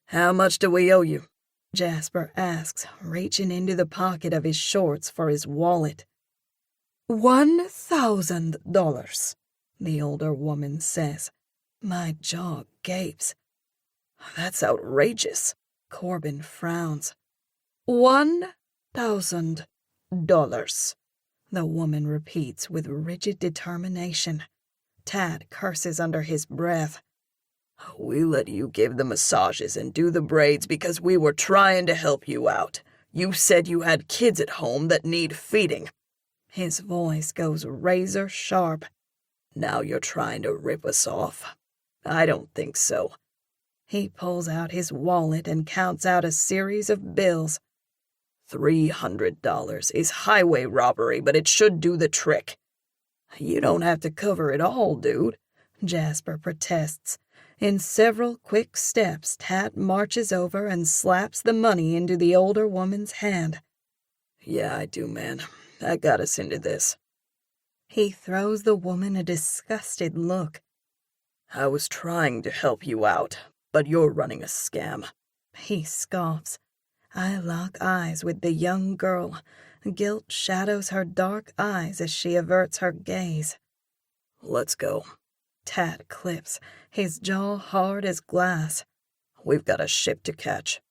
"How much do we owe you?" Jasper asks, reaching into the pocket of his shorts for his wallet. $1,000, the older woman says. My jaw gapes. "That's outrageous." Corbin frowns. $1,000, the woman repeats with rigid determination. Tad curses under his breath. "We let you give the massages and do the braids because we were trying to help you out. You said you had kids at home that need feeding." His voice goes razor sharp. "Now you're trying to rip us off? I don't think so." He pulls out his wallet and counts out a series of bills. $300 is highway robbery, but it should do the trick. "You don't have to cover it all, dude," Jasper protests. In several quick steps, Tat marches over and slaps the money into the older woman's hand. "Yeah, I do, man. That got us into this." He throws the woman a disgusted look. "I was trying to help you out, but you're running a scam." He scoffs. I lock eyes with the young girl. Guilt shadows her dark eyes as she averts her gaze. "Let's go." Tat clips, his jaw hard as glass. "We've got a ship to catch."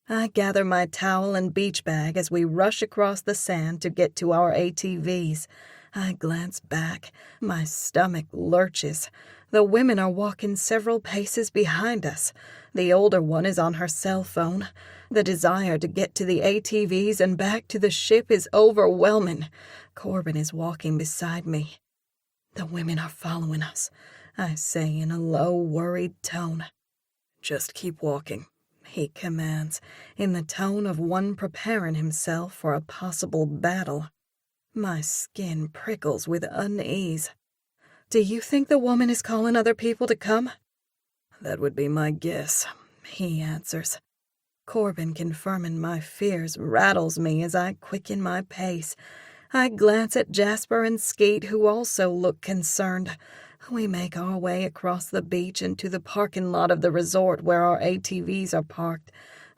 I gather my towel and beach bag as we rush across the sand to get to our ATVs. I glance back. My stomach lurches. The women are walking several paces behind us. The older one is on her cell phone. The desire to get to the ATVs and back to the ship is overwhelming. Corbin is walking beside me. The women are following us, I say in a low, worried tone. "Just keep walking," he commands, in the tone of one preparing himself for a possible battle. My skin prickles with unease. "Do you think the woman is calling other people to come?" "That would be my guess," he answers. Corbin confirming my fears rattles me as I quicken my pace. I glance at Jasper and Skeet, who also look concerned. We make our way across the beach and to the parking lot of the resort where our ATVs are parked.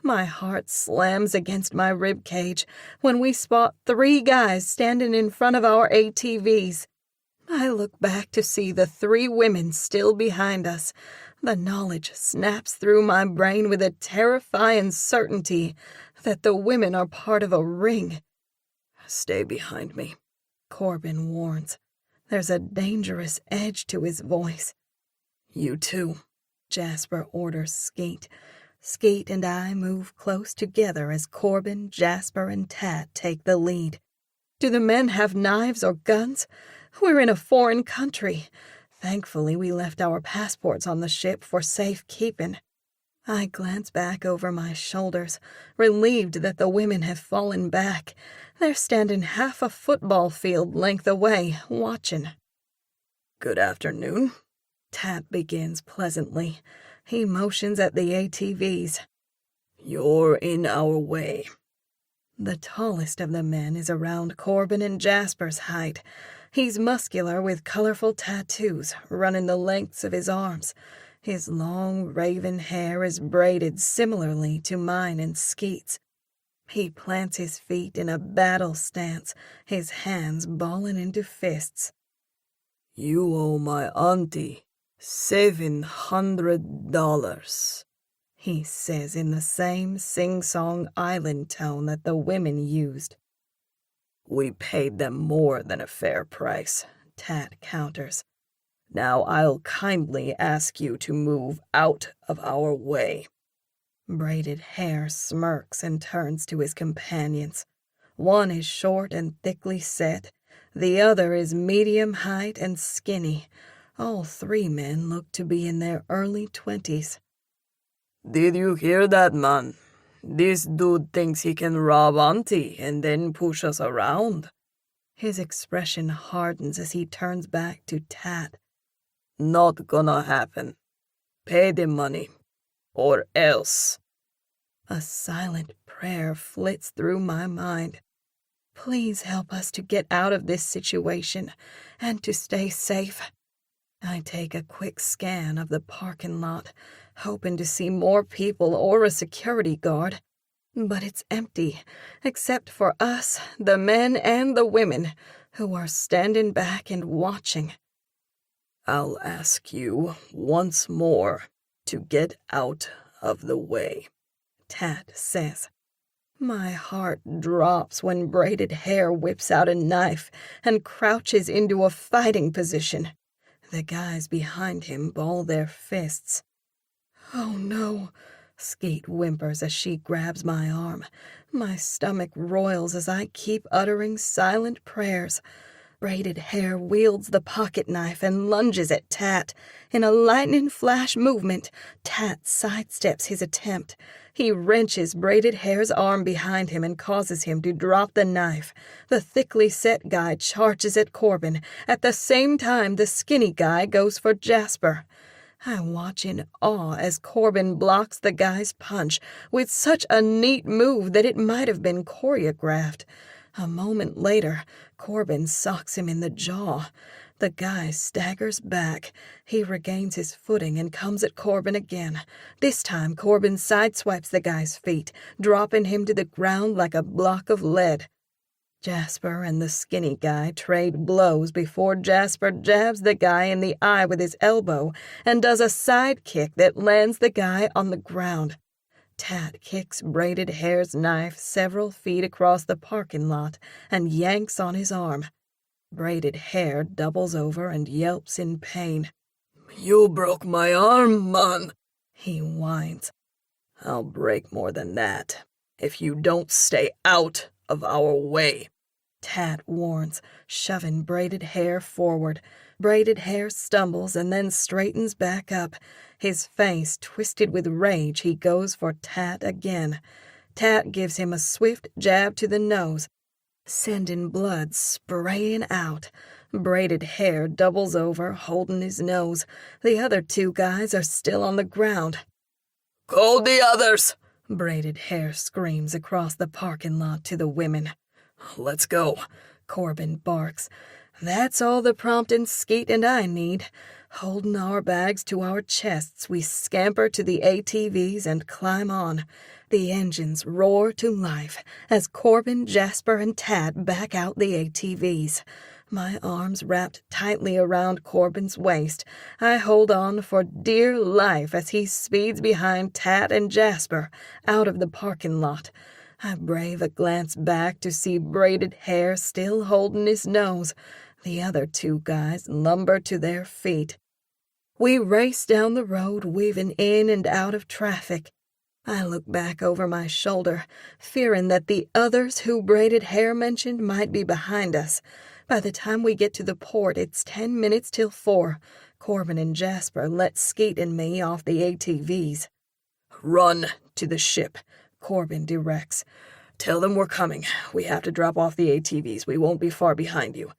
My heart slams against my ribcage when we spot 3 guys standing in front of our ATVs. I look back to see the 3 women still behind us. The knowledge snaps through my brain with a terrifying certainty that the women are part of a ring. "Stay behind me," Corbin warns. There's a dangerous edge to his voice. "You too," Jasper orders Skeet. Skeet and I move close together as Corbin, Jasper, and Tat take the lead. Do the men have knives or guns? We're in a foreign country. Thankfully, we left our passports on the ship for safekeeping. I glance back over my shoulders, relieved that the women have fallen back. They're standing half a football field length away, watching. "Good afternoon," Tat begins pleasantly. He motions at the ATVs. "You're in our way." The tallest of the men is around Corbin and Jasper's height. He's muscular with colorful tattoos running the lengths of his arms. His long, raven hair is braided similarly to mine and Skeet's. He plants his feet in a battle stance, his hands balling into fists. "You owe my auntie $700, he says in the same sing-song island tone that the women used. "We paid them more than a fair price," Tat counters. "Now I'll kindly ask you to move out of our way." Braided hair smirks and turns to his companions. One is short and thickly set. The other is medium height and skinny. All 3 men looked to be in their early 20s. Did you hear that, man? This dude thinks he can rob Auntie and then push us around. His expression hardens as he turns back to Tat. Not gonna happen. Pay the money. Or else. A silent prayer flits through my mind. Please help us to get out of this situation and to stay safe. I take a quick scan of the parking lot, hoping to see more people or a security guard. But it's empty, except for us, the men and the women, who are standing back and watching. I'll ask you once more to get out of the way, Tat says. My heart drops when Braided Hair whips out a knife and crouches into a fighting position. The guys behind him ball their fists. Oh no, Skeet whimpers as she grabs my arm. My stomach roils as I keep uttering silent prayers. Braided Hair wields the pocket knife and lunges at Tat. In a lightning flash movement, Tat sidesteps his attempt. He wrenches Braided Hair's arm behind him and causes him to drop the knife. The thickly set guy charges at Corbin. At the same time, the skinny guy goes for Jasper. I watch in awe as Corbin blocks the guy's punch with such a neat move that it might have been choreographed. A moment later, Corbin socks him in the jaw. The guy staggers back. He regains his footing and comes at Corbin again. This time, Corbin sideswipes the guy's feet, dropping him to the ground like a block of lead. Jasper and the skinny guy trade blows before Jasper jabs the guy in the eye with his elbow and does a side kick that lands the guy on the ground. Tat kicks Braided Hair's knife several feet across the parking lot and yanks on his arm. Braided Hair doubles over and yelps in pain. You broke my arm, man, he whines. I'll break more than that if you don't stay out of our way, Tat warns, shoving Braided Hair forward. Braided Hair stumbles and then straightens back up. His face twisted with rage, he goes for Tat again. Tat gives him a swift jab to the nose, sending blood spraying out. Braided Hair doubles over, holding his nose. The other 2 guys are still on the ground. Call the others, Braided Hair screams across the parking lot to the women. Let's go, Corbin barks. That's all the prompting Skeet and I need. Holding our bags to our chests, we scamper to the ATVs and climb on. The engines roar to life as Corbin, Jasper, and Tat back out the ATVs. My arms wrapped tightly around Corbin's waist, I hold on for dear life as he speeds behind Tat and Jasper out of the parking lot. I brave a glance back to see Braided Hair still holding his nose. The other 2 guys lumber to their feet. We race down the road, weaving in and out of traffic. I look back over my shoulder, fearing that the others who Braided Hair mentioned might be behind us. By the time we get to the port, it's 10 minutes till 4. Corbin and Jasper let Skeet and me off the ATVs. Run to the ship, Corbin directs. Tell them we're coming. We have to drop off the ATVs. We won't be far behind you.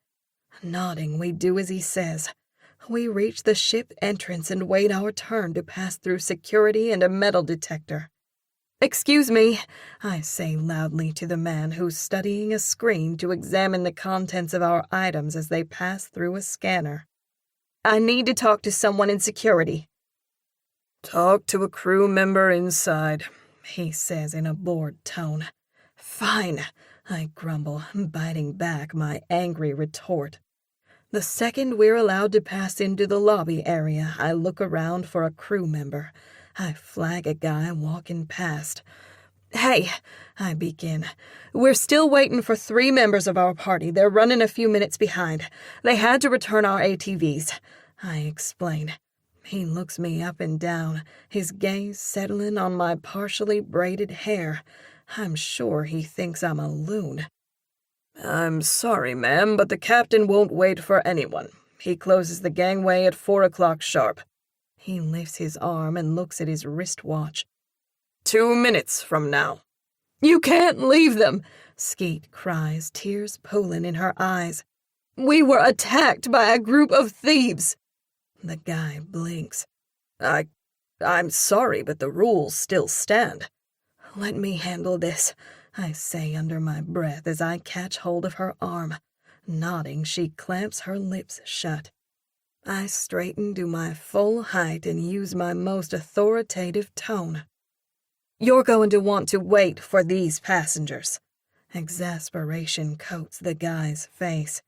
Nodding, we do as he says. We reach the ship entrance and wait our turn to pass through security and a metal detector. Excuse me, I say loudly to the man who's studying a screen to examine the contents of our items as they pass through a scanner. I need to talk to someone in security. Talk to a crew member inside, he says in a bored tone. Fine, I grumble, biting back my angry retort. The second we're allowed to pass into the lobby area, I look around for a crew member. I flag a guy walking past. Hey, I begin. We're still waiting for 3 members of our party. They're running a few minutes behind. They had to return our ATVs, I explain. He looks me up and down, his gaze settling on my partially braided hair. I'm sure he thinks I'm a loon. I'm sorry, ma'am, but the captain won't wait for anyone. He closes the gangway at 4 o'clock sharp. He lifts his arm and looks at his wristwatch. 2 minutes from now. You can't leave them, Skeet cries, tears pooling in her eyes. We were attacked by a group of thieves. The guy blinks. I'm sorry, but the rules still stand. Let me handle this, I say under my breath as I catch hold of her arm. Nodding, she clamps her lips shut. I straighten to my full height and use my most authoritative tone. You're going to want to wait for these passengers. Exasperation coats the guy's face.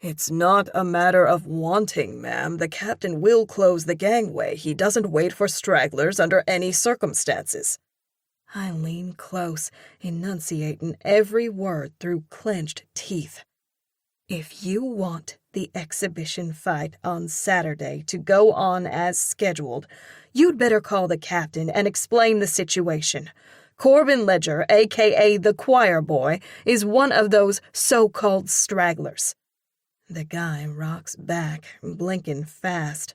It's not a matter of wanting, ma'am. The captain will close the gangway. He doesn't wait for stragglers under any circumstances. I lean close, enunciating every word through clenched teeth. If you want the exhibition fight on Saturday to go on as scheduled, you'd better call the captain and explain the situation. Corbin Ledger, a.k.a. the choir boy, is one of those so-called stragglers. The guy rocks back, blinking fast.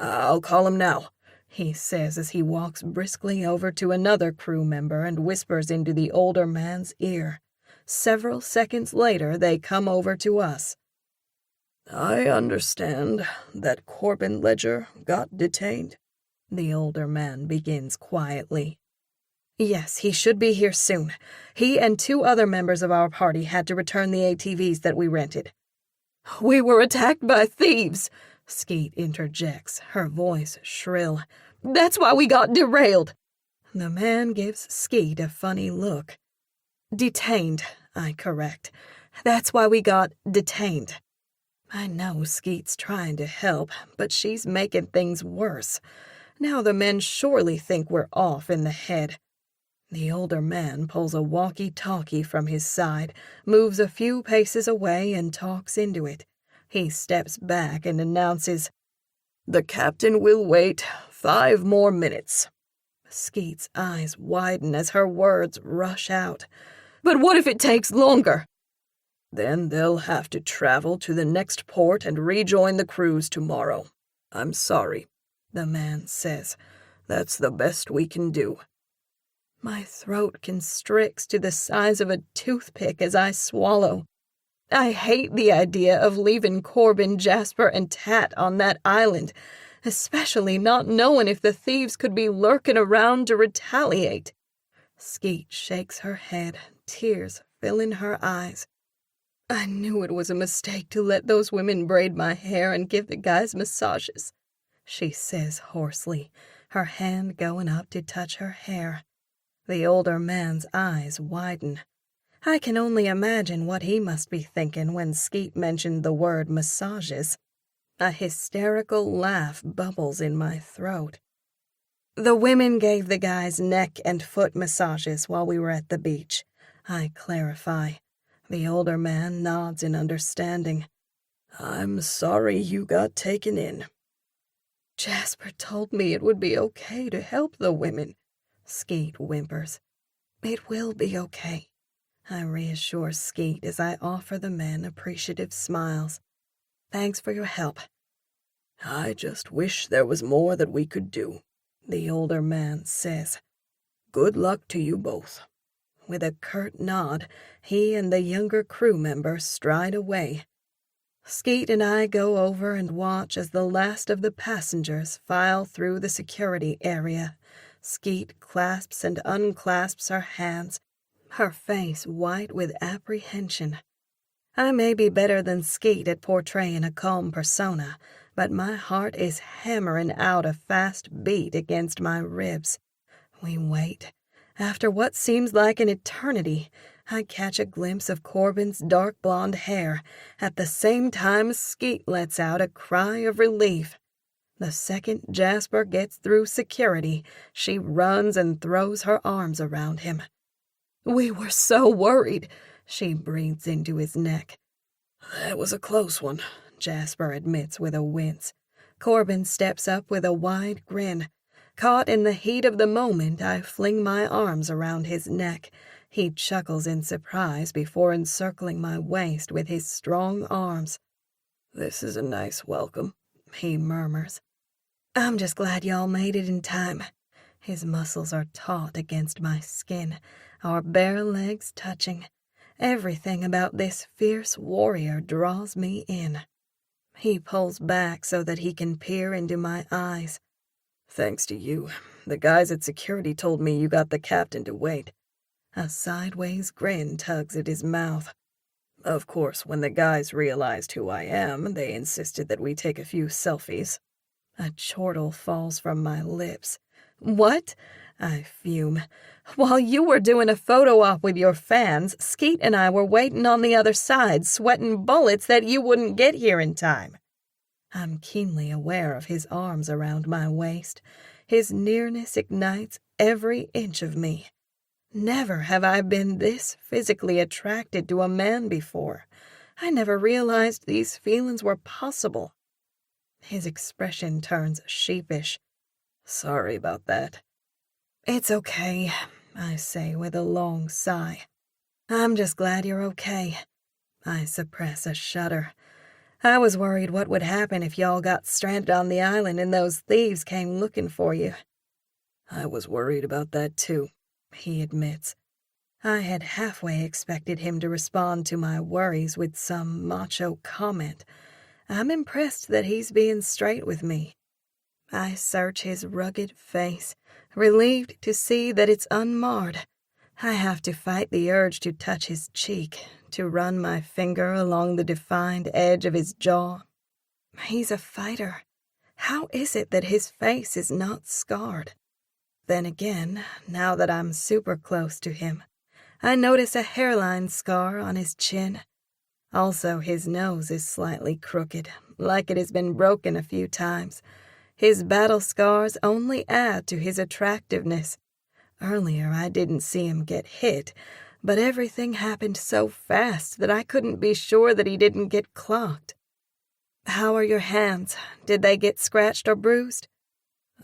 I'll call him now, he says as he walks briskly over to another crew member and whispers into the older man's ear. Several seconds later, they come over to us. I understand that Corbin Ledger got detained, the older man begins quietly. Yes, he should be here soon. He and 2 other members of our party had to return the ATVs that we rented. We were attacked by thieves, Skeet interjects, her voice shrill. That's why we got derailed. The man gives Skeet a funny look. Detained, I correct. That's why we got detained. I know Skeet's trying to help, but she's making things worse. Now the men surely think we're off in the head. The older man pulls a walkie-talkie from his side, moves a few paces away, and talks into it. He steps back and announces, The captain will wait 5 more minutes. Skeet's eyes widen as her words rush out. But what if it takes longer? Then they'll have to travel to the next port and rejoin the cruise tomorrow. I'm sorry, the man says. That's the best we can do. My throat constricts to the size of a toothpick as I swallow. I hate the idea of leaving Corbin, Jasper, and Tat on that island, especially not knowing if the thieves could be lurking around to retaliate. Skeet shakes her head, tears filling her eyes. I knew it was a mistake to let those women braid my hair and give the guys massages, she says hoarsely, her hand going up to touch her hair. The older man's eyes widen. I can only imagine what he must be thinking when Skeet mentioned the word massages. A hysterical laugh bubbles in my throat. The women gave the guys neck and foot massages while we were at the beach, I clarify. The older man nods in understanding. I'm sorry you got taken in. Jasper told me it would be okay to help the women, Skeet whimpers. It will be okay, I reassure Skeet as I offer the men appreciative smiles. Thanks for your help. I just wish there was more that we could do, the older man says. Good luck to you both. With a curt nod, he and the younger crew member stride away. Skeet and I go over and watch as the last of the passengers file through the security area. Skeet clasps and unclasps her hands, her face white with apprehension. I may be better than Skeet at portraying a calm persona, but my heart is hammering out a fast beat against my ribs. We wait. After what seems like an eternity, I catch a glimpse of Corbin's dark blonde hair. At the same time, Skeet lets out a cry of relief. The second Jasper gets through security, she runs and throws her arms around him. We were so worried, she breathes into his neck. That was a close one, Jasper admits with a wince. Corbin steps up with a wide grin. Caught in the heat of the moment, I fling my arms around his neck. He chuckles in surprise before encircling my waist with his strong arms. This is a nice welcome, he murmurs. I'm just glad y'all made it in time. His muscles are taut against my skin, our bare legs touching. Everything about this fierce warrior draws me in. He pulls back so that he can peer into my eyes. Thanks to you, the guys at security told me you got the captain to wait. A sideways grin tugs at his mouth. Of course, when the guys realized who I am, they insisted that we take a few selfies. A chortle falls from my lips. What? I fume. While you were doing a photo op with your fans, Skeet and I were waiting on the other side, sweating bullets that you wouldn't get here in time. I'm keenly aware of his arms around my waist. His nearness ignites every inch of me. Never have I been this physically attracted to a man before. I never realized these feelings were possible. His expression turns sheepish. Sorry about that. It's okay, I say with a long sigh. I'm just glad you're okay. I suppress a shudder. I was worried what would happen if y'all got stranded on the island and those thieves came looking for you. I was worried about that too, he admits. I had halfway expected him to respond to my worries with some macho comment. I'm impressed that he's being straight with me. I search his rugged face, relieved to see that it's unmarred. I have to fight the urge to touch his cheek, to run my finger along the defined edge of his jaw. He's a fighter. How is it that his face is not scarred? Then again, now that I'm super close to him, I notice a hairline scar on his chin. Also, his nose is slightly crooked, like it has been broken a few times. His battle scars only add to his attractiveness. Earlier, I didn't see him get hit, but everything happened so fast that I couldn't be sure that he didn't get clocked. How are your hands? Did they get scratched or bruised?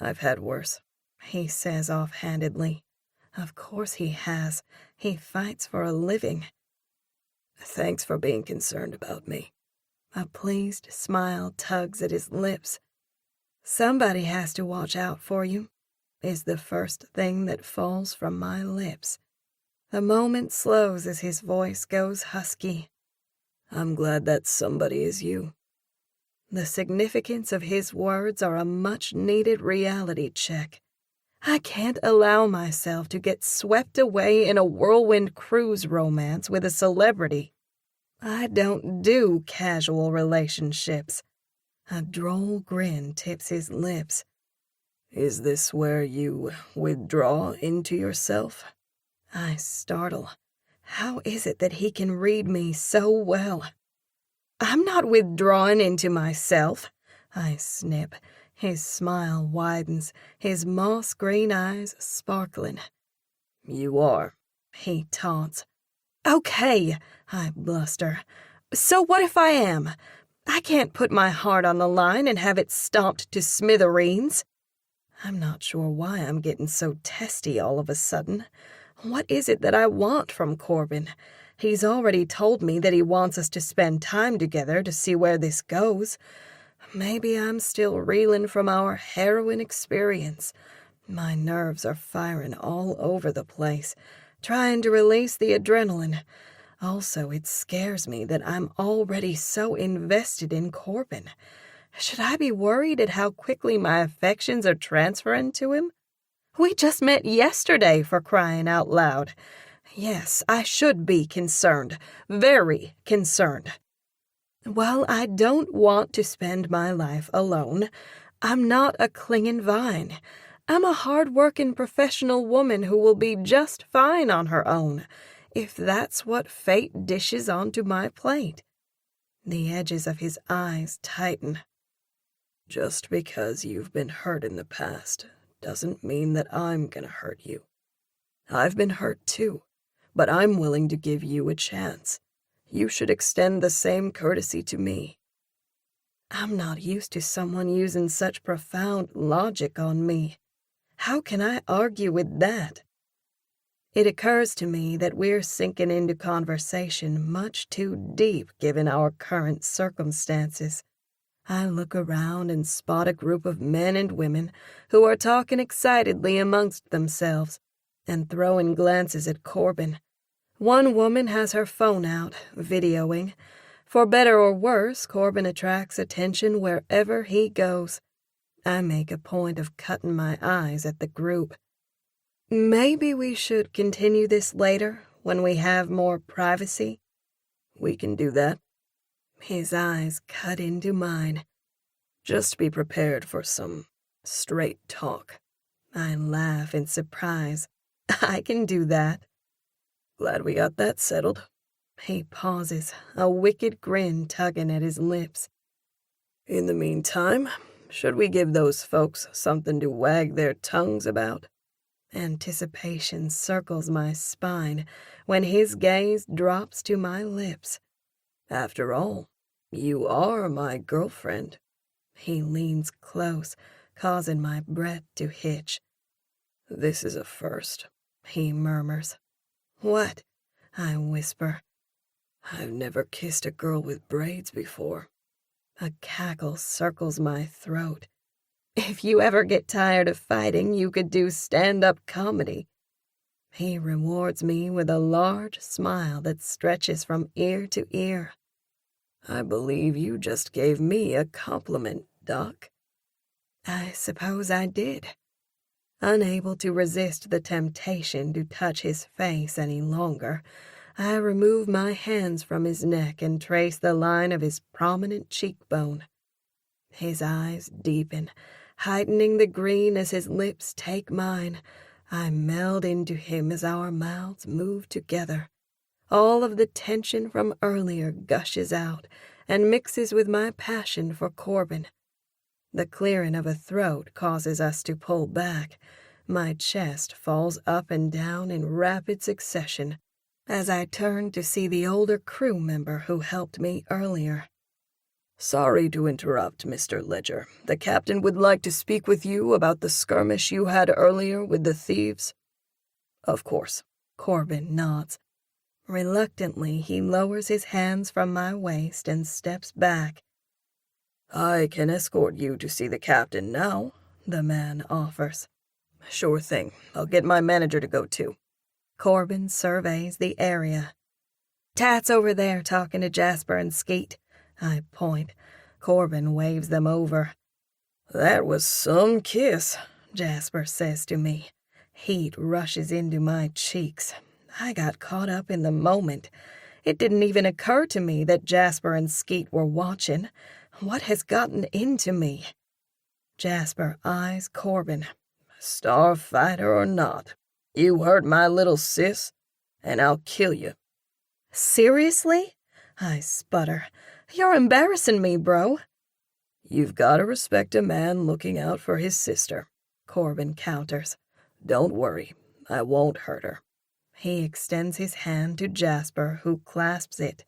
I've had worse, he says offhandedly. Of course he has. He fights for a living. Thanks for being concerned about me. A pleased smile tugs at his lips. Somebody has to watch out for you, is the first thing that falls from my lips. The moment slows as his voice goes husky. I'm glad that somebody is you. The significance of his words are a much-needed reality check. I can't allow myself to get swept away in a whirlwind cruise romance with a celebrity. I don't do casual relationships. A droll grin tips his lips. Is this where you withdraw into yourself? I startle. How is it that he can read me so well? I'm not withdrawing into myself, I snip. His smile widens, his moss-green eyes sparkling. You are, he taunts. Okay, I bluster. So what if I am? I can't put my heart on the line and have it stomped to smithereens. I'm not sure why I'm getting so testy all of a sudden. What is it that I want from Corbin? He's already told me that he wants us to spend time together to see where this goes. Maybe I'm still reeling from our heroin experience. My nerves are firing all over the place, trying to release the adrenaline. Also, it scares me that I'm already so invested in Corbin. Should I be worried at how quickly my affections are transferring to him? We just met yesterday, for crying out loud. Yes, I should be concerned, very concerned. While I don't want to spend my life alone, I'm not a clinging vine. I'm a hard-working professional woman who will be just fine on her own, if that's what fate dishes onto my plate. The edges of his eyes tighten. Just because you've been hurt in the past doesn't mean that I'm gonna hurt you. I've been hurt too, but I'm willing to give you a chance. You should extend the same courtesy to me. I'm not used to someone using such profound logic on me. How can I argue with that? It occurs to me that we're sinking into conversation much too deep given our current circumstances. I look around and spot a group of men and women who are talking excitedly amongst themselves and throwing glances at Corbin. One woman has her phone out, videoing. For better or worse, Corbin attracts attention wherever he goes. I make a point of cutting my eyes at the group. Maybe we should continue this later, when we have more privacy. We can do that. His eyes cut into mine. Just be prepared for some straight talk. I laugh in surprise. I can do that. Glad we got that settled. He pauses, a wicked grin tugging at his lips. In the meantime, should we give those folks something to wag their tongues about? Anticipation circles my spine when his gaze drops to my lips. After all, you are my girlfriend. He leans close, causing my breath to hitch. This is a first, he murmurs. What? I whisper. I've never kissed a girl with braids before. A cackle circles my throat. If you ever get tired of fighting, you could do stand-up comedy. He rewards me with a large smile that stretches from ear to ear. I believe you just gave me a compliment, Doc. I suppose I did. Unable to resist the temptation to touch his face any longer, I remove my hands from his neck and trace the line of his prominent cheekbone. His eyes deepen, heightening the green as his lips take mine. I meld into him as our mouths move together. All of the tension from earlier gushes out and mixes with my passion for Corbin. The clearing of a throat causes us to pull back. My chest falls up and down in rapid succession as I turn to see the older crew member who helped me earlier. Sorry to interrupt, Mr. Ledger. The captain would like to speak with you about the skirmish you had earlier with the thieves. Of course. Corbin nods. Reluctantly, he lowers his hands from my waist and steps back. I can escort you to see the captain now, the man offers. Sure thing. I'll get my manager to go too. Corbin surveys the area. Tat's over there talking to Jasper and Skeet. I point. Corbin waves them over. That was some kiss, Jasper says to me. Heat rushes into my cheeks. I got caught up in the moment. It didn't even occur to me that Jasper and Skeet were watching. What has gotten into me? Jasper eyes Corbin. Starfighter or not, you hurt my little sis, and I'll kill you. Seriously? I sputter. You're embarrassing me, bro. You've got to respect a man looking out for his sister, Corbin counters. Don't worry, I won't hurt her. He extends his hand to Jasper, who clasps it.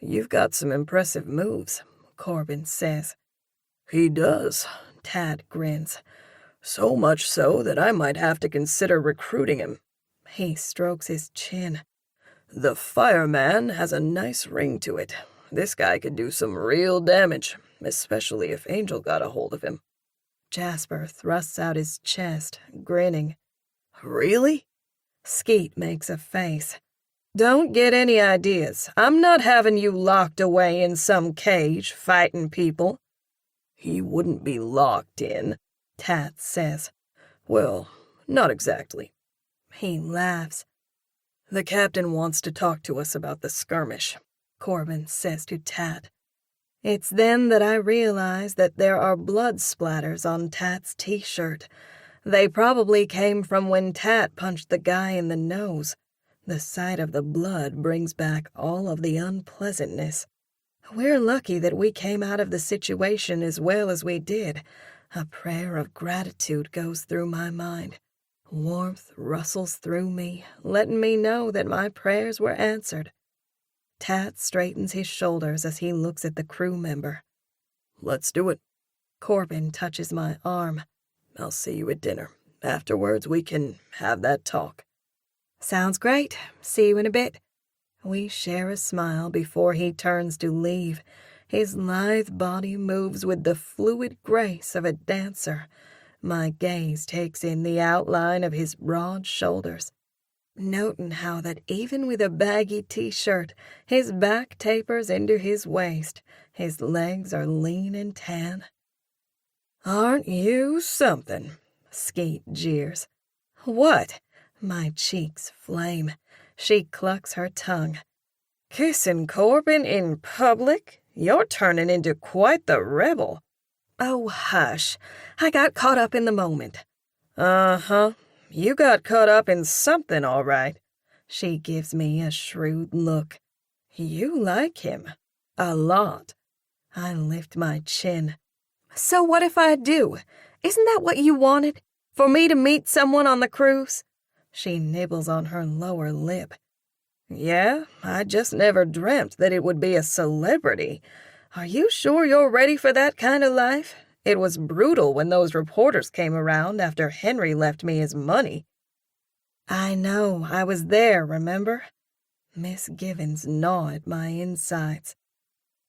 You've got some impressive moves, Corbin says. He does, Tad grins. So much so that I might have to consider recruiting him. He strokes his chin. The fireman has a nice ring to it. This guy could do some real damage, especially if Angel got a hold of him. Jasper thrusts out his chest, grinning. Really? Skeet makes a face. Don't get any ideas. I'm not having you locked away in some cage fighting people. He wouldn't be locked in, Tat says. Well, not exactly. He laughs. The captain wants to talk to us about the skirmish, Corbin says to Tat. It's then that I realize that there are blood splatters on Tat's t-shirt. They probably came from when Tat punched the guy in the nose. The sight of the blood brings back all of the unpleasantness. We're lucky that we came out of the situation as well as we did. A prayer of gratitude goes through my mind. Warmth rustles through me, letting me know that my prayers were answered. Tat straightens his shoulders as he looks at the crew member. Let's do it. Corbin touches my arm. I'll see you at dinner. Afterwards, we can have that talk. Sounds great. See you in a bit. We share a smile before he turns to leave. His lithe body moves with the fluid grace of a dancer. My gaze takes in the outline of his broad shoulders, noting how that even with a baggy t-shirt, his back tapers into his waist. His legs are lean and tan. "Aren't you something?" Skeet jeers. "What?" My cheeks flame. She clucks her tongue. "Kissing Corbin in public? You're turning into quite the rebel." Oh, hush. I got caught up in the moment. Uh-huh. You got caught up in something, all right. She gives me a shrewd look. You like him. A lot. I lift my chin. So what if I do? Isn't that what you wanted? For me to meet someone on the cruise? She nibbles on her lower lip. Yeah, I just never dreamt that it would be a celebrity. Are you sure you're ready for that kind of life? It was brutal when those reporters came around after Henry left me his money. I know, I was there, remember? Miss Givens gnawed my insides.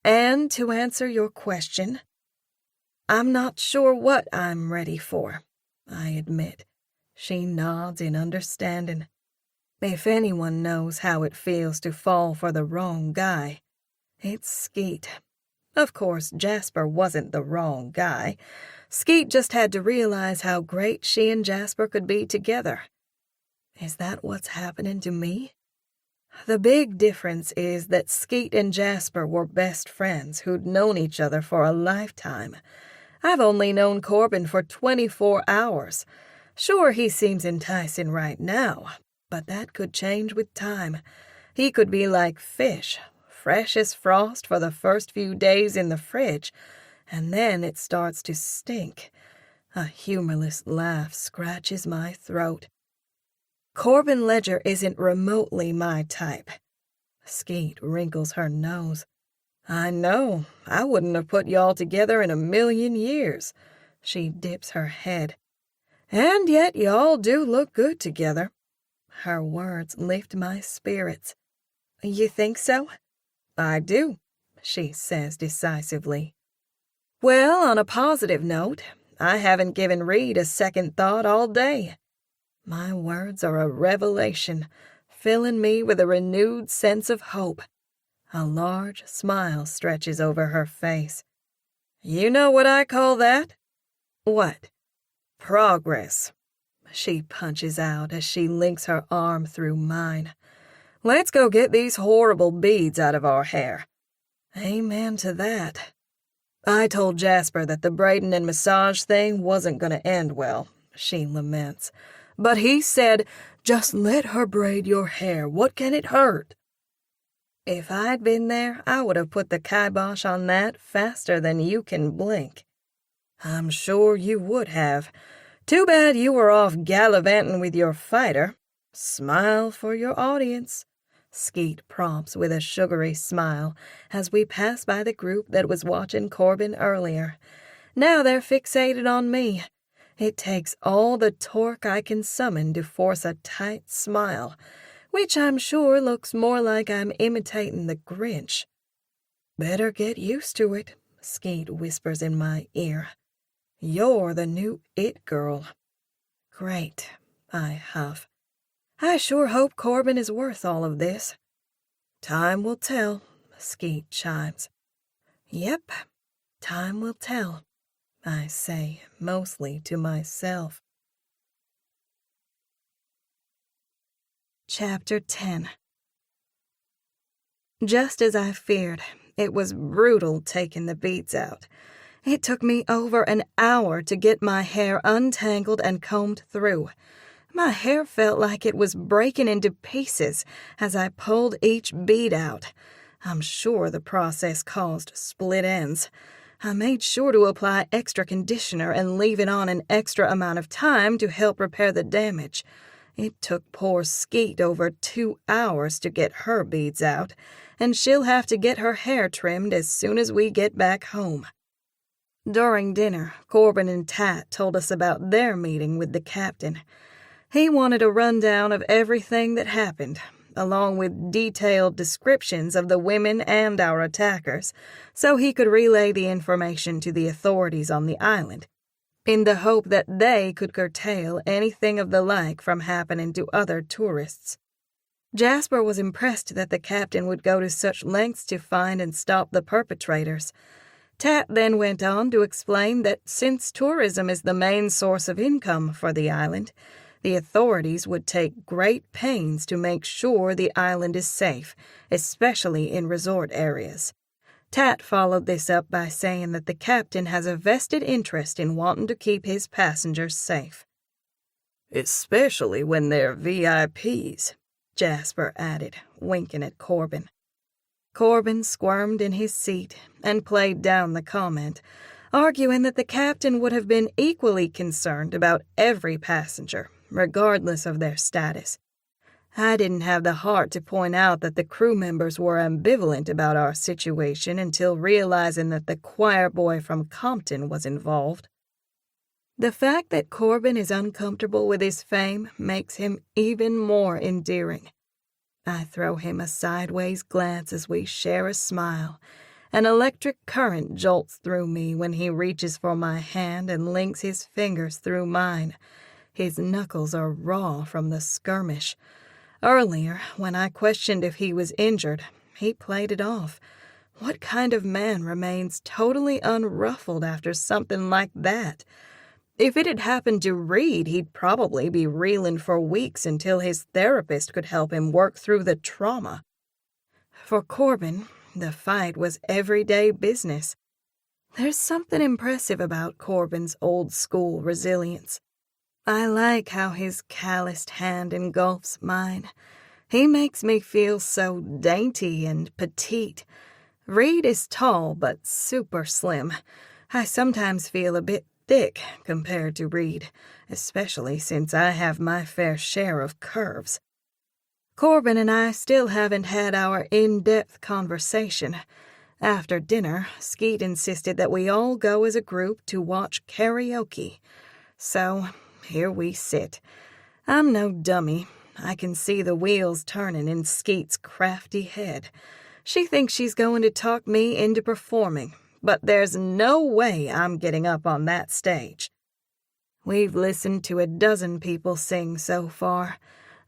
And to answer your question, I'm not sure what I'm ready for, I admit. She nods in understanding. If anyone knows how it feels to fall for the wrong guy, it's Skeet. Of course, Jasper wasn't the wrong guy. Skeet just had to realize how great she and Jasper could be together. Is that what's happening to me? The big difference is that Skeet and Jasper were best friends who'd known each other for a lifetime. I've only known Corbin for 24 hours. Sure, he seems enticing right now, but that could change with time. He could be like fish, fresh as frost for the first few days in the fridge, and then it starts to stink. A humorless laugh scratches my throat. Corbin Ledger isn't remotely my type. Skeet wrinkles her nose. I know. I wouldn't have put y'all together in a million years. She dips her head. And yet y'all do look good together. Her words lift my spirits. You think so? I do, she says decisively. Well, on a positive note, I haven't given Reed a second thought all day. My words are a revelation, filling me with a renewed sense of hope. A large smile stretches over her face. You know what I call that? What? Progress. She punches out as she links her arm through mine. Let's go get these horrible beads out of our hair. Amen to that. I told Jasper that the braiding and massage thing wasn't going to end well, she laments. But he said, just let her braid your hair. What can it hurt? If I'd been there, I would have put the kibosh on that faster than you can blink. I'm sure you would have. Too bad you were off gallivanting with your fighter. Smile for your audience. Skeet prompts with a sugary smile as we pass by the group that was watching Corbin earlier. Now they're fixated on me. It takes all the torque I can summon to force a tight smile, which I'm sure looks more like I'm imitating the Grinch. Better get used to it, Skeet whispers in my ear. You're the new it girl. Great, I huff. I sure hope Corbin is worth all of this. Time will tell, Skeet chimes. Yep, time will tell, I say, mostly to myself. Chapter 10. Just as I feared, it was brutal taking the beads out. It took me over an hour to get my hair untangled and combed through. My hair felt like it was breaking into pieces as I pulled each bead out. I'm sure the process caused split ends. I made sure to apply extra conditioner and leave it on an extra amount of time to help repair the damage. It took poor Skeet over 2 hours to get her beads out, and she'll have to get her hair trimmed as soon as we get back home. During dinner, Corbin and Tat told us about their meeting with the captain. He wanted a rundown of everything that happened, along with detailed descriptions of the women and our attackers, so he could relay the information to the authorities on the island, in the hope that they could curtail anything of the like from happening to other tourists. Jasper was impressed that the captain would go to such lengths to find and stop the perpetrators. Tat then went on to explain that since tourism is the main source of income for the island, the authorities would take great pains to make sure the island is safe, especially in resort areas. Tat followed this up by saying that the captain has a vested interest in wanting to keep his passengers safe. Especially when they're VIPs, Jasper added, winking at Corbin. Corbin squirmed in his seat and played down the comment, arguing that the captain would have been equally concerned about every passenger, regardless of their status. I didn't have the heart to point out that the crew members were ambivalent about our situation until realizing that the choir boy from Compton was involved. The fact that Corbin is uncomfortable with his fame makes him even more endearing. I throw him a sideways glance as we share a smile. An electric current jolts through me when he reaches for my hand and links his fingers through mine. His knuckles are raw from the skirmish. Earlier, when I questioned if he was injured, he played it off. What kind of man remains totally unruffled after something like that? If it had happened to Reed, he'd probably be reeling for weeks until his therapist could help him work through the trauma. For Corbin, the fight was everyday business. There's something impressive about Corbin's old-school resilience. I like how his calloused hand engulfs mine. He makes me feel so dainty and petite. Reed is tall but super slim. I sometimes feel a bit thick compared to Reed, especially since I have my fair share of curves. Corbin and I still haven't had our in-depth conversation. After dinner, Skeet insisted that we all go as a group to watch karaoke. So, here we sit. I'm no dummy. I can see the wheels turning in Skeet's crafty head. She thinks she's going to talk me into performing, but there's no way I'm getting up on that stage. We've listened to a dozen people sing so far.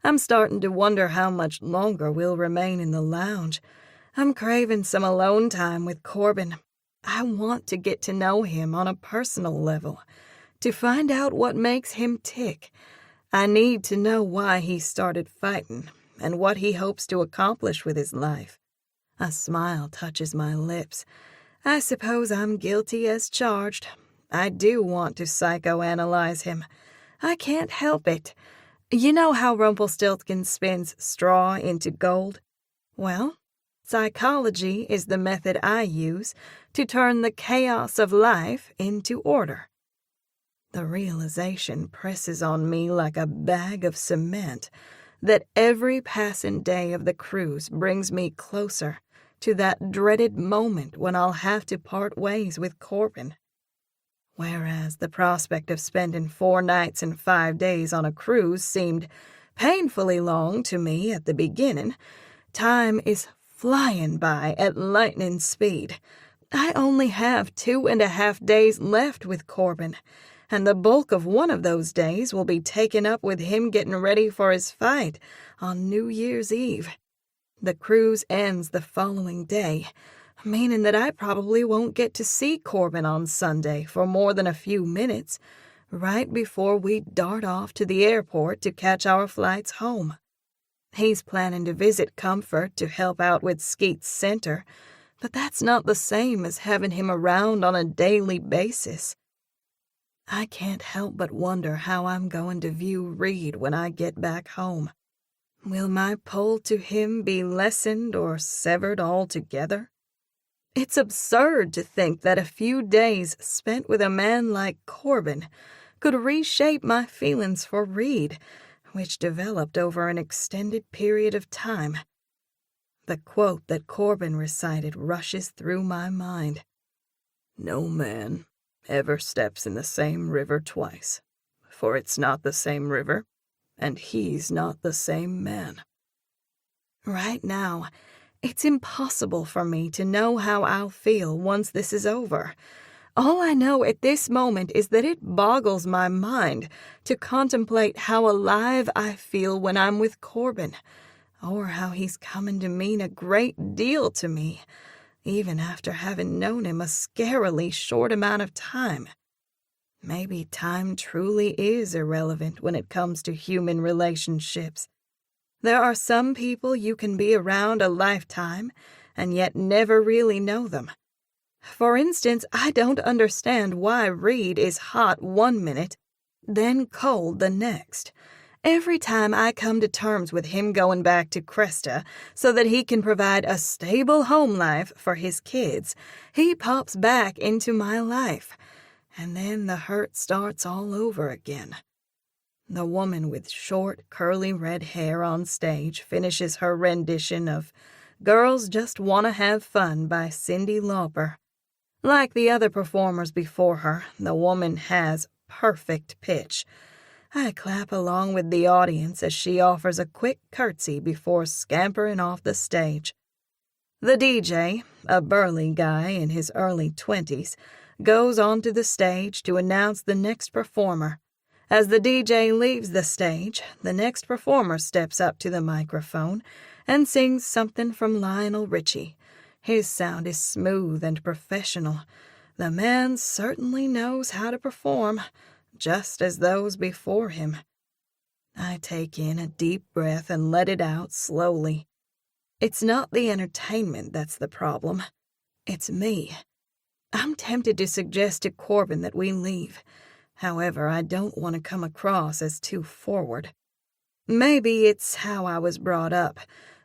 I'm starting to wonder how much longer we'll remain in the lounge. I'm craving some alone time with Corbin. I want to get to know him on a personal level, to find out what makes him tick. I need to know why he started fighting and what he hopes to accomplish with his life. A smile touches my lips. I suppose I'm guilty as charged. I do want to psychoanalyze him. I can't help it. You know how Rumpelstiltskin spins straw into gold? Well, psychology is the method I use to turn the chaos of life into order. The realization presses on me like a bag of cement that every passing day of the cruise brings me closer to that dreaded moment when I'll have to part ways with Corbin. Whereas the prospect of spending 4 nights and 5 days on a cruise seemed painfully long to me at the beginning, time is flying by at lightning speed. I only have 2.5 days left with Corbin, and the bulk of one of those days will be taken up with him getting ready for his fight on New Year's Eve. The cruise ends the following day, meaning that I probably won't get to see Corbin on Sunday for more than a few minutes, right before we dart off to the airport to catch our flights home. He's planning to visit Comfort to help out with Skeet's center, but that's not the same as having him around on a daily basis. I can't help but wonder how I'm going to view Reed when I get back home. Will my pull to him be lessened or severed altogether? It's absurd to think that a few days spent with a man like Corbin could reshape my feelings for Reed, which developed over an extended period of time. The quote that Corbin recited rushes through my mind. "No man ever steps in the same river twice, for it's not the same river, and he's not the same man. Right now, it's impossible for me to know how I'll feel once this is over. All I know at this moment is that it boggles my mind to contemplate how alive I feel when I'm with Corbin, or how he's coming to mean a great deal to me, even after having known him a scarily short amount of time. Maybe time truly is irrelevant when it comes to human relationships. There are some people you can be around a lifetime and yet never really know them. For instance, I don't understand why Reed is hot one minute, then cold the next. Every time I come to terms with him going back to Cresta so that he can provide a stable home life for his kids, he pops back into my life, and then the hurt starts all over again. The woman with short, curly red hair on stage finishes her rendition of Girls Just Wanna Have Fun by Cyndi Lauper. Like the other performers before her, the woman has perfect pitch. I clap along with the audience as she offers a quick curtsy before scampering off the stage. The DJ, a burly guy in his early 20s, goes onto the stage to announce the next performer. As the DJ leaves the stage, the next performer steps up to the microphone and sings something from Lionel Richie. His sound is smooth and professional. The man certainly knows how to perform, just as those before him. I take in a deep breath and let it out slowly. It's not the entertainment that's the problem. It's me. I'm tempted to suggest to Corbin that we leave. However, I don't want to come across as too forward. Maybe it's how I was brought up,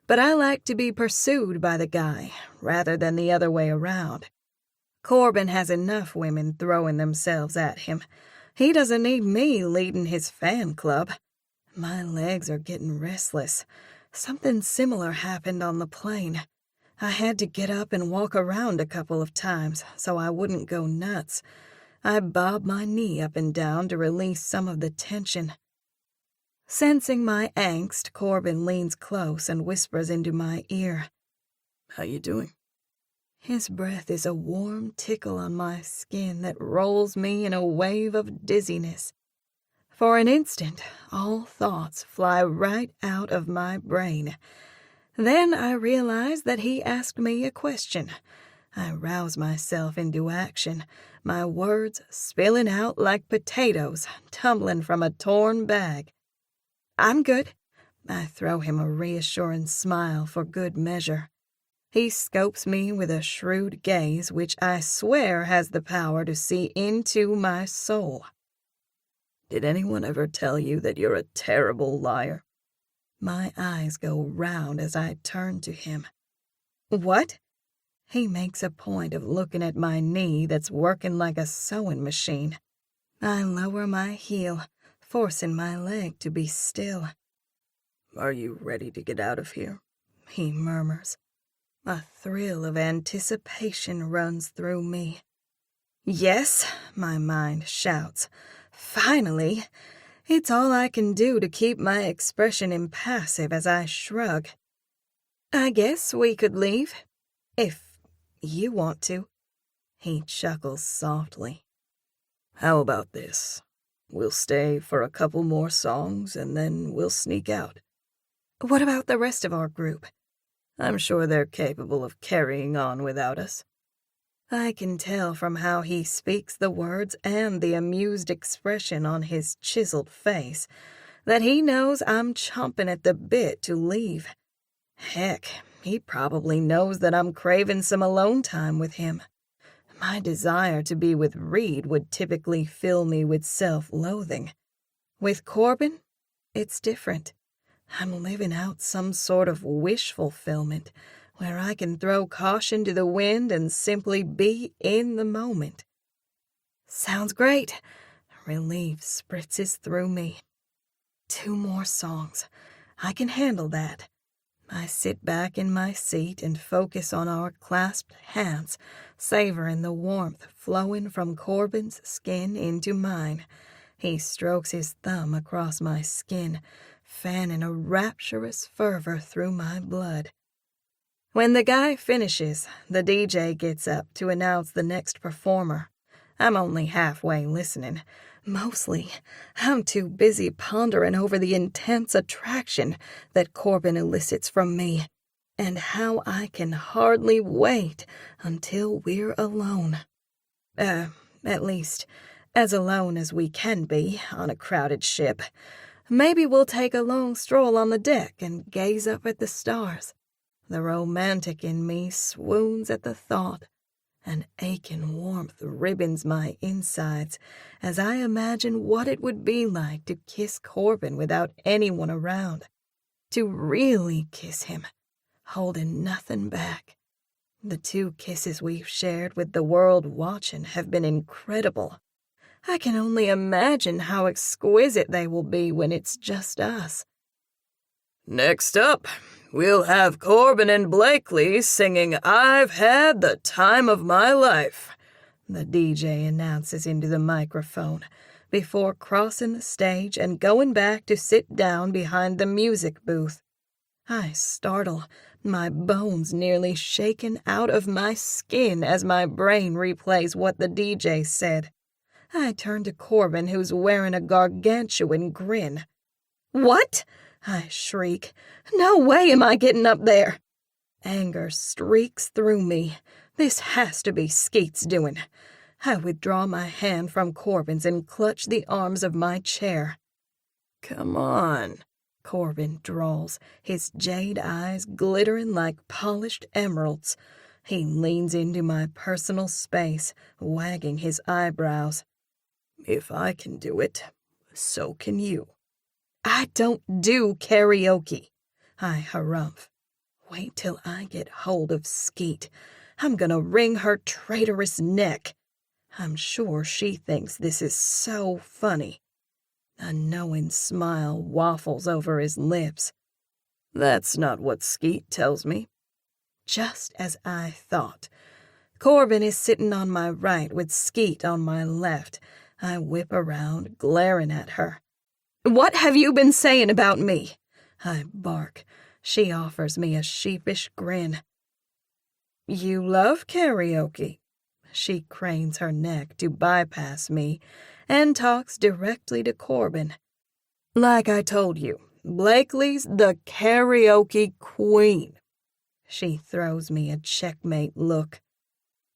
but I like to be pursued by the guy rather than the other way around. Corbin has enough women throwing themselves at him. He doesn't need me leading his fan club. My legs are getting restless. Something similar happened on the plane. I had to get up and walk around a couple of times so I wouldn't go nuts. I bob my knee up and down to release some of the tension. Sensing my angst, Corbin leans close and whispers into my ear. How you doing? His breath is a warm tickle on my skin that rolls me in a wave of dizziness. For an instant, all thoughts fly right out of my brain. Then I realize that he asked me a question. I rouse myself into action, my words spilling out like potatoes tumbling from a torn bag. I'm good. I throw him a reassuring smile for good measure. He scopes me with a shrewd gaze which I swear has the power to see into my soul. Did anyone ever tell you that you're a terrible liar? My eyes go round as I turn to him. What? He makes a point of looking at my knee that's working like a sewing machine. I lower my heel, forcing my leg to be still. Are you ready to get out of here? He murmurs. A thrill of anticipation runs through me. Yes, my mind shouts. Finally! It's all I can do to keep my expression impassive as I shrug. I guess we could leave, if you want to. He chuckles softly. How about this? We'll stay for a couple more songs and then we'll sneak out. What about the rest of our group? I'm sure they're capable of carrying on without us. I can tell from how he speaks the words and the amused expression on his chiseled face that he knows I'm chomping at the bit to leave. Heck, he probably knows that I'm craving some alone time with him. My desire to be with Reed would typically fill me with self-loathing. With Corbin, it's different. I'm living out some sort of wish fulfillment where I can throw caution to the wind and simply be in the moment. Sounds great. Relief spritzes through me. 2 more songs. I can handle that. I sit back in my seat and focus on our clasped hands, savoring the warmth flowing from Corbin's skin into mine. He strokes his thumb across my skin, fanning a rapturous fervor through my blood. When the guy finishes, the DJ gets up to announce the next performer. I'm only halfway listening. Mostly, I'm too busy pondering over the intense attraction that Corbin elicits from me, and how I can hardly wait until we're alone. At least, as alone as we can be on a crowded ship. Maybe we'll take a long stroll on the deck and gaze up at the stars. The romantic in me swoons at the thought. An aching warmth ribbons my insides as I imagine what it would be like to kiss Corbin without anyone around. To really kiss him, holding nothing back. The 2 kisses we've shared with the world watching have been incredible. I can only imagine how exquisite they will be when it's just us. Next up, we'll have Corbin and Blakely singing I've Had the Time of My Life, the DJ announces into the microphone before crossing the stage and going back to sit down behind the music booth. I startle, my bones nearly shaken out of my skin as my brain replays what the DJ said. I turn to Corbin, who's wearing a gargantuan grin. "What?" I shriek. "No way am I getting up there." Anger streaks through me. This has to be Skeet's doing. I withdraw my hand from Corbin's and clutch the arms of my chair. "Come on," Corbin drawls, his jade eyes glittering like polished emeralds. He leans into my personal space, wagging his eyebrows. "If I can do it, so can you." "I don't do karaoke," I harumph. "Wait till I get hold of Skeet. I'm gonna wring her traitorous neck. I'm sure she thinks this is so funny." A knowing smile waffles over his lips. "That's not what Skeet tells me." Just as I thought. Corbin is sitting on my right with Skeet on my left. I whip around, glaring at her. "What have you been saying about me?" I bark. She offers me a sheepish grin. "You love karaoke." She cranes her neck to bypass me and talks directly to Corbin. "Like I told you, Blakely's the karaoke queen." She throws me a checkmate look.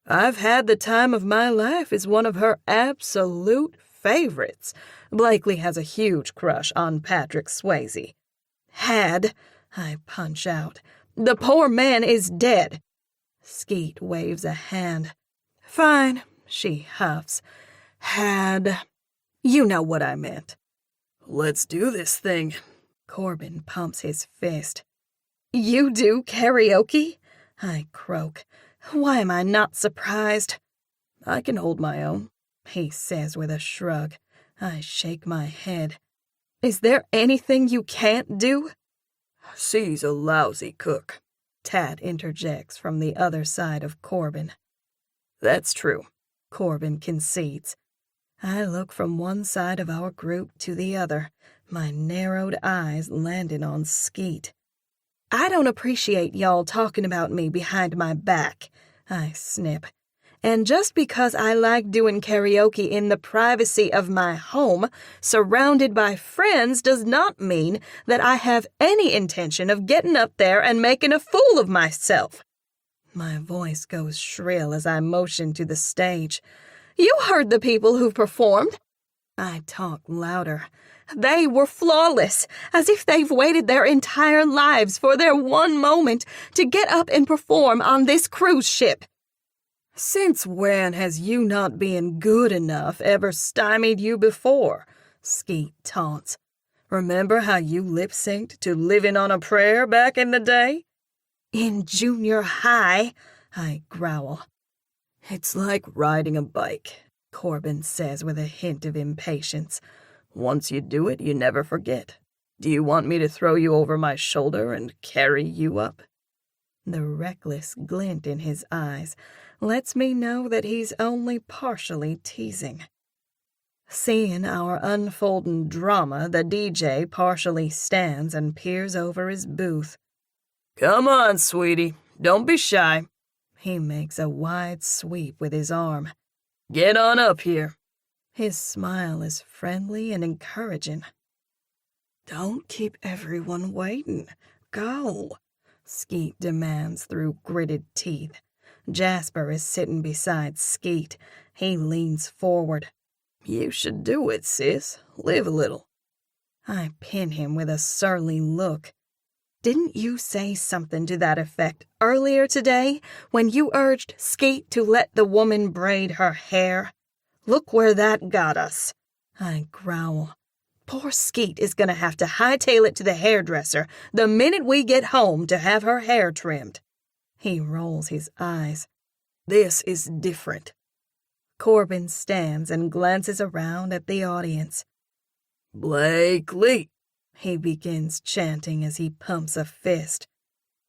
"I've Had the Time of My Life" is one of her absolute favorites. Blakely has a huge crush on Patrick Swayze. "Had," I punch out. "The poor man is dead." Skeet waves a hand. "Fine," she huffs. "Had. You know what I meant." "Let's do this thing." Corbin pumps his fist. "You do karaoke?" I croak. "Why am I not surprised?" "I can hold my own," he says with a shrug. I shake my head. "Is there anything you can't do?" "C's a lousy cook," Tad interjects from the other side of Corbin. "That's true," Corbin concedes. I look from one side of our group to the other, my narrowed eyes landing on Skeet. "I don't appreciate y'all talking about me behind my back," I snip. "And just because I like doing karaoke in the privacy of my home, surrounded by friends, does not mean that I have any intention of getting up there and making a fool of myself." My voice goes shrill as I motion to the stage. "You heard the people who performed." I talk louder. "They were flawless, as if they've waited their entire lives for their one moment to get up and perform on this cruise ship." "Since when has you not being good enough ever stymied you before?" Skeet taunts. "Remember how you lip-synced to Living on a Prayer back in the day?" "In junior high," I growl. "It's like riding a bike," Corbin says with a hint of impatience. "Once you do it, you never forget. Do you want me to throw you over my shoulder and carry you up?" The reckless glint in his eyes lets me know that he's only partially teasing. Seeing our unfolding drama, the DJ partially stands and peers over his booth. Come on, sweetie. Don't be shy. He makes a wide sweep with his arm. Get on up here. His smile is friendly and encouraging. Don't keep everyone waiting. Go, Skeet demands through gritted teeth. Jasper is sitting beside Skeet. He leans forward. You should do it, sis. Live a little. I pin him with a surly look. Didn't you say something to that effect earlier today when you urged Skeet to let the woman braid her hair? Look where that got us. I growl. Poor Skeet is going to have to hightail it to the hairdresser the minute we get home to have her hair trimmed. He rolls his eyes. This is different. Corbin stands and glances around at the audience. Blakely, he begins chanting as he pumps a fist.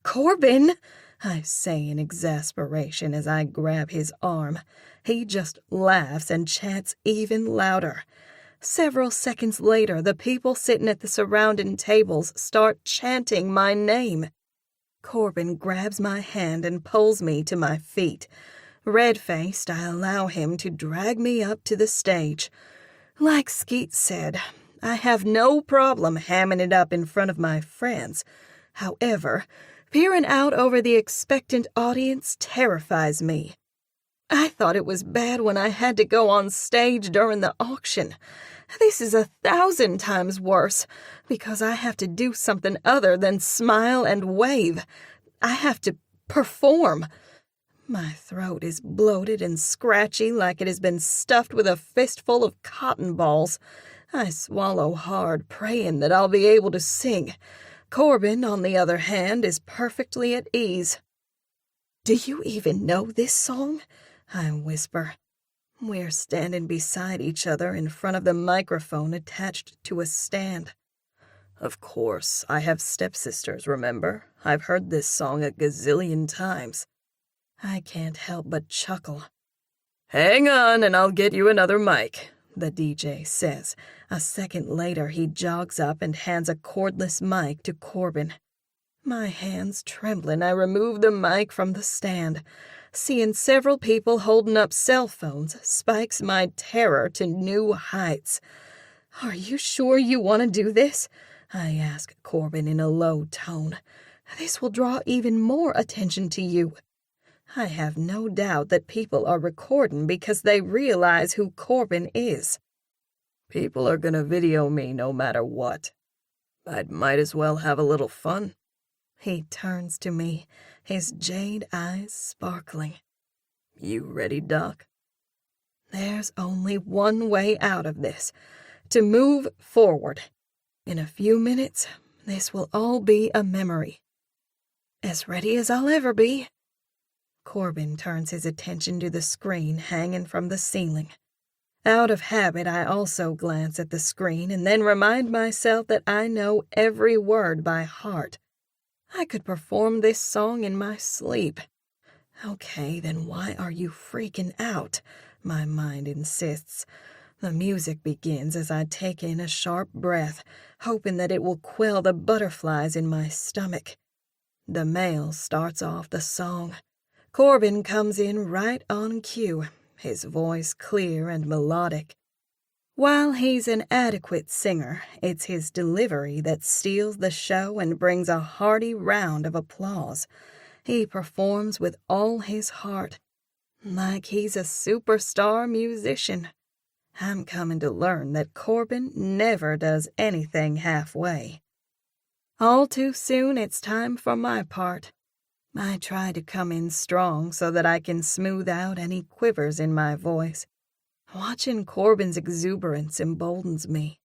Corbin, I say in exasperation as I grab his arm. He just laughs and chants even louder. Several seconds later, the people sitting at the surrounding tables start chanting my name. Corbin grabs my hand and pulls me to my feet. Red-faced, I allow him to drag me up to the stage. Like Skeet said, I have no problem hamming it up in front of my friends. However, peering out over the expectant audience terrifies me. I thought it was bad when I had to go on stage during the auction. This is 1,000 times worse, because I have to do something other than smile and wave. I have to perform. My throat is bloated and scratchy like it has been stuffed with a fistful of cotton balls. I swallow hard, praying that I'll be able to sing. Corbin, on the other hand, is perfectly at ease. Do you even know this song? I whisper. We're standing beside each other in front of the microphone attached to a stand. Of course, I have stepsisters, remember? I've heard this song a gazillion times. I can't help but chuckle. Hang on and I'll get you another mic, the DJ says. A second later, he jogs up and hands a cordless mic to Corbin. My hands trembling, I remove the mic from the stand. Seeing several people holding up cell phones spikes my terror to new heights. Are you sure you want to do this? I ask Corbin in a low tone. This will draw even more attention to you. I have no doubt that people are recording because they realize who Corbin is. People are gonna video me no matter what. I might as well have a little fun. He turns to me, his jade eyes sparkling. You ready, Doc? There's only one way out of this, to move forward. In a few minutes, this will all be a memory. As ready as I'll ever be. Corbin turns his attention to the screen hanging from the ceiling. Out of habit, I also glance at the screen and then remind myself that I know every word by heart. I could perform this song in my sleep. Okay, then why are you freaking out? My mind insists. The music begins as I take in a sharp breath, hoping that it will quell the butterflies in my stomach. The male starts off the song. Corbin comes in right on cue, his voice clear and melodic. While he's an adequate singer, it's his delivery that steals the show and brings a hearty round of applause. He performs with all his heart, like he's a superstar musician. I'm coming to learn that Corbin never does anything halfway. All too soon, it's time for my part. I try to come in strong so that I can smooth out any quivers in my voice. Watching Corbin's exuberance emboldens me.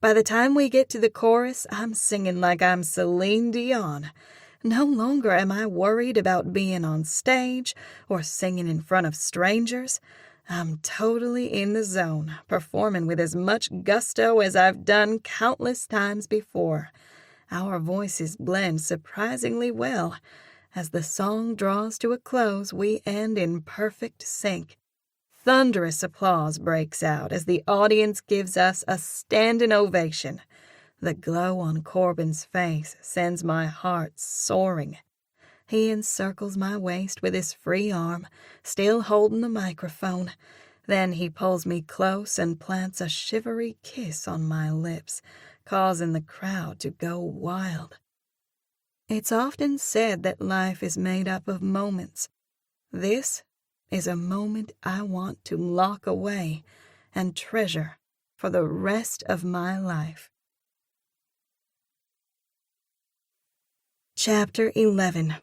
By the time we get to the chorus, I'm singing like I'm Celine Dion. No longer am I worried about being on stage or singing in front of strangers. I'm totally in the zone, performing with as much gusto as I've done countless times before. Our voices blend surprisingly well. As the song draws to a close, we end in perfect sync. Thunderous applause breaks out as the audience gives us a standing ovation. The glow on Corbin's face sends my heart soaring. He encircles my waist with his free arm, still holding the microphone. Then he pulls me close and plants a shivery kiss on my lips, causing the crowd to go wild. It's often said that life is made up of moments. This is a moment I want to lock away and treasure for the rest of my life. Chapter 11.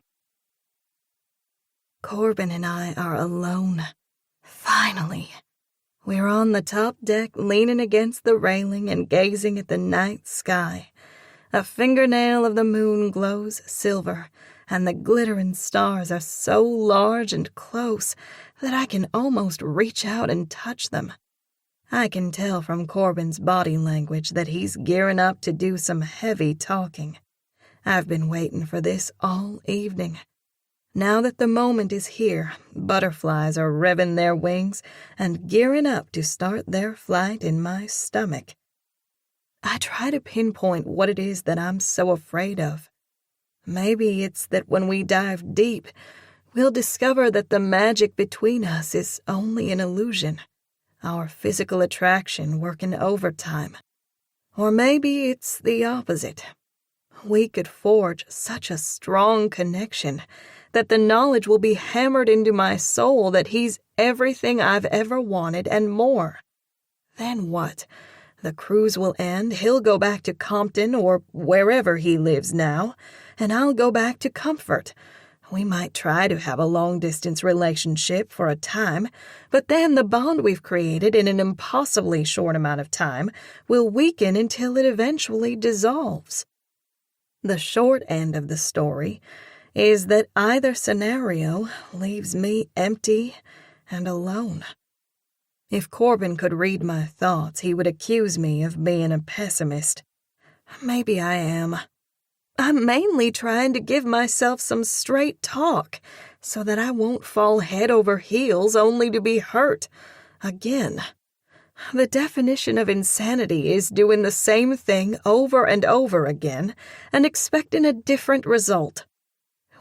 Corbin and I are alone. Finally. We're on the top deck, leaning against the railing and gazing at the night sky. A fingernail of the moon glows silver, and the glittering stars are so large and close that I can almost reach out and touch them. I can tell from Corbin's body language that he's gearing up to do some heavy talking. I've been waiting for this all evening. Now that the moment is here, butterflies are revving their wings and gearing up to start their flight in my stomach. I try to pinpoint what it is that I'm so afraid of. Maybe it's that when we dive deep, we'll discover that the magic between us is only an illusion, our physical attraction working overtime. Or maybe it's the opposite. We could forge such a strong connection that the knowledge will be hammered into my soul that he's everything I've ever wanted and more. Then what? The cruise will end, he'll go back to Compton or wherever he lives now, and I'll go back to comfort. We might try to have a long-distance relationship for a time, but then the bond we've created in an impossibly short amount of time will weaken until it eventually dissolves. The short end of the story is that either scenario leaves me empty and alone. If Corbin could read my thoughts, he would accuse me of being a pessimist. Maybe I am. I'm mainly trying to give myself some straight talk so that I won't fall head over heels only to be hurt again. The definition of insanity is doing the same thing over and over again and expecting a different result.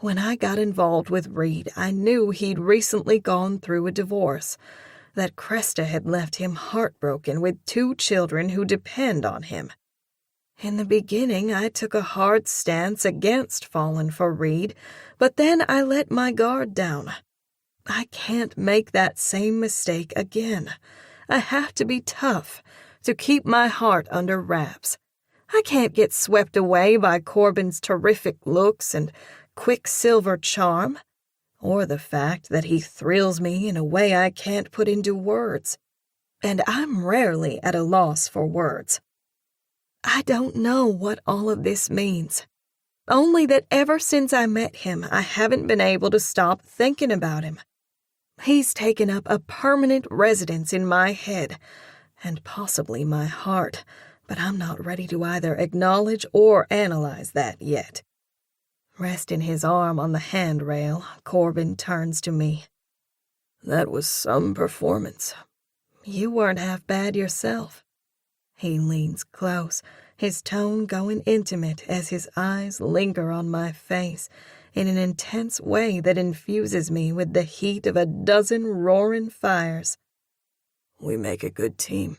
When I got involved with Reed, I knew he'd recently gone through a divorce, that Cresta had left him heartbroken with 2 children who depend on him. In the beginning, I took a hard stance against falling for Reed, but then I let my guard down. I can't make that same mistake again. I have to be tough to keep my heart under wraps. I can't get swept away by Corbin's terrific looks and quicksilver charm, or the fact that he thrills me in a way I can't put into words. And I'm rarely at a loss for words. I don't know what all of this means. Only that ever since I met him, I haven't been able to stop thinking about him. He's taken up a permanent residence in my head, and possibly my heart, but I'm not ready to either acknowledge or analyze that yet. Resting his arm on the handrail, Corbin turns to me. That was some performance. You weren't half bad yourself. He leans close, his tone going intimate as his eyes linger on my face in an intense way that infuses me with the heat of a dozen roaring fires. We make a good team.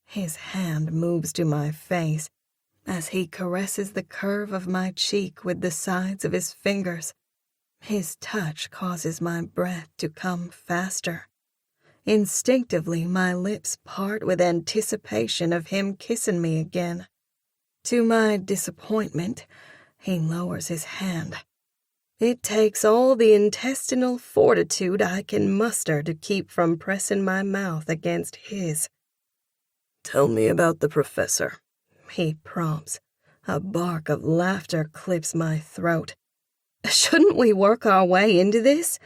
His hand moves to my face as he caresses the curve of my cheek with the sides of his fingers. His touch causes my breath to come faster. Instinctively, my lips part with anticipation of him kissing me again. To my disappointment, he lowers his hand. It takes all the intestinal fortitude I can muster to keep from pressing my mouth against his. Tell me about the professor, he prompts. A bark of laughter clips my throat. Shouldn't we work our way into this?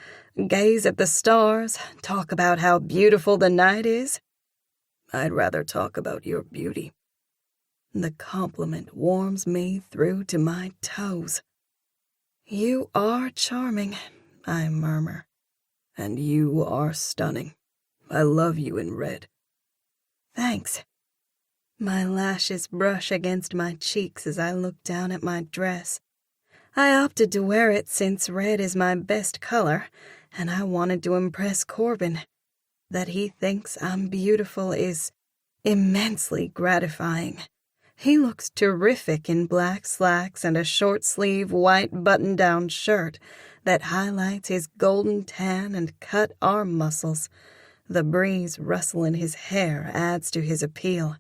Gaze at the stars, talk about how beautiful the night is? I'd rather talk about your beauty. The compliment warms me through to my toes. You are charming, I murmur. And you are stunning. I love you in red. Thanks. My lashes brush against my cheeks as I look down at my dress. I opted to wear it since red is my best color, and I wanted to impress Corbin. That he thinks I'm beautiful is immensely gratifying. He looks terrific in black slacks and a short-sleeve white button-down shirt that highlights his golden tan and cut arm muscles. The breeze rustle in his hair adds to his appeal,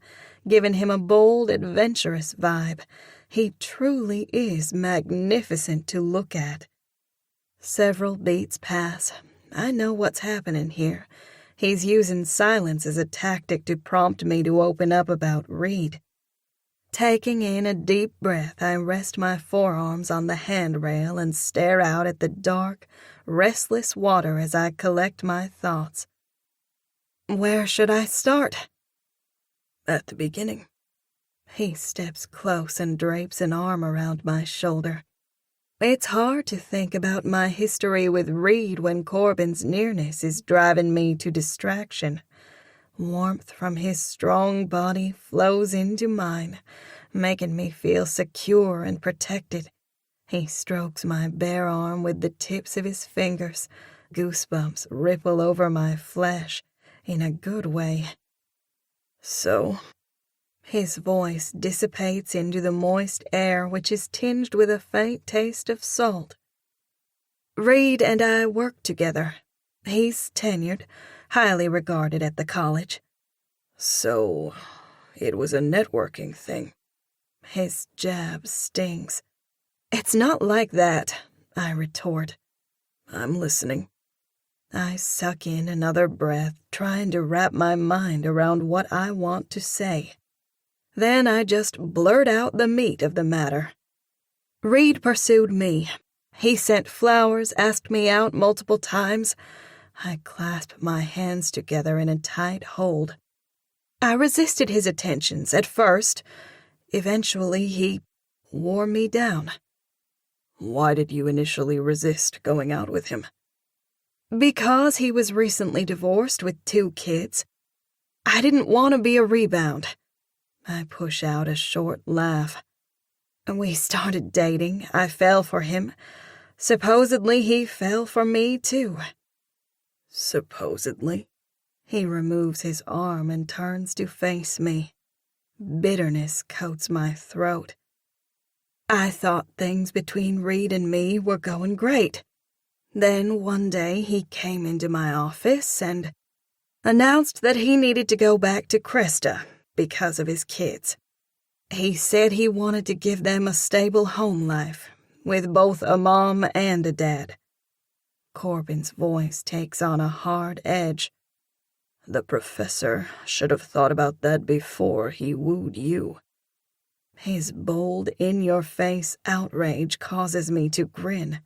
giving him a bold, adventurous vibe. He truly is magnificent to look at. Several beats pass. I know what's happening here. He's using silence as a tactic to prompt me to open up about Reed. Taking in a deep breath, I rest my forearms on the handrail and stare out at the dark, restless water as I collect my thoughts. Where should I start? At the beginning. He steps close and drapes an arm around my shoulder. It's hard to think about my history with Reed when Corbin's nearness is driving me to distraction. Warmth from his strong body flows into mine, making me feel secure and protected. He strokes my bare arm with the tips of his fingers. Goosebumps ripple over my flesh in a good way. So? His voice dissipates into the moist air, which is tinged with a faint taste of salt. Reed and I work together. He's tenured, highly regarded at the college. So, it was a networking thing. His jab stings. It's not like that, I retort. I'm listening. I suck in another breath, trying to wrap my mind around what I want to say. Then I just blurt out the meat of the matter. Reed pursued me. He sent flowers, asked me out multiple times. I clasped my hands together in a tight hold. I resisted his attentions at first. Eventually, he wore me down. Why did you initially resist going out with him? Because he was recently divorced with 2 kids. I didn't want to be a rebound. I push out a short laugh. We started dating. I fell for him. Supposedly, he fell for me, too. Supposedly? He removes his arm and turns to face me. Bitterness coats my throat. I thought things between Reed and me were going great. Then one day he came into my office and announced that he needed to go back to Cresta because of his kids. He said he wanted to give them a stable home life, with both a mom and a dad. Corbin's voice takes on a hard edge. The professor should have thought about that before he wooed you. His bold, in-your-face outrage causes me to grin.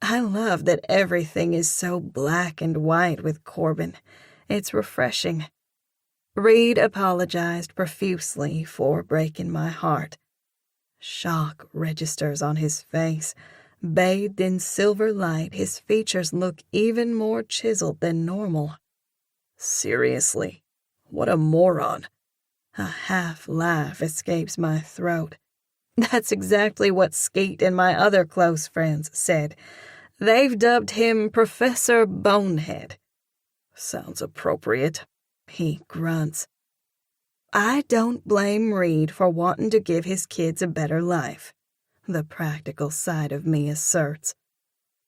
I love that everything is so black and white with Corbin. It's refreshing. Reed apologized profusely for breaking my heart. Shock registers on his face. Bathed in silver light, his features look even more chiseled than normal. Seriously? What a moron. A half laugh escapes my throat. That's exactly what Skeet and my other close friends said. They've dubbed him Professor Bonehead. Sounds appropriate. He grunts. I don't blame Reed for wanting to give his kids a better life, the practical side of me asserts.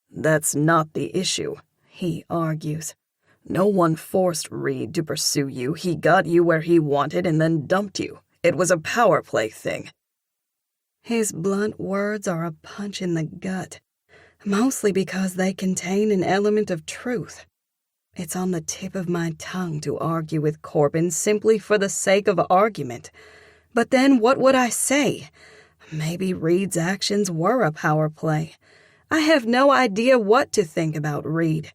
That's not the issue, he argues. No one forced Reed to pursue you. He got you where he wanted and then dumped you. It was a power play thing. His blunt words are a punch in the gut, mostly because they contain an element of truth. It's on the tip of my tongue to argue with Corbin simply for the sake of argument. But then what would I say? Maybe Reed's actions were a power play. I have no idea what to think about Reed.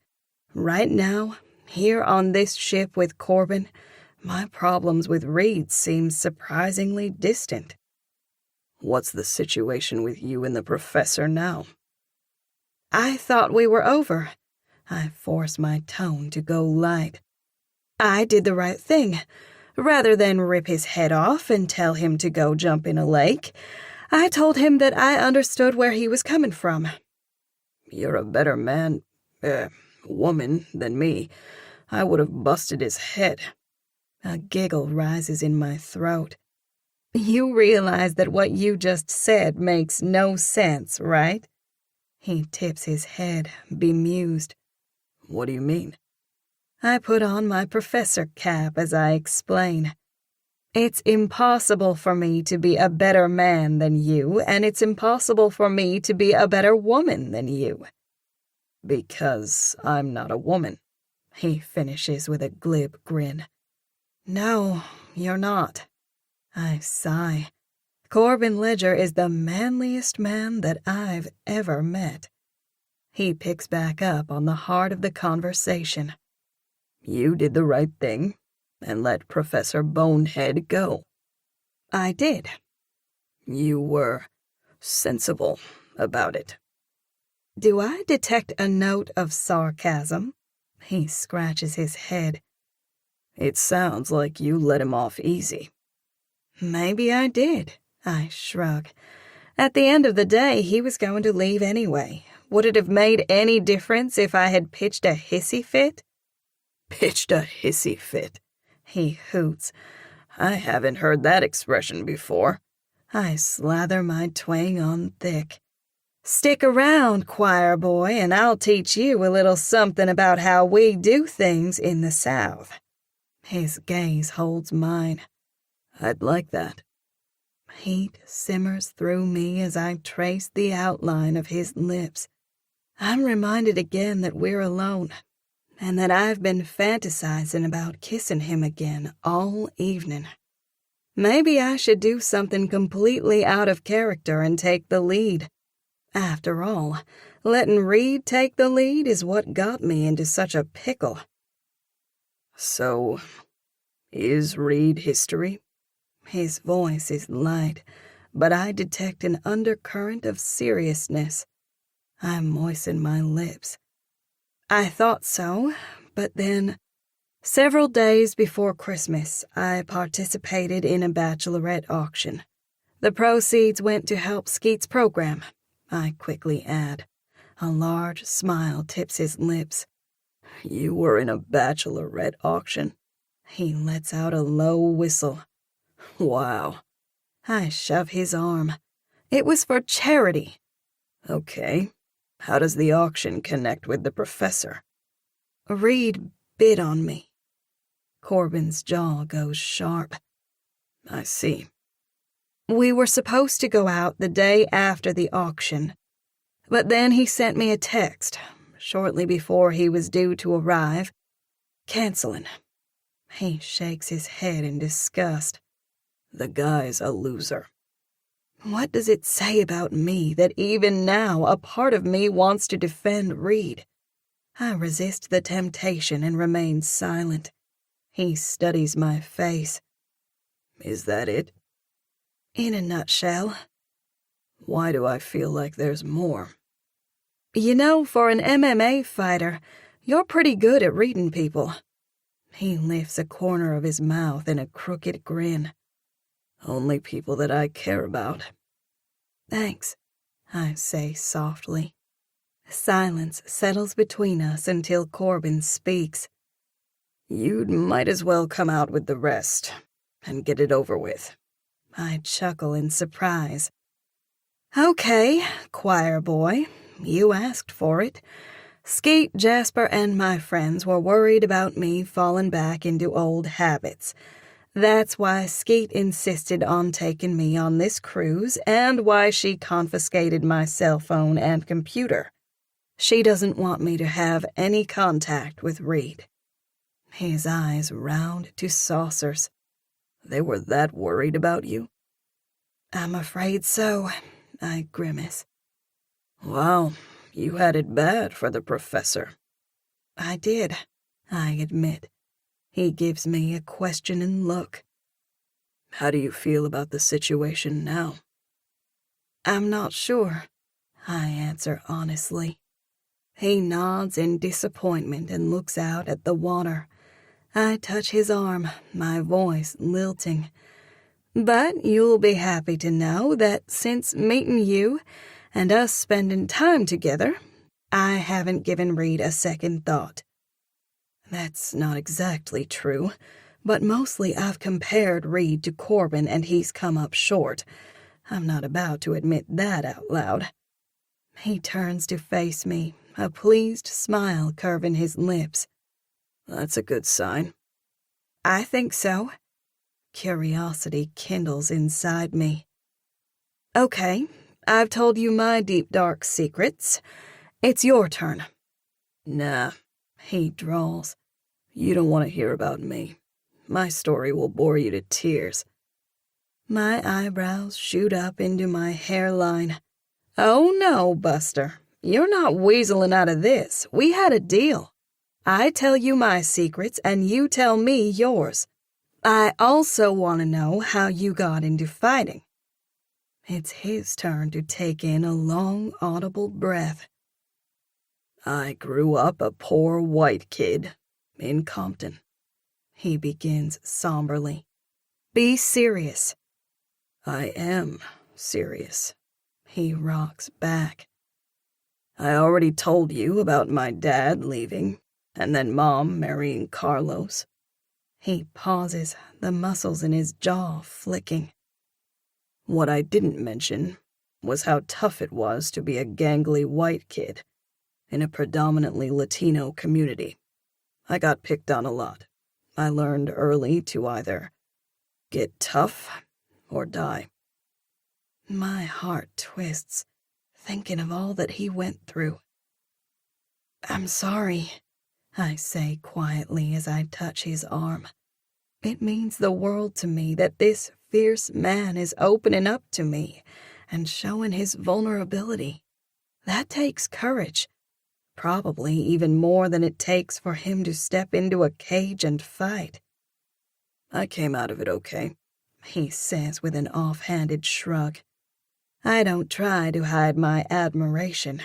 Right now, here on this ship with Corbin, my problems with Reed seem surprisingly distant. What's the situation with you and the professor now? I thought we were over. I force my tone to go light. I did the right thing. Rather than rip his head off and tell him to go jump in a lake, I told him that I understood where he was coming from. You're a better woman than me. I would have busted his head. A giggle rises in my throat. You realize that what you just said makes no sense, right? He tips his head, bemused. What do you mean? I put on my professor cap as I explain. It's impossible for me to be a better man than you, and it's impossible for me to be a better woman than you. Because I'm not a woman, he finishes with a glib grin. No, you're not. I sigh. Corbin Ledger is the manliest man that I've ever met. He picks back up on the heart of the conversation. You did the right thing and let Professor Bonehead go. I did. You were sensible about it. Do I detect a note of sarcasm? He scratches his head. It sounds like you let him off easy. Maybe I did, I shrug. At the end of the day, he was going to leave anyway. Would it have made any difference if I had pitched a hissy fit? Pitched a hissy fit, he hoots. I haven't heard that expression before. I slather my twang on thick. Stick around, choir boy, and I'll teach you a little something about how we do things in the South. His gaze holds mine. I'd like that. Heat simmers through me as I trace the outline of his lips. I'm reminded again that we're alone, and that I've been fantasizing about kissing him again all evening. Maybe I should do something completely out of character and take the lead. After all, letting Reed take the lead is what got me into such a pickle. So, is Reed history? His voice is light, but I detect an undercurrent of seriousness. I moisten my lips. I thought so, but then, several days before Christmas, I participated in a bachelorette auction. The proceeds went to help Skeet's program, I quickly add. A large smile tips his lips. You were in a bachelorette auction? He lets out a low whistle. Wow. I shove his arm. It was for charity. Okay. How does the auction connect with the professor? Reed bid on me. Corbin's jaw goes sharp. I see. We were supposed to go out the day after the auction, but then he sent me a text, shortly before he was due to arrive, canceling. He shakes his head in disgust. The guy's a loser. What does it say about me that even now a part of me wants to defend Reed? I resist the temptation and remain silent. He studies my face. Is that it? In a nutshell. Why do I feel like there's more? You know, for an MMA fighter, you're pretty good at reading people. He lifts a corner of his mouth in a crooked grin. Only people that I care about. Thanks, I say softly. Silence settles between us until Corbin speaks. You might as well come out with the rest and get it over with. I chuckle in surprise. Okay, choir boy, you asked for it. Skeet, Jasper, and my friends were worried about me falling back into old habits. That's why Skeet insisted on taking me on this cruise and why she confiscated my cell phone and computer. She doesn't want me to have any contact with Reed. His eyes round to saucers. They were that worried about you? I'm afraid so, I grimace. Wow, you had it bad for the professor. I did, I admit. He gives me a questioning look. How do you feel about the situation now? I'm not sure, I answer honestly. He nods in disappointment and looks out at the water. I touch his arm, my voice lilting. But you'll be happy to know that since meeting you and us spending time together, I haven't given Reed a second thought. That's not exactly true, but mostly I've compared Reed to Corbin and he's come up short. I'm not about to admit that out loud. He turns to face me, a pleased smile curving his lips. That's a good sign. I think so. Curiosity kindles inside me. Okay, I've told you my deep dark secrets. It's your turn. Nah, he drawls. You don't want to hear about me. My story will bore you to tears. My eyebrows shoot up into my hairline. Oh no, Buster. You're not weaseling out of this. We had a deal. I tell you my secrets and you tell me yours. I also want to know how you got into fighting. It's his turn to take in a long, audible breath. I grew up a poor white kid in Compton. He begins somberly. Be serious. I am serious. He rocks back. I already told you about my dad leaving, and then Mom marrying Carlos. He pauses, the muscles in his jaw flicking. What I didn't mention was how tough it was to be a gangly white kid in a predominantly Latino community. I got picked on a lot. I learned early to either get tough or die. My heart twists, thinking of all that he went through. I'm sorry, I say quietly as I touch his arm. It means the world to me that this fierce man is opening up to me and showing his vulnerability. That takes courage, probably even more than it takes for him to step into a cage and fight. I came out of it okay, he says with an offhanded shrug. I don't try to hide my admiration.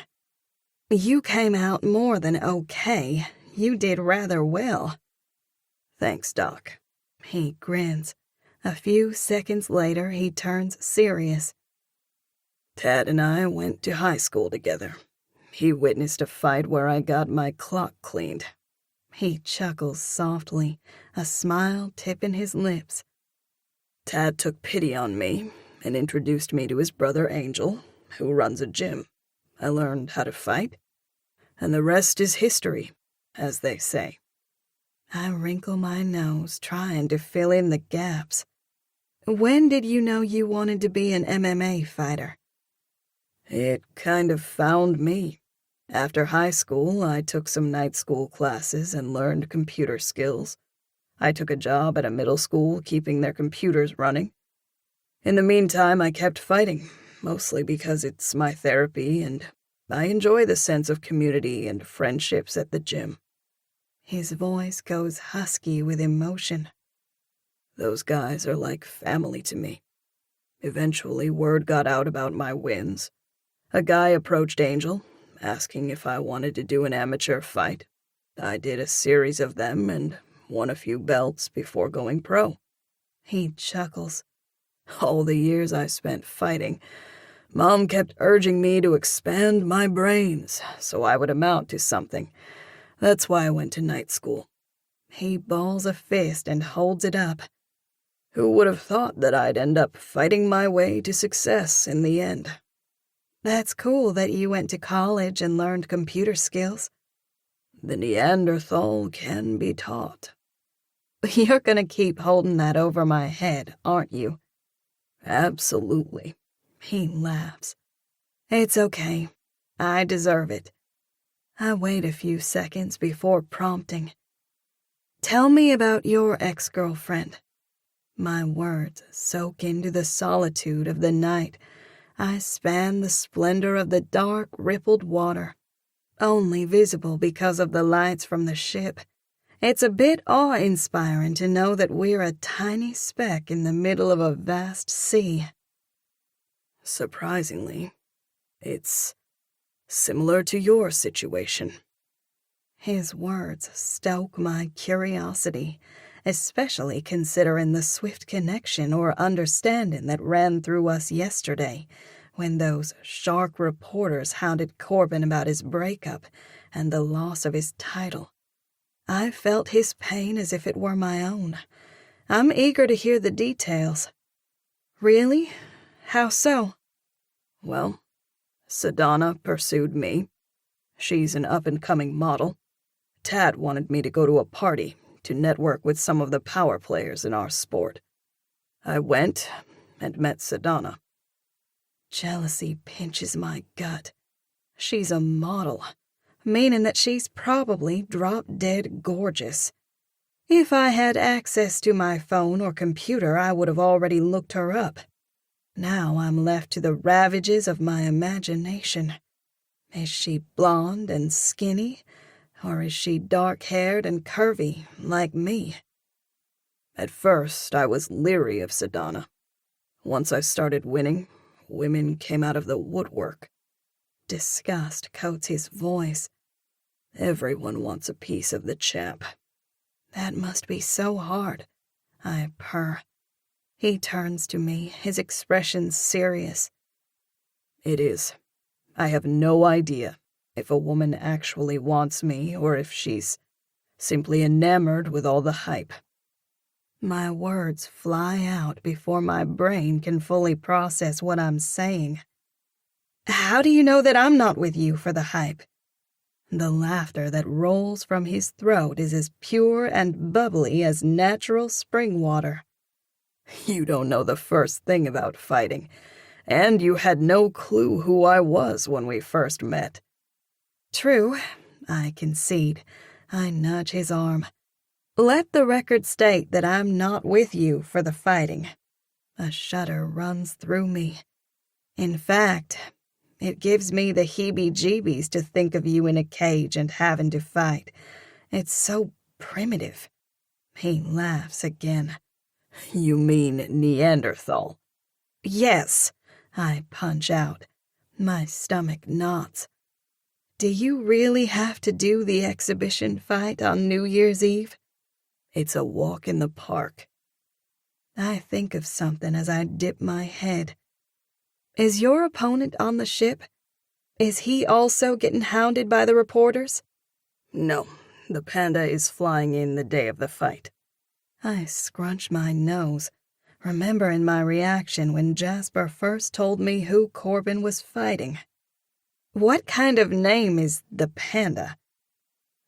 You came out more than okay. You did rather well. Thanks, Doc. He grins. A few seconds later, he turns serious. Tad and I went to high school together. He witnessed a fight where I got my clock cleaned. He chuckles softly, a smile tipping his lips. Tad took pity on me and introduced me to his brother Angel, who runs a gym. I learned how to fight, and the rest is history, as they say. I wrinkle my nose, trying to fill in the gaps. When did you know you wanted to be an MMA fighter? It kind of found me. After high school, I took some night school classes and learned computer skills. I took a job at a middle school keeping their computers running. In the meantime, I kept fighting, mostly because it's my therapy and I enjoy the sense of community and friendships at the gym. His voice goes husky with emotion. Those guys are like family to me. Eventually, word got out about my wins. A guy approached Angel, asking if I wanted to do an amateur fight. I did a series of them and won a few belts before going pro. He chuckles. All the years I spent fighting, Mom kept urging me to expand my brains so I would amount to something. That's why I went to night school. He balls a fist and holds it up. Who would have thought that I'd end up fighting my way to success in the end? That's cool that you went to college and learned computer skills. The Neanderthal can be taught. You're gonna keep holding that over my head, aren't you? Absolutely. He laughs. It's okay. I deserve it. I wait a few seconds before prompting. Tell me about your ex-girlfriend. My words soak into the solitude of the night. I span the splendor of the dark, rippled water, only visible because of the lights from the ship. It's a bit awe-inspiring to know that we're a tiny speck in the middle of a vast sea. Surprisingly, it's similar to your situation. His words stoke my curiosity, especially considering the swift connection or understanding that ran through us yesterday when those shark reporters hounded Corbin about his breakup and the loss of his title. I felt his pain as if it were my own. I'm eager to hear the details. Really? How so? Well, Sedana pursued me. She's an up-and-coming model. Tad wanted me to go to a party to network with some of the power players in our sport. I went and met Sedana. Jealousy pinches my gut. She's a model, meaning that she's probably drop-dead gorgeous. If I had access to my phone or computer, I would have already looked her up. Now I'm left to the ravages of my imagination. Is she blonde and skinny, or is she dark-haired and curvy like me? At first, I was leery of Sedana. Once I started winning, women came out of the woodwork. Disgust coats his voice. Everyone wants a piece of the champ. That must be so hard, I purr. He turns to me, his expression serious. It is. I have no idea if a woman actually wants me or if she's simply enamored with all the hype. My words fly out before my brain can fully process what I'm saying. How do you know that I'm not with you for the hype? The laughter that rolls from his throat is as pure and bubbly as natural spring water. You don't know the first thing about fighting, and you had no clue who I was when we first met. True, I concede. I nudge his arm. Let the record state that I'm not with you for the fighting. A shudder runs through me. In fact, it gives me the heebie-jeebies to think of you in a cage and having to fight. It's so primitive. He laughs again. You mean Neanderthal? Yes, I punch out. My stomach knots. Do you really have to do the exhibition fight on New Year's Eve? It's a walk in the park. I think of something as I dip my head. Is your opponent on the ship? Is he also getting hounded by the reporters? No, the panda is flying in the day of the fight. I scrunch my nose, remembering my reaction when Jasper first told me who Corbin was fighting. What kind of name is the panda?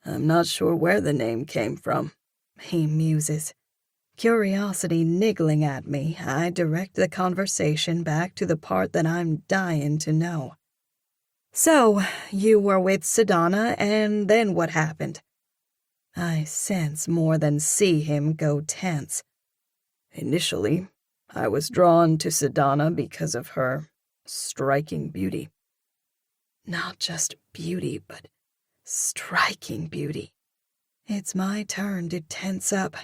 I'm not sure where the name came from, he muses. Curiosity niggling at me, I direct the conversation back to the part that I'm dying to know. So, you were with Sedana, and then what happened? I sense more than see him go tense. Initially, I was drawn to Sedana because of her striking beauty. Not just beauty, but striking beauty. It's my turn to tense up.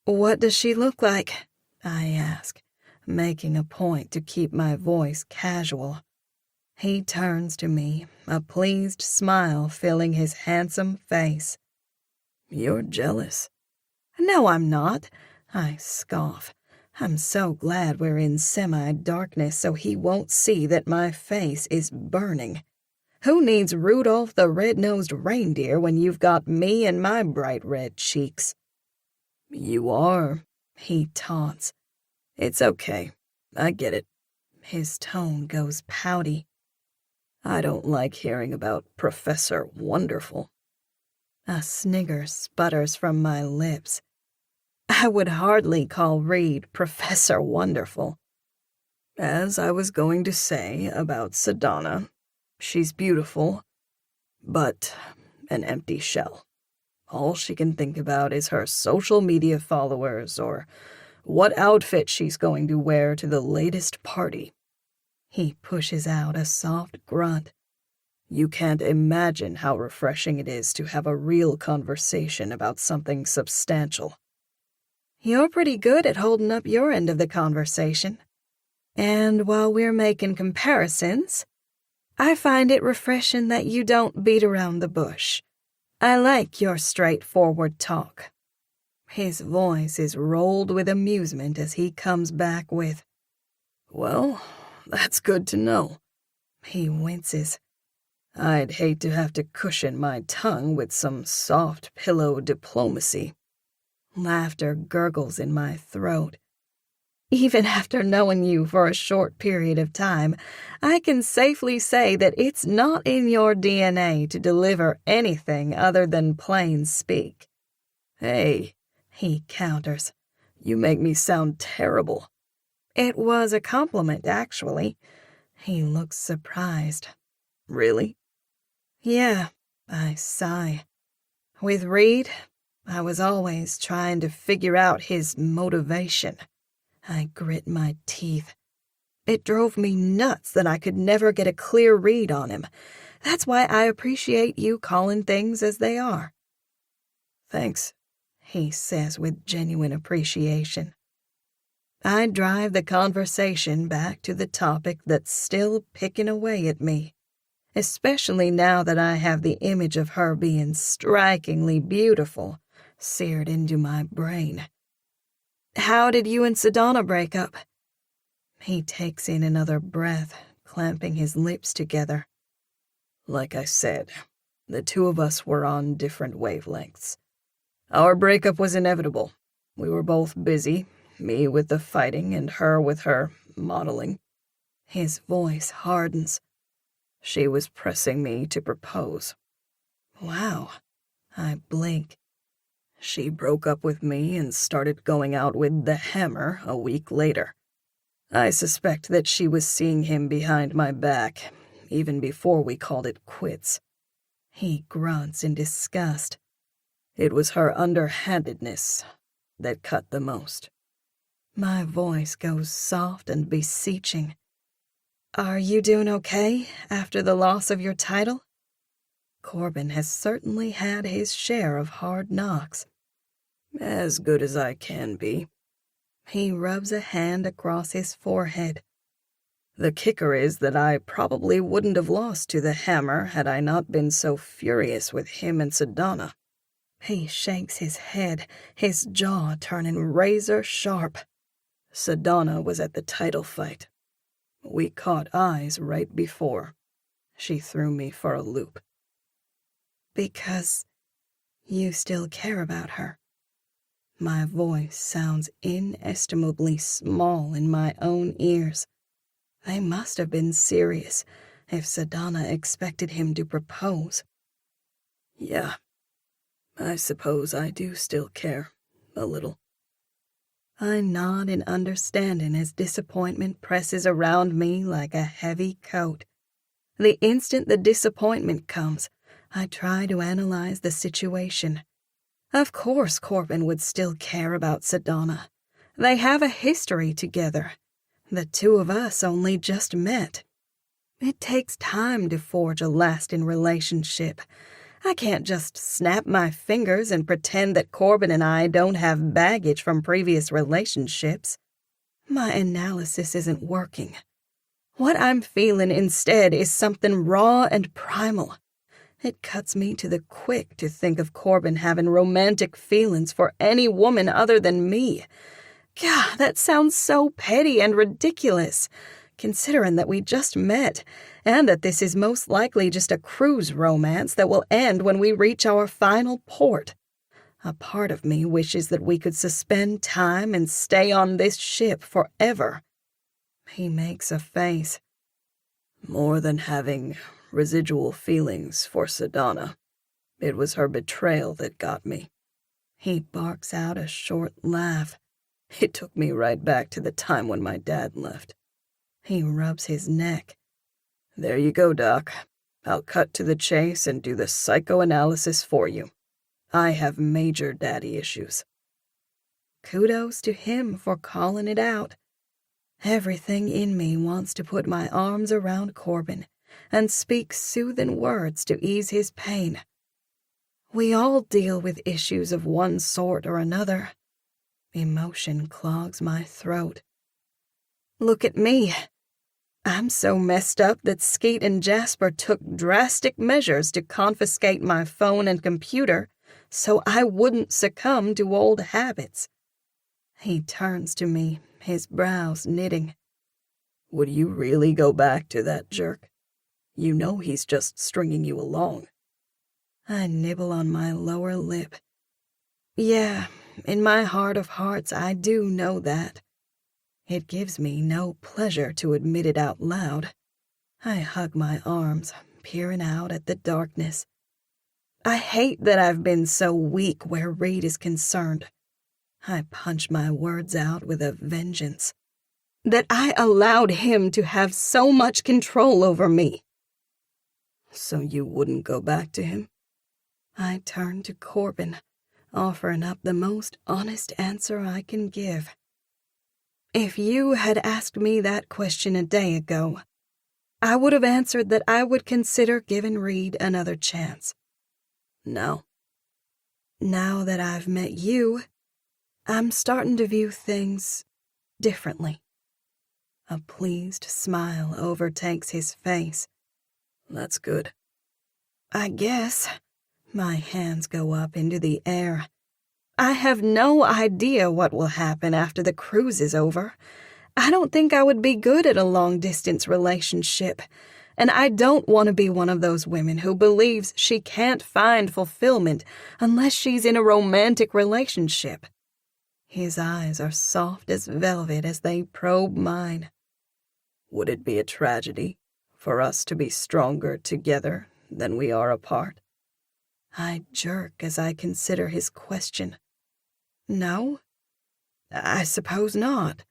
What does she look like? I ask, making a point to keep my voice casual. He turns to me, a pleased smile filling his handsome face. You're jealous. No, I'm not. I scoff. I'm so glad we're in semi-darkness so he won't see that my face is burning. Who needs Rudolph the red-nosed reindeer when you've got me and my bright red cheeks? You are, he taunts. It's okay. I get it. His tone goes pouty. I don't like hearing about Professor Wonderful. A snigger sputters from my lips. I would hardly call Reed Professor Wonderful. As I was going to say about Sedana, she's beautiful, but an empty shell. All she can think about is her social media followers or what outfit she's going to wear to the latest party. He pushes out a soft grunt. You can't imagine how refreshing it is to have a real conversation about something substantial. You're pretty good at holding up your end of the conversation. And while we're making comparisons, I find it refreshing that you don't beat around the bush. I like your straightforward talk." His voice is rolled with amusement as he comes back with, "Well, that's good to know." He winces. "I'd hate to have to cushion my tongue with some soft pillow diplomacy." Laughter gurgles in my throat. Even after knowing you for a short period of time, I can safely say that it's not in your DNA to deliver anything other than plain speak. "Hey," he counters. "You make me sound terrible." It was a compliment, actually. He looks surprised. "Really?" Yeah, I sigh. With Reed, I was always trying to figure out his motivation. I grit my teeth. It drove me nuts that I could never get a clear read on him. That's why I appreciate you calling things as they are. "Thanks," he says with genuine appreciation. I drive the conversation back to the topic that's still picking away at me, especially now that I have the image of her being strikingly beautiful seared into my brain. How did you and Sedona break up? He takes in another breath, clamping his lips together. "Like I said, the two of us were on different wavelengths. Our breakup was inevitable. We were both busy, me with the fighting and her with her modeling." His voice hardens. "She was pressing me to propose." Wow. I blink. "She broke up with me and started going out with the Hammer a week later. I suspect that she was seeing him behind my back, even before we called it quits." He grunts in disgust. "It was her underhandedness that cut the most." My voice goes soft and beseeching. Are you doing okay after the loss of your title? Corbin has certainly had his share of hard knocks. "As good as I can be." He rubs a hand across his forehead. "The kicker is that I probably wouldn't have lost to the Hammer had I not been so furious with him and Sedona." He shakes his head, his jaw turning razor sharp. "Sedona was at the title fight. We caught eyes right before. She threw me for a loop." Because you still care about her. My voice sounds inestimably small in my own ears. They must have been serious if Sedona expected him to propose. "Yeah, I suppose I do still care, a little." I nod in understanding as disappointment presses around me like a heavy coat. The instant the disappointment comes, I try to analyze the situation. Of course Corbin would still care about Sedona. They have a history together. The two of us only just met. It takes time to forge a lasting relationship. I can't just snap my fingers and pretend that Corbin and I don't have baggage from previous relationships. My analysis isn't working. What I'm feeling instead is something raw and primal. It cuts me to the quick to think of Corbin having romantic feelings for any woman other than me. God, that sounds so petty and ridiculous, considering that we just met, and that this is most likely just a cruise romance that will end when we reach our final port. A part of me wishes that we could suspend time and stay on this ship forever. He makes a face. "More than having residual feelings for Sedona. It was her betrayal that got me." He barks out a short laugh. "It took me right back to the time when my dad left." He rubs his neck. "There you go, Doc. I'll cut to the chase and do the psychoanalysis for you. I have major daddy issues." Kudos to him for calling it out. Everything in me wants to put my arms around Corbin and speak soothing words to ease his pain. We all deal with issues of one sort or another. Emotion clogs my throat. Look at me. I'm so messed up that Skeet and Jasper took drastic measures to confiscate my phone and computer so I wouldn't succumb to old habits. He turns to me, his brows knitting. Would you really go back to that jerk? You know he's just stringing you along. I nibble on my lower lip. Yeah, in my heart of hearts, I do know that. It gives me no pleasure to admit it out loud. I hug my arms, peering out at the darkness. I hate that I've been so weak where Reed is concerned. I punch my words out with a vengeance. That I allowed him to have so much control over me. So you wouldn't go back to him? I turn to Corbin, offering up the most honest answer I can give. If you had asked me that question a day ago, I would have answered that I would consider giving Reed another chance. Now that I've met you, I'm starting to view things differently. A pleased smile overtakes his face. That's good. I guess. My hands go up into the air. I have no idea what will happen after the cruise is over. I don't think I would be good at a long-distance relationship, and I don't want to be one of those women who believes she can't find fulfillment unless she's in a romantic relationship. His eyes are soft as velvet as they probe mine. Would it be a tragedy for us to be stronger together than we are apart? I jerk as I consider his question. No? I suppose not.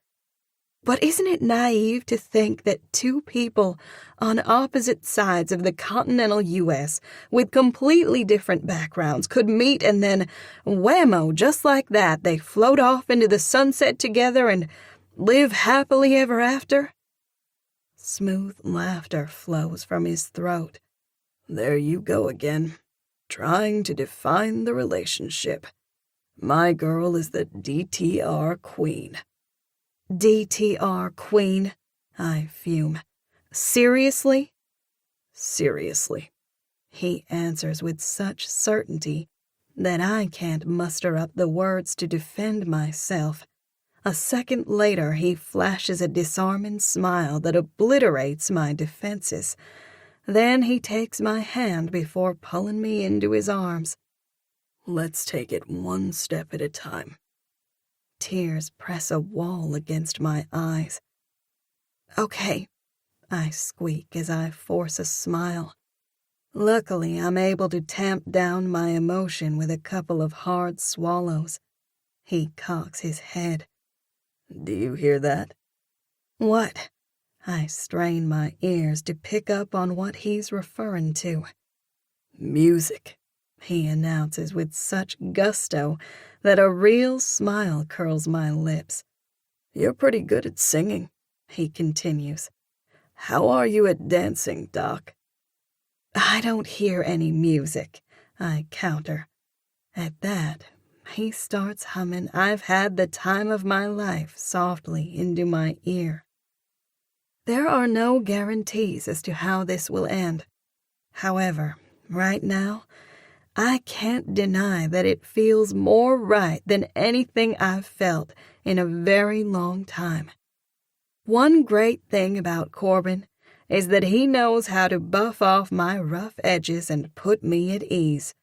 But isn't it naive to think that two people on opposite sides of the continental U.S. with completely different backgrounds could meet and then, whammo, just like that, they float off into the sunset together and live happily ever after? Smooth laughter flows from his throat. There you go again, trying to define the relationship. My girl is the DTR queen. DTR queen, I fume. Seriously? Seriously, He answers with such certainty that I can't muster up the words to defend myself. A second later, he flashes a disarming smile that obliterates my defenses. Then he takes my hand before pulling me into his arms. Let's take it one step at a time. Tears press a wall against my eyes. Okay, I squeak as I force a smile. Luckily, I'm able to tamp down my emotion with a couple of hard swallows. He cocks his head. Do you hear that? What? I strain my ears to pick up on what he's referring to. Music, He announces with such gusto that a real smile curls my lips. You're pretty good at singing, he continues. How are you at dancing, Doc? I don't hear any music, I counter. At that, he starts humming "I've Had the Time of My Life" softly into my ear. There are no guarantees as to how this will end. However, right now, I can't deny that it feels more right than anything I've felt in a very long time. One great thing about Corbin is that he knows how to buff off my rough edges and put me at ease.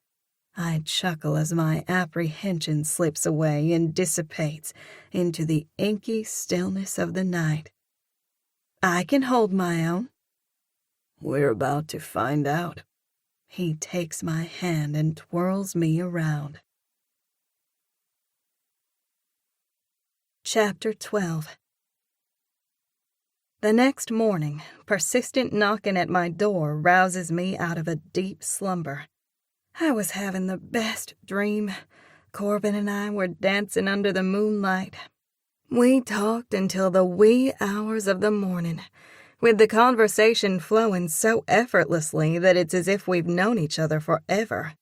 I chuckle as my apprehension slips away and dissipates into the inky stillness of the night. I can hold my own. We're about to find out. He takes my hand and twirls me around. Chapter 12. The next morning, persistent knocking at my door rouses me out of a deep slumber. I was having the best dream. Corbin and I were dancing under the moonlight. We talked until the wee hours of the morning, with the conversation flowing so effortlessly that it's as if we've known each other forever.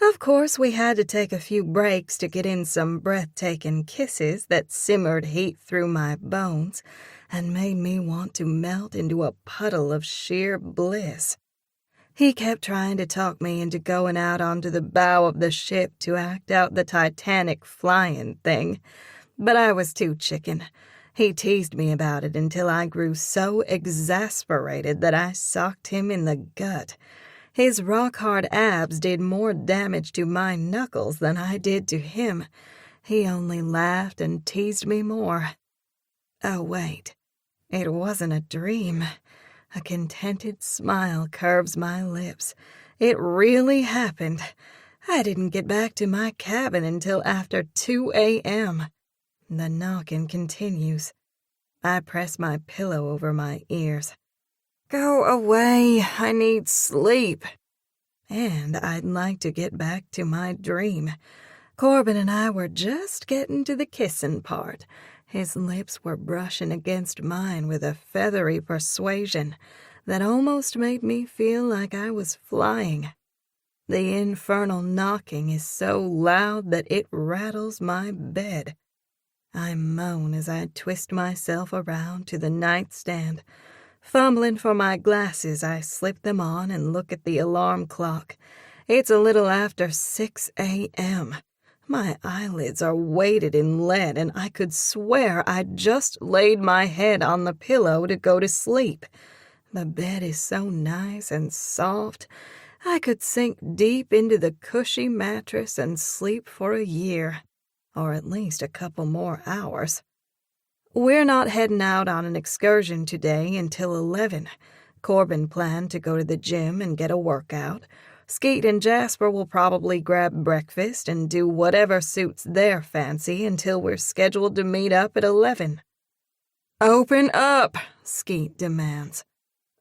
Of course, we had to take a few breaks to get in some breathtaking kisses that simmered heat through my bones and made me want to melt into a puddle of sheer bliss. He kept trying to talk me into going out onto the bow of the ship to act out the Titanic flying thing, but I was too chicken. He teased me about it until I grew so exasperated that I socked him in the gut. His rock-hard abs did more damage to my knuckles than I did to him. He only laughed and teased me more. Oh, wait. It wasn't a dream. A contented smile curves my lips. It really happened. I didn't get back to my cabin until after 2 a.m. The knocking continues. I press my pillow over my ears. Go away, I need sleep. And I'd like to get back to my dream. Corbin and I were just getting to the kissing part. His lips were brushing against mine with a feathery persuasion that almost made me feel like I was flying. The infernal knocking is so loud that it rattles my bed. I moan as I twist myself around to the nightstand. Fumbling for my glasses, I slip them on and look at the alarm clock. It's a little after 6 a.m. My eyelids are weighted in lead, and I could swear I'd just laid my head on the pillow to go to sleep. The bed is so nice and soft, I could sink deep into the cushy mattress and sleep for a year, or at least a couple more hours. We're not heading out on an excursion today until 11. Corbin planned to go to the gym and get a workout. Skeet and Jasper will probably grab breakfast and do whatever suits their fancy until we're scheduled to meet up at 11. Open up, Skeet demands.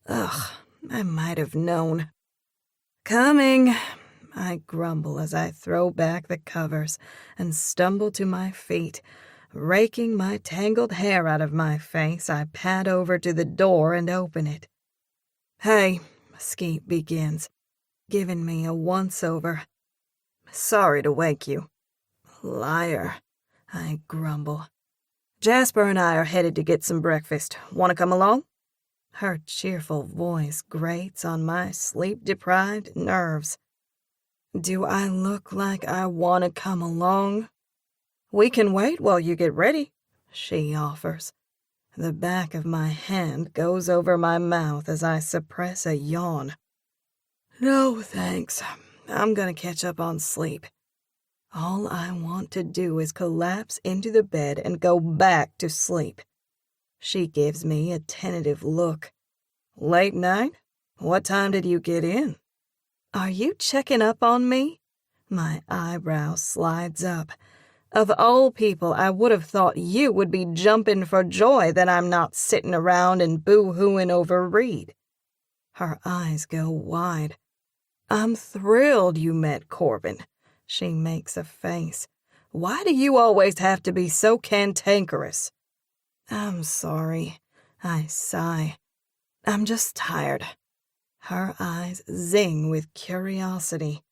Ugh, I might have known. Coming, I grumble as I throw back the covers and stumble to my feet. Raking my tangled hair out of my face, I pad over to the door and open it. Hey, Skeet begins, giving me a once-over. Sorry to wake you. Liar, I grumble. Jasper and I are headed to get some breakfast. Want to come along? Her cheerful voice grates on my sleep-deprived nerves. Do I look like I want to come along? We can wait while you get ready, she offers. The back of my hand goes over my mouth as I suppress a yawn. No, thanks. I'm gonna catch up on sleep. All I want to do is collapse into the bed and go back to sleep. She gives me a tentative look. Late night? What time did you get in? Are you checking up on me? My eyebrow slides up. Of all people, I would have thought you would be jumping for joy that I'm not sitting around and boo-hooing over Reed. Her eyes go wide. I'm thrilled you met Corbin. She makes a face. Why do you always have to be so cantankerous? I'm sorry. I sigh. I'm just tired. Her eyes zing with curiosity.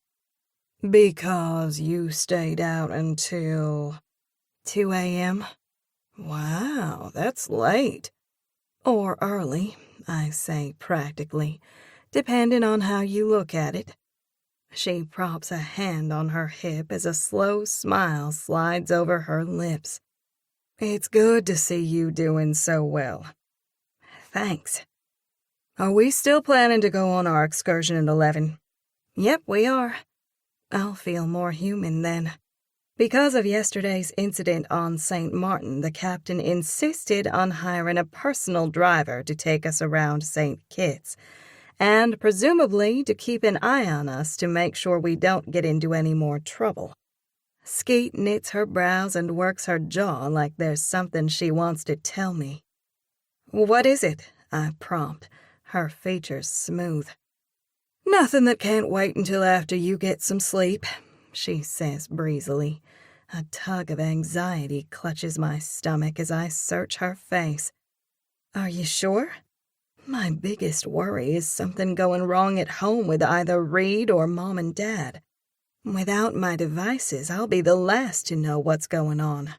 Because you stayed out until 2 a.m.? Wow, that's late. Or early, I say practically, depending on how you look at it. She props a hand on her hip as a slow smile slides over her lips. It's good to see you doing so well. Thanks. Are we still planning to go on our excursion at 11? Yep, we are. I'll feel more human then. Because of yesterday's incident on St. Martin, the captain insisted on hiring a personal driver to take us around St. Kitts, and presumably to keep an eye on us to make sure we don't get into any more trouble. Skeet knits her brows and works her jaw like there's something she wants to tell me. What is it? I prompt, her features smooth. Nothing that can't wait until after you get some sleep, she says breezily. A tug of anxiety clutches my stomach as I search her face. Are you sure? My biggest worry is something going wrong at home with either Reed or Mom and Dad. Without my devices, I'll be the last to know what's going on.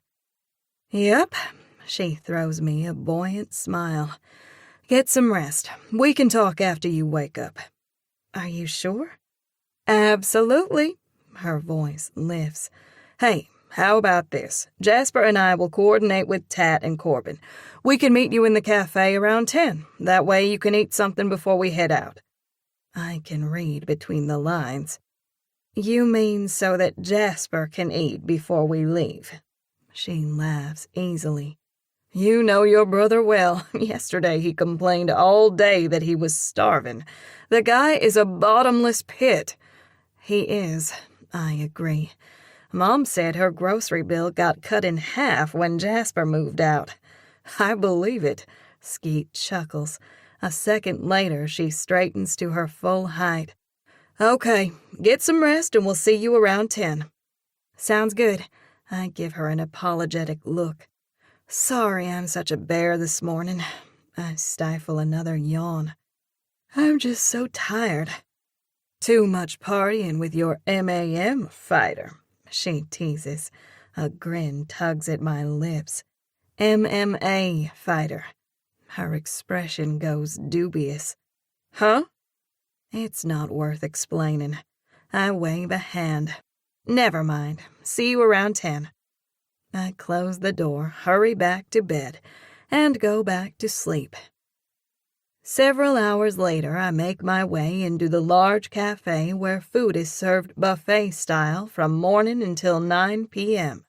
Yep, she throws me a buoyant smile. Get some rest. We can talk after you wake up. Are you sure? Absolutely. Her voice lifts. Hey, how about this? Jasper and I will coordinate with Tat and Corbin. We can meet you in the cafe around 10. That way you can eat something before we head out. I can read between the lines. You mean so that Jasper can eat before we leave? She laughs easily. You know your brother well. Yesterday he complained all day that he was starving. The guy is a bottomless pit. He is, I agree. Mom said her grocery bill got cut in half when Jasper moved out. I believe it. Skeet chuckles. A second later, she straightens to her full height. Okay, get some rest and we'll see you around 10. Sounds good. I give her an apologetic look. Sorry I'm such a bear this morning. I stifle another yawn. I'm just so tired. Too much partying with your MAM fighter, she teases. A grin tugs at my lips. MMA fighter. Her expression goes dubious. Huh? It's not worth explaining. I wave a hand. Never mind. See you around 10. I close the door, hurry back to bed, and go back to sleep. Several hours later, I make my way into the large cafe where food is served buffet style from morning until 9 p.m.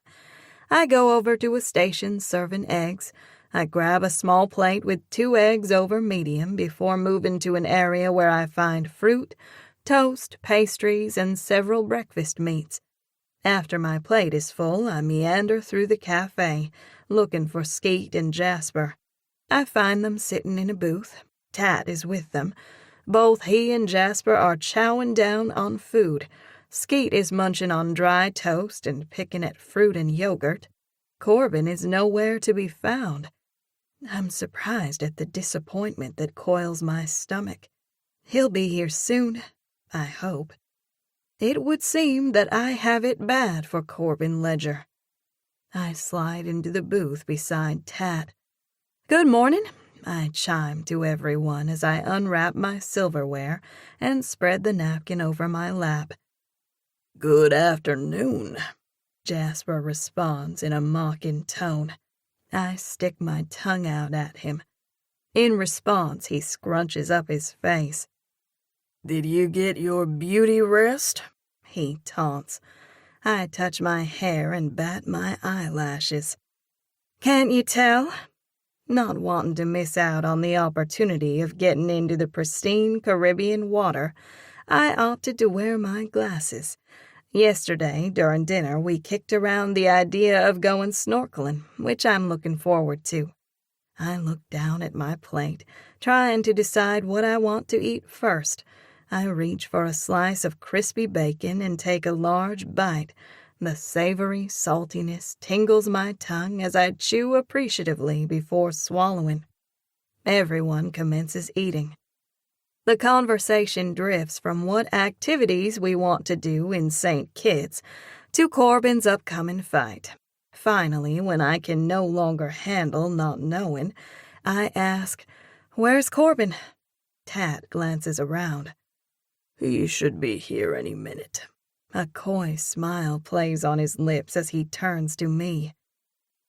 I go over to a station serving eggs. I grab a small plate with 2 eggs over medium before moving to an area where I find fruit, toast, pastries, and several breakfast meats. After my plate is full, I meander through the cafe, looking for Skeet and Jasper. I find them sitting in a booth. Tat is with them. Both he and Jasper are chowing down on food. Skeet is munching on dry toast and picking at fruit and yogurt. Corbin is nowhere to be found. I'm surprised at the disappointment that coils my stomach. He'll be here soon, I hope. It would seem that I have it bad for Corbin Ledger. I slide into the booth beside Tat. Good morning, I chime to everyone as I unwrap my silverware and spread the napkin over my lap. Good afternoon, Jasper responds in a mocking tone. I stick my tongue out at him. In response, he scrunches up his face. Did you get your beauty rest? He taunts. I touch my hair and bat my eyelashes. Can't you tell? Not wanting to miss out on the opportunity of getting into the pristine Caribbean water, I opted to wear my glasses. Yesterday, during dinner, we kicked around the idea of going snorkeling, which I'm looking forward to. I look down at my plate, trying to decide what I want to eat first. I reach for a slice of crispy bacon and take a large bite. The savory saltiness tingles my tongue as I chew appreciatively before swallowing. Everyone commences eating. The conversation drifts from what activities we want to do in St. Kitts to Corbin's upcoming fight. Finally, when I can no longer handle not knowing, I ask, "Where's Corbin?" Tat glances around. He should be here any minute. A coy smile plays on his lips as he turns to me.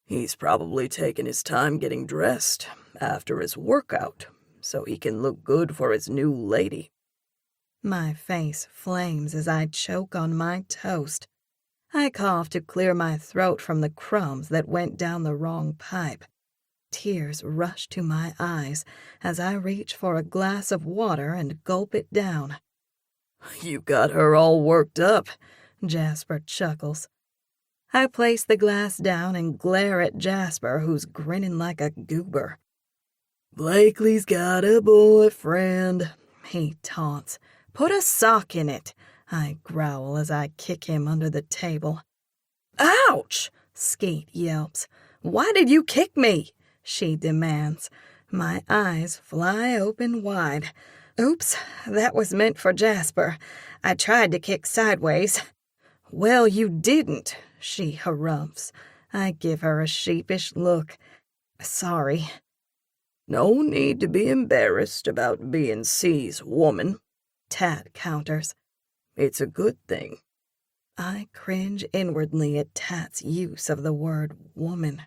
He's probably taking his time getting dressed after his workout, so he can look good for his new lady. My face flames as I choke on my toast. I cough to clear my throat from the crumbs that went down the wrong pipe. Tears rush to my eyes as I reach for a glass of water and gulp it down. You got her all worked up, Jasper chuckles. I place the glass down and glare at Jasper, who's grinning like a goober. Blakely's got a boyfriend, he taunts. Put a sock in it, I growl as I kick him under the table. Ouch, Skeet yelps. Why did you kick me? She demands. My eyes fly open wide. Oops, that was meant for Jasper. I tried to kick sideways. Well, you didn't, she harumphs. I give her a sheepish look. Sorry. No need to be embarrassed about being C's woman, Tat counters. It's a good thing. I cringe inwardly at Tat's use of the word woman.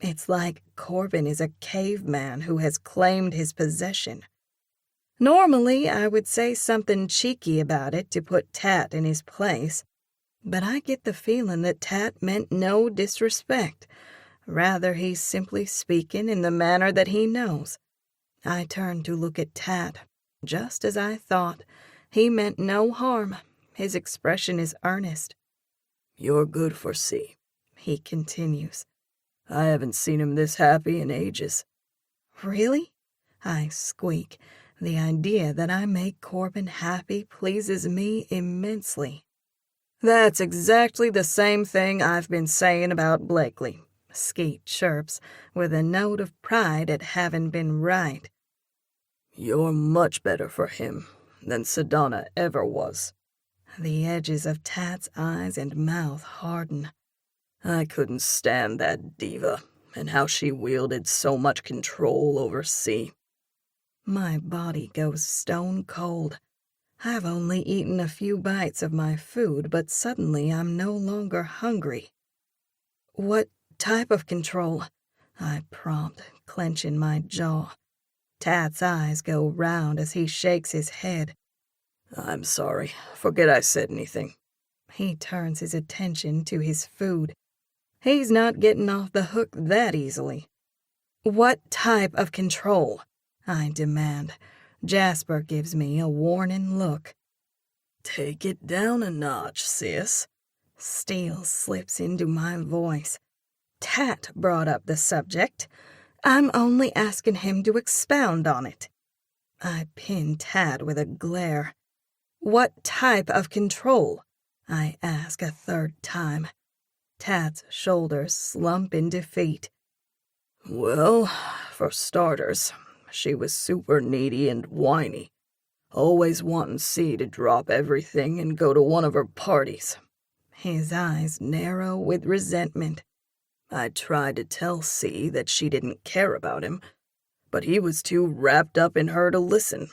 It's like Corbin is a caveman who has claimed his possession. Normally, I would say something cheeky about it to put Tat in his place, but I get the feeling that Tat meant no disrespect. Rather, he's simply speaking in the manner that he knows. I turn to look at Tat. Just as I thought, he meant no harm. His expression is earnest. You're good for C, he continues. I haven't seen him this happy in ages. Really? I squeak. The idea that I make Corbin happy pleases me immensely. That's exactly the same thing I've been saying about Blakely, Skeet chirps, with a note of pride at having been right. You're much better for him than Sedona ever was. The edges of Tat's eyes and mouth harden. I couldn't stand that diva and how she wielded so much control over C. My body goes stone cold. I've only eaten a few bites of my food, but suddenly I'm no longer hungry. What type of control? I prompt, clenching my jaw. Tat's eyes go round as he shakes his head. I'm sorry. Forget I said anything. He turns his attention to his food. He's not getting off the hook that easily. What type of control? I demand. Jasper gives me a warning look. Take it down a notch, sis. Steel slips into my voice. Tat brought up the subject. I'm only asking him to expound on it. I pin Tat with a glare. What type of control? I ask a third time. Tat's shoulders slump in defeat. Well, for starters, she was super needy and whiny, always wanting C to drop everything and go to one of her parties. His eyes narrow with resentment. I tried to tell C that she didn't care about him, but he was too wrapped up in her to listen.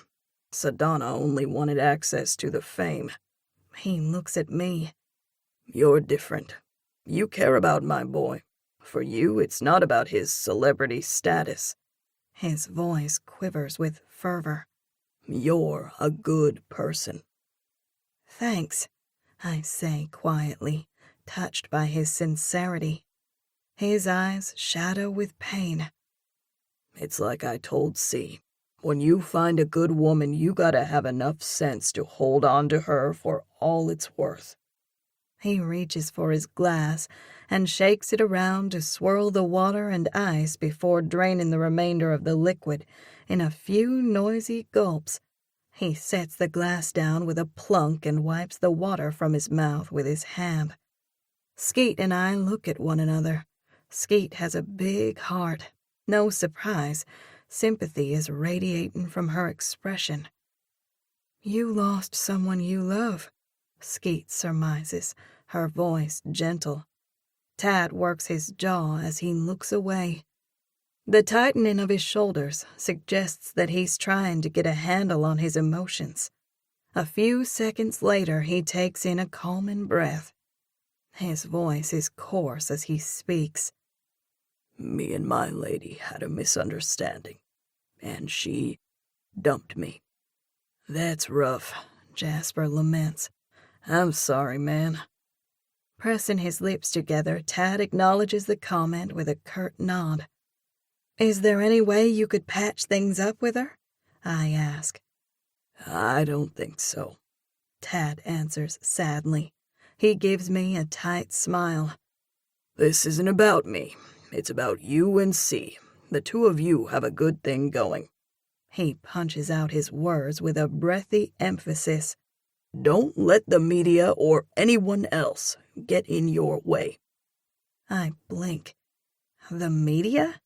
Sedona only wanted access to the fame. He looks at me. You're different. You care about my boy. For you, it's not about his celebrity status. His voice quivers with fervor. You're a good person. Thanks, I say quietly, touched by his sincerity. His eyes shadow with pain. It's like I told C. When you find a good woman, you gotta have enough sense to hold on to her for all it's worth. He reaches for his glass and shakes it around to swirl the water and ice before draining the remainder of the liquid in a few noisy gulps. He sets the glass down with a plunk and wipes the water from his mouth with his hand. Skeet and I look at one another. Skeet has a big heart. No surprise, sympathy is radiating from her expression. You lost someone you love, Skeet surmises, her voice gentle. Tat works his jaw as he looks away. The tightening of his shoulders suggests that he's trying to get a handle on his emotions. A few seconds later, he takes in a calming breath. His voice is coarse as he speaks. Me and my lady had a misunderstanding, and she dumped me. That's rough, Jasper laments. I'm sorry, man. Pressing his lips together, Tad acknowledges the comment with a curt nod. Is there any way you could patch things up with her? I ask. I don't think so, Tad answers sadly. He gives me a tight smile. This isn't about me. It's about you and C. The two of you have a good thing going. He punches out his words with a breathy emphasis. Don't let the media or anyone else get in your way. I blink. The media?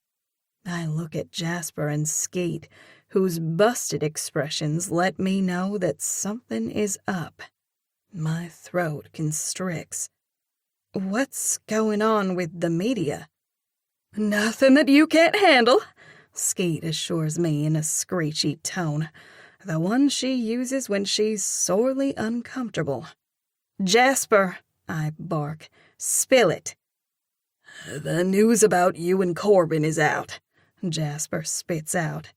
I look at Jasper and Skeet, whose busted expressions let me know that something is up. My throat constricts. What's going on with the media? Nothing that you can't handle, Skeet assures me in a screechy tone, the one she uses when she's sorely uncomfortable. Jasper, I bark, spill it. The news about you and Corbin is out, Jasper spits out.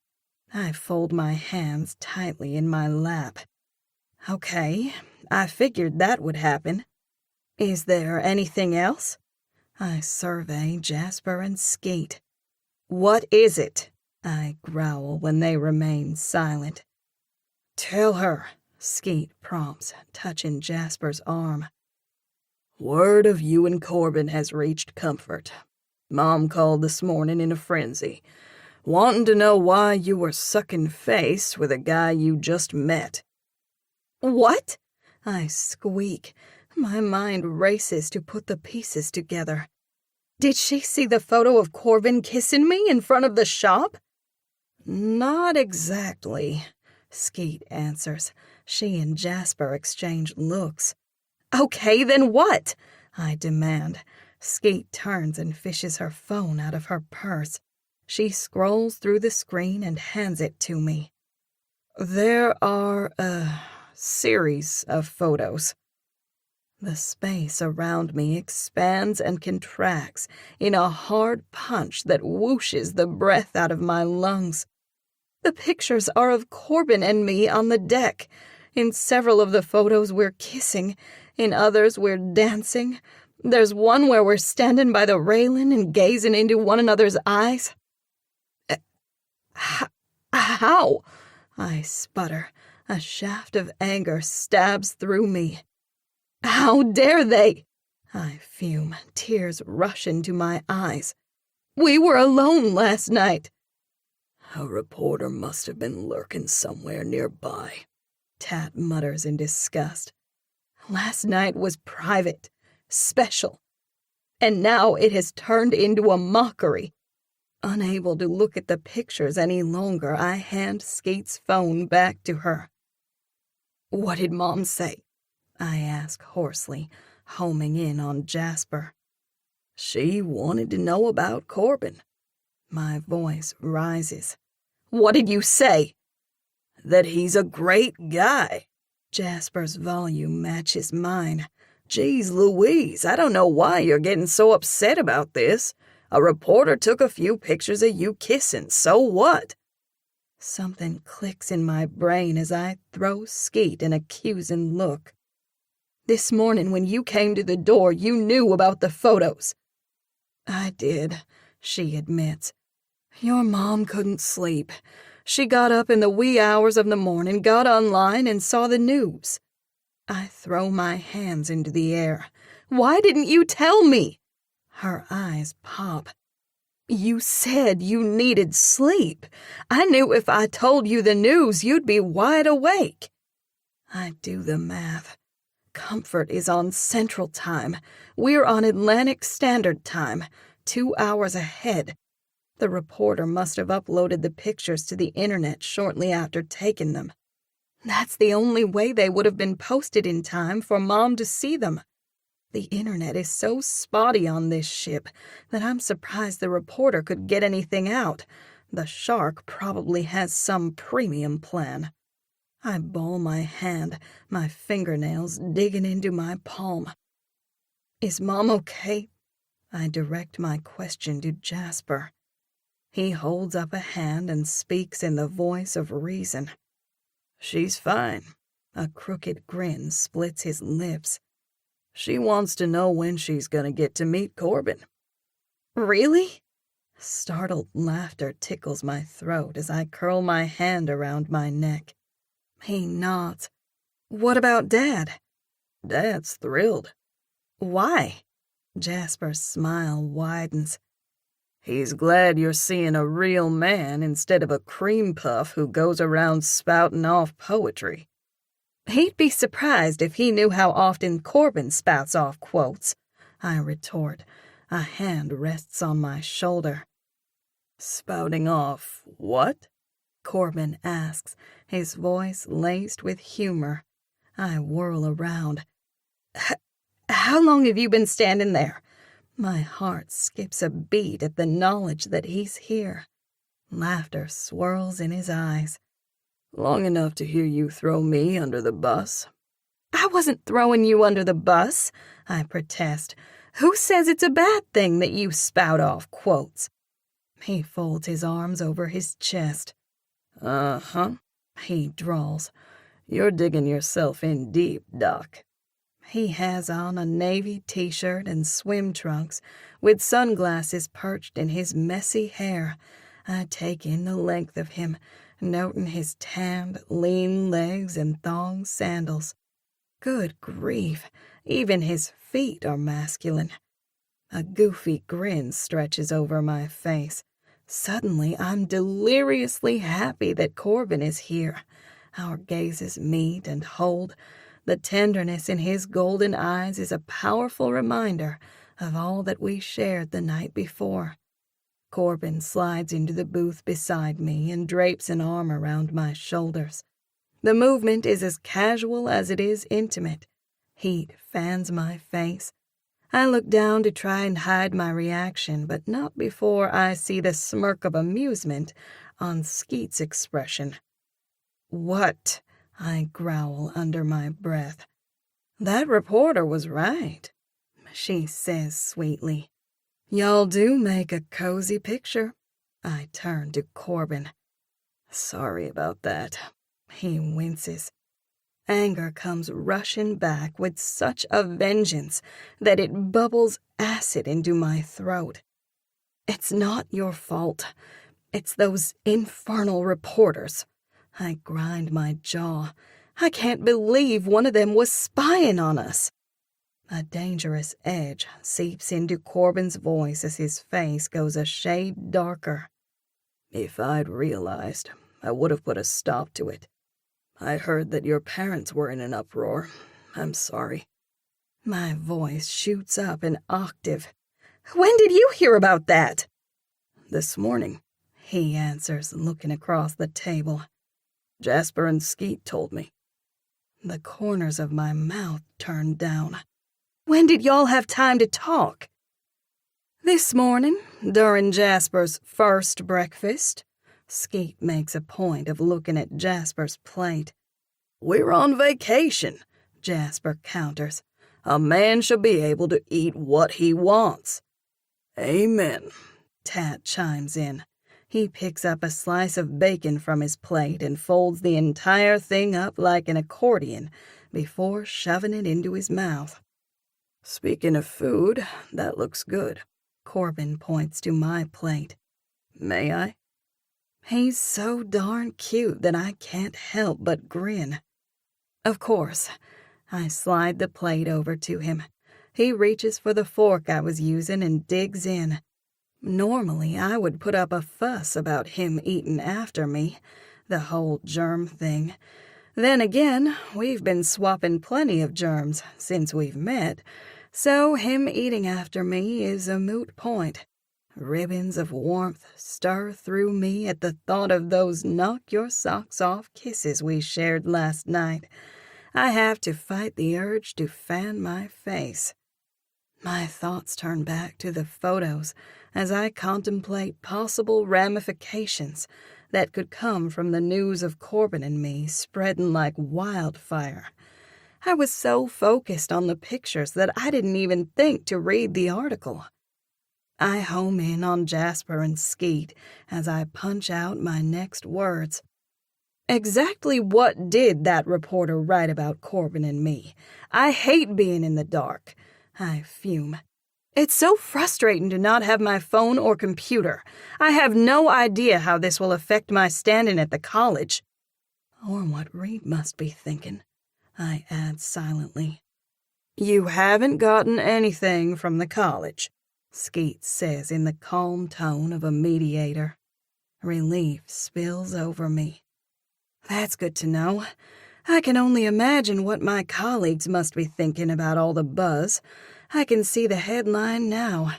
I fold my hands tightly in my lap. Okay, I figured that would happen. Is there anything else? I survey Jasper and Skeet. What is it? I growl when they remain silent. Tell her, Skeet prompts, touching Jasper's arm. Word of you and Corbin has reached Comfort. Mom called this morning in a frenzy, wanting to know why you were sucking face with a guy you just met. What? I squeak. My mind races to put the pieces together. Did she see the photo of Corbin kissing me in front of the shop? Not exactly, Skeet answers. She and Jasper exchange looks. Okay, then what? I demand. Skeet turns and fishes her phone out of her purse. She scrolls through the screen and hands it to me. There are a series of photos. The space around me expands and contracts in a hard punch that whooshes the breath out of my lungs. The pictures are of Corbin and me on the deck. In several of the photos we're kissing, in others we're dancing. There's one where we're standing by the railing and gazing into one another's eyes. How? I sputter. A shaft of anger stabs through me. How dare they? I fume, tears rush into my eyes. We were alone last night. A reporter must have been lurking somewhere nearby, Tat mutters in disgust. Last night was private, special, and now it has turned into a mockery. Unable to look at the pictures any longer, I hand Skeet's phone back to her. What did Mom say? I ask hoarsely, homing in on Jasper. She wanted to know about Corbin. My voice rises. What did you say? That he's a great guy. Jasper's volume matches mine. Geez Louise, I don't know why you're getting so upset about this. A reporter took a few pictures of you kissing, so what? Something clicks in my brain as I throw Skeet an accusing look. This morning when you came to the door, you knew about the photos. I did, she admits. Your mom couldn't sleep. She got up in the wee hours of the morning, got online, and saw the news. I throw my hands into the air. Why didn't you tell me? Her eyes pop. You said you needed sleep. I knew if I told you the news, you'd be wide awake. I do the math. Comfort is on Central Time. We're on Atlantic Standard Time, 2 hours ahead. The reporter must have uploaded the pictures to the internet shortly after taking them. That's the only way they would have been posted in time for Mom to see them. The internet is so spotty on this ship that I'm surprised the reporter could get anything out. The shark probably has some premium plan. I ball my hand, my fingernails digging into my palm. Is Mom okay? I direct my question to Jasper. He holds up a hand and speaks in the voice of reason. She's fine. A crooked grin splits his lips. She wants to know when she's gonna get to meet Corbin. Really? Startled laughter tickles my throat as I curl my hand around my neck. He nods. What about Dad? Dad's thrilled. Why? Jasper's smile widens. He's glad you're seeing a real man instead of a cream puff who goes around spouting off poetry. He'd be surprised if he knew how often Corbin spouts off quotes, I retort. A hand rests on my shoulder. Spouting off what? Corbin asks, his voice laced with humor. I whirl around. How long have you been standing there? My heart skips a beat at the knowledge that he's here. Laughter swirls in his eyes. Long enough to hear you throw me under the bus. I wasn't throwing you under the bus, I protest. Who says it's a bad thing that you spout off quotes? He folds his arms over his chest. Uh-huh, he drawls. You're digging yourself in deep, Doc. He has on a navy t-shirt and swim trunks, with sunglasses perched in his messy hair. I take in the length of him, noting his tanned, lean legs and thong sandals. Good grief, even his feet are masculine. A goofy grin stretches over my face. Suddenly, I'm deliriously happy that Corbin is here. Our gazes meet and hold. The tenderness in his golden eyes is a powerful reminder of all that we shared the night before. Corbin slides into the booth beside me and drapes an arm around my shoulders. The movement is as casual as it is intimate. Heat fans my face. I look down to try and hide my reaction, but not before I see the smirk of amusement on Skeet's expression. "What?" I growl under my breath. "That reporter was right," she says sweetly. "Y'all do make a cozy picture." I turn to Corbin. Sorry about that. He winces. Anger comes rushing back with such a vengeance that it bubbles acid into my throat. "It's not your fault. It's those infernal reporters." I grind my jaw. I can't believe one of them was spying on us. A dangerous edge seeps into Corbin's voice as his face goes a shade darker. If I'd realized, I would have put a stop to it. I heard that your parents were in an uproar. I'm sorry. My voice shoots up an octave. "When did you hear about that?" "This morning," he answers, looking across the table. "Jasper and Skeet told me." The corners of my mouth turn down. "When did y'all have time to talk?" "This morning, during Jasper's first breakfast." Skeet makes a point of looking at Jasper's plate. "We're on vacation," Jasper counters. "A man should be able to eat what he wants." "Amen," Tat chimes in. He picks up a slice of bacon from his plate and folds the entire thing up like an accordion before shoving it into his mouth. "Speaking of food, that looks good." Corbin points to my plate. "May I?" He's so darn cute that I can't help but grin. Of course. I slide the plate over to him. He reaches for the fork I was using and digs in. Normally, I would put up a fuss about him eating after me, the whole germ thing. Then again, we've been swapping plenty of germs since we've met, so him eating after me is a moot point. Ribbons of warmth stir through me at the thought of those knock-your-socks-off kisses we shared last night. I have to fight the urge to fan my face. My thoughts turn back to the photos as I contemplate possible ramifications that could come from the news of Corbin and me spreading like wildfire. I was so focused on the pictures that I didn't even think to read the article. I home in on Jasper and Skeet as I punch out my next words. Exactly what did that reporter write about Corbin and me? I hate being in the dark. I fume. It's so frustrating to not have my phone or computer. I have no idea how this will affect my standing at the college. Or what Reed must be thinking, I add silently. You haven't gotten anything from the college, Skeet says in the calm tone of a mediator. Relief spills over me. That's good to know. I can only imagine what my colleagues must be thinking about all the buzz. I can see the headline now.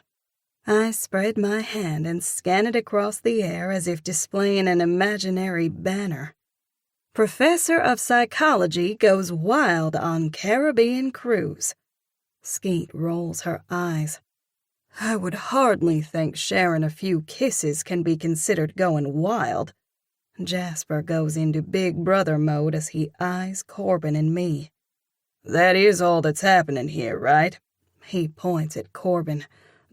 I spread my hand and scan it across the air as if displaying an imaginary banner. Professor of psychology goes wild on Caribbean cruise. Skeet rolls her eyes. I would hardly think sharing a few kisses can be considered going wild. Jasper goes into big brother mode as he eyes Corbin and me. That is all that's happening here, right? He points at Corbin.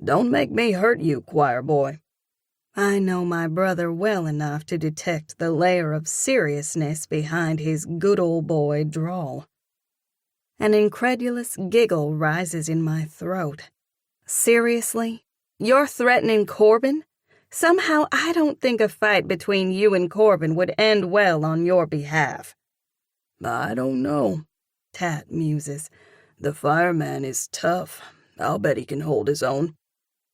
Don't make me hurt you, choir boy. I know my brother well enough to detect the layer of seriousness behind his good old boy drawl. An incredulous giggle rises in my throat. Seriously? You're threatening Corbin? Somehow I don't think a fight between you and Corbin would end well on your behalf. I don't know, Tat muses. The fireman is tough. I'll bet he can hold his own.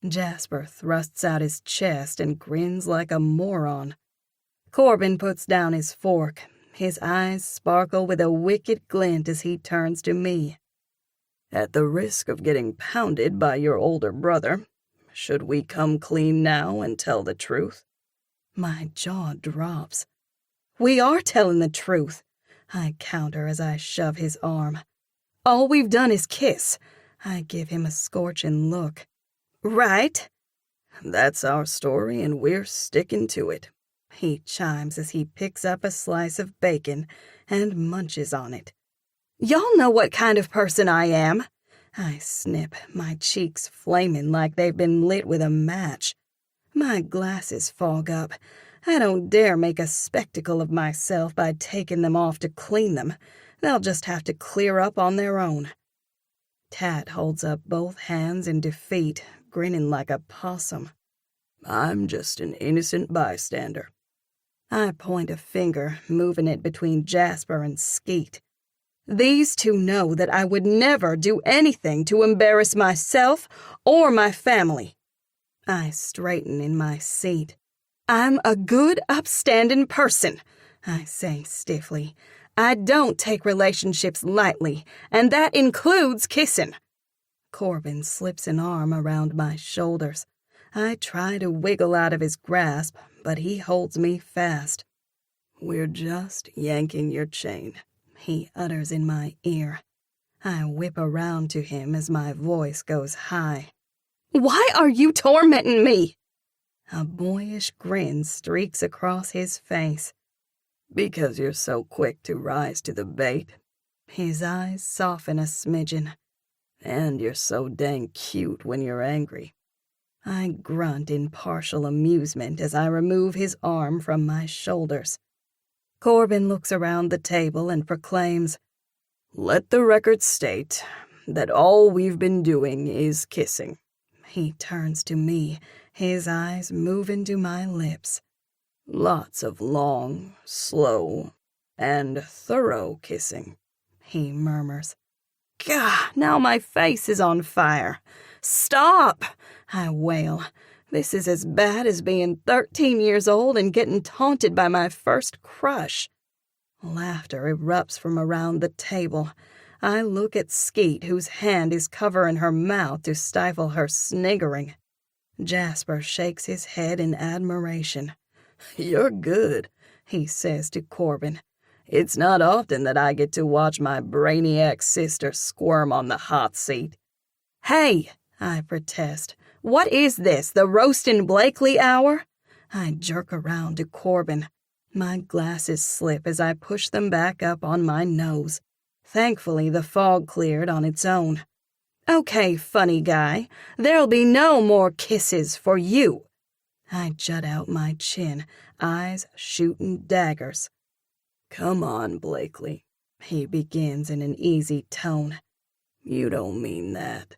Jasper thrusts out his chest and grins like a moron. Corbin puts down his fork. His eyes sparkle with a wicked glint as he turns to me. At the risk of getting pounded by your older brother, should we come clean now and tell the truth? My jaw drops. We are telling the truth, I counter as I shove his arm. All we've done is kiss. I give him a scorching look. Right? That's our story and we're sticking to it, he chimes as he picks up a slice of bacon and munches on it. Y'all know what kind of person I am. I snip, my cheeks flaming like they've been lit with a match. My glasses fog up. I don't dare make a spectacle of myself by taking them off to clean them. They'll just have to clear up on their own. Tat holds up both hands in defeat, grinning like a possum. I'm just an innocent bystander. I point a finger, moving it between Jasper and Skeet. These two know that I would never do anything to embarrass myself or my family. I straighten in my seat. I'm a good, upstanding person, I say stiffly. I don't take relationships lightly, and that includes kissing. Corbin slips an arm around my shoulders. I try to wiggle out of his grasp, but he holds me fast. We're just yanking your chain, he utters in my ear. I whip around to him as my voice goes high. Why are you tormenting me? A boyish grin streaks across his face. Because you're so quick to rise to the bait. His eyes soften a smidgen. And you're so dang cute when you're angry. I grunt in partial amusement as I remove his arm from my shoulders. Corbin looks around the table and proclaims, Let the record state that all we've been doing is kissing. He turns to me, his eyes moving to my lips. Lots of long, slow, and thorough kissing, he murmurs. Gah, now my face is on fire. Stop, I wail. This is as bad as being 13 years old and getting taunted by my first crush. Laughter erupts from around the table. I look at Skeet, whose hand is covering her mouth to stifle her sniggering. Jasper shakes his head in admiration. You're good, he says to Corbin. It's not often that I get to watch my brainiac sister squirm on the hot seat. Hey, I protest. What is this, the Roastin' Blakely hour? I jerk around to Corbin. My glasses slip as I push them back up on my nose. Thankfully, the fog cleared on its own. Okay, funny guy, there'll be no more kisses for you. I jut out my chin, eyes shooting daggers. Come on, Blakely, he begins in an easy tone. You don't mean that.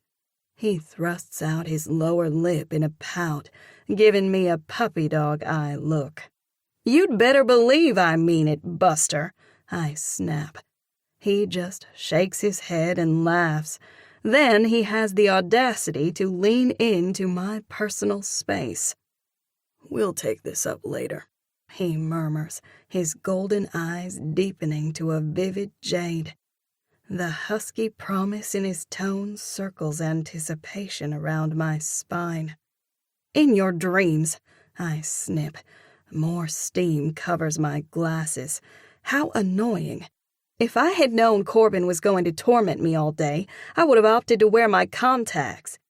He thrusts out his lower lip in a pout, giving me a puppy dog eye look. You'd better believe I mean it, Buster, I snap. He just shakes his head and laughs. Then he has the audacity to lean into my personal space. We'll take this up later, he murmurs, his golden eyes deepening to a vivid jade. The husky promise in his tone circles anticipation around my spine. In your dreams, I snip. More steam covers my glasses. How annoying. If I had known Corbin was going to torment me all day, I would have opted to wear my contacts,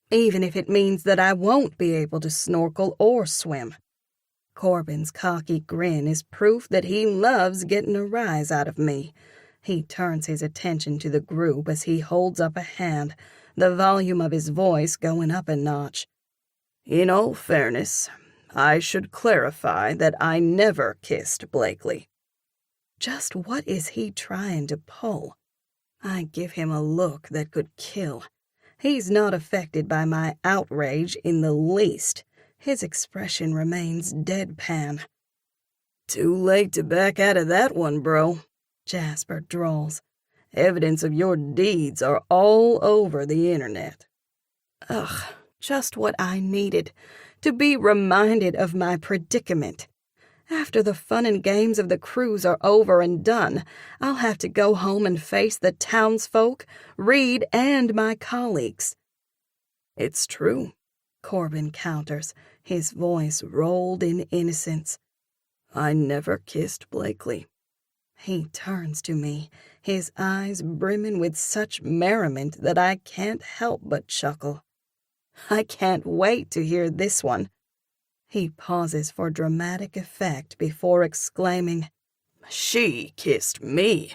even if it means that I won't be able to snorkel or swim. Corbin's cocky grin is proof that he loves getting a rise out of me. He turns his attention to the group as he holds up a hand, the volume of his voice going up a notch. In all fairness, I should clarify that I never kissed Blakely. Just what is he trying to pull? I give him a look that could kill. He's not affected by my outrage in the least. His expression remains deadpan. Too late to back out of that one, bro, Jasper drawls. Evidence of your deeds are all over the internet. Ugh, just what I needed, to be reminded of my predicament. After the fun and games of the cruise are over and done, I'll have to go home and face the townsfolk, Reed, and my colleagues. It's true, Corbin counters, his voice rolled in innocence. I never kissed Blakely. He turns to me, his eyes brimming with such merriment that I can't help but chuckle. I can't wait to hear this one. He pauses for dramatic effect before exclaiming, She kissed me.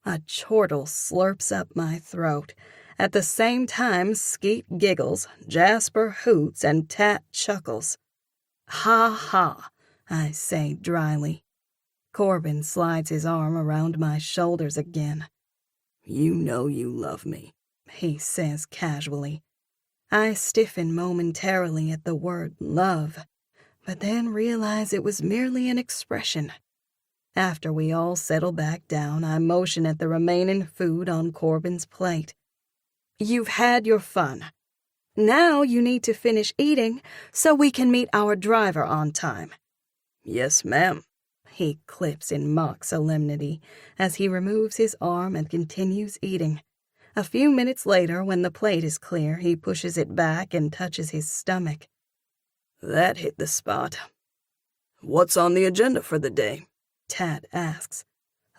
A chortle slurps up my throat. At the same time, Skeet giggles, Jasper hoots, and Tat chuckles. Ha ha, I say dryly. Corbin slides his arm around my shoulders again. You know you love me, he says casually. I stiffen momentarily at the word love, but then realize it was merely an expression. After we all settle back down, I motion at the remaining food on Corbin's plate. You've had your fun. Now you need to finish eating so we can meet our driver on time. Yes, ma'am, he clips in mock solemnity as he removes his arm and continues eating. A few minutes later, when the plate is clear, he pushes it back and touches his stomach. That hit the spot. What's on the agenda for the day? Tat asks.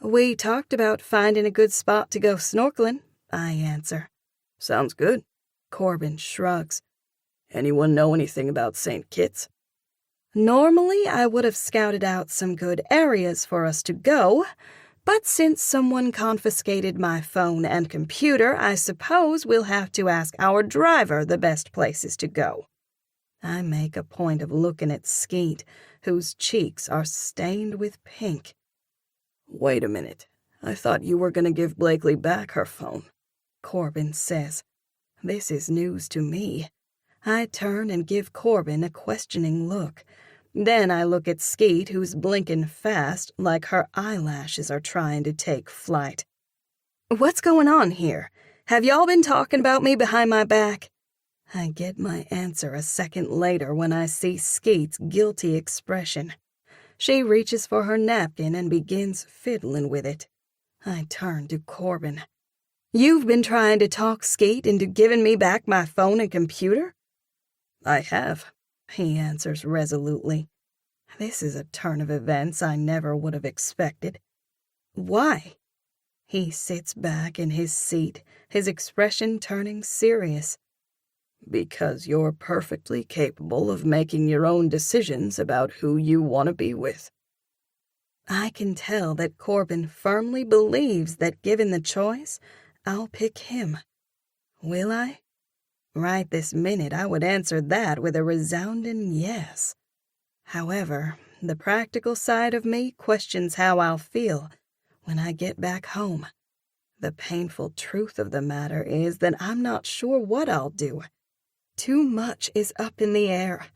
We talked about finding a good spot to go snorkeling, I answer. Sounds good. Corbin shrugs. Anyone know anything about St. Kitts? Normally, I would have scouted out some good areas for us to go, but since someone confiscated my phone and computer, I suppose we'll have to ask our driver the best places to go. I make a point of looking at Skeet, whose cheeks are stained with pink. Wait a minute. I thought you were going to give Blakely back her phone, Corbin says. This is news to me. I turn and give Corbin a questioning look. Then I look at Skeet, who's blinking fast like her eyelashes are trying to take flight. What's going on here? Have y'all been talking about me behind my back? I get my answer a second later when I see Skeet's guilty expression. She reaches for her napkin and begins fiddling with it. I turn to Corbin. You've been trying to talk Skeet into giving me back my phone and computer? I have, he answers resolutely. This is a turn of events I never would have expected. Why? He sits back in his seat, his expression turning serious. Because you're perfectly capable of making your own decisions about who you want to be with. I can tell that Corbin firmly believes that given the choice, I'll pick him. Will I? Right this minute, I would answer that with a resounding yes. However, the practical side of me questions how I'll feel when I get back home. The painful truth of the matter is that I'm not sure what I'll do. Too much is up in the air.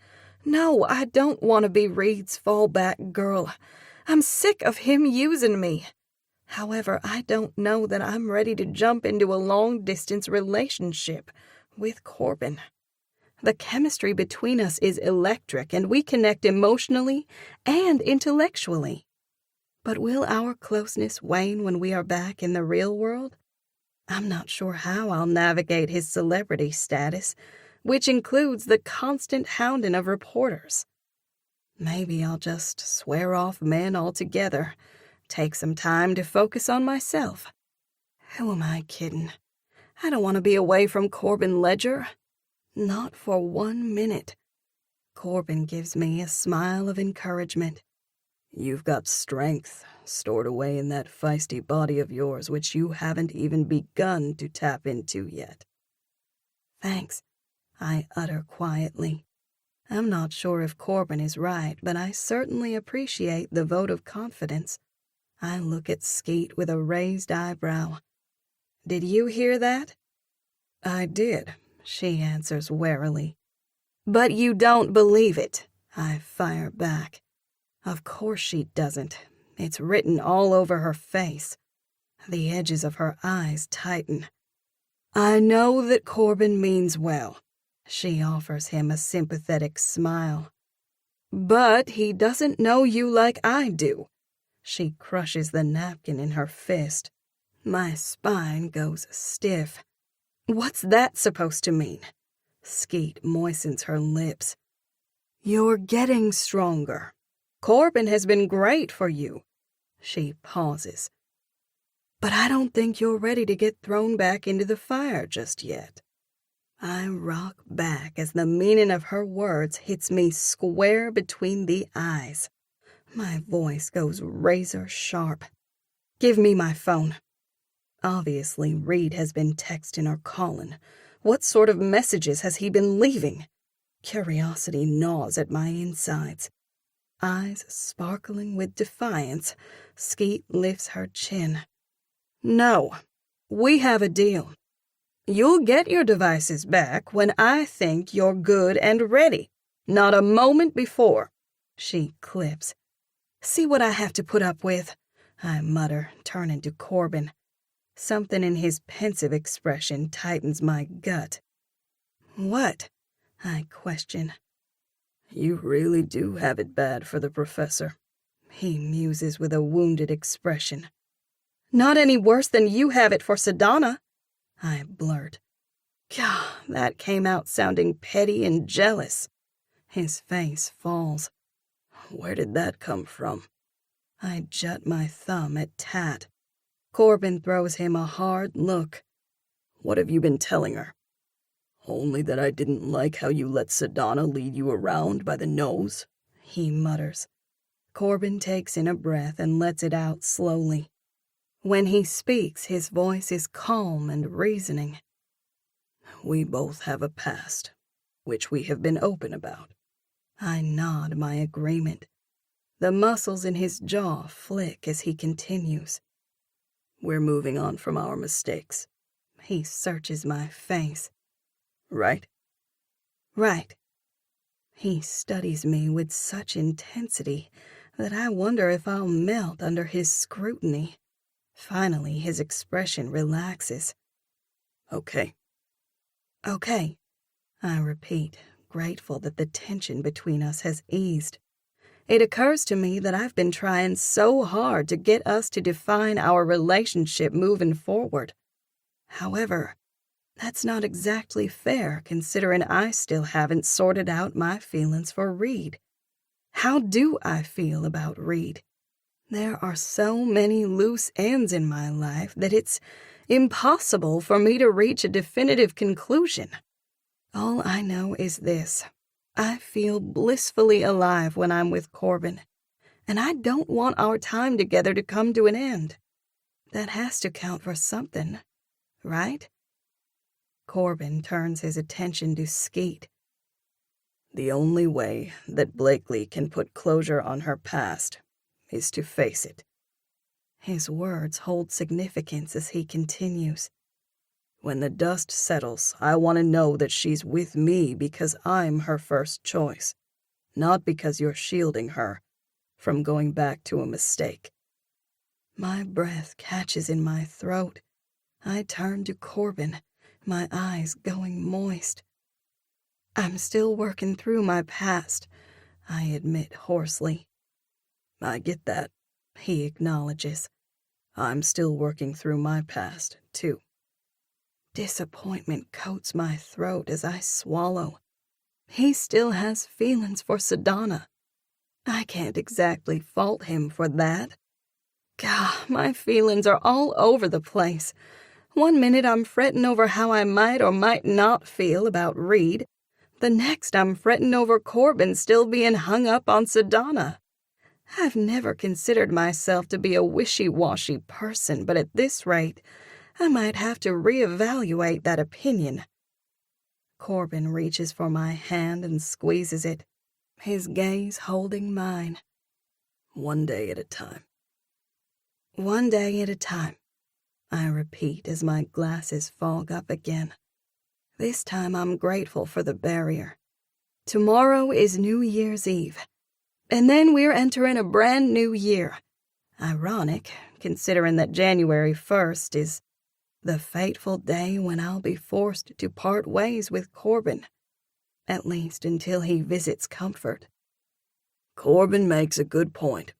No, I don't want to be Reed's fallback girl. I'm sick of him using me. However, I don't know that I'm ready to jump into a long-distance relationship with Corbin. The chemistry between us is electric, and we connect emotionally and intellectually. But will our closeness wane when we are back in the real world? I'm not sure how I'll navigate his celebrity status, which includes the constant hounding of reporters. Maybe I'll just swear off men altogether, take some time to focus on myself. Who am I kidding? I don't want to be away from Corbin Ledger. Not for 1 minute. Corbin gives me a smile of encouragement. You've got strength stored away in that feisty body of yours which you haven't even begun to tap into yet. Thanks, I utter quietly. I'm not sure if Corbin is right, but I certainly appreciate the vote of confidence. I look at Skeet with a raised eyebrow. Did you hear that? I did, she answers warily. But you don't believe it, I fire back. Of course she doesn't. It's written all over her face. The edges of her eyes tighten. I know that Corbin means well. She offers him a sympathetic smile. But he doesn't know you like I do. She crushes the napkin in her fist. My spine goes stiff. What's that supposed to mean? Skeet moistens her lips. You're getting stronger. Corbin has been great for you. She pauses. But I don't think you're ready to get thrown back into the fire just yet. I rock back as the meaning of her words hits me square between the eyes. My voice goes razor sharp. Give me my phone. Obviously, Reed has been texting or calling. What sort of messages has he been leaving? Curiosity gnaws at my insides. Eyes sparkling with defiance, Skeet lifts her chin. No, we have a deal. You'll get your devices back when I think you're good and ready, not a moment before. She clips. See what I have to put up with, I mutter, turning to Corbin. Something in his pensive expression tightens my gut. What? I question. You really do have it bad for the professor. He muses with a wounded expression. Not any worse than you have it for Sedana, I blurt. Gah, that came out sounding petty and jealous. His face falls. Where did that come from? I jut my thumb at Tat. Corbin throws him a hard look. What have you been telling her? Only that I didn't like how you let Sedana lead you around by the nose? He mutters. Corbin takes in a breath and lets it out slowly. When he speaks, his voice is calm and reasoning. We both have a past, which we have been open about. I nod my agreement. The muscles in his jaw flick as he continues. We're moving on from our mistakes. He searches my face. Right? Right. He studies me with such intensity that I wonder if I'll melt under his scrutiny. Finally, his expression relaxes. Okay. Okay, I repeat, grateful that the tension between us has eased. It occurs to me that I've been trying so hard to get us to define our relationship moving forward. However, that's not exactly fair considering I still haven't sorted out my feelings for Reed. How do I feel about Reed? There are so many loose ends in my life that it's impossible for me to reach a definitive conclusion. All I know is this. I feel blissfully alive when I'm with Corbin, and I don't want our time together to come to an end. That has to count for something, right? Corbin turns his attention to Skeet. The only way that Blakely can put closure on her past is to face it. His words hold significance as he continues. When the dust settles, I want to know that she's with me because I'm her first choice, not because you're shielding her from going back to a mistake. My breath catches in my throat. I turn to Corbin, my eyes going moist. I'm still working through my past, I admit hoarsely. I get that, he acknowledges. I'm still working through my past, too. Disappointment coats my throat as I swallow. He still has feelings for Sedana. I can't exactly fault him for that. God, my feelings are all over the place. One minute I'm fretting over how I might or might not feel about Reed. The next I'm fretting over Corbin still being hung up on Sedona. I've never considered myself to be a wishy-washy person, but at this rate, I might have to reevaluate that opinion. Corbin reaches for my hand and squeezes it, his gaze holding mine. One day at a time. One day at a time, I repeat as my glasses fog up again. This time I'm grateful for the barrier. Tomorrow is New Year's Eve, and then we're entering a brand new year. Ironic, considering that January 1st is the fateful day when I'll be forced to part ways with Corbin, at least until he visits Comfort. Corbin makes a good point,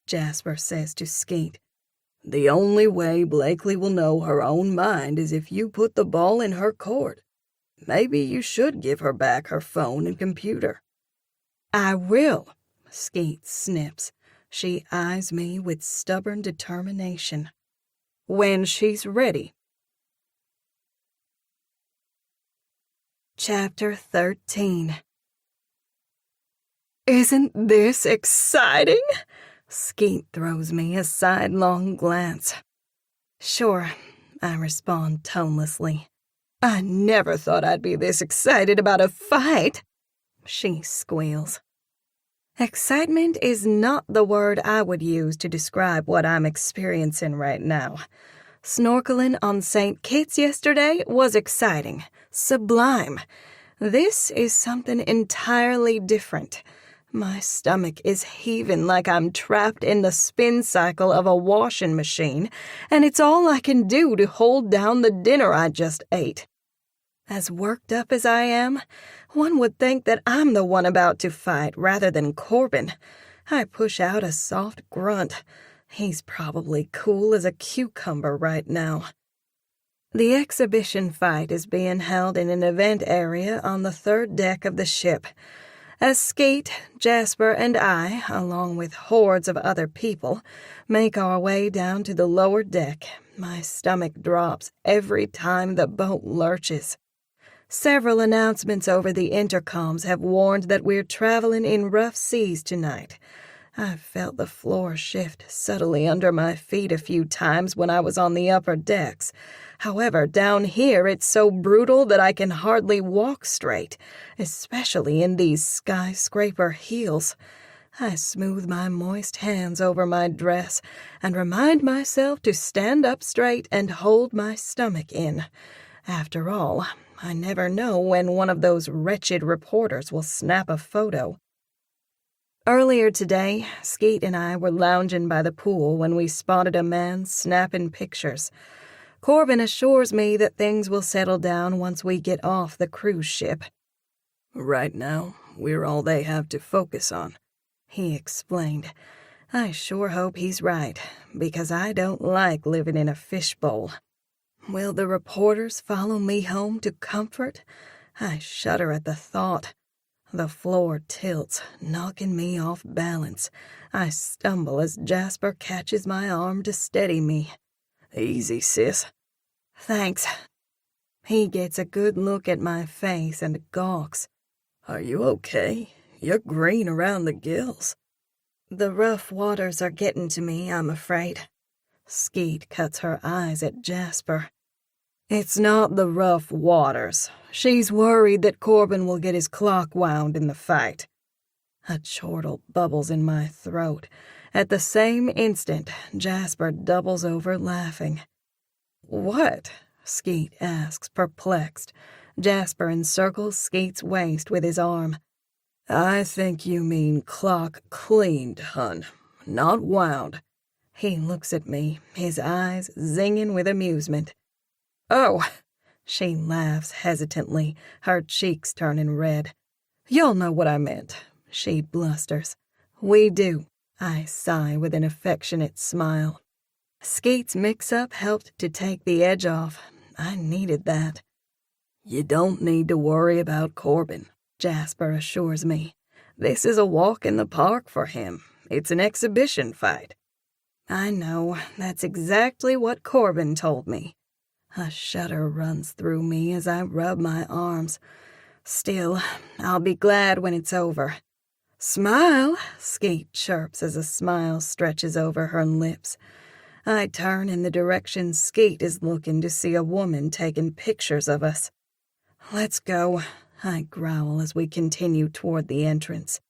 Jasper says to Skeet. The only way Blakely will know her own mind is if you put the ball in her court. Maybe you should give her back her phone and computer. I will, Skeet snips. She eyes me with stubborn determination. When she's ready. Chapter 13. Isn't this exciting? Skeet throws me a sidelong glance. Sure, I respond tonelessly. I never thought I'd be this excited about a fight, she squeals. Excitement is not the word I would use to describe what I'm experiencing right now. Snorkeling on St. Kitts yesterday was exciting, sublime. This is something entirely different. My stomach is heaving like I'm trapped in the spin cycle of a washing machine, and it's all I can do to hold down the dinner I just ate. As worked up as I am, one would think that I'm the one about to fight rather than Corbin. I push out a soft grunt. He's probably cool as a cucumber right now. The exhibition fight is being held in an event area on the third deck of the ship. As Skeet, Jasper, and I, along with hordes of other people, make our way down to the lower deck, my stomach drops every time the boat lurches. Several announcements over the intercoms have warned that we're traveling in rough seas tonight. I've felt the floor shift subtly under my feet a few times when I was on the upper decks. However, down here it's so brutal that I can hardly walk straight, especially in these skyscraper heels. I smooth my moist hands over my dress and remind myself to stand up straight and hold my stomach in. After all, I never know when one of those wretched reporters will snap a photo. Earlier today, Skeet and I were lounging by the pool when we spotted a man snapping pictures. Corbin assures me that things will settle down once we get off the cruise ship. Right now, we're all they have to focus on, he explained. I sure hope he's right, because I don't like living in a fishbowl. Will the reporters follow me home to Comfort? I shudder at the thought. The floor tilts, knocking me off balance. I stumble as Jasper catches my arm to steady me. Easy, sis. Thanks. He gets a good look at my face and gawks. Are you okay? You're green around the gills. The rough waters are getting to me, I'm afraid. Skeet cuts her eyes at Jasper. It's not the rough waters. She's worried that Corbin will get his clock wound in the fight. A chortle bubbles in my throat. At the same instant, Jasper doubles over laughing. What? Skeet asks, perplexed. Jasper encircles Skeet's waist with his arm. I think you mean clock cleaned, hun, not wound. He looks at me, his eyes zinging with amusement. Oh, she laughs hesitantly, her cheeks turning red. You'll know what I meant, she blusters. We do, I sigh with an affectionate smile. Skeet's mix-up helped to take the edge off. I needed that. You don't need to worry about Corbin, Jasper assures me. This is a walk in the park for him. It's an exhibition fight. I know, that's exactly what Corbin told me. A shudder runs through me as I rub my arms. Still, I'll be glad when it's over. Smile, Skeet chirps as a smile stretches over her lips. I turn in the direction Skeet is looking to see a woman taking pictures of us. Let's go, I growl as we continue toward the entrance.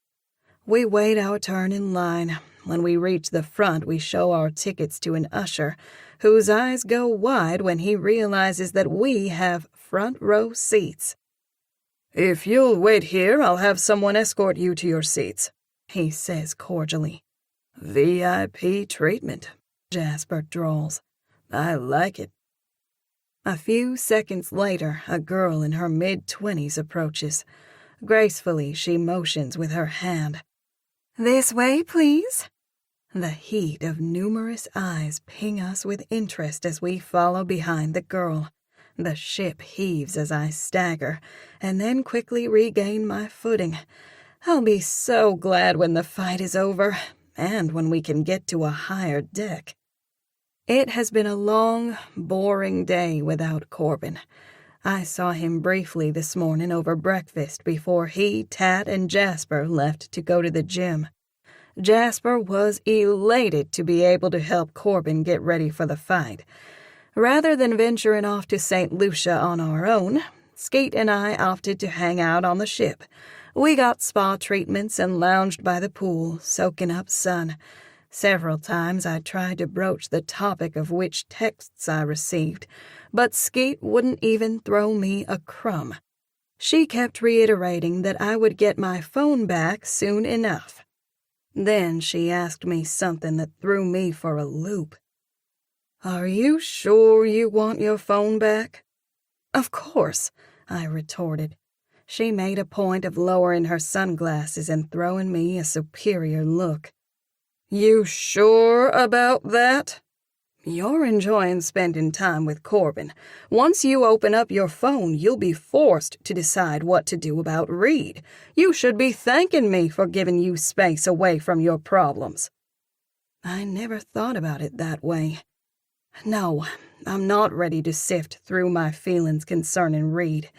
We wait our turn in line. When we reach the front, we show our tickets to an usher, whose eyes go wide when he realizes that we have front row seats. If you'll wait here, I'll have someone escort you to your seats, he says cordially. VIP treatment, Jasper drawls. I like it. A few seconds later, a girl in her mid-20s approaches. Gracefully, she motions with her hand. This way, please. The heat of numerous eyes ping us with interest as we follow behind the girl. The ship heaves as I stagger, and then quickly regain my footing. I'll be so glad when the fight is over, and when we can get to a higher deck. It has been a long, boring day without Corbin. I saw him briefly this morning over breakfast before he, Tat, and Jasper left to go to the gym. Jasper was elated to be able to help Corbin get ready for the fight. Rather than venturing off to St. Lucia on our own, Skeet and I opted to hang out on the ship. We got spa treatments and lounged by the pool, soaking up sun. Several times I tried to broach the topic of which texts I received, but Skeet wouldn't even throw me a crumb. She kept reiterating that I would get my phone back soon enough. Then she asked me something that threw me for a loop. Are you sure you want your phone back? Of course, I retorted. She made a point of lowering her sunglasses and throwing me a superior look. You sure about that? You're enjoying spending time with Corbin. Once you open up your phone, you'll be forced to decide what to do about Reed. You should be thanking me for giving you space away from your problems. I never thought about it that way. No, I'm not ready to sift through my feelings concerning Reed.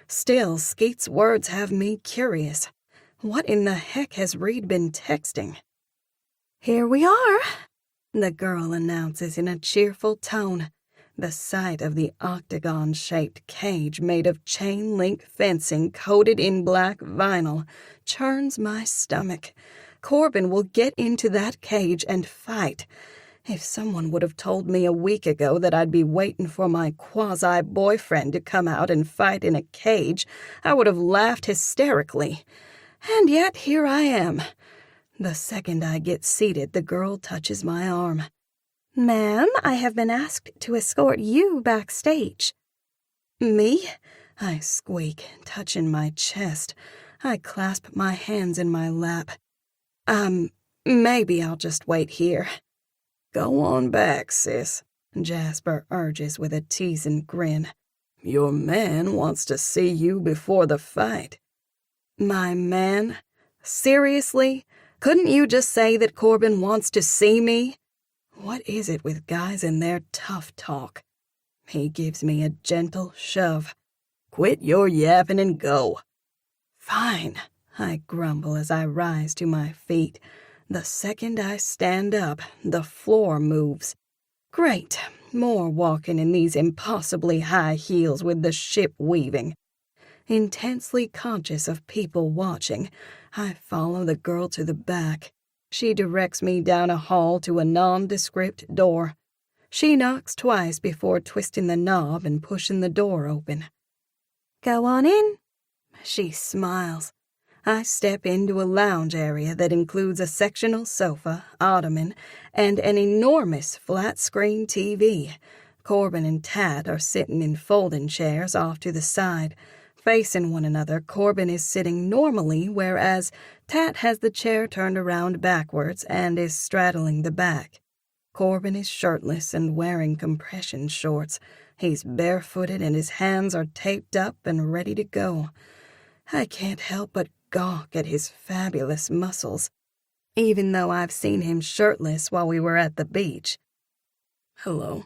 Still, Skeet's words have me curious. What in the heck has Reed been texting? Here we are, the girl announces in a cheerful tone. The sight of the octagon-shaped cage made of chain-link fencing coated in black vinyl churns my stomach. Corbin will get into that cage and fight. If someone would have told me a week ago that I'd be waiting for my quasi-boyfriend to come out and fight in a cage, I would have laughed hysterically. And yet here I am. The second I get seated, the girl touches my arm. Ma'am, I have been asked to escort you backstage. Me? I squeak, touching my chest. I clasp my hands in my lap. Maybe I'll just wait here. Go on back, sis, Jasper urges with a teasing grin. Your man wants to see you before the fight. My man? Seriously? Couldn't you just say that Corbin wants to see me? What is it with guys and their tough talk? He gives me a gentle shove. Quit your yapping and go. Fine, I grumble as I rise to my feet. The second I stand up, the floor moves. Great, more walking in these impossibly high heels with the ship weaving. Intensely conscious of people watching, I follow the girl to the back. She directs me down a hall to a nondescript door. She knocks twice before twisting the knob and pushing the door open. Go on in. She smiles. I step into a lounge area that includes a sectional sofa, ottoman, and an enormous flat-screen TV. Corbin and Tat are sitting in folding chairs off to the side. Facing one another, Corbin is sitting normally, whereas Tat has the chair turned around backwards and is straddling the back. Corbin is shirtless and wearing compression shorts. He's barefooted and his hands are taped up and ready to go. I can't help but gawk at his fabulous muscles. even though I've seen him shirtless while we were at the beach. Hello.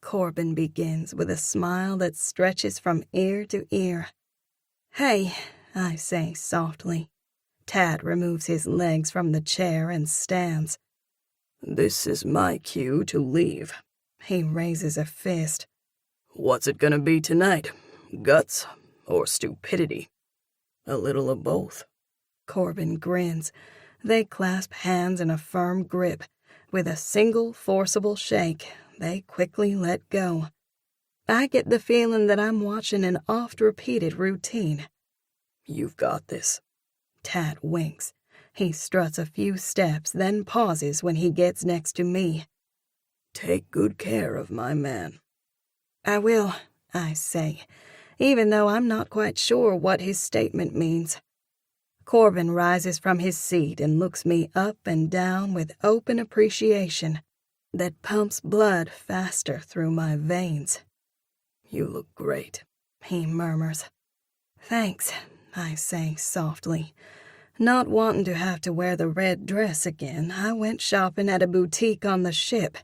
Corbin begins with a smile that stretches from ear to ear. Hey, I say softly. Tad removes his legs from the chair and stands. This is my cue to leave. He raises a fist. What's it gonna be tonight? Guts or stupidity? A little of both. Corbin grins. They clasp hands in a firm grip. With a single forcible shake, they quickly let go. I get the feeling that I'm watching an oft-repeated routine. You've got this. Tad winks. He struts a few steps, then pauses when he gets next to me. Take good care of my man. I will, I say, even though I'm not quite sure what his statement means. Corbin rises from his seat and looks me up and down with open appreciation that pumps blood faster through my veins. You look great, he murmurs. Thanks, I say softly. Not wanting to have to wear the red dress again, I went shopping at a boutique on the ship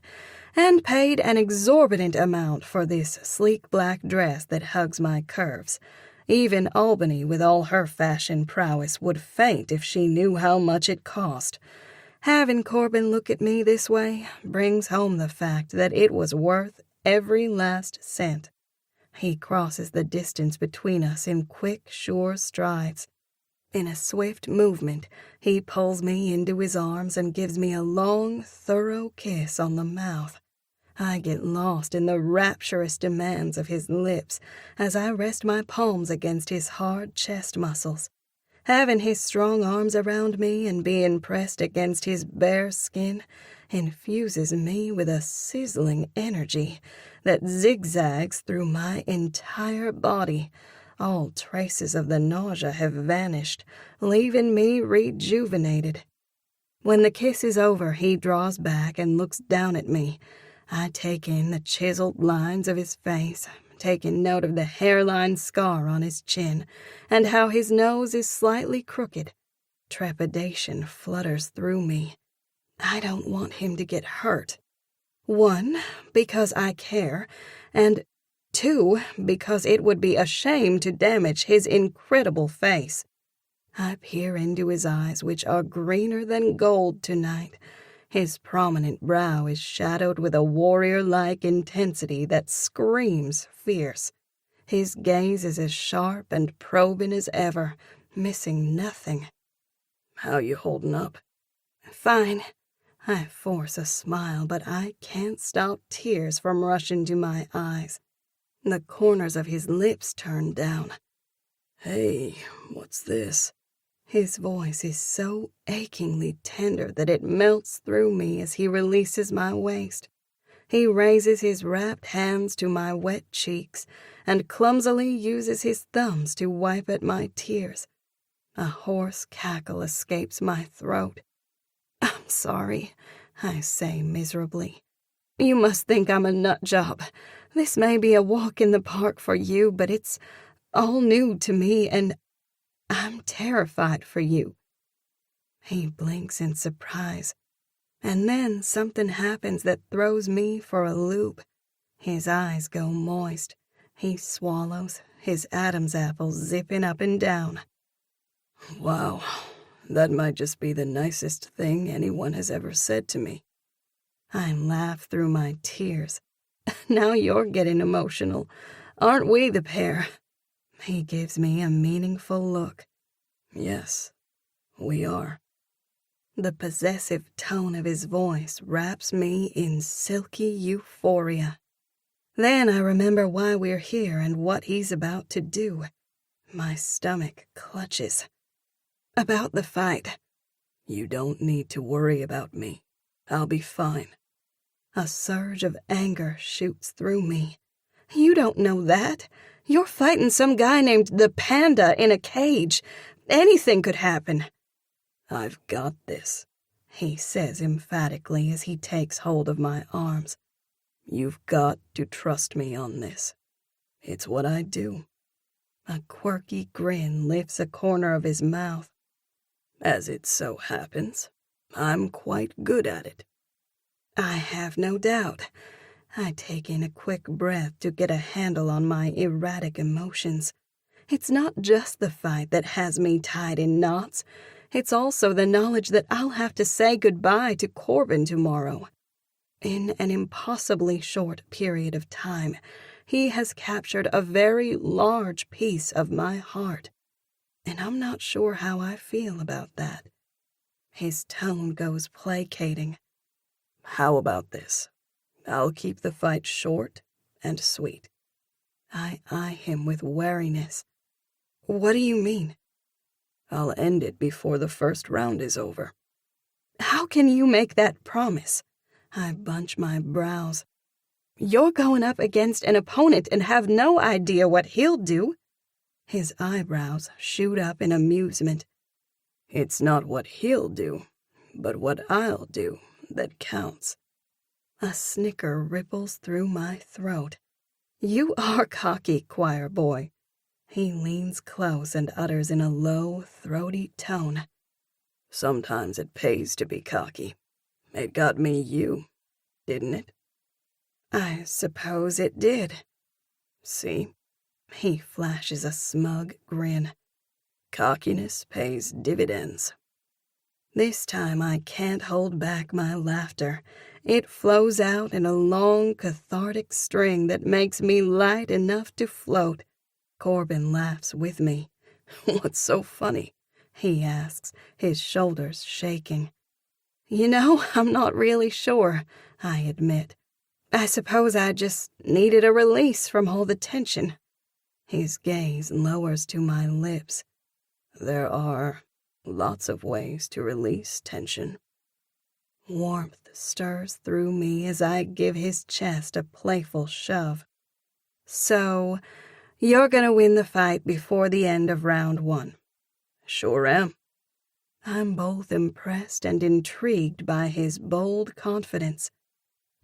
and paid an exorbitant amount for this sleek black dress that hugs my curves. Even Albany, with all her fashion prowess, would faint if she knew how much it cost. Having Corbin look at me this way brings home the fact that it was worth every last cent. He crosses the distance between us in quick, sure strides. In a swift movement, he pulls me into his arms and gives me a long, thorough kiss on the mouth. I get lost in the rapturous demands of his lips as I rest my palms against his hard chest muscles. Having his strong arms around me and being pressed against his bare skin infuses me with a sizzling energy that zigzags through my entire body. All traces of the nausea have vanished, leaving me rejuvenated. When the kiss is over, he draws back and looks down at me. I take in the chiseled lines of his face, taking note of the hairline scar on his chin, and how his nose is slightly crooked. Trepidation flutters through me. I don't want him to get hurt. 1, because I care, and 2, because it would be a shame to damage his incredible face. I peer into his eyes, which are greener than gold tonight. His prominent brow is shadowed with a warrior-like intensity that screams fierce. His gaze is as sharp and probing as ever, missing nothing. How you holding up? Fine. I force a smile, but I can't stop tears from rushing to my eyes. The corners of his lips turn down. Hey, what's this? His voice is so achingly tender that it melts through me as he releases my waist. He raises his wrapped hands to my wet cheeks and clumsily uses his thumbs to wipe at my tears. A hoarse cackle escapes my throat. I'm sorry, I say miserably. You must think I'm a nut job. This may be a walk in the park for you, but it's all new to me, and I'm terrified for you. He blinks in surprise, and then something happens that throws me for a loop. His eyes go moist. He swallows, his Adam's apple zipping up and down. Wow, that might just be the nicest thing anyone has ever said to me. I laugh through my tears. Now you're getting emotional. Aren't we the pair? He gives me a meaningful look. Yes, we are. The possessive tone of his voice wraps me in silky euphoria. Then I remember why we're here and what he's about to do. My stomach clutches. About the fight. You don't need to worry about me. I'll be fine. A surge of anger shoots through me. You don't know that. You're fighting some guy named the Panda in a cage. Anything could happen. I've got this, he says emphatically as he takes hold of my arms. You've got to trust me on this. It's what I do. A quirky grin lifts a corner of his mouth. As it so happens, I'm quite good at it." I have no doubt. I take in a quick breath to get a handle on my erratic emotions. It's not just the fight that has me tied in knots. It's also the knowledge that I'll have to say goodbye to Corbin tomorrow. In an impossibly short period of time, he has captured a very large piece of my heart, and I'm not sure how I feel about that. His tone goes placating. "How about this? I'll keep the fight short and sweet." I eye him with wariness. What do you mean? "I'll end it before the first round is over." How can you make that promise? I bunch my brows. You're going up against an opponent and have no idea what he'll do. His eyebrows shoot up in amusement. "It's not what he'll do, but what I'll do that counts." A snicker ripples through my throat. You are cocky, choir boy. He leans close and utters in a low, throaty tone. "Sometimes it pays to be cocky. It got me you, didn't it?" I suppose it did. See? He flashes a smug grin. Cockiness pays dividends. This time I can't hold back my laughter. It flows out in a long, cathartic string that makes me light enough to float. Corbin laughs with me. "What's so funny?" he asks, his shoulders shaking. You know, I'm not really sure, I admit. I suppose I just needed a release from all the tension. His gaze lowers to my lips. "There are lots of ways to release tension." Warmth stirs through me as I give his chest a playful shove. So, you're gonna win the fight before the end of round 1. "Sure am." I'm both impressed and intrigued by his bold confidence.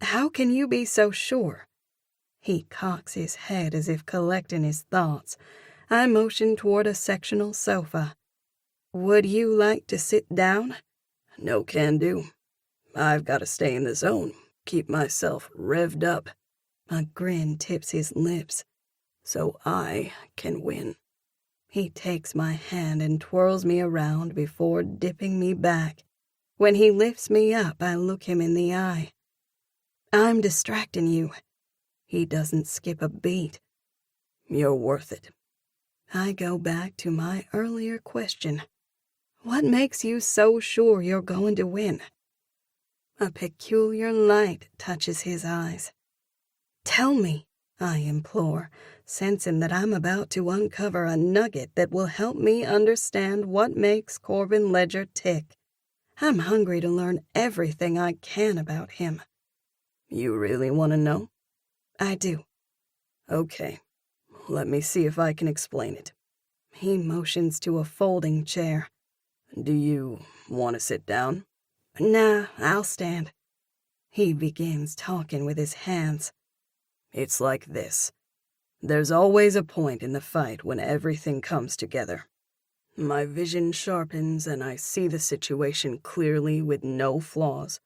How can you be so sure? He cocks his head as if collecting his thoughts. I motion toward a sectional sofa. Would you like to sit down? "No can do. I've got to stay in the zone, keep myself revved up." A grin tips his lips. "So I can win." He takes my hand and twirls me around before dipping me back. When he lifts me up, I look him in the eye. I'm distracting you. He doesn't skip a beat. "You're worth it." I go back to my earlier question. What makes you so sure you're going to win? A peculiar light touches his eyes. Tell me, I implore, sensing that I'm about to uncover a nugget that will help me understand what makes Corbin Ledger tick. I'm hungry to learn everything I can about him. "You really want to know?" I do. "Okay, let me see if I can explain it." He motions to a folding chair. "Do you want to sit down?" Nah, I'll stand. He begins talking with his hands. "It's like this. There's always a point in the fight when everything comes together. My vision sharpens and I see the situation clearly with no flaws.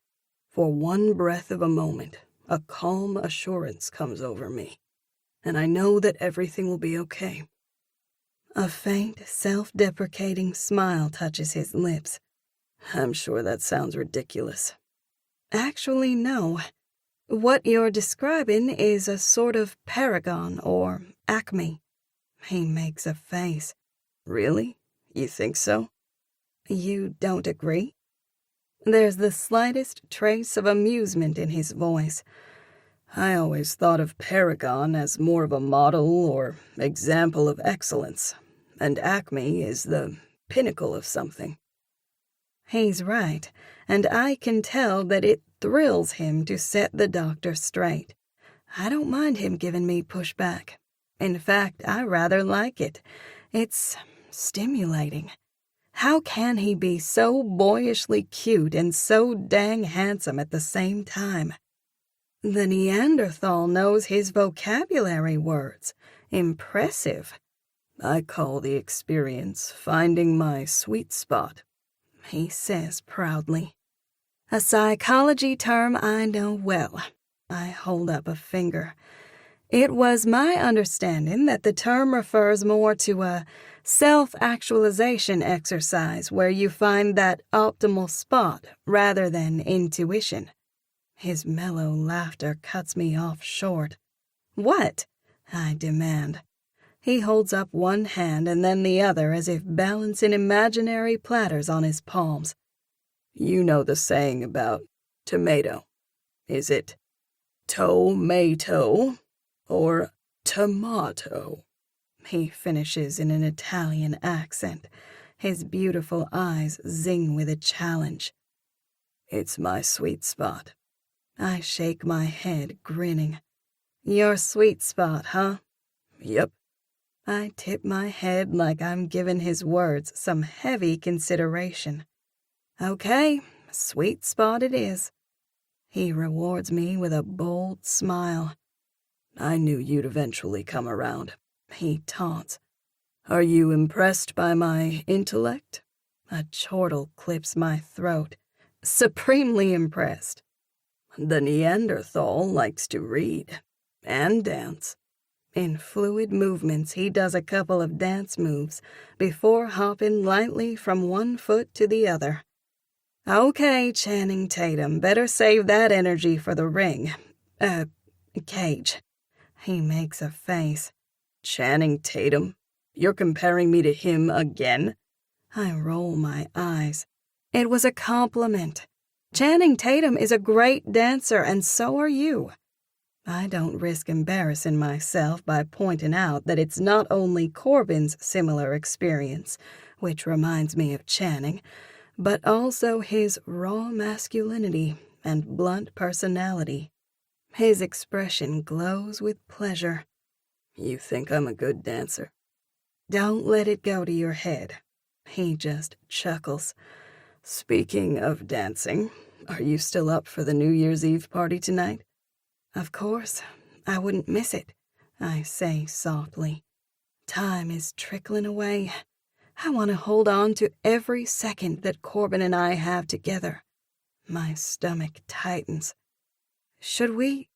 For one breath of a moment, a calm assurance comes over me, and I know that everything will be okay." A faint, self-deprecating smile touches his lips. "I'm sure that sounds ridiculous." Actually, no. What you're describing is a sort of paragon or acme. He makes a face. "Really? You think so?" You don't agree? There's the slightest trace of amusement in his voice. "I always thought of paragon as more of a model or example of excellence, and acme is the pinnacle of something." He's right, and I can tell that it thrills him to set the doctor straight. I don't mind him giving me pushback. In fact, I rather like it. It's stimulating. How can he be so boyishly cute and so dang handsome at the same time? The Neanderthal knows his vocabulary words. Impressive. "I call the experience finding my sweet spot," he says proudly. A psychology term I know well. I hold up a finger. It was my understanding that the term refers more to a self-actualization exercise where you find that optimal spot rather than intuition. His mellow laughter cuts me off short. What? I demand. He holds up one hand and then the other as if balancing imaginary platters on his palms. You know the saying about tomato. Is it tomato or tomato? He finishes in an Italian accent. His beautiful eyes zing with a challenge. It's my sweet spot. I shake my head, grinning. Your sweet spot, huh? Yep. I tip my head like I'm giving his words some heavy consideration. Okay, sweet spot it is. He rewards me with a bold smile. I knew you'd eventually come around, he taunts. Are you impressed by my intellect? A chortle clips my throat. Supremely impressed. The Neanderthal likes to read and dance. In fluid movements, he does a couple of dance moves before hopping lightly from one foot to the other. Okay, Channing Tatum, better save that energy for the ring. Cage. He makes a face. Channing Tatum? You're comparing me to him again? I roll my eyes. It was a compliment. Channing Tatum is a great dancer, and so are you. I don't risk embarrassing myself by pointing out that it's not only Corbin's similar experience, which reminds me of Channing, but also his raw masculinity and blunt personality. His expression glows with pleasure. You think I'm a good dancer? Don't let it go to your head. He just chuckles. Speaking of dancing, are you still up for the New Year's Eve party tonight? Of course. I wouldn't miss it, I say softly. Time is trickling away. I want to hold on to every second that Corbin and I have together. My stomach tightens. Should we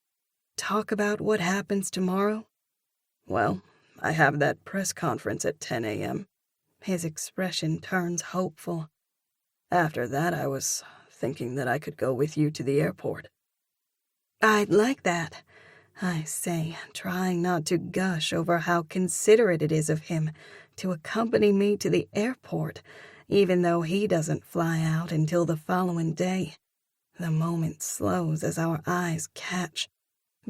talk about what happens tomorrow? Well, I have that press conference at 10 a.m. His expression turns hopeful. After that, I was thinking that I could go with you to the airport. I'd like that, I say, trying not to gush over how considerate it is of him to accompany me to the airport, even though he doesn't fly out until the following day. The moment slows as our eyes catch.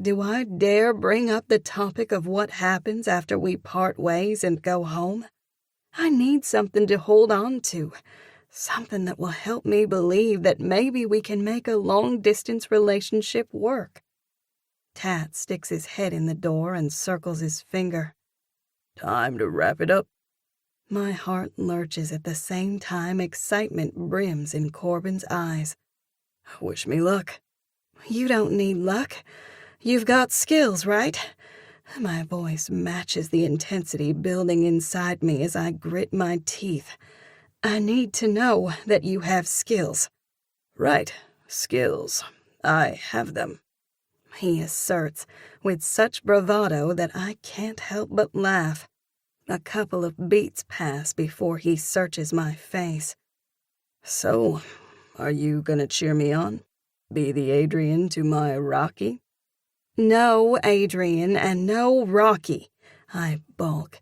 Do I dare bring up the topic of what happens after we part ways and go home? I need something to hold on to, something that will help me believe that maybe we can make a long-distance relationship work. Tat sticks his head in the door and circles his finger. Time to wrap it up. My heart lurches at the same time excitement brims in Corbin's eyes. Wish me luck. You don't need luck. You've got skills, right? My voice matches the intensity building inside me as I grit my teeth. I need to know that you have skills. Right, skills. I have them, he asserts with such bravado that I can't help but laugh. A couple of beats pass before he searches my face. So, are you gonna cheer me on? Be the Adrian to my Rocky? No, Adrian, and no Rocky, I balk.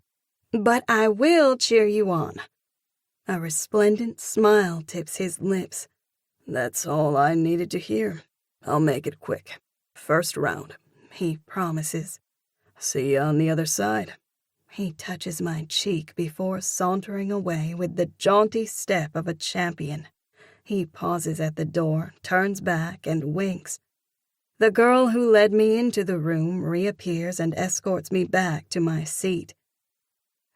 But I will cheer you on. A resplendent smile tips his lips. That's all I needed to hear. I'll make it quick. First round, he promises. See you on the other side. He touches my cheek before sauntering away with the jaunty step of a champion. He pauses at the door, turns back, and winks. The girl who led me into the room reappears and escorts me back to my seat.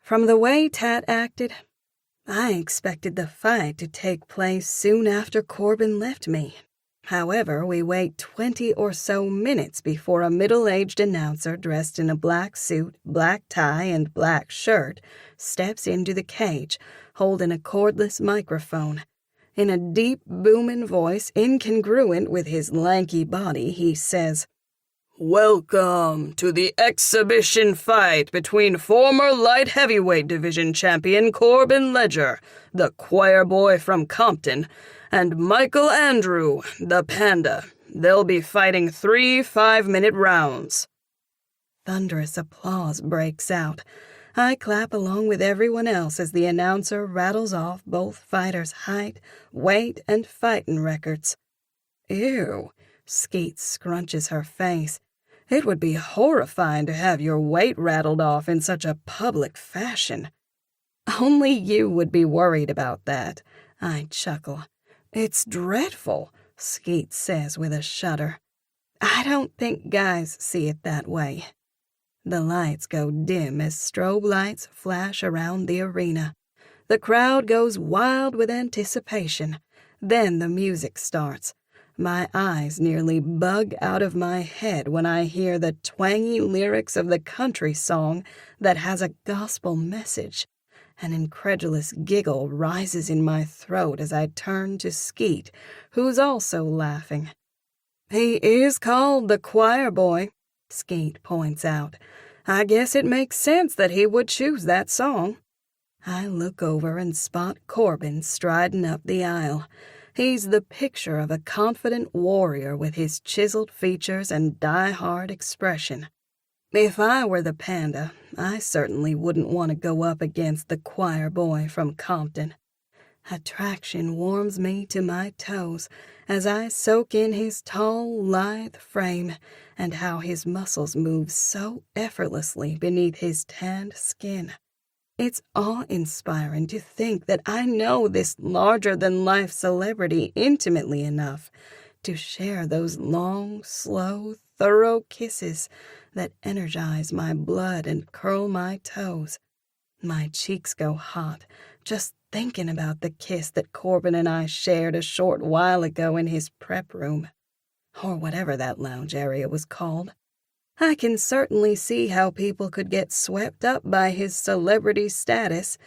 From the way Tat acted, I expected the fight to take place soon after Corbin left me. However, we wait 20 or so minutes before a middle-aged announcer dressed in a black suit, black tie, and black shirt steps into the cage, holding a cordless microphone. In a deep, booming voice incongruent with his lanky body, he says, "Welcome to the exhibition fight between former light heavyweight division champion Corbin Ledger, the choir boy from Compton, and Michael Andrew, the panda. They'll be fighting 3 5-minute rounds." Thunderous applause breaks out. I clap along with everyone else as the announcer rattles off both fighters' height, weight, and fighting records. Ew, Skeet scrunches her face. It would be horrifying to have your weight rattled off in such a public fashion. Only you would be worried about that, I chuckle. It's dreadful, Skeet says with a shudder. I don't think guys see it that way. The lights go dim as strobe lights flash around the arena. The crowd goes wild with anticipation. Then the music starts. My eyes nearly bug out of my head when I hear the twangy lyrics of the country song that has a gospel message. An incredulous giggle rises in my throat as I turn to Skeet, who's also laughing. He is called the choir boy, Skeet points out. I guess it makes sense that he would choose that song. I look over and spot Corbin striding up the aisle. He's the picture of a confident warrior with his chiseled features and die-hard expression. If I were the panda, I certainly wouldn't want to go up against the choir boy from Compton. Attraction warms me to my toes as I soak in his tall, lithe frame and how his muscles move so effortlessly beneath his tanned skin. It's awe-inspiring to think that I know this larger-than-life celebrity intimately enough to share those long, slow, thorough kisses that energize my blood and curl my toes. My cheeks go hot just thinking about the kiss that Corbin and I shared a short while ago in his prep room, or whatever that lounge area was called. I can certainly see how people could get swept up by his celebrity status.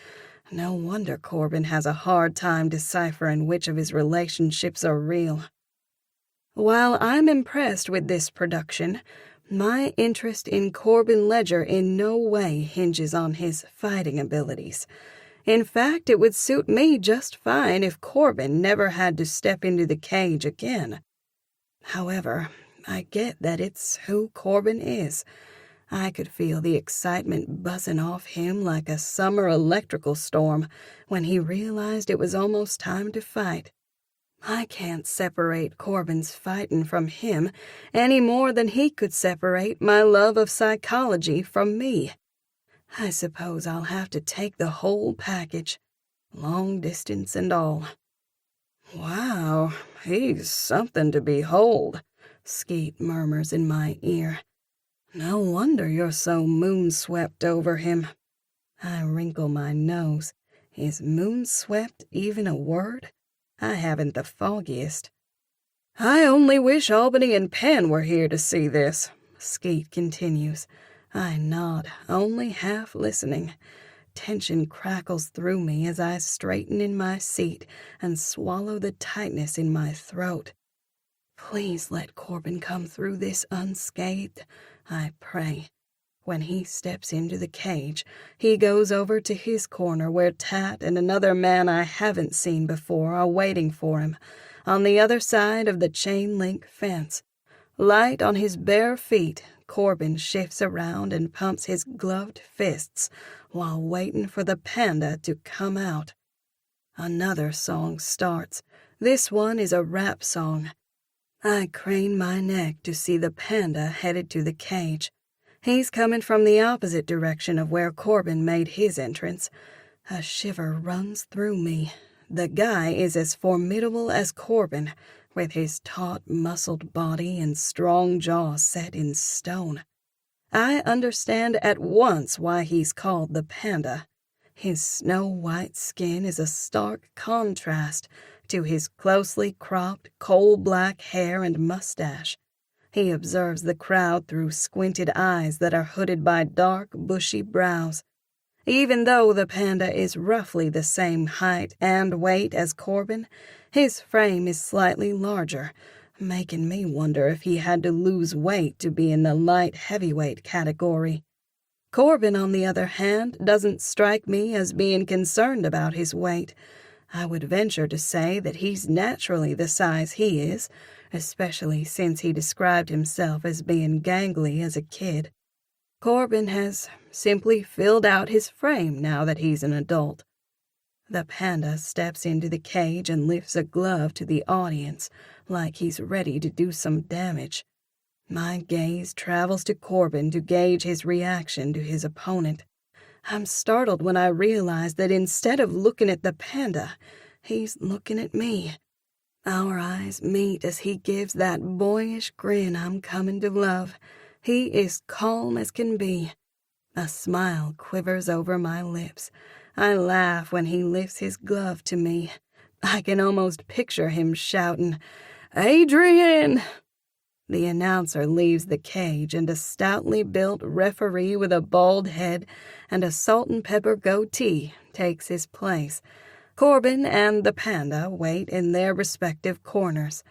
No wonder Corbin has a hard time deciphering which of his relationships are real. While I'm impressed with this production, my interest in Corbin Ledger in no way hinges on his fighting abilities. In fact, it would suit me just fine if Corbin never had to step into the cage again. However, I get that it's who Corbin is. I could feel the excitement buzzing off him like a summer electrical storm when he realized it was almost time to fight. I can't separate Corbin's fighting from him any more than he could separate my love of psychology from me. I suppose I'll have to take the whole package, long distance and all. Wow, he's something to behold, Skeet murmurs in my ear. No wonder you're so moon-swept over him. I wrinkle my nose. Is moon-swept even a word? I haven't the foggiest. I only wish Albany and Penn were here to see this, Skeet continues. I nod, only half listening. Tension crackles through me as I straighten in my seat and swallow the tightness in my throat. Please let Corbin come through this unscathed, I pray. When he steps into the cage, he goes over to his corner where Tat and another man I haven't seen before are waiting for him, on the other side of the chain-link fence. Light on his bare feet, Corbin shifts around and pumps his gloved fists while waiting for the panda to come out. Another song starts. This one is a rap song. I crane my neck to see the panda headed to the cage. He's coming from the opposite direction of where Corbin made his entrance. A shiver runs through me. The guy is as formidable as Corbin, with his taut, muscled body and strong jaw set in stone. I understand at once why he's called the panda. His snow-white skin is a stark contrast to his closely cropped, coal-black hair and mustache. He observes the crowd through squinted eyes that are hooded by dark, bushy brows. Even though the panda is roughly the same height and weight as Corbin, his frame is slightly larger, making me wonder if he had to lose weight to be in the light heavyweight category. Corbin, on the other hand, doesn't strike me as being concerned about his weight. I would venture to say that he's naturally the size he is, especially since he described himself as being gangly as a kid. Corbin has simply filled out his frame now that he's an adult. The panda steps into the cage and lifts a glove to the audience, like he's ready to do some damage. My gaze travels to Corbin to gauge his reaction to his opponent. I'm startled when I realize that instead of looking at the panda, he's looking at me. Our eyes meet as he gives that boyish grin I'm coming to love. He is calm as can be. A smile quivers over my lips. I laugh when he lifts his glove to me. I can almost picture him shouting, "Adrian!" The announcer leaves the cage, and a stoutly built referee with a bald head and a salt-and-pepper goatee takes his place. Corbin and the panda wait in their respective corners.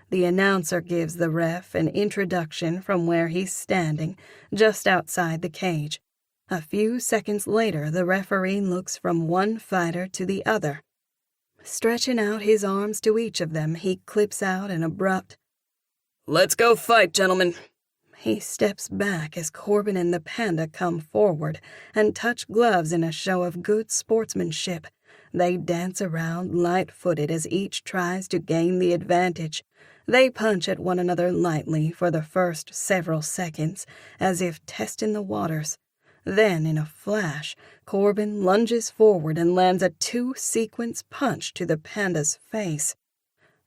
The announcer gives the ref an introduction from where he's standing, just outside the cage. A few seconds later, the referee looks from one fighter to the other. Stretching out his arms to each of them, he clips out an abrupt, "Let's go fight, gentlemen." He steps back as Corbin and the panda come forward and touch gloves in a show of good sportsmanship. They dance around light-footed as each tries to gain the advantage. They punch at one another lightly for the first several seconds, as if testing the waters. Then, in a flash, Corbin lunges forward and lands a two-sequence punch to the panda's face.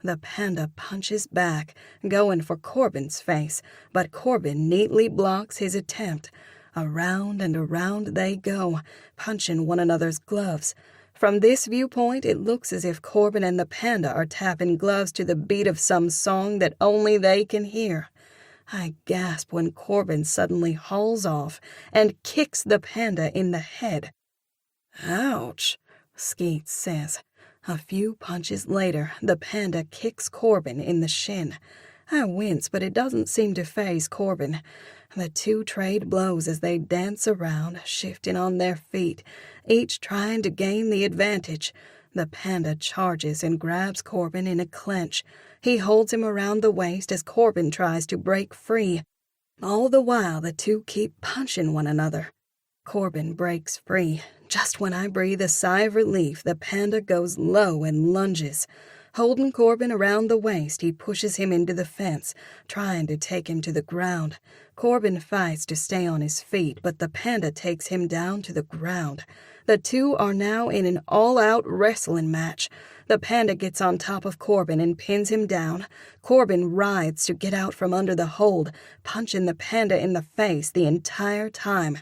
The panda punches back, going for Corbin's face, but Corbin neatly blocks his attempt. Around and around they go, punching one another's gloves. From this viewpoint, it looks as if Corbin and the panda are tapping gloves to the beat of some song that only they can hear. I gasp when Corbin suddenly hauls off and kicks the panda in the head. "Ouch," Skeet says. A few punches later, the panda kicks Corbin in the shin. I wince, but it doesn't seem to faze Corbin. The two trade blows as they dance around, shifting on their feet, each trying to gain the advantage. The panda charges and grabs Corbin in a clench. He holds him around the waist as Corbin tries to break free. All the while, the two keep punching one another. Corbin breaks free. Just when I breathe a sigh of relief, the panda goes low and lunges. Holding Corbin around the waist, he pushes him into the fence, trying to take him to the ground. Corbin fights to stay on his feet, but the panda takes him down to the ground. The two are now in an all-out wrestling match. The panda gets on top of Corbin and pins him down. Corbin writhes to get out from under the hold, punching the panda in the face the entire time.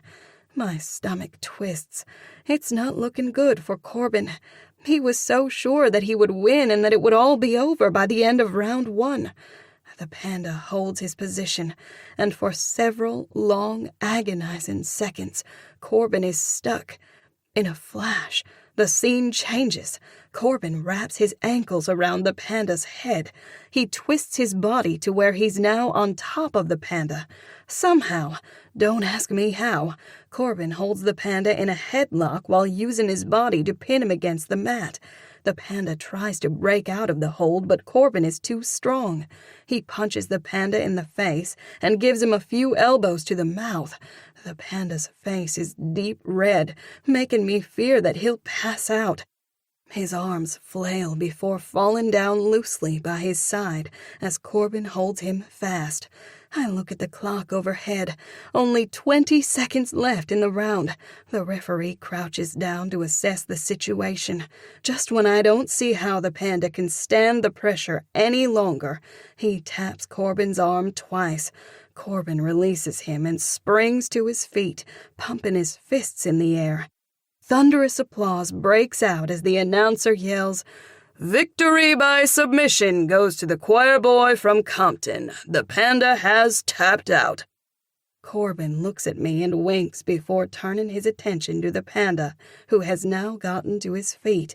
My stomach twists. It's not looking good for Corbin. He was so sure that he would win and that it would all be over by the end of round 1. The panda holds his position, and for several long, agonizing seconds, Corbin is stuck. In a flash, the scene changes. Corbin wraps his ankles around the panda's head. He twists his body to where he's now on top of the panda. Somehow, don't ask me how, Corbin holds the panda in a headlock while using his body to pin him against the mat. The panda tries to break out of the hold, but Corbin is too strong. He punches the panda in the face and gives him a few elbows to the mouth. The panda's face is deep red, making me fear that he'll pass out. His arms flail before falling down loosely by his side as Corbin holds him fast. I look at the clock overhead. Only 20 seconds left in the round. The referee crouches down to assess the situation. Just when I don't see how the panda can stand the pressure any longer, he taps Corbin's arm twice. Corbin releases him and springs to his feet, pumping his fists in the air. Thunderous applause breaks out as the announcer yells, "Victory by submission goes to the choir boy from Compton. The panda has tapped out." Corbin looks at me and winks before turning his attention to the panda, who has now gotten to his feet.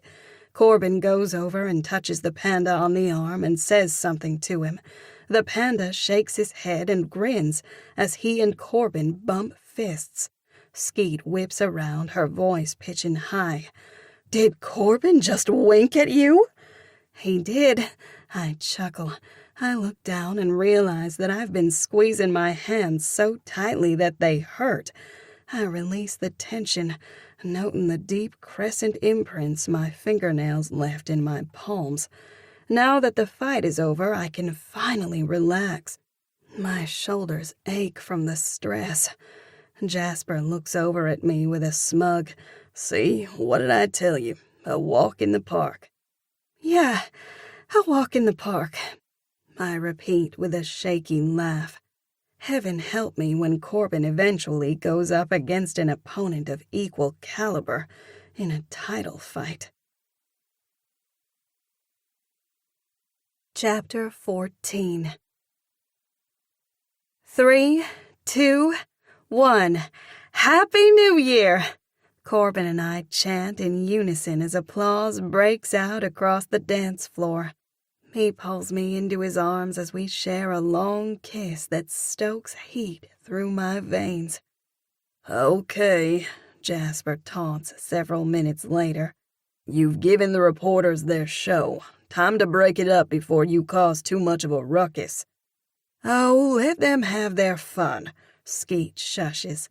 Corbin goes over and touches the panda on the arm and says something to him. The panda shakes his head and grins as he and Corbin bump fists. Skeet whips around, her voice pitching high. "Did Corbin just wink at you?" "He did." I chuckle. I look down and realize that I've been squeezing my hands so tightly that they hurt. I release the tension, noting the deep crescent imprints my fingernails left in my palms. Now that the fight is over, I can finally relax. My shoulders ache from the stress. Jasper looks over at me with a smug, "See, what did I tell you? A walk in the park." "Yeah, a walk in the park," I repeat with a shaky laugh. Heaven help me when Corbin eventually goes up against an opponent of equal caliber in a title fight. Chapter 14. 3, 2, 1. Happy New Year! Corbin and I chant in unison as applause breaks out across the dance floor. He pulls me into his arms as we share a long kiss that stokes heat through my veins. "Okay," Jasper taunts several minutes later. "You've given the reporters their show. Time to break it up before you cause too much of a ruckus." "Oh, let them have their fun," Skeet shushes.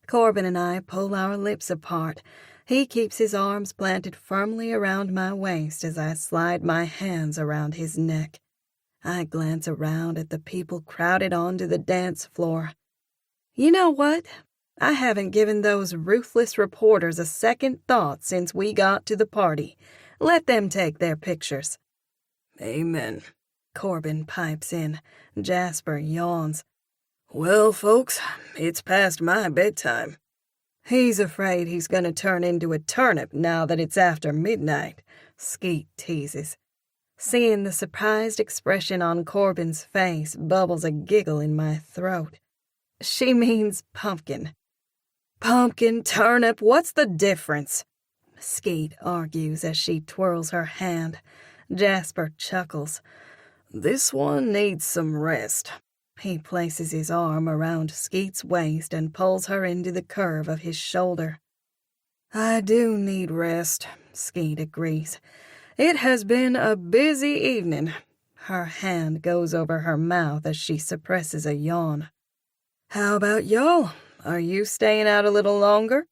Corbin and I pull our lips apart. He keeps his arms planted firmly around my waist as I slide my hands around his neck. I glance around at the people crowded onto the dance floor. You know what? I haven't given those ruthless reporters a second thought since we got to the party. Let them take their pictures. "Amen," Corbin pipes in. Jasper yawns. "Well, folks, it's past my bedtime." "He's afraid he's going to turn into a turnip now that it's after midnight," Skeet teases. Seeing the surprised expression on Corbin's face bubbles a giggle in my throat. "She means pumpkin." "Pumpkin, turnip, what's the difference?" Skeet argues as she twirls her hand. Jasper chuckles. "This one needs some rest." He places his arm around Skeet's waist and pulls her into the curve of his shoulder. "I do need rest," Skeet agrees. "It has been a busy evening." Her hand goes over her mouth as she suppresses a yawn. "How about y'all? Are you staying out a little longer?"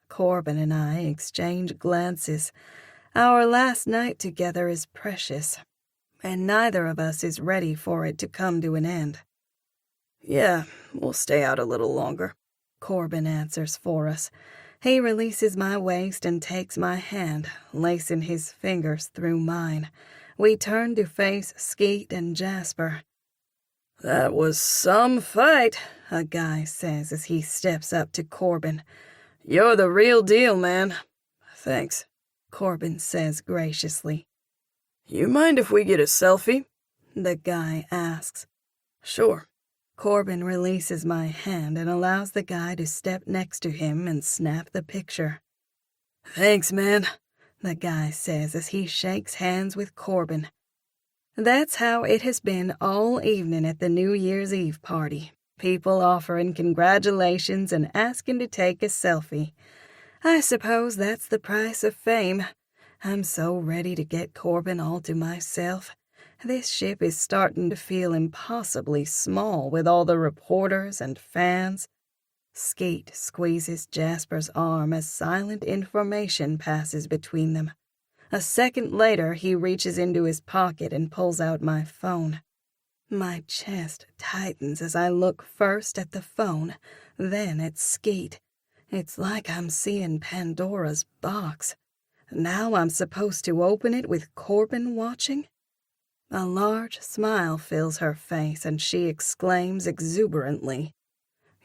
Corbin and I exchange glances. Our last night together is precious, and neither of us is ready for it to come to an end. "Yeah, we'll stay out a little longer," Corbin answers for us. He releases my waist and takes my hand, lacing his fingers through mine. We turn to face Skeet and Jasper. "That was some fight," a guy says as he steps up to Corbin. "You're the real deal, man." "Thanks," Corbin says graciously. "You mind if we get a selfie?" the guy asks. "Sure." Corbin releases my hand and allows the guy to step next to him and snap the picture. "Thanks, man," the guy says as he shakes hands with Corbin. That's how it has been all evening at the New Year's Eve party. People offering congratulations and asking to take a selfie. I suppose that's the price of fame. I'm so ready to get Corbin all to myself. This ship is starting to feel impossibly small with all the reporters and fans. Skeet squeezes Jasper's arm as silent information passes between them. A second later, he reaches into his pocket and pulls out my phone. My chest tightens as I look first at the phone, then at Skeet. It's like I'm seeing Pandora's box. Now I'm supposed to open it with Corbin watching? A large smile fills her face and she exclaims exuberantly,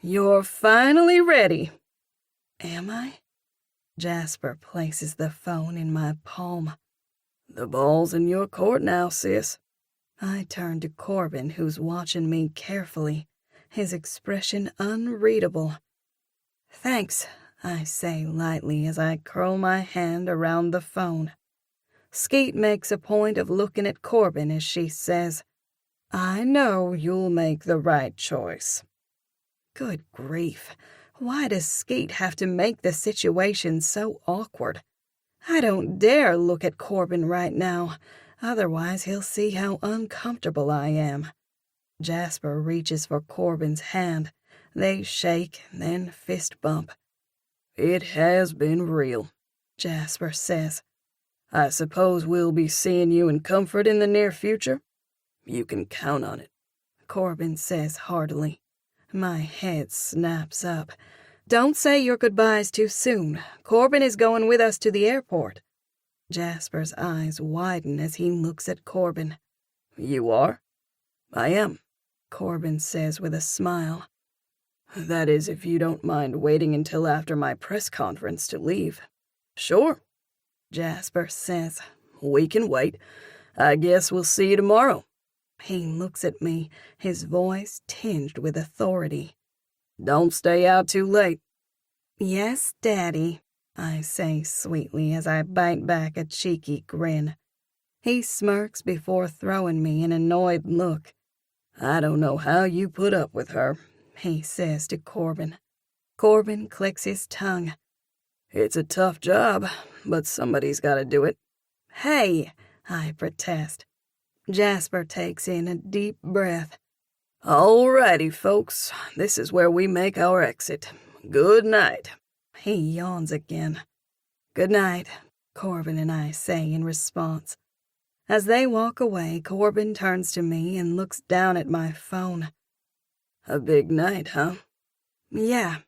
"You're finally ready." Am I? Jasper places the phone in my palm. "The ball's in your court now, sis." I turn to Corbin, who's watching me carefully. his expression unreadable. "Thanks," I say lightly as I curl my hand around the phone. Skeet makes a point of looking at Corbin as she says, "I know you'll make the right choice." Good grief, why does Skeet have to make the situation so awkward? I don't dare look at Corbin right now, otherwise he'll see how uncomfortable I am. Jasper reaches for Corbin's hand. They shake, then fist bump. "It has been real," Jasper says. "I suppose we'll be seeing you in comfort in the near future? You can count on it," Corbin says heartily. My head snaps up. "Don't say your goodbyes too soon. Corbin is going with us to the airport." Jasper's eyes widen as he looks at Corbin. "You are?" "I am," Corbin says with a smile. "That is, if you don't mind waiting until after my press conference to leave." "Sure," Jasper says. "We can wait. I guess we'll see you tomorrow." He looks at me, his voice tinged with authority. "Don't stay out too late." "Yes, Daddy," I say sweetly as I bite back a cheeky grin. He smirks before throwing me an annoyed look. "I don't know how you put up with her," he says to Corbin. Corbin clicks his tongue. "It's a tough job, but somebody's got to do it." "Hey," I protest. Jasper takes in a deep breath. "All righty, folks. This is where we make our exit. Good night." He yawns again. "Good night," Corbin and I say in response. As they walk away, Corbin turns to me and looks down at my phone. "A big night, huh?" "Yeah."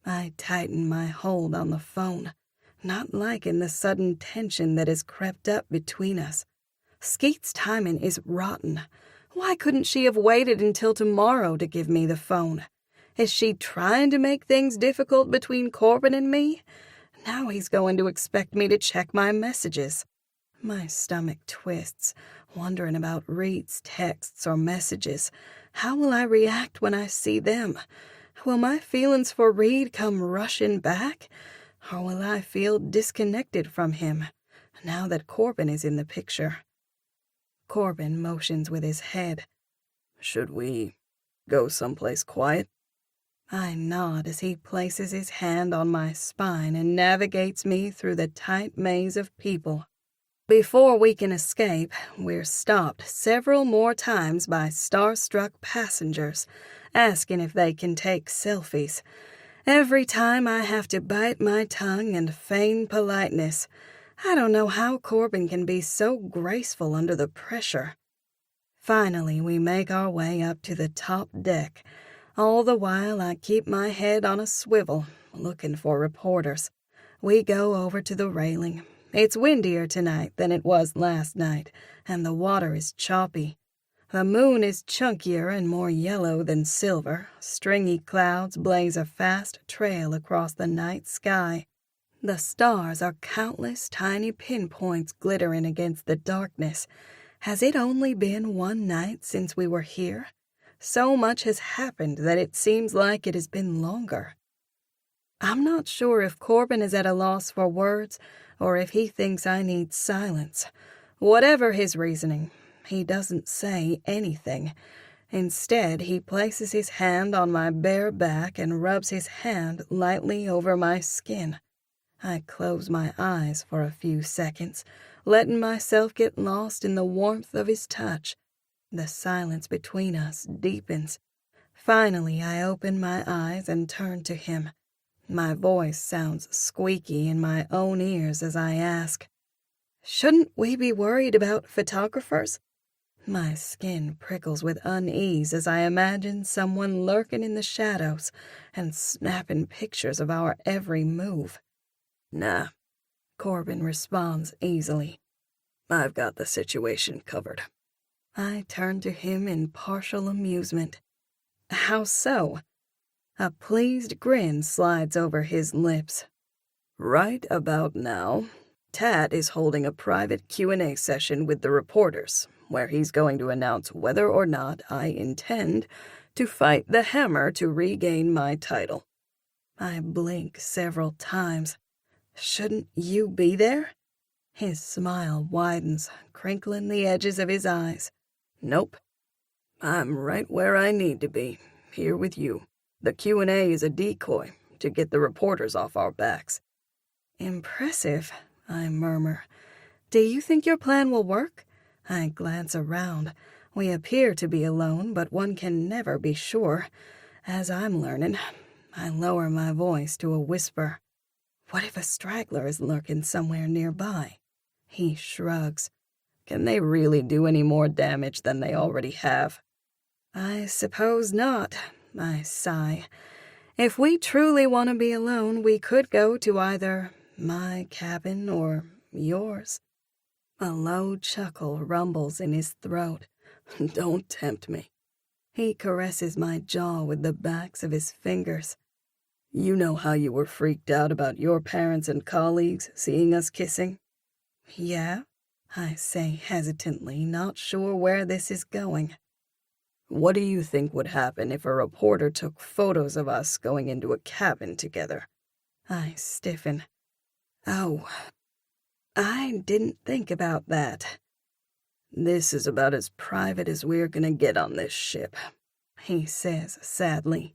I tighten my hold on the phone, not liking the sudden tension that has crept up between us. Skeet's timing is rotten. Why couldn't she have waited until tomorrow to give me the phone? Is she trying to make things difficult between Corbin and me? Now he's going to expect me to check my messages. My stomach twists, wondering about Reed's texts or messages. How will I react when I see them? Will my feelings for Reed come rushing back? Or will I feel disconnected from him, now that Corbin is in the picture? Corbin motions with his head. "Should we go someplace quiet?" I nod as he places his hand on my spine and navigates me through the tight maze of people. Before we can escape, we're stopped several more times by starstruck passengers, asking if they can take selfies. Every time I have to bite my tongue and feign politeness. I don't know how Corbin can be so graceful under the pressure. Finally, we make our way up to the top deck. All the while, I keep my head on a swivel, looking for reporters. We go over to the railing. It's windier tonight than it was last night, and the water is choppy. The moon is chunkier and more yellow than silver. Stringy clouds blaze a fast trail across the night sky. The stars are countless tiny pinpoints glittering against the darkness. Has it only been one night since we were here? So much has happened that it seems like it has been longer. I'm not sure if Corbin is at a loss for words or if he thinks I need silence. Whatever his reasoning, he doesn't say anything. Instead, he places his hand on my bare back and rubs his hand lightly over my skin. I close my eyes for a few seconds, letting myself get lost in the warmth of his touch. The silence between us deepens. Finally, I open my eyes and turn to him. My voice sounds squeaky in my own ears as I ask, "Shouldn't we be worried about photographers?" My skin prickles with unease as I imagine someone lurking in the shadows and snapping pictures of our every move. "Nah," Corbin responds easily. "I've got the situation covered." I turn to him in partial amusement. How so? A pleased grin slides over his lips. "Right about now, Tat is holding a private Q&A session with the reporters, where he's going to announce whether or not I intend to fight the hammer to regain my title. I blink several times. Shouldn't you be there? His smile widens, crinkling the edges of his eyes. Nope. I'm right where I need to be, here with you. The Q&A is a decoy to get the reporters off our backs. Impressive, I murmur. Do you think your plan will work? I glance around. We appear to be alone, but one can never be sure. As I'm learning, I lower my voice to a whisper. What if a straggler is lurking somewhere nearby? He shrugs. Can they really do any more damage than they already have? I suppose not, I sigh. If we truly want to be alone, we could go to either my cabin or yours. A low chuckle rumbles in his throat. Don't tempt me. He caresses my jaw with the backs of his fingers. You know how you were freaked out about your parents and colleagues seeing us kissing? Yeah, I say hesitantly, not sure where this is going. What do you think would happen if a reporter took photos of us going into a cabin together? I stiffen. Oh, I didn't think about that. This is about as private as we're gonna get on this ship, he says sadly.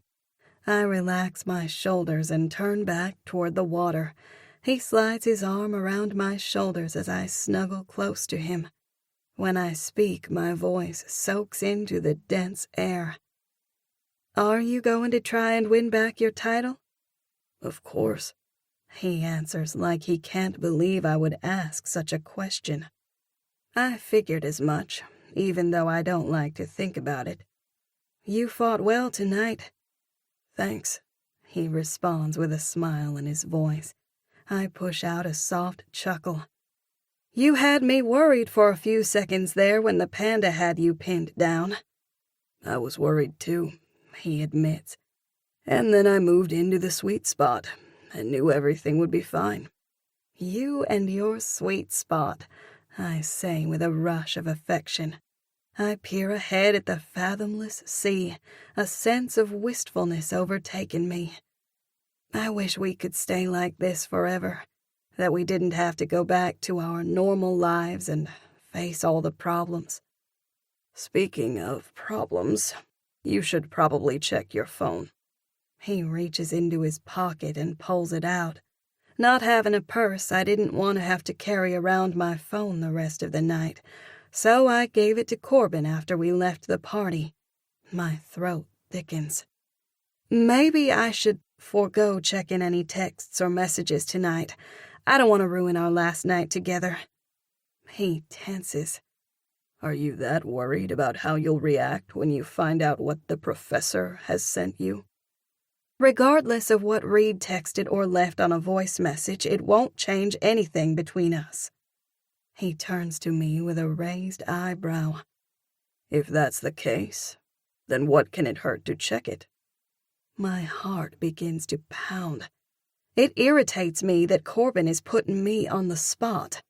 I relax my shoulders and turn back toward the water. He slides his arm around my shoulders as I snuggle close to him. When I speak, my voice soaks into the dense air. Are you going to try and win back your title? Of course. He answers like he can't believe I would ask such a question. I figured as much, even though I don't like to think about it. You fought well tonight. Thanks, he responds with a smile in his voice. I push out a soft chuckle. You had me worried for a few seconds there when the panda had you pinned down. I was worried too, he admits. And then I moved into the sweet spot and knew everything would be fine. You and your sweet spot, I say with a rush of affection. I peer ahead at the fathomless sea, a sense of wistfulness overtaking me. I wish we could stay like this forever, that we didn't have to go back to our normal lives and face all the problems. Speaking of problems, you should probably check your phone. He reaches into his pocket and pulls it out. Not having a purse, I didn't want to have to carry around my phone the rest of the night, so I gave it to Corbin after we left the party. My throat thickens. Maybe I should forego checking any texts or messages tonight. I don't want to ruin our last night together. He tenses. Are you that worried about how you'll react when you find out what the professor has sent you? Regardless of what Reed texted or left on a voice message, it won't change anything between us. He turns to me with a raised eyebrow. If that's the case, then what can it hurt to check it? My heart begins to pound. It irritates me that Corbin is putting me on the spot.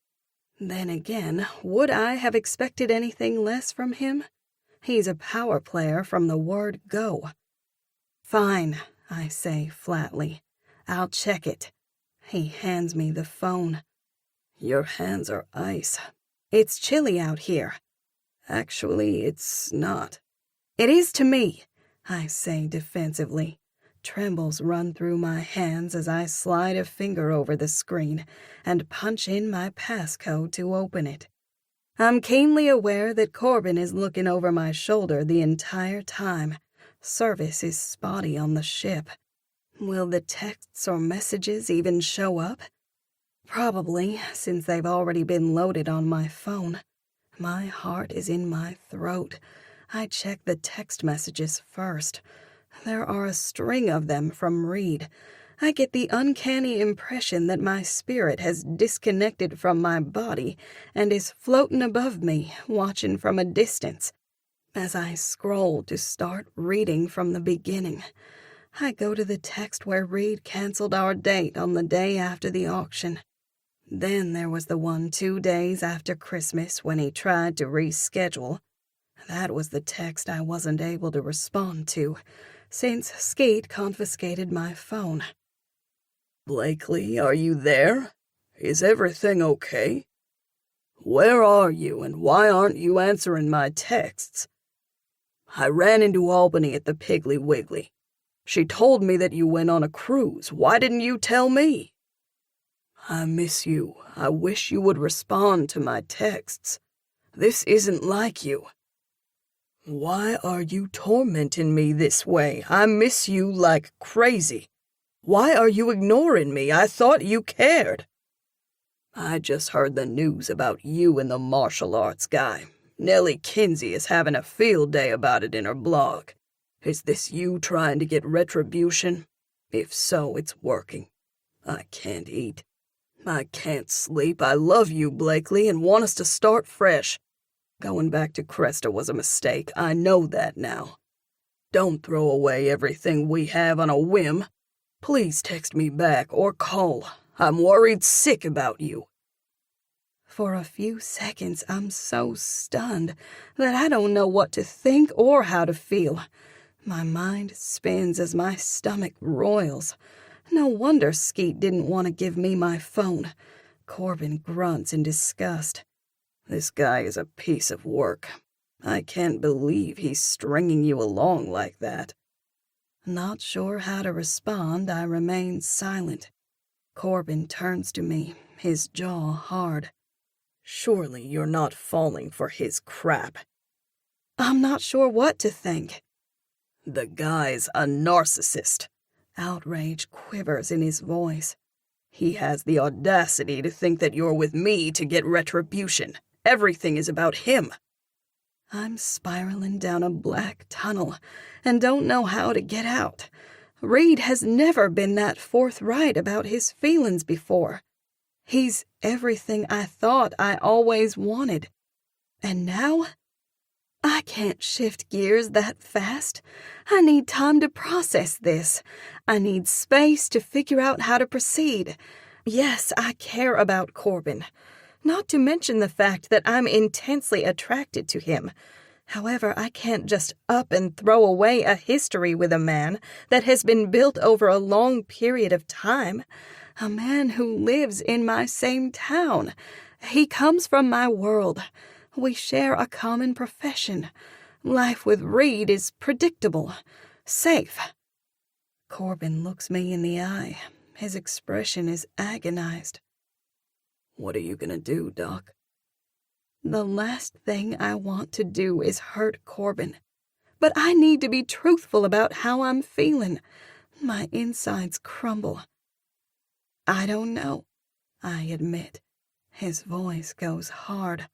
Then again, would I have expected anything less from him? He's a power player from the word go. Fine, I say flatly. I'll check it. He hands me the phone. Your hands are ice. It's chilly out here. Actually, it's not. It is to me, I say defensively. Trembles run through my hands as I slide a finger over the screen and punch in my passcode to open it. I'm keenly aware that Corbin is looking over my shoulder the entire time. Service is spotty on the ship. Will the texts or messages even show up? Probably, since they've already been loaded on my phone. My heart is in my throat. I check the text messages first. There are a string of them from Reed. I get the uncanny impression that my spirit has disconnected from my body and is floating above me, watching from a distance. As I scroll to start reading from the beginning, I go to the text where Reed canceled our date on the day after the auction. Then there was the one 2 days after Christmas when he tried to reschedule. That was the text I wasn't able to respond to, since Skeet confiscated my phone. Blakely, are you there? Is everything okay? Where are you, and why aren't you answering my texts? I ran into Albany at the Piggly Wiggly. She told me that you went on a cruise. Why didn't you tell me? I miss you. I wish you would respond to my texts. This isn't like you. Why are you tormenting me this way? I miss you like crazy. Why are you ignoring me? I thought you cared. I just heard the news about you and the martial arts guy. Nellie Kinsey is having a field day about it in her blog. Is this you trying to get retribution? If so, it's working. I can't eat. I can't sleep. I love you, Blakely, and want us to start fresh. Going back to Cresta was a mistake. I know that now. Don't throw away everything we have on a whim. Please text me back or call. I'm worried sick about you. For a few seconds, I'm so stunned that I don't know what to think or how to feel. My mind spins as my stomach roils. No wonder Skeet didn't want to give me my phone. Corbin grunts in disgust. This guy is a piece of work. I can't believe he's stringing you along like that. Not sure how to respond, I remain silent. Corbin turns to me, his jaw hard. Surely you're not falling for his crap. I'm not sure what to think. The guy's a narcissist. Outrage quivers in his voice. He has the audacity to think that you're with me to get retribution. Everything is about him. I'm spiraling down a black tunnel and don't know how to get out. Reed has never been that forthright about his feelings before. He's everything I thought I always wanted. And now? I can't shift gears that fast. I need time to process this. I need space to figure out how to proceed. Yes, I care about Corbin. Not to mention the fact that I'm intensely attracted to him. However, I can't just up and throw away a history with a man that has been built over a long period of time. A man who lives in my same town. He comes from my world. We share a common profession. Life with Reed is predictable, safe. Corbin looks me in the eye. His expression is agonized. What are you gonna do, Doc? The last thing I want to do is hurt Corbin. But I need to be truthful about how I'm feeling. My insides crumble. I don't know, I admit. His voice goes hard.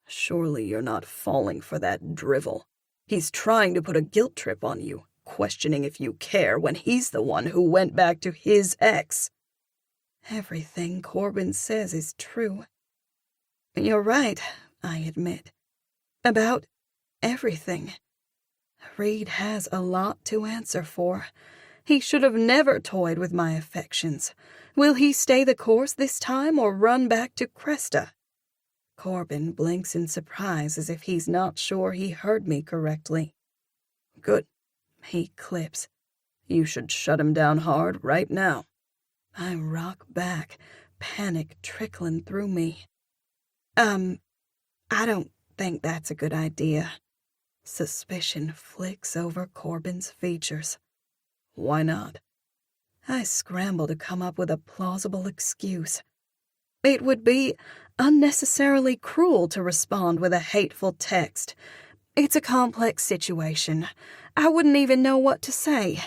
Surely you're not falling for that drivel. He's trying to put a guilt trip on you, questioning if you care when he's the one who went back to his ex. Everything Corbin says is true. You're right, I admit. About everything. Reed has a lot to answer for. He should have never toyed with my affections. Will he stay the course this time or run back to Cresta? Corbin blinks in surprise as if he's not sure he heard me correctly. Good, he clips. You should shut him down hard right now. I rock back, panic trickling through me. I don't think that's a good idea. Suspicion flicks over Corbin's features. Why not? I scramble to come up with a plausible excuse. It would be unnecessarily cruel to respond with a hateful text. It's a complex situation. I wouldn't even know what to say.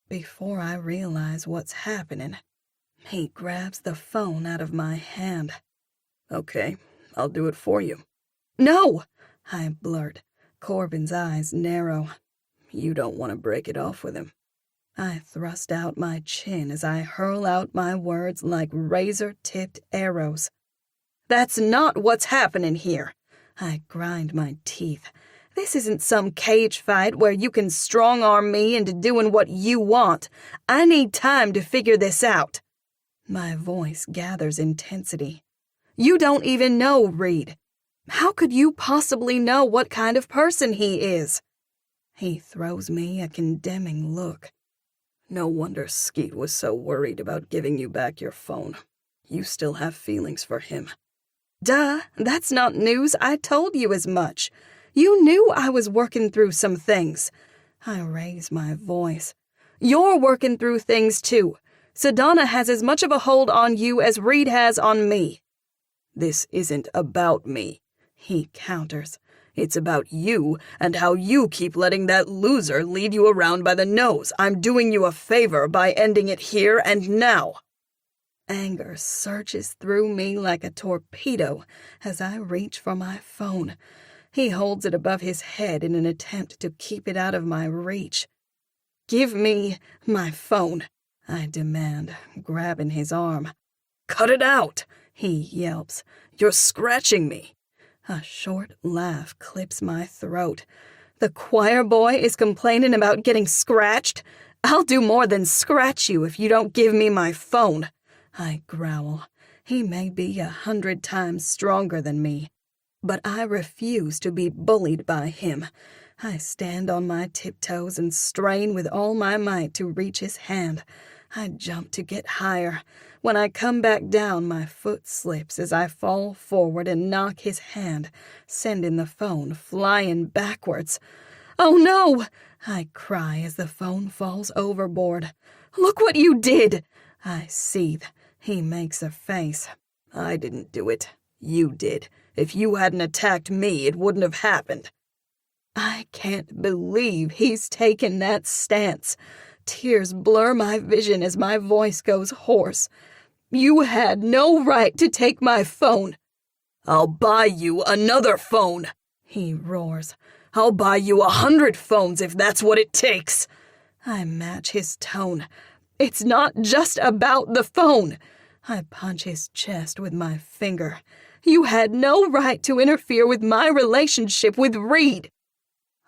Before I realize what's happening, he grabs the phone out of my hand. Okay, I'll do it for you. No, I blurt. Corbin's eyes narrow. You don't want to break it off with him. I thrust out my chin as I hurl out my words like razor-tipped arrows. That's not what's happening here. I grind my teeth. This isn't some cage fight where you can strong-arm me into doing what you want. I need time to figure this out. My voice gathers intensity. You don't even know Reed. How could you possibly know what kind of person he is? He throws me a condemning look. No wonder Skeet was so worried about giving you back your phone. You still have feelings for him. Duh, that's not news. I told you as much. You knew I was working through some things. I raise my voice. You're working through things too. Sedona has as much of a hold on you as Reed has on me. This isn't about me, he counters. It's about you and how you keep letting that loser lead you around by the nose. I'm doing you a favor by ending it here and now. Anger surges through me like a torpedo as I reach for my phone. He holds it above his head in an attempt to keep it out of my reach. Give me my phone, I demand, grabbing his arm. Cut it out, he yelps. You're scratching me. A short laugh clips my throat. The choir boy is complaining about getting scratched? I'll do more than scratch you if you don't give me my phone, I growl. He may be 100 times stronger than me, but I refuse to be bullied by him. I stand on my tiptoes and strain with all my might to reach his hand. I jump to get higher. When I come back down, my foot slips as I fall forward and knock his hand, sending the phone flying backwards. Oh no! I cry as the phone falls overboard. Look what you did! I seethe. He makes a face. I didn't do it. You did. If you hadn't attacked me, it wouldn't have happened. I can't believe he's taken that stance. Tears blur my vision as my voice goes hoarse. You had no right to take my phone. I'll buy you another phone, he roars. I'll buy you 100 phones if that's what it takes. I match his tone. It's not just about the phone. I punch his chest with my finger. You had no right to interfere with my relationship with Reed.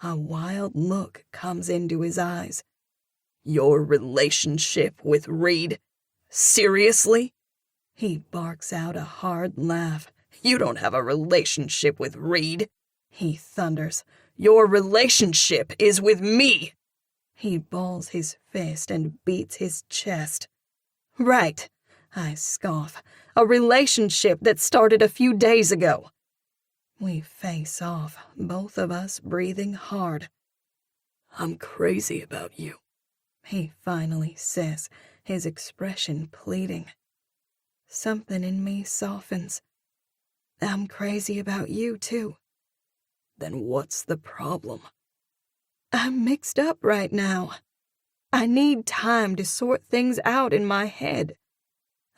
A wild look comes into his eyes. Your relationship with Reed? Seriously? He barks out a hard laugh. You don't have a relationship with Reed, he thunders. Your relationship is with me. He balls his fist and beats his chest. Right, I scoff. A relationship that started a few days ago. We face off, both of us breathing hard. I'm crazy about you, he finally says, his expression pleading. Something in me softens. I'm crazy about you, too. Then what's the problem? I'm mixed up right now. I need time to sort things out in my head.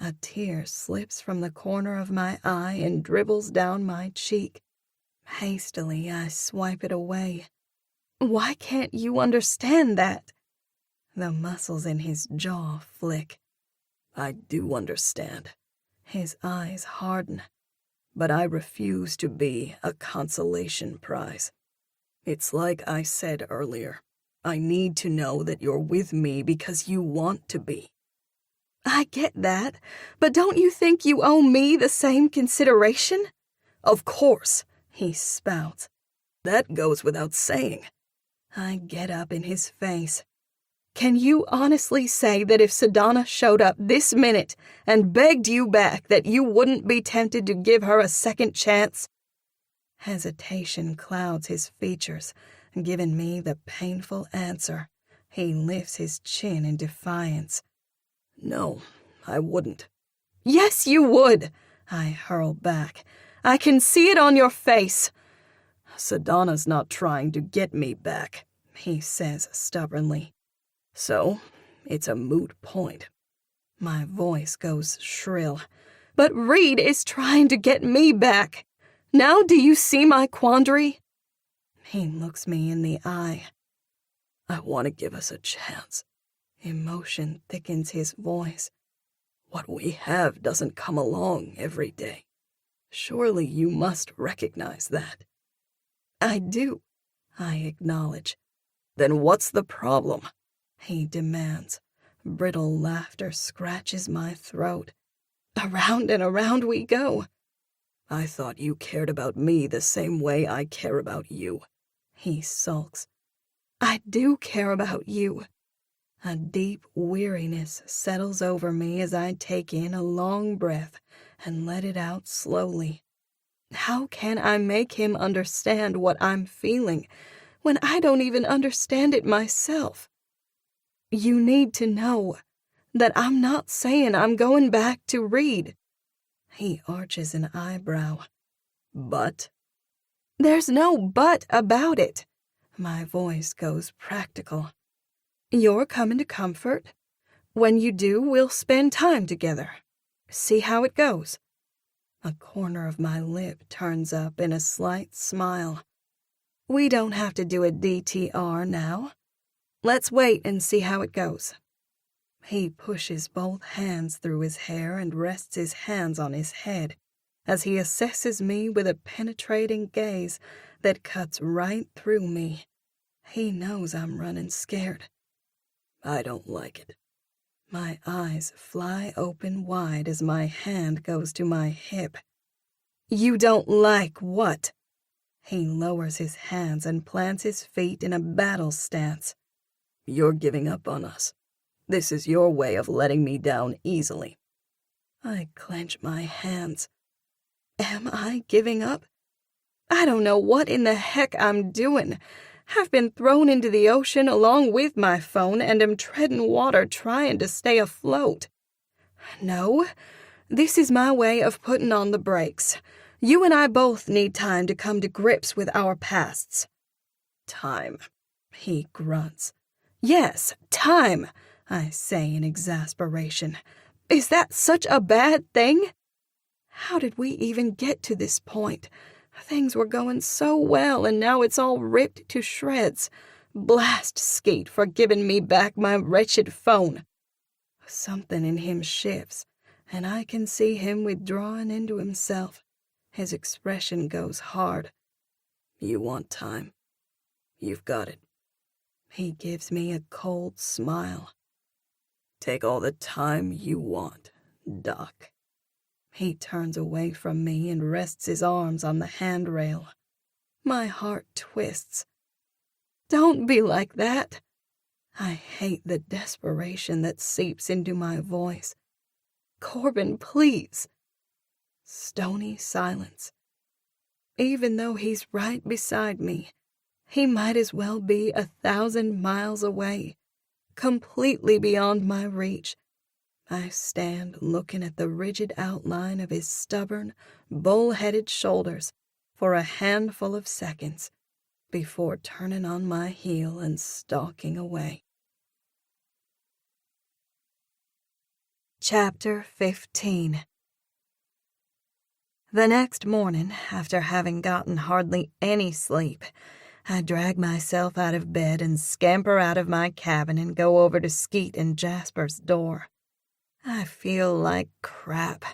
A tear slips from the corner of my eye and dribbles down my cheek. Hastily, I swipe it away. Why can't you understand that? The muscles in his jaw flick. I do understand. His eyes harden. But I refuse to be a consolation prize. It's like I said earlier. I need to know that you're with me because you want to be. I get that, but don't you think you owe me the same consideration? Of course, he spouts. That goes without saying. I get up in his face. Can you honestly say that if Sedona showed up this minute and begged you back that you wouldn't be tempted to give her a second chance? Hesitation clouds his features, giving me the painful answer. He lifts his chin in defiance. No, I wouldn't. Yes, you would, I hurl back. I can see it on your face. Sedona's not trying to get me back, he says stubbornly. So, it's a moot point. My voice goes shrill. But Reed is trying to get me back. Now do you see my quandary? He looks me in the eye. I want to give us a chance. Emotion thickens his voice. What we have doesn't come along every day. Surely you must recognize that. I do, I acknowledge. Then what's the problem? He demands. Brittle laughter scratches my throat. Around and around we go. I thought you cared about me the same way I care about you. He sulks. I do care about you. A deep weariness settles over me as I take in a long breath and let it out slowly. How can I make him understand what I'm feeling when I don't even understand it myself? You need to know that I'm not saying I'm going back to Reed. He arches an eyebrow. But? There's no but about it. My voice goes practical. You're coming to comfort. When you do, we'll spend time together. See how it goes. A corner of my lip turns up in a slight smile. We don't have to do a DTR now. Let's wait and see how it goes. He pushes both hands through his hair and rests his hands on his head as he assesses me with a penetrating gaze that cuts right through me. He knows I'm running scared. I don't like it. My eyes fly open wide as my hand goes to my hip. You don't like what? He lowers his hands and plants his feet in a battle stance. You're giving up on us. This is your way of letting me down easily. I clench my hands. Am I giving up? I don't know what in the heck I'm doing. I've been thrown into the ocean along with my phone and am treading water trying to stay afloat. No, this is my way of putting on the brakes. You and I both need time to come to grips with our pasts. Time, he grunts. Yes, time, I say in exasperation. Is that such a bad thing? How did we even get to this point? Things were going so well, and now it's all ripped to shreds. Blast Skeet for giving me back my wretched phone. Something in him shifts, and I can see him withdrawing into himself. His expression goes hard. You want time. You've got it. He gives me a cold smile. Take all the time you want, Doc. He turns away from me and rests his arms on the handrail. My heart twists. Don't be like that. I hate the desperation that seeps into my voice. Corbin, please. Stony silence. Even though he's right beside me, he might as well be 1,000 miles away, completely beyond my reach. I stand looking at the rigid outline of his stubborn, bull-headed shoulders for a handful of seconds before turning on my heel and stalking away. Chapter 15. The next morning, after having gotten hardly any sleep, I drag myself out of bed and scamper out of my cabin and go over to Skeet and Jasper's door. I feel like crap.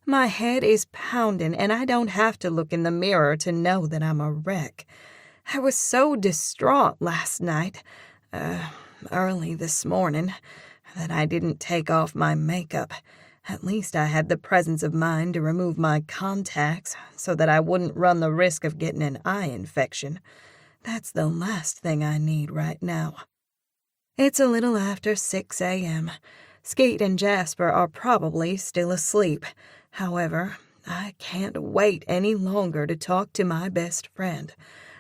My head is pounding, and I don't have to look in the mirror to know that I'm a wreck. I was so distraught last night, early this morning, that I didn't take off my makeup. At least I had the presence of mind to remove my contacts so that I wouldn't run the risk of getting an eye infection. That's the last thing I need right now. It's a little after 6 a.m. Skeet and Jasper are probably still asleep. However, I can't wait any longer to talk to my best friend.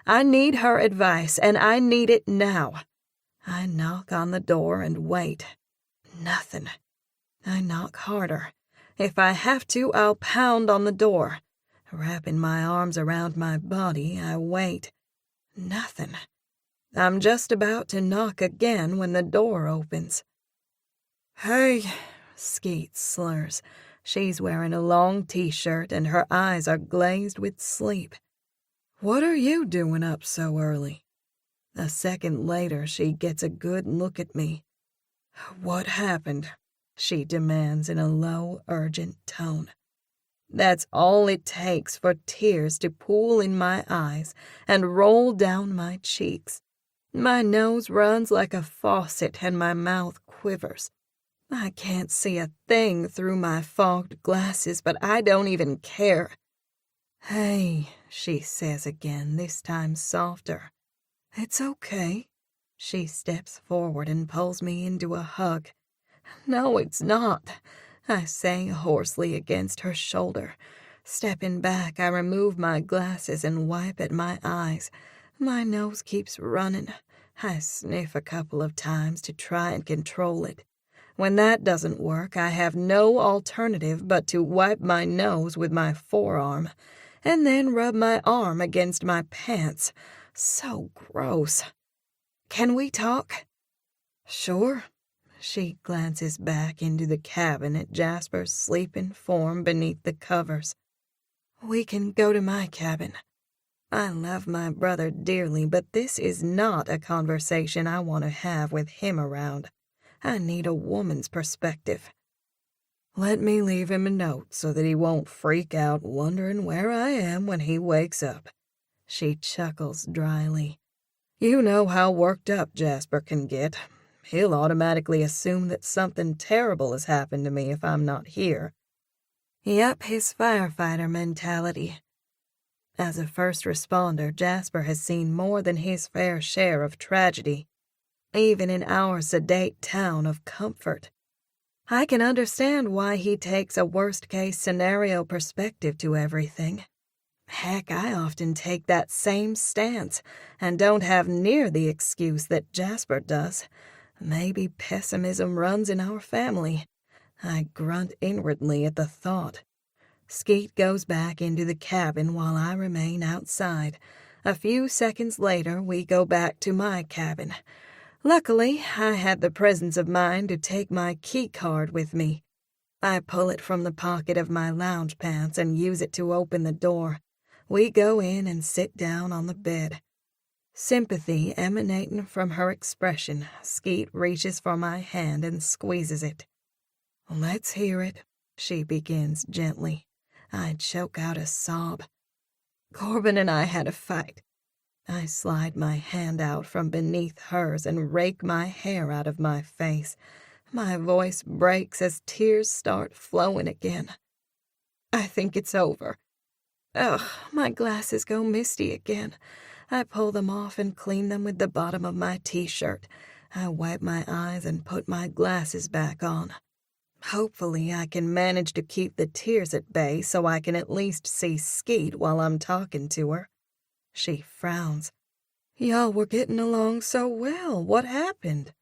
I need her advice, and I need it now. I knock on the door and wait. Nothing. I knock harder. If I have to, I'll pound on the door. Wrapping my arms around my body, I wait. Nothing. I'm just about to knock again when the door opens. "Hey," Skeet slurs. She's wearing a long t-shirt and her eyes are glazed with sleep. "What are you doing up so early?" A second later, she gets a good look at me. "What happened?" she demands in a low, urgent tone. That's all it takes for tears to pool in my eyes and roll down my cheeks. My nose runs like a faucet and my mouth quivers. I can't see a thing through my fogged glasses, but I don't even care. "Hey," she says again, this time softer. "It's okay." She steps forward and pulls me into a hug. "No, it's not," I say hoarsely against her shoulder. Stepping back, I remove my glasses and wipe at my eyes. My nose keeps running. I sniff a couple of times to try and control it. When that doesn't work, I have no alternative but to wipe my nose with my forearm and then rub my arm against my pants. So gross. "Can we talk?" "Sure." She glances back into the cabin at Jasper's sleeping form beneath the covers. "We can go to my cabin." I love my brother dearly, but this is not a conversation I want to have with him around. I need a woman's perspective. "Let me leave him a note so that he won't freak out wondering where I am when he wakes up." She chuckles dryly. "You know how worked up Jasper can get. He'll automatically assume that something terrible has happened to me if I'm not here." Yep, his firefighter mentality. As a first responder, Jasper has seen more than his fair share of tragedy, even in our sedate town of comfort. I can understand why he takes a worst-case scenario perspective to everything. Heck, I often take that same stance and don't have near the excuse that Jasper does. Maybe pessimism runs in our family. I grunt inwardly at the thought. Skeet goes back into the cabin while I remain outside. A few seconds later, we go back to my cabin. Luckily, I had the presence of mind to take my key card with me. I pull it from the pocket of my lounge pants and use it to open the door. We go in and sit down on the bed. Sympathy emanating from her expression, Skeet reaches for my hand and squeezes it. "Let's hear it," she begins gently. I choke out a sob. "Corbin and I had a fight." I slide my hand out from beneath hers and rake my hair out of my face. My voice breaks as tears start flowing again. "I think it's over." Ugh, my glasses go misty again. I pull them off and clean them with the bottom of my t-shirt. I wipe my eyes and put my glasses back on. Hopefully I can manage to keep the tears at bay so I can at least see Skeet while I'm talking to her. She frowns. "Y'all were getting along so well. What happened?"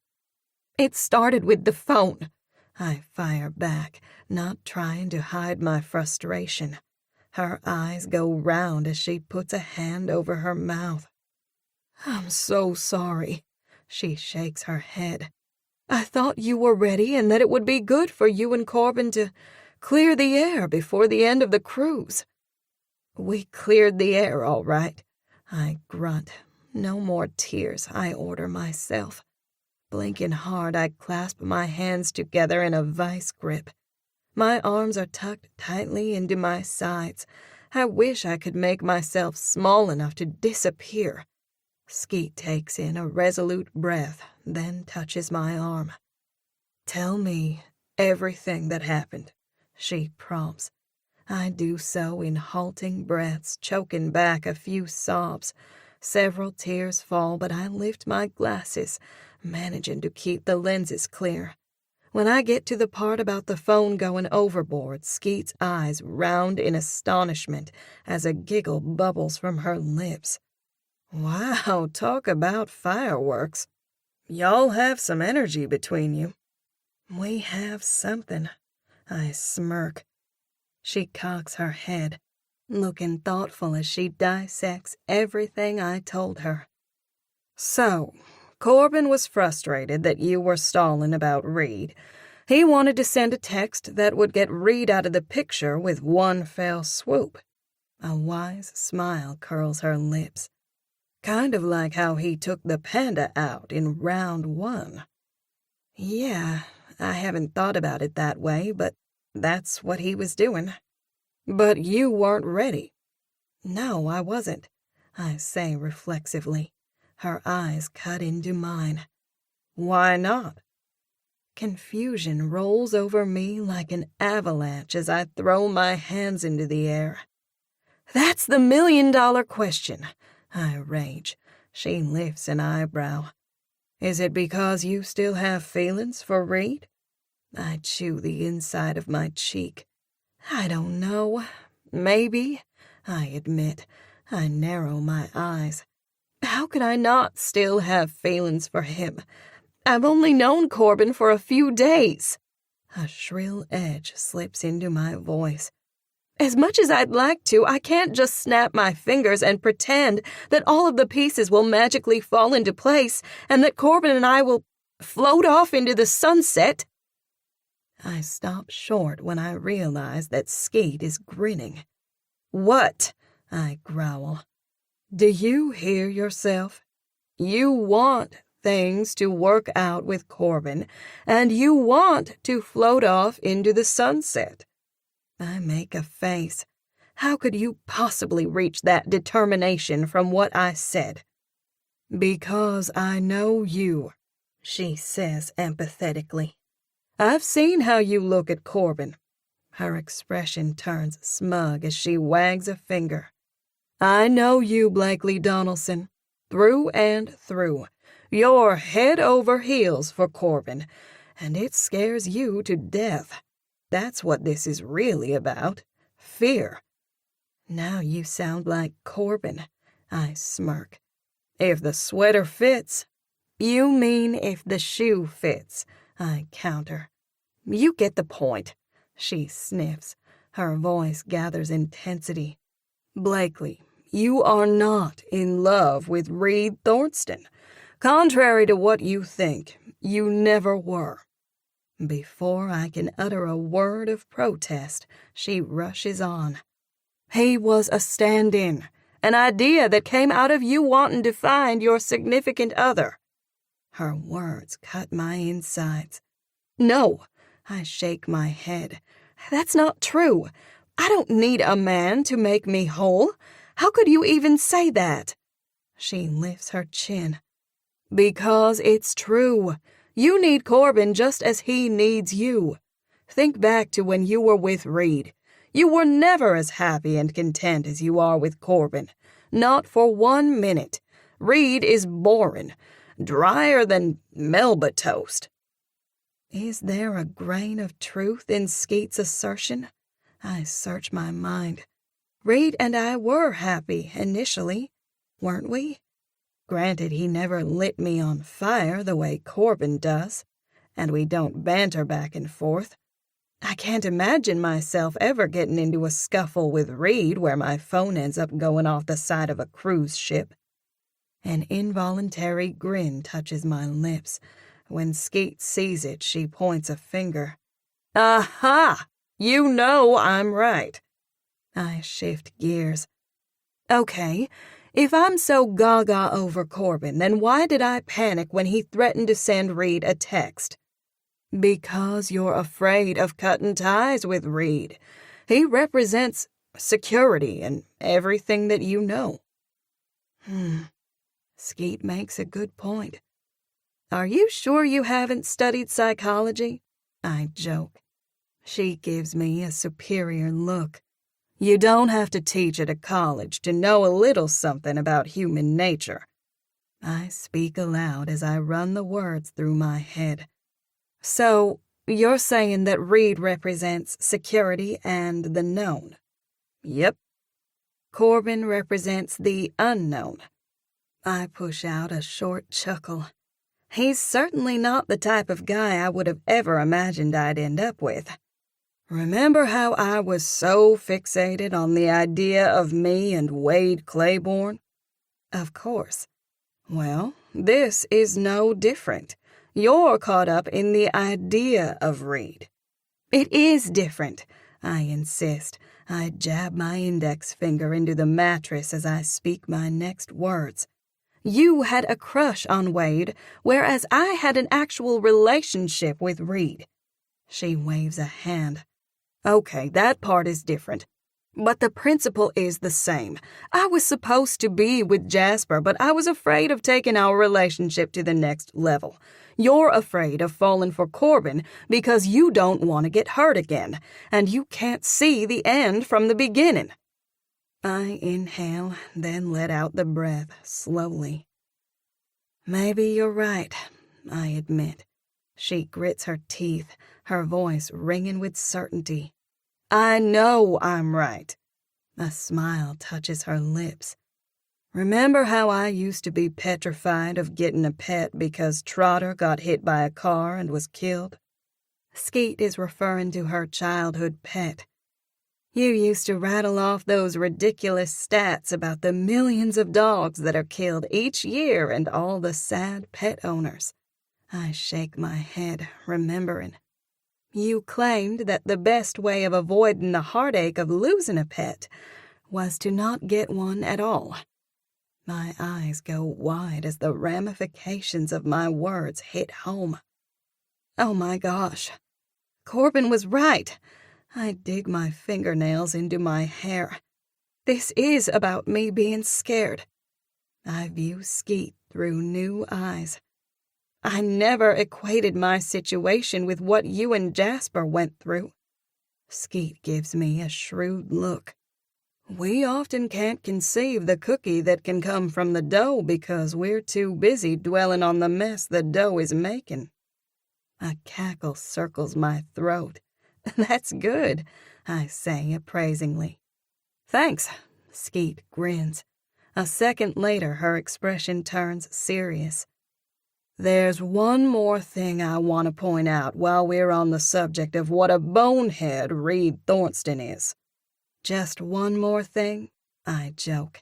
"It started with the phone," I fire back, not trying to hide my frustration. Her eyes go round as she puts a hand over her mouth. "I'm so sorry." She shakes her head. "I thought you were ready and that it would be good for you and Corbin to clear the air before the end of the cruise." "We cleared the air all right." I grunt. No more tears, I order myself. Blinking hard, I clasp my hands together in a vice grip. My arms are tucked tightly into my sides. I wish I could make myself small enough to disappear. Skeet takes in a resolute breath, then touches my arm. "Tell me everything that happened," she prompts. I do so in halting breaths, choking back a few sobs. Several tears fall, but I lift my glasses, managing to keep the lenses clear. When I get to the part about the phone going overboard, Skeet's eyes round in astonishment as a giggle bubbles from her lips. "Wow, talk about fireworks. Y'all have some energy between you." "We have something." I smirk. She cocks her head, looking thoughtful as she dissects everything I told her. "So, Corbin was frustrated that you were stalling about Reed. He wanted to send a text that would get Reed out of the picture with one fell swoop." A wise smile curls her lips. "Kind of like how he took the panda out in round 1. "Yeah, I haven't thought about it that way, but that's what he was doing." "But you weren't ready." "No, I wasn't," I say reflexively. Her eyes cut into mine. "Why not?" Confusion rolls over me like an avalanche as I throw my hands into the air. That's the million-dollar question, I rage. She lifts an eyebrow. Is it because you still have feelings for Reed? I chew the inside of my cheek. I don't know. Maybe, I admit. I narrow my eyes. How could I not still have feelings for him? I've only known Corbin for a few days. A shrill edge slips into my voice. As much as I'd like to, I can't just snap my fingers and pretend that all of the pieces will magically fall into place and that Corbin and I will float off into the sunset. I stop short when I realize that Skeet is grinning. What? I growl. Do you hear yourself? You want things to work out with Corbin, and you want to float off into the sunset. I make a face. How could you possibly reach that determination from what I said? Because I know you, she says empathetically. I've seen how you look at Corbin. Her expression turns smug as she wags a finger. I know you, Blakely Donelson, through and through. You're head over heels for Corbin, and it scares you to death. That's what this is really about. Fear. Now you sound like Corbin, I smirk. If the sweater fits. You mean if the shoe fits, I counter. You get the point, she sniffs. Her voice gathers intensity. Blakely, you are not in love with Reed Thornton. Contrary to what you think, you never were. Before I can utter a word of protest, she rushes on. He was a stand-in, an idea that came out of you wanting to find your significant other. Her words cut my insides. No, I shake my head. That's not true. I don't need a man to make me whole. How could you even say that? She lifts her chin. Because it's true. You need Corbin just as he needs you. Think back to when you were with Reed. You were never as happy and content as you are with Corbin. Not for 1 minute. Reed is boring. Drier than Melba toast. Is there a grain of truth in Skeet's assertion? I search my mind. Reed and I were happy initially, weren't we? Granted, he never lit me on fire the way Corbin does, and we don't banter back and forth. I can't imagine myself ever getting into a scuffle with Reed where my phone ends up going off the side of a cruise ship. An involuntary grin touches my lips. When Skeet sees it, she points a finger. Aha! You know I'm right. I shift gears. Okay, if I'm so gaga over Corbin, then why did I panic when he threatened to send Reed a text? Because you're afraid of cutting ties with Reed. He represents security and everything that you know. Skeet makes a good point. Are you sure you haven't studied psychology? I joke. She gives me a superior look. You don't have to teach at a college to know a little something about human nature. I speak aloud as I run the words through my head. So, you're saying that Reed represents security and the known? Yep. Corbin represents the unknown. I push out a short chuckle. He's certainly not the type of guy I would have ever imagined I'd end up with. Remember how I was so fixated on the idea of me and Wade Claiborne? Of course. Well, this is no different. You're caught up in the idea of Reed. It is different, I insist. I jab my index finger into the mattress as I speak my next words. You had a crush on Wade, whereas I had an actual relationship with Reed. She waves a hand. Okay, that part is different. But the principle is the same. I was supposed to be with Jasper, but I was afraid of taking our relationship to the next level. You're afraid of falling for Corbin because you don't want to get hurt again, and you can't see the end from the beginning. I inhale, then let out the breath slowly. Maybe you're right, I admit. She grits her teeth, her voice ringing with certainty. I know I'm right. A smile touches her lips. Remember how I used to be petrified of getting a pet because Trotter got hit by a car and was killed? Skeet is referring to her childhood pet. You used to rattle off those ridiculous stats about the millions of dogs that are killed each year and all the sad pet owners. I shake my head, remembering. You claimed that the best way of avoiding the heartache of losing a pet was to not get one at all. My eyes go wide as the ramifications of my words hit home. Oh my gosh. Corbin was right. I dig my fingernails into my hair. This is about me being scared. I view Skeet through new eyes. I never equated my situation with what you and Jasper went through. Skeet gives me a shrewd look. We often can't conceive the cookie that can come from the dough because we're too busy dwelling on the mess the dough is making. A cackle circles my throat. That's good, I say appraisingly. Thanks, Skeet grins. A second later, her expression turns serious. There's one more thing I want to point out while we're on the subject of what a bonehead Reed Thornton is. Just one more thing? I joke.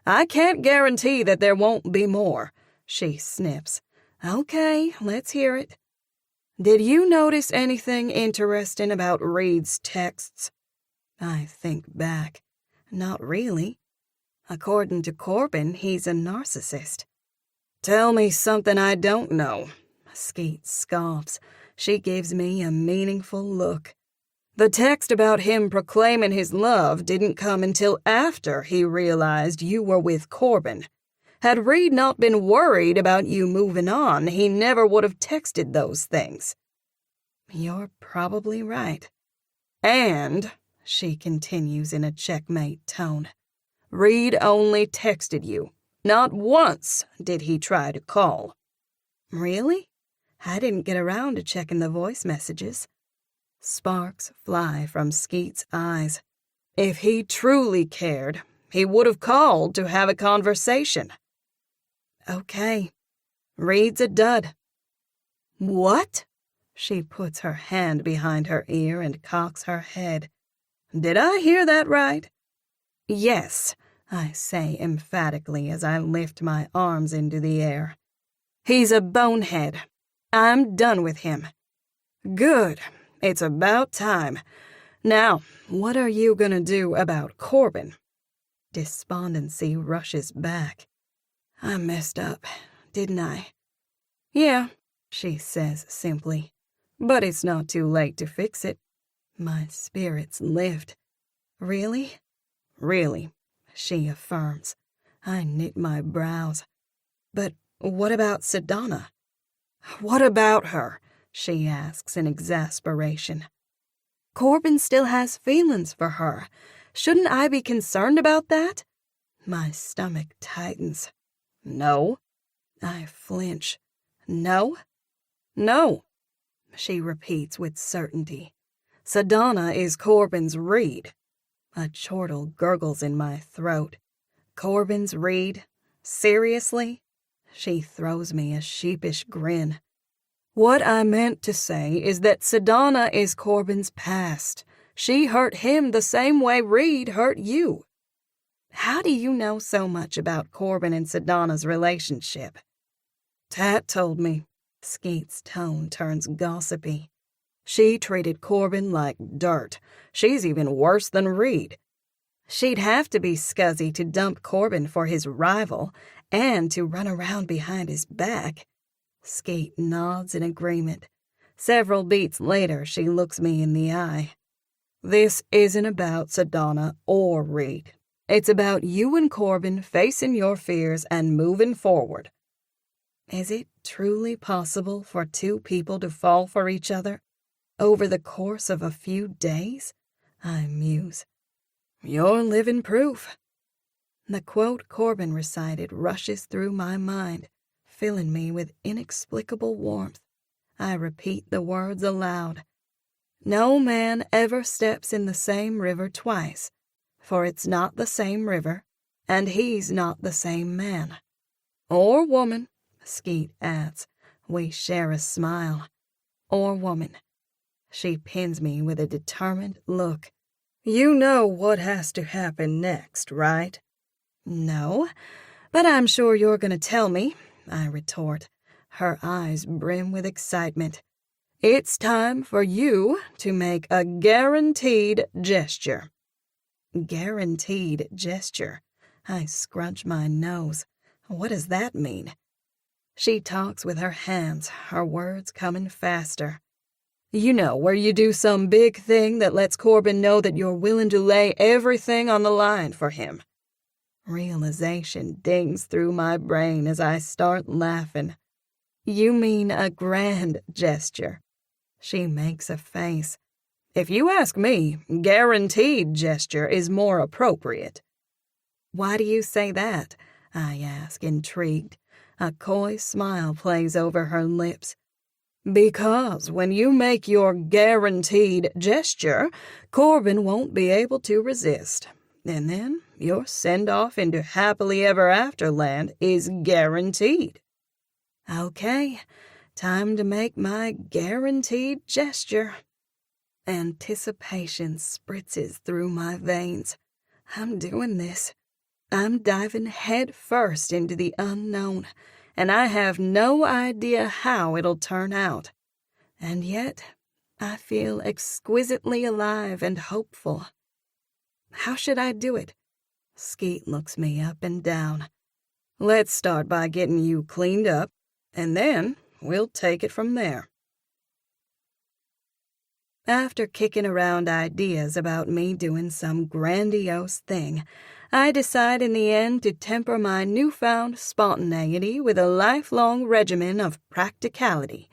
I can't guarantee that there won't be more, she snips. Okay, let's hear it. Did you notice anything interesting about Reed's texts? I think back. Not really. According to Corbin, he's a narcissist. Tell me something I don't know. Skeet scoffs. She gives me a meaningful look. The text about him proclaiming his love didn't come until after he realized you were with Corbin. Had Reed not been worried about you moving on, he never would have texted those things. You're probably right. And, she continues in a checkmate tone, Reed only texted you. Not once did he try to call. Really? I didn't get around to checking the voice messages. Sparks fly from Skeet's eyes. If he truly cared, he would have called to have a conversation. Okay. Reed's a dud. What? She puts her hand behind her ear and cocks her head. Did I hear that right? Yes, I say emphatically as I lift my arms into the air. He's a bonehead. I'm done with him. Good. It's about time. Now, what are you gonna do about Corbin? Despondency rushes back. I messed up, didn't I? Yeah, she says simply. But it's not too late to fix it. My spirits lift. Really? Really, she affirms. I knit my brows. But what about Sedona? What about her? She asks in exasperation. Corbin still has feelings for her. Shouldn't I be concerned about that? My stomach tightens. No. I flinch. No? No, she repeats with certainty. Sedona is Corbin's Reed. A chortle gurgles in my throat. Corbin's Reed? Seriously? She throws me a sheepish grin. What I meant to say is that Sedona is Corbin's past. She hurt him the same way Reed hurt you. How do you know so much about Corbin and Sedona's relationship? Tat told me. Skeet's tone turns gossipy. She treated Corbin like dirt. She's even worse than Reed. She'd have to be scuzzy to dump Corbin for his rival and to run around behind his back. Skeet nods in agreement. Several beats later, she looks me in the eye. This isn't about Sedona or Reed. It's about you and Corbin facing your fears and moving forward. Is it truly possible for two people to fall for each other over the course of a few days? I muse. You're living proof, The quote Corbin recited rushes through my mind, filling me with inexplicable warmth. I repeat the words aloud. No man ever steps in the same river twice, for it's not the same river, and he's not the same man. Or woman, Skeet adds. We share a smile. Or woman. She pins me with a determined look. You know what has to happen next, right? No, but I'm sure you're going to tell me, I retort. Her eyes brim with excitement. It's time for you to make a guaranteed gesture. Guaranteed gesture. I scrunch my nose. What does that mean? She talks with her hands, her words coming faster. You know, where you do some big thing that lets Corbin know that you're willing to lay everything on the line for him. Realization dings through my brain as I start laughing. You mean a grand gesture. She makes a face. If you ask me, guaranteed gesture is more appropriate. Why do you say that? I ask, intrigued. A coy smile plays over her lips. Because when you make your guaranteed gesture, Corbin won't be able to resist. And then your send-off into happily ever after land is guaranteed. Okay, time to make my guaranteed gesture. Anticipation spritzes through my veins. I'm doing this. I'm diving head first into the unknown, and I have no idea how it'll turn out. And yet, I feel exquisitely alive and hopeful. How should I do it? Skeet looks me up and down. Let's start by getting you cleaned up, and then we'll take it from there. After kicking around ideas about me doing some grandiose thing, I decide in the end to temper my newfound spontaneity with a lifelong regimen of practicality.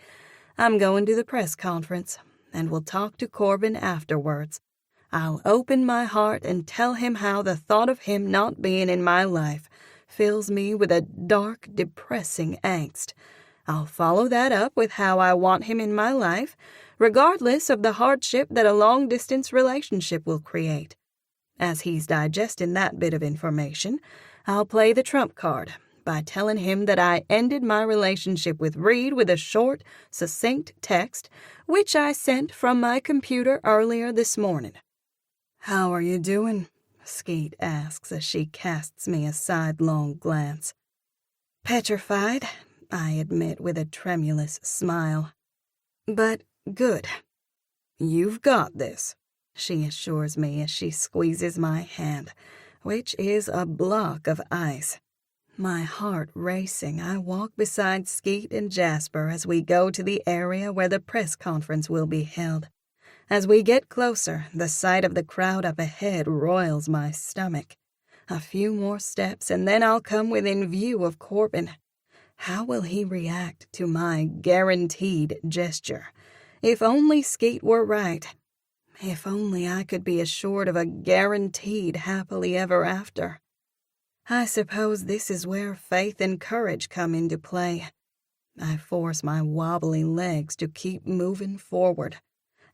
I'm going to the press conference, and will talk to Corbin afterwards. I'll open my heart and tell him how the thought of him not being in my life fills me with a dark, depressing angst. I'll follow that up with how I want him in my life, regardless of the hardship that a long-distance relationship will create. As he's digesting that bit of information, I'll play the trump card by telling him that I ended my relationship with Reed with a short, succinct text, which I sent from my computer earlier this morning. How are you doing? Skeet asks as she casts me a sidelong glance. Petrified, I admit with a tremulous smile. But good. You've got this, she assures me as she squeezes my hand, which is a block of ice. My heart racing, I walk beside Skeet and Jasper as we go to the area where the press conference will be held. As we get closer, the sight of the crowd up ahead roils my stomach. A few more steps and then I'll come within view of Corbin. How will he react to my guaranteed gesture? If only Skeet were right. If only I could be assured of a guaranteed happily ever after. I suppose this is where faith and courage come into play. I force my wobbly legs to keep moving forward.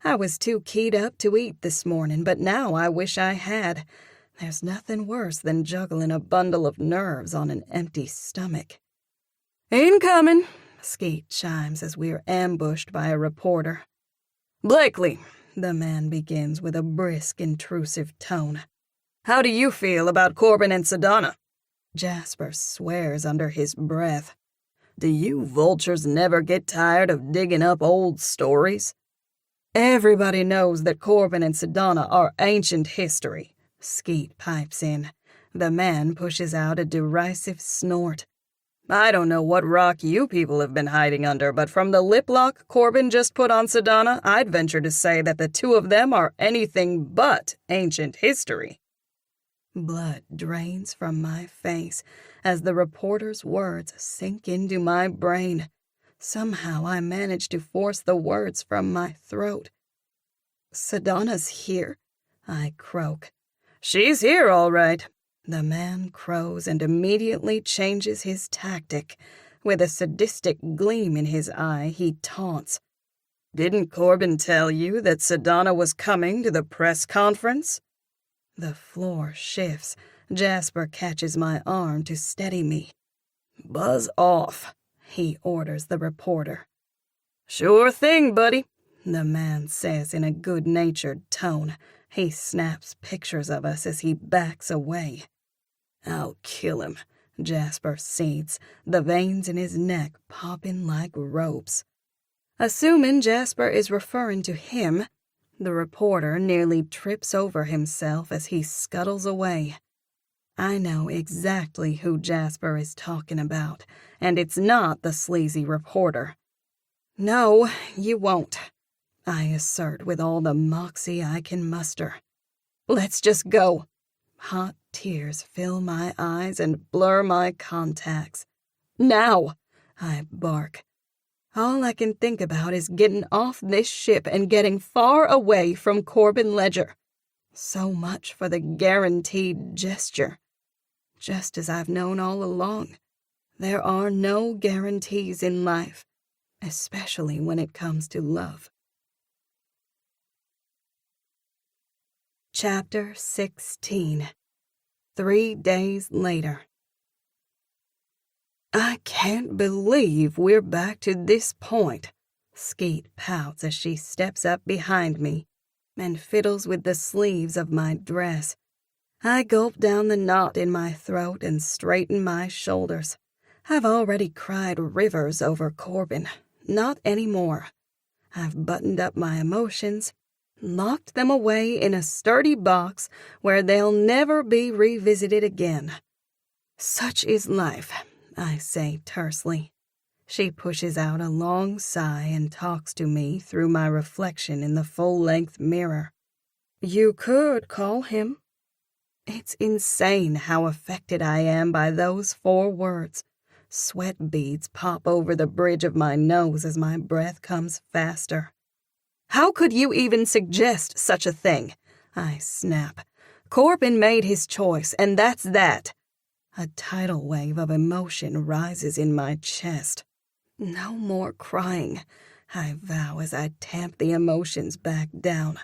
I was too keyed up to eat this morning, but now I wish I had. There's nothing worse than juggling a bundle of nerves on an empty stomach. Incoming, Skeet chimes as we're ambushed by a reporter. Blakely, the man begins with a brisk, intrusive tone. How do you feel about Corbin and Sedona? Jasper swears under his breath. Do you vultures never get tired of digging up old stories? Everybody knows that Corbin and Sedona are ancient history, Skeet pipes in. The man pushes out a derisive snort. I don't know what rock you people have been hiding under, but from the lip lock Corbin just put on Sedona, I'd venture to say that the two of them are anything but ancient history. Blood drains from my face as the reporter's words sink into my brain. Somehow I manage to force the words from my throat. Sedona's here, I croak. She's here, all right, The man crows and immediately changes his tactic. With a sadistic gleam in his eye, he taunts. Didn't Corbin tell you that Sedana was coming to the press conference? The floor shifts. Jasper catches my arm to steady me. Buzz off, he orders the reporter. Sure thing, buddy, the man says in a good-natured tone. He snaps pictures of us as he backs away. I'll kill him, Jasper seethes, the veins in his neck popping like ropes. Assuming Jasper is referring to him, the reporter nearly trips over himself as he scuttles away. I know exactly who Jasper is talking about, and it's not the sleazy reporter. No, you won't, I assert with all the moxie I can muster. Let's just go. Hot tears fill my eyes and blur my contacts. Now, I bark. All I can think about is getting off this ship and getting far away from Corbin Ledger. So much for the guaranteed gesture. Just as I've known all along, there are no guarantees in life, especially when it comes to love. Chapter 16. 3 days later. I can't believe we're back to this point, Skeet pouts as she steps up behind me and fiddles with the sleeves of my dress. I gulp down the knot in my throat and straighten my shoulders. I've already cried rivers over Corbin. Not anymore. I've buttoned up my emotions, locked them away in a sturdy box where they'll never be revisited again. Such is life, I say tersely. She pushes out a long sigh and talks to me through my reflection in the full-length mirror. You could call him. It's insane how affected I am by those 4 words. Sweat beads pop over the bridge of my nose as my breath comes faster. How could you even suggest such a thing? I snap. Corbin made his choice, and that's that. A tidal wave of emotion rises in my chest. No more crying, I vow as I tamp the emotions back down.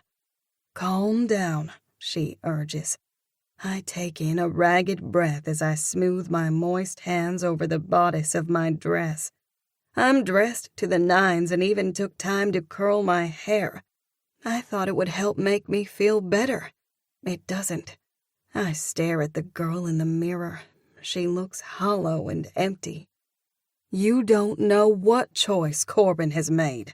Calm down, she urges. I take in a ragged breath as I smooth my moist hands over the bodice of my dress. I'm dressed to the nines and even took time to curl my hair. I thought it would help make me feel better. It doesn't. I stare at the girl in the mirror. She looks hollow and empty. You don't know what choice Corbin has made.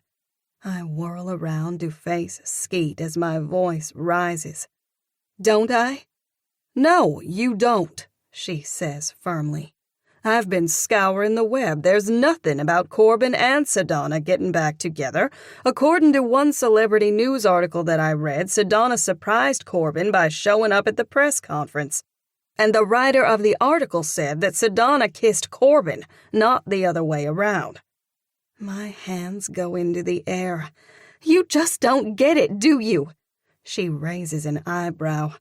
I whirl around to face Skeet as my voice rises. Don't I? No, you don't, she says firmly. I've been scouring the web. There's nothing about Corbin and Sedana getting back together. According to one celebrity news article that I read, Sedana surprised Corbin by showing up at the press conference. And the writer of the article said that Sedana kissed Corbin, not the other way around. My hands go into the air. You just don't get it, do you? She raises an eyebrow.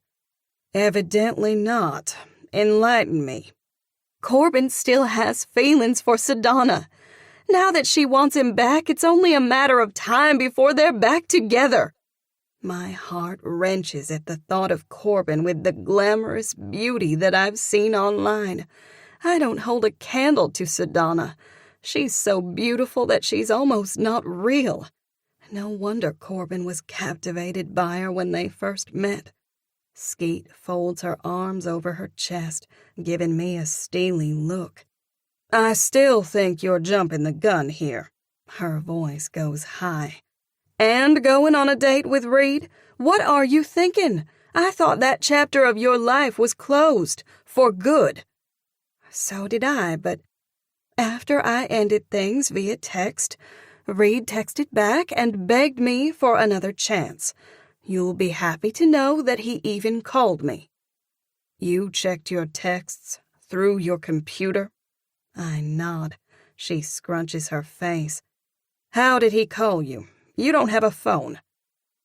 Evidently not. Enlighten me. Corbin still has feelings for Sedana. Now that she wants him back, it's only a matter of time before they're back together. My heart wrenches at the thought of Corbin with the glamorous beauty that I've seen online. I don't hold a candle to Sedana. She's so beautiful that she's almost not real. No wonder Corbin was captivated by her when they first met. Skeet folds her arms over her chest, giving me a steely look. I still think you're jumping the gun here. Her voice goes high. And going on a date with Reed? What are you thinking? I thought that chapter of your life was closed, for good. So did I, but after I ended things via text, Reed texted back and begged me for another chance. You'll be happy to know that he even called me. You checked your texts through your computer? I nod. She scrunches her face. How did he call you? You don't have a phone.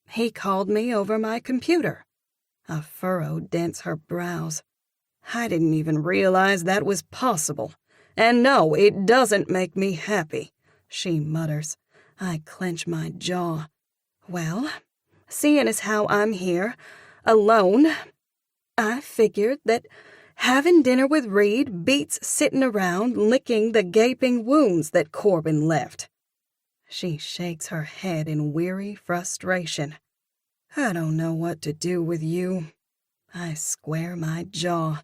He called me over my computer. A furrow dents her brows. I didn't even realize that was possible. And no, it doesn't make me happy, she mutters. I clench my jaw. Well, seeing as how I'm here, alone, I figured that having dinner with Reed beats sitting around licking the gaping wounds that Corbin left. She shakes her head in weary frustration. I don't know what to do with you. I square my jaw.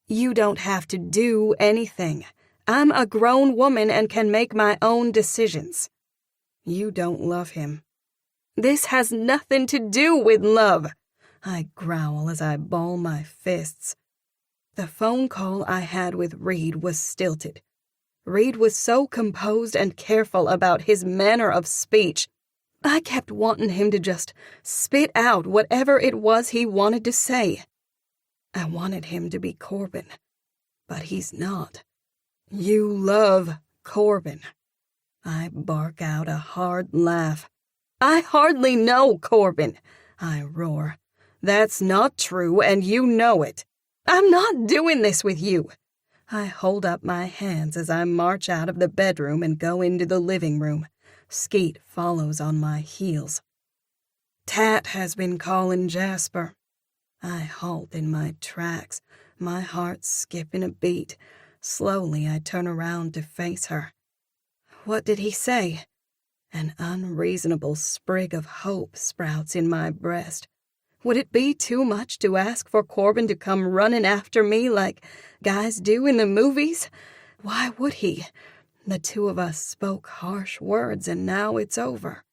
You don't have to do anything. I'm a grown woman and can make my own decisions. You don't love him. This has nothing to do with love, I growl as I ball my fists. The phone call I had with Reed was stilted. Reed was so composed and careful about his manner of speech. I kept wanting him to just spit out whatever it was he wanted to say. I wanted him to be Corbin, but he's not. You love Corbin. I bark out a hard laugh. I hardly know Corbin, I roar. That's not true, and you know it. I'm not doing this with you. I hold up my hands as I march out of the bedroom and go into the living room. Skeet follows on my heels. Tat has been calling Jasper. I halt in my tracks, my heart skipping a beat. Slowly I turn around to face her. What did he say? An unreasonable sprig of hope sprouts in my breast. Would it be too much to ask for Corbin to come running after me like guys do in the movies? Why would he? The two of us spoke harsh words and now it's over.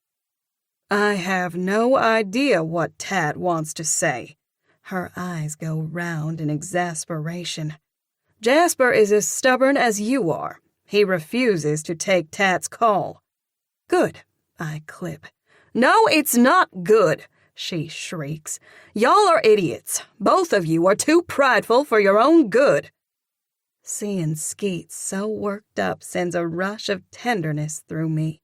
I have no idea what Tat wants to say. Her eyes go round in exasperation. Jasper is as stubborn as you are. He refuses to take Tat's call. Good, I clip. No, it's not good, she shrieks. Y'all are idiots. Both of you are too prideful for your own good. Seeing Skeet so worked up sends a rush of tenderness through me.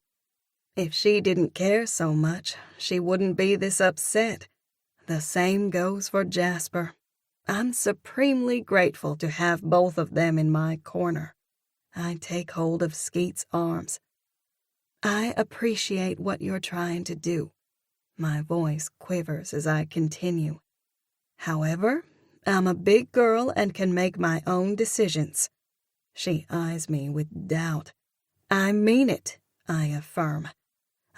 If she didn't care so much, she wouldn't be this upset. The same goes for Jasper. I'm supremely grateful to have both of them in my corner. I take hold of Skeet's arms. I appreciate what you're trying to do. My voice quivers as I continue. However, I'm a big girl and can make my own decisions. She eyes me with doubt. I mean it, I affirm.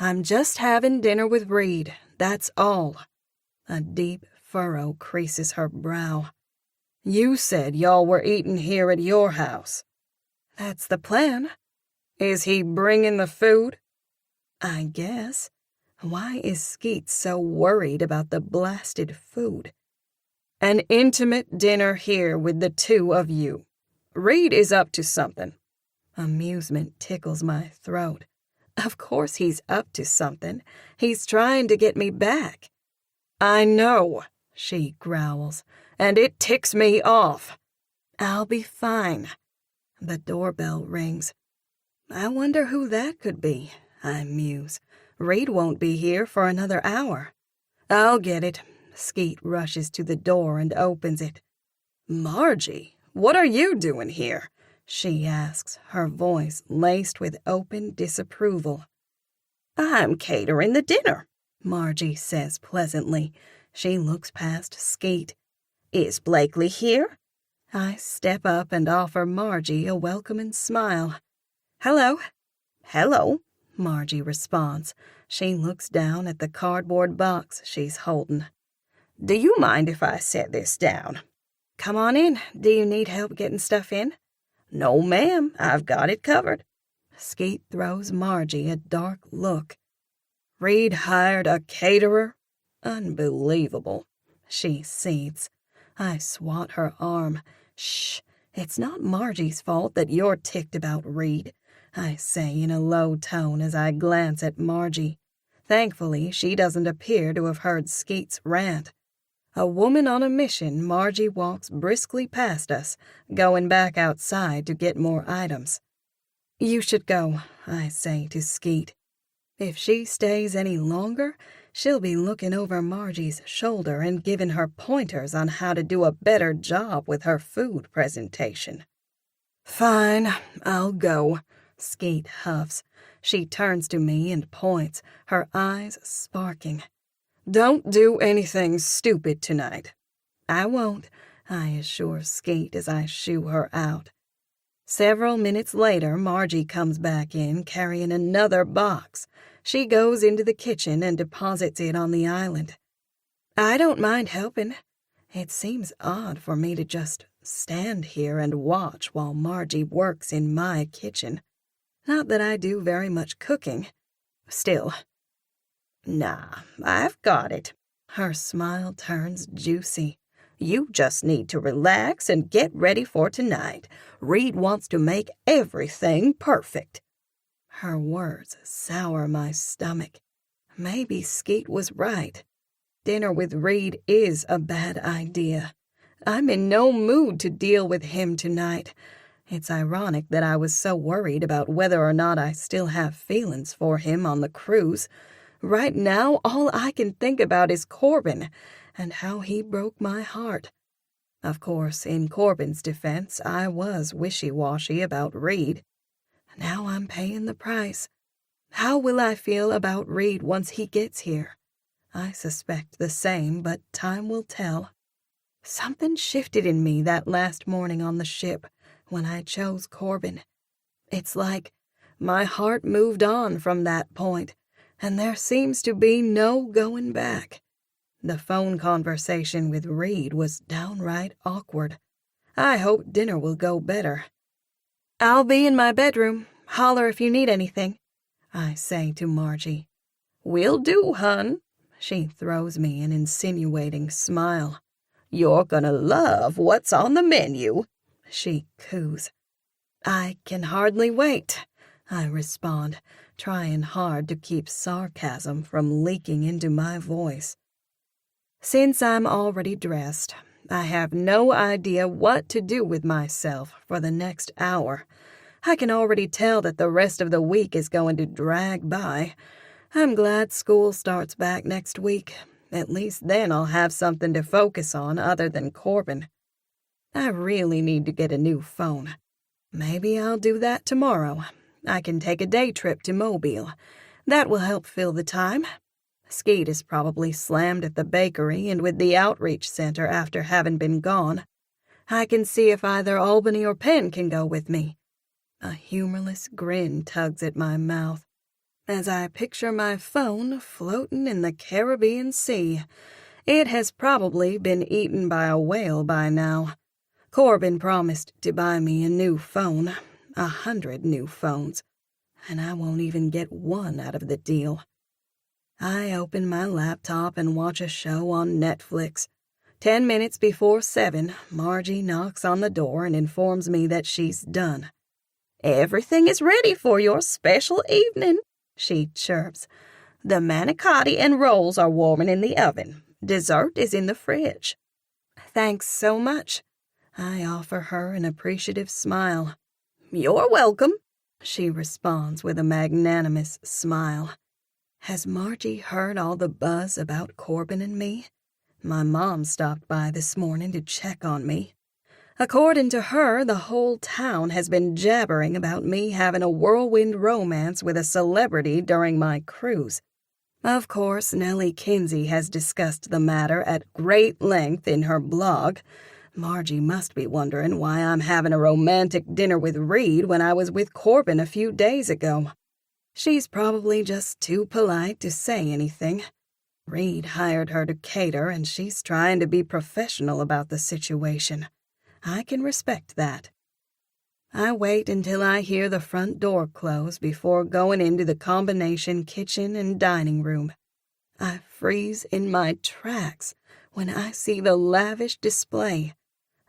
I'm just having dinner with Reed, that's all. A deep furrow creases her brow. You said y'all were eating here at your house. That's the plan. Is he bringing the food? I guess. Why is Skeet so worried about the blasted food? An intimate dinner here with the two of you. Reed is up to something. Amusement tickles my throat. Of course he's up to something. He's trying to get me back. I know, she growls, and it ticks me off. I'll be fine. The doorbell rings. I wonder who that could be, I muse. Reed won't be here for another hour. I'll get it. Skeet rushes to the door and opens it. Margie, what are you doing here? She asks, her voice laced with open disapproval. I'm catering the dinner, Margie says pleasantly. She looks past Skeet. Is Blakely here? I step up and offer Margie a welcoming smile. Hello. Hello, Margie responds. She looks down at the cardboard box she's holding. Do you mind if I set this down? Come on in. Do you need help getting stuff in? No, ma'am. I've got it covered. Skeet throws Margie a dark look. Reed hired a caterer? Unbelievable. She seethes. I swat her arm. Shh. It's not Margie's fault that you're ticked about Reed, I say in a low tone as I glance at Margie. Thankfully, she doesn't appear to have heard Skeet's rant. A woman on a mission, Margie walks briskly past us, going back outside to get more items. You should go, I say to Skeet. If she stays any longer, She'll be looking over Margie's shoulder and giving her pointers on how to do a better job with her food presentation. Fine, I'll go, Skeet huffs. She turns to me and points, her eyes sparking. Don't do anything stupid tonight. I won't, I assure Skeet as I shoo her out. Several minutes later, Margie comes back in carrying another box. She goes into the kitchen and deposits it on the island. I don't mind helping. It seems odd for me to just stand here and watch while Margie works in my kitchen. Not that I do very much cooking. Still. Nah, I've got it. Her smile turns juicy. You just need to relax and get ready for tonight. Reed wants to make everything perfect. Her words sour my stomach. Maybe Skeet was right. Dinner with Reed is a bad idea. I'm in no mood to deal with him tonight. It's ironic that I was so worried about whether or not I still have feelings for him on the cruise. Right now, all I can think about is Corbin and how he broke my heart. Of course, in Corbin's defense, I was wishy-washy about Reed. Now I'm paying the price. How will I feel about Reed once he gets here? I suspect the same, but time will tell. Something shifted in me that last morning on the ship when I chose Corbin. It's like my heart moved on from that point, and there seems to be no going back. The phone conversation with Reed was downright awkward. I hope dinner will go better. I'll be in my bedroom. Holler if you need anything, I say to Margie. Will do, hun. She throws me an insinuating smile. You're gonna love what's on the menu, she coos. I can hardly wait, I respond, trying hard to keep sarcasm from leaking into my voice. Since I'm already dressed, I have no idea what to do with myself for the next hour. I can already tell that the rest of the week is going to drag by. I'm glad school starts back next week. At least then I'll have something to focus on other than Corbin. I really need to get a new phone. Maybe I'll do that tomorrow. I can take a day trip to Mobile. That will help fill the time. Skeet is probably slammed at the bakery and with the outreach center after having been gone. I can see if either Albany or Penn can go with me. A humorless grin tugs at my mouth as I picture my phone floating in the Caribbean Sea. It has probably been eaten by a whale by now. Corbin promised to buy me a new phone, 100 new phones, and I won't even get one out of the deal. I open my laptop and watch a show on Netflix. 10 minutes before 7, Margie knocks on the door and informs me that she's done. Everything is ready for your special evening, she chirps. The manicotti and rolls are warming in the oven. Dessert is in the fridge. Thanks so much. I offer her an appreciative smile. You're welcome, she responds with a magnanimous smile. Has Margie heard all the buzz about Corbin and me? My mom stopped by this morning to check on me. According to her, the whole town has been jabbering about me having a whirlwind romance with a celebrity during my cruise. Of course, Nellie Kinsey has discussed the matter at great length in her blog. Margie must be wondering why I'm having a romantic dinner with Reed when I was with Corbin a few days ago. She's probably just too polite to say anything. Reed hired her to cater, and she's trying to be professional about the situation. I can respect that. I wait until I hear the front door close before going into the combination kitchen and dining room. I freeze in my tracks when I see the lavish display.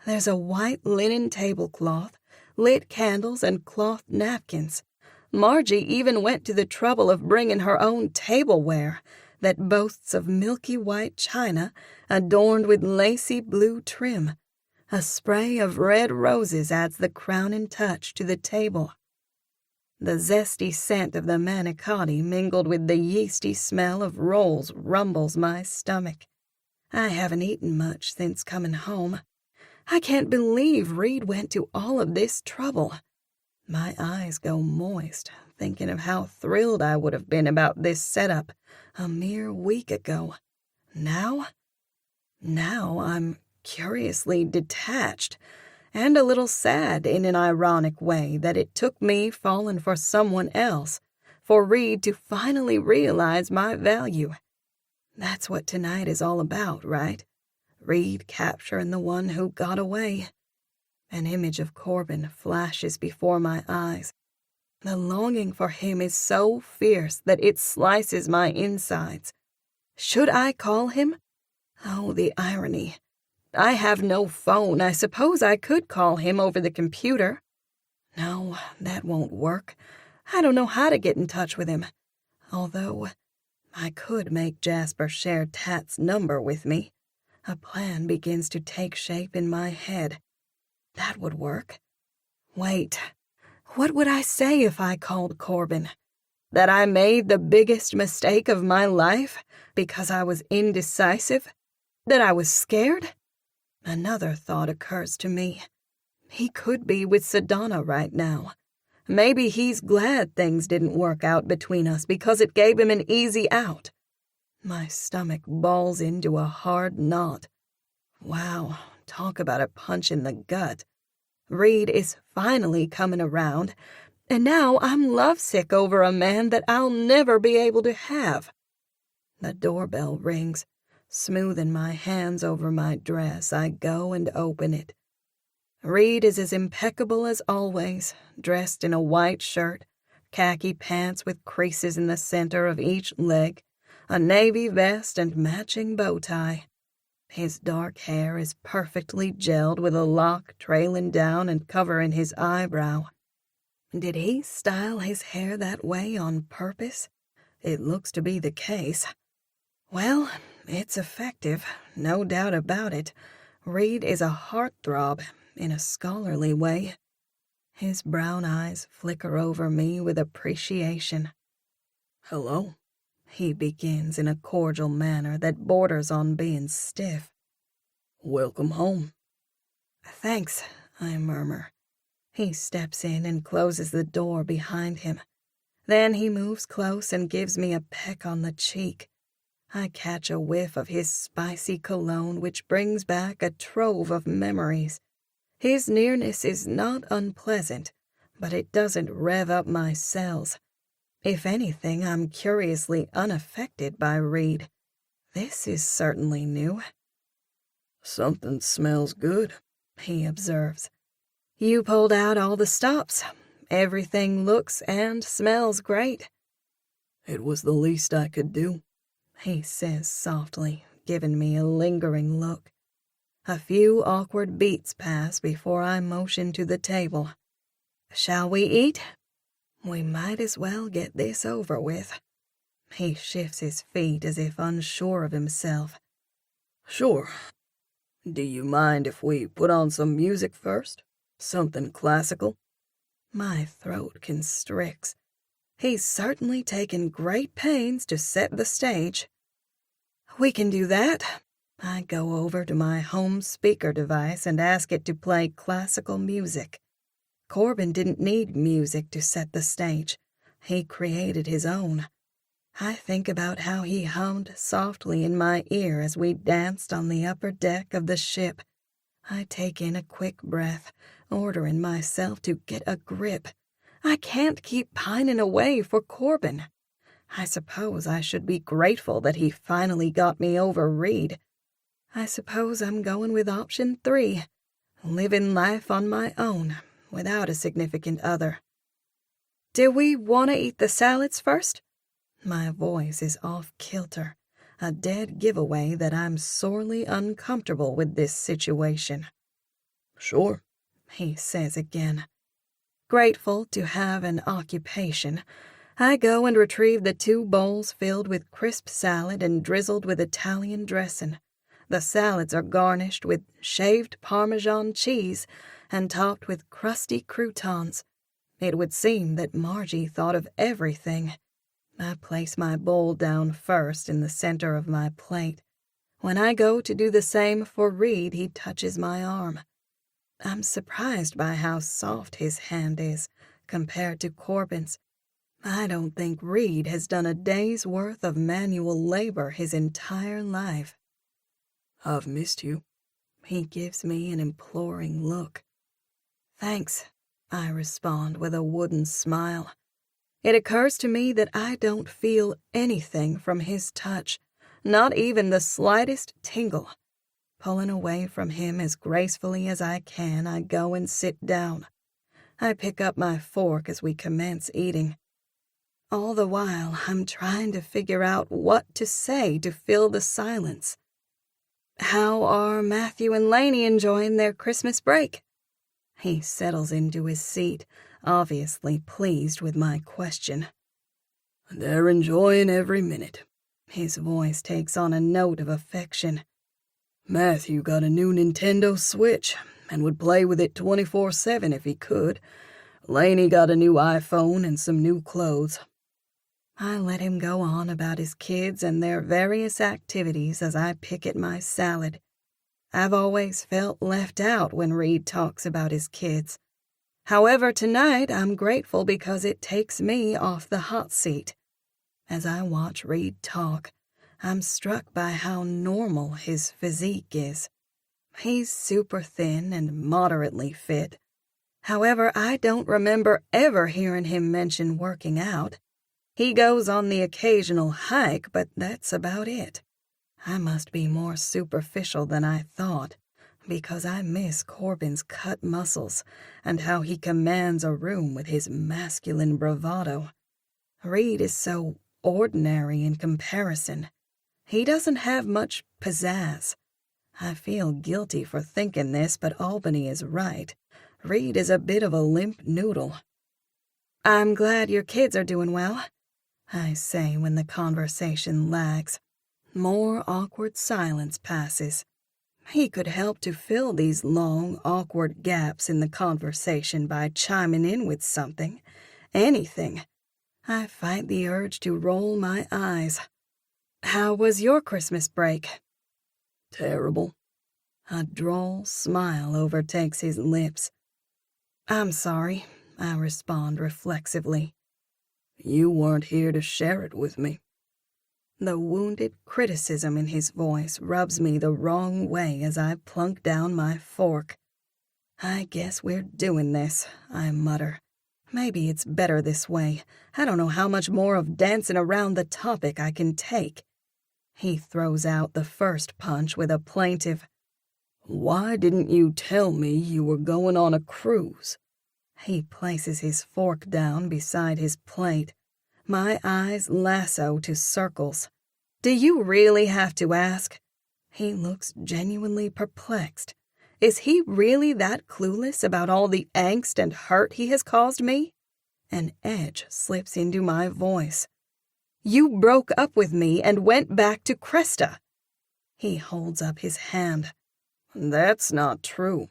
There's a white linen tablecloth, lit candles, and cloth napkins. Margie even went to the trouble of bringing her own tableware that boasts of milky white china adorned with lacy blue trim. A spray of red roses adds the crowning touch to the table. The zesty scent of the manicotti mingled with the yeasty smell of rolls rumbles my stomach. I haven't eaten much since coming home. I can't believe Reed went to all of this trouble. My eyes go moist, thinking of how thrilled I would have been about this setup a mere week ago. Now I'm curiously detached and a little sad in an ironic way that it took me falling for someone else for Reed to finally realize my value. That's what tonight is all about, right? Reed capturing the one who got away. An image of Corbin flashes before my eyes. The longing for him is so fierce that it slices my insides. Should I call him? Oh, the irony. I have no phone. I suppose I could call him over the computer. No, that won't work. I don't know how to get in touch with him. Although, I could make Jasper share Tat's number with me. A plan begins to take shape in my head. That would work. Wait, what would I say if I called Corbin? That I made the biggest mistake of my life because I was indecisive? That I was scared? Another thought occurs to me. He could be with Sedona right now. Maybe he's glad things didn't work out between us because it gave him an easy out. My stomach balls into a hard knot. Wow, talk about a punch in the gut. Reed is finally coming around, and now I'm lovesick over a man that I'll never be able to have. The doorbell rings. Smoothing my hands over my dress, I go and open it. Reed is as impeccable as always, dressed in a white shirt, khaki pants with creases in the center of each leg, a navy vest and matching bow tie. His dark hair is perfectly gelled with a lock trailing down and covering his eyebrow. Did he style his hair that way on purpose? It looks to be the case. Well, it's effective, no doubt about it. Reed is a heartthrob, in a scholarly way. His brown eyes flicker over me with appreciation. Hello, he begins in a cordial manner that borders on being stiff. Welcome home. Thanks, I murmur. He steps in and closes the door behind him. Then he moves close and gives me a peck on the cheek. I catch a whiff of his spicy cologne, which brings back a trove of memories. His nearness is not unpleasant, but it doesn't rev up my cells. If anything, I'm curiously unaffected by Reed. This is certainly new. Something smells good, he observes. You pulled out all the stops. Everything looks and smells great. It was the least I could do, he says softly, giving me a lingering look. A few awkward beats pass before I motion to the table. Shall we eat? We might as well get this over with. He shifts his feet as if unsure of himself. Sure. Do you mind if we put on some music first? Something classical? My throat constricts. He's certainly taken great pains to set the stage. We can do that. I go over to my home speaker device and ask it to play classical music. Corbin didn't need music to set the stage. He created his own. I think about how he hummed softly in my ear as we danced on the upper deck of the ship. I take in a quick breath, ordering myself to get a grip. I can't keep pining away for Corbin. I suppose I should be grateful that he finally got me over Reed. I suppose I'm going with option 3, living life on my own, without a significant other. Do we want to eat the salads first? My voice is off kilter, a dead giveaway that I'm sorely uncomfortable with this situation. Sure, he says again. Grateful to have an occupation, I go and retrieve the 2 bowls filled with crisp salad and drizzled with Italian dressing. The salads are garnished with shaved Parmesan cheese and topped with crusty croutons. It would seem that Margie thought of everything. I place my bowl down first in the center of my plate. When I go to do the same for Reed, he touches my arm. I'm surprised by how soft his hand is compared to Corbin's. I don't think Reed has done a day's worth of manual labor his entire life. I've missed you. He gives me an imploring look. Thanks, I respond with a wooden smile. It occurs to me that I don't feel anything from his touch, not even the slightest tingle. Pulling away from him as gracefully as I can, I go and sit down. I pick up my fork as we commence eating. All the while, I'm trying to figure out what to say to fill the silence. How are Matthew and Lainey enjoying their Christmas break? He settles into his seat, obviously pleased with my question. They're enjoying every minute. His voice takes on a note of affection. Matthew got a new Nintendo Switch and would play with it 24/7 if he could. Lainey got a new iPhone and some new clothes. I let him go on about his kids and their various activities as I pick at my salad. I've always felt left out when Reed talks about his kids. However, tonight I'm grateful because it takes me off the hot seat. As I watch Reed talk, I'm struck by how normal his physique is. He's super thin and moderately fit. However, I don't remember ever hearing him mention working out. He goes on the occasional hike, but that's about it. I must be more superficial than I thought, because I miss Corbin's cut muscles and how he commands a room with his masculine bravado. Reed is so ordinary in comparison. He doesn't have much pizzazz. I feel guilty for thinking this, but Albany is right. Reed is a bit of a limp noodle. I'm glad your kids are doing well, I say when the conversation lags. More awkward silence passes. He could help to fill these long, awkward gaps in the conversation by chiming in with something, anything. I fight the urge to roll my eyes. How was your Christmas break? Terrible. A droll smile overtakes his lips. I'm sorry, I respond reflexively. You weren't here to share it with me. The wounded criticism in his voice rubs me the wrong way as I plunk down my fork. I guess we're doing this, I mutter. Maybe it's better this way. I don't know how much more of dancing around the topic I can take. He throws out the first punch with a plaintive, "Why didn't you tell me you were going on a cruise?" He places his fork down beside his plate. My eyes lasso to circles. Do you really have to ask? He looks genuinely perplexed. Is he really that clueless about all the angst and hurt he has caused me? An edge slips into my voice. You broke up with me and went back to Cresta. He holds up his hand. That's not true,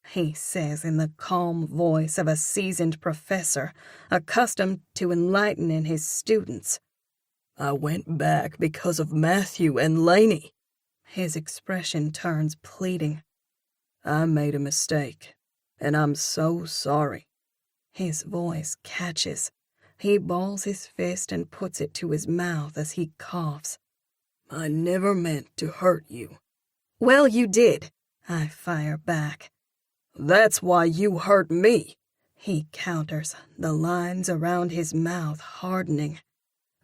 he says in the calm voice of a seasoned professor, accustomed to enlightening his students. I went back because of Matthew and Lainey. His expression turns pleading. I made a mistake, and I'm so sorry. His voice catches. He balls his fist and puts it to his mouth as he coughs. I never meant to hurt you. Well, you did, I fire back. That's why you hurt me, he counters, the lines around his mouth hardening.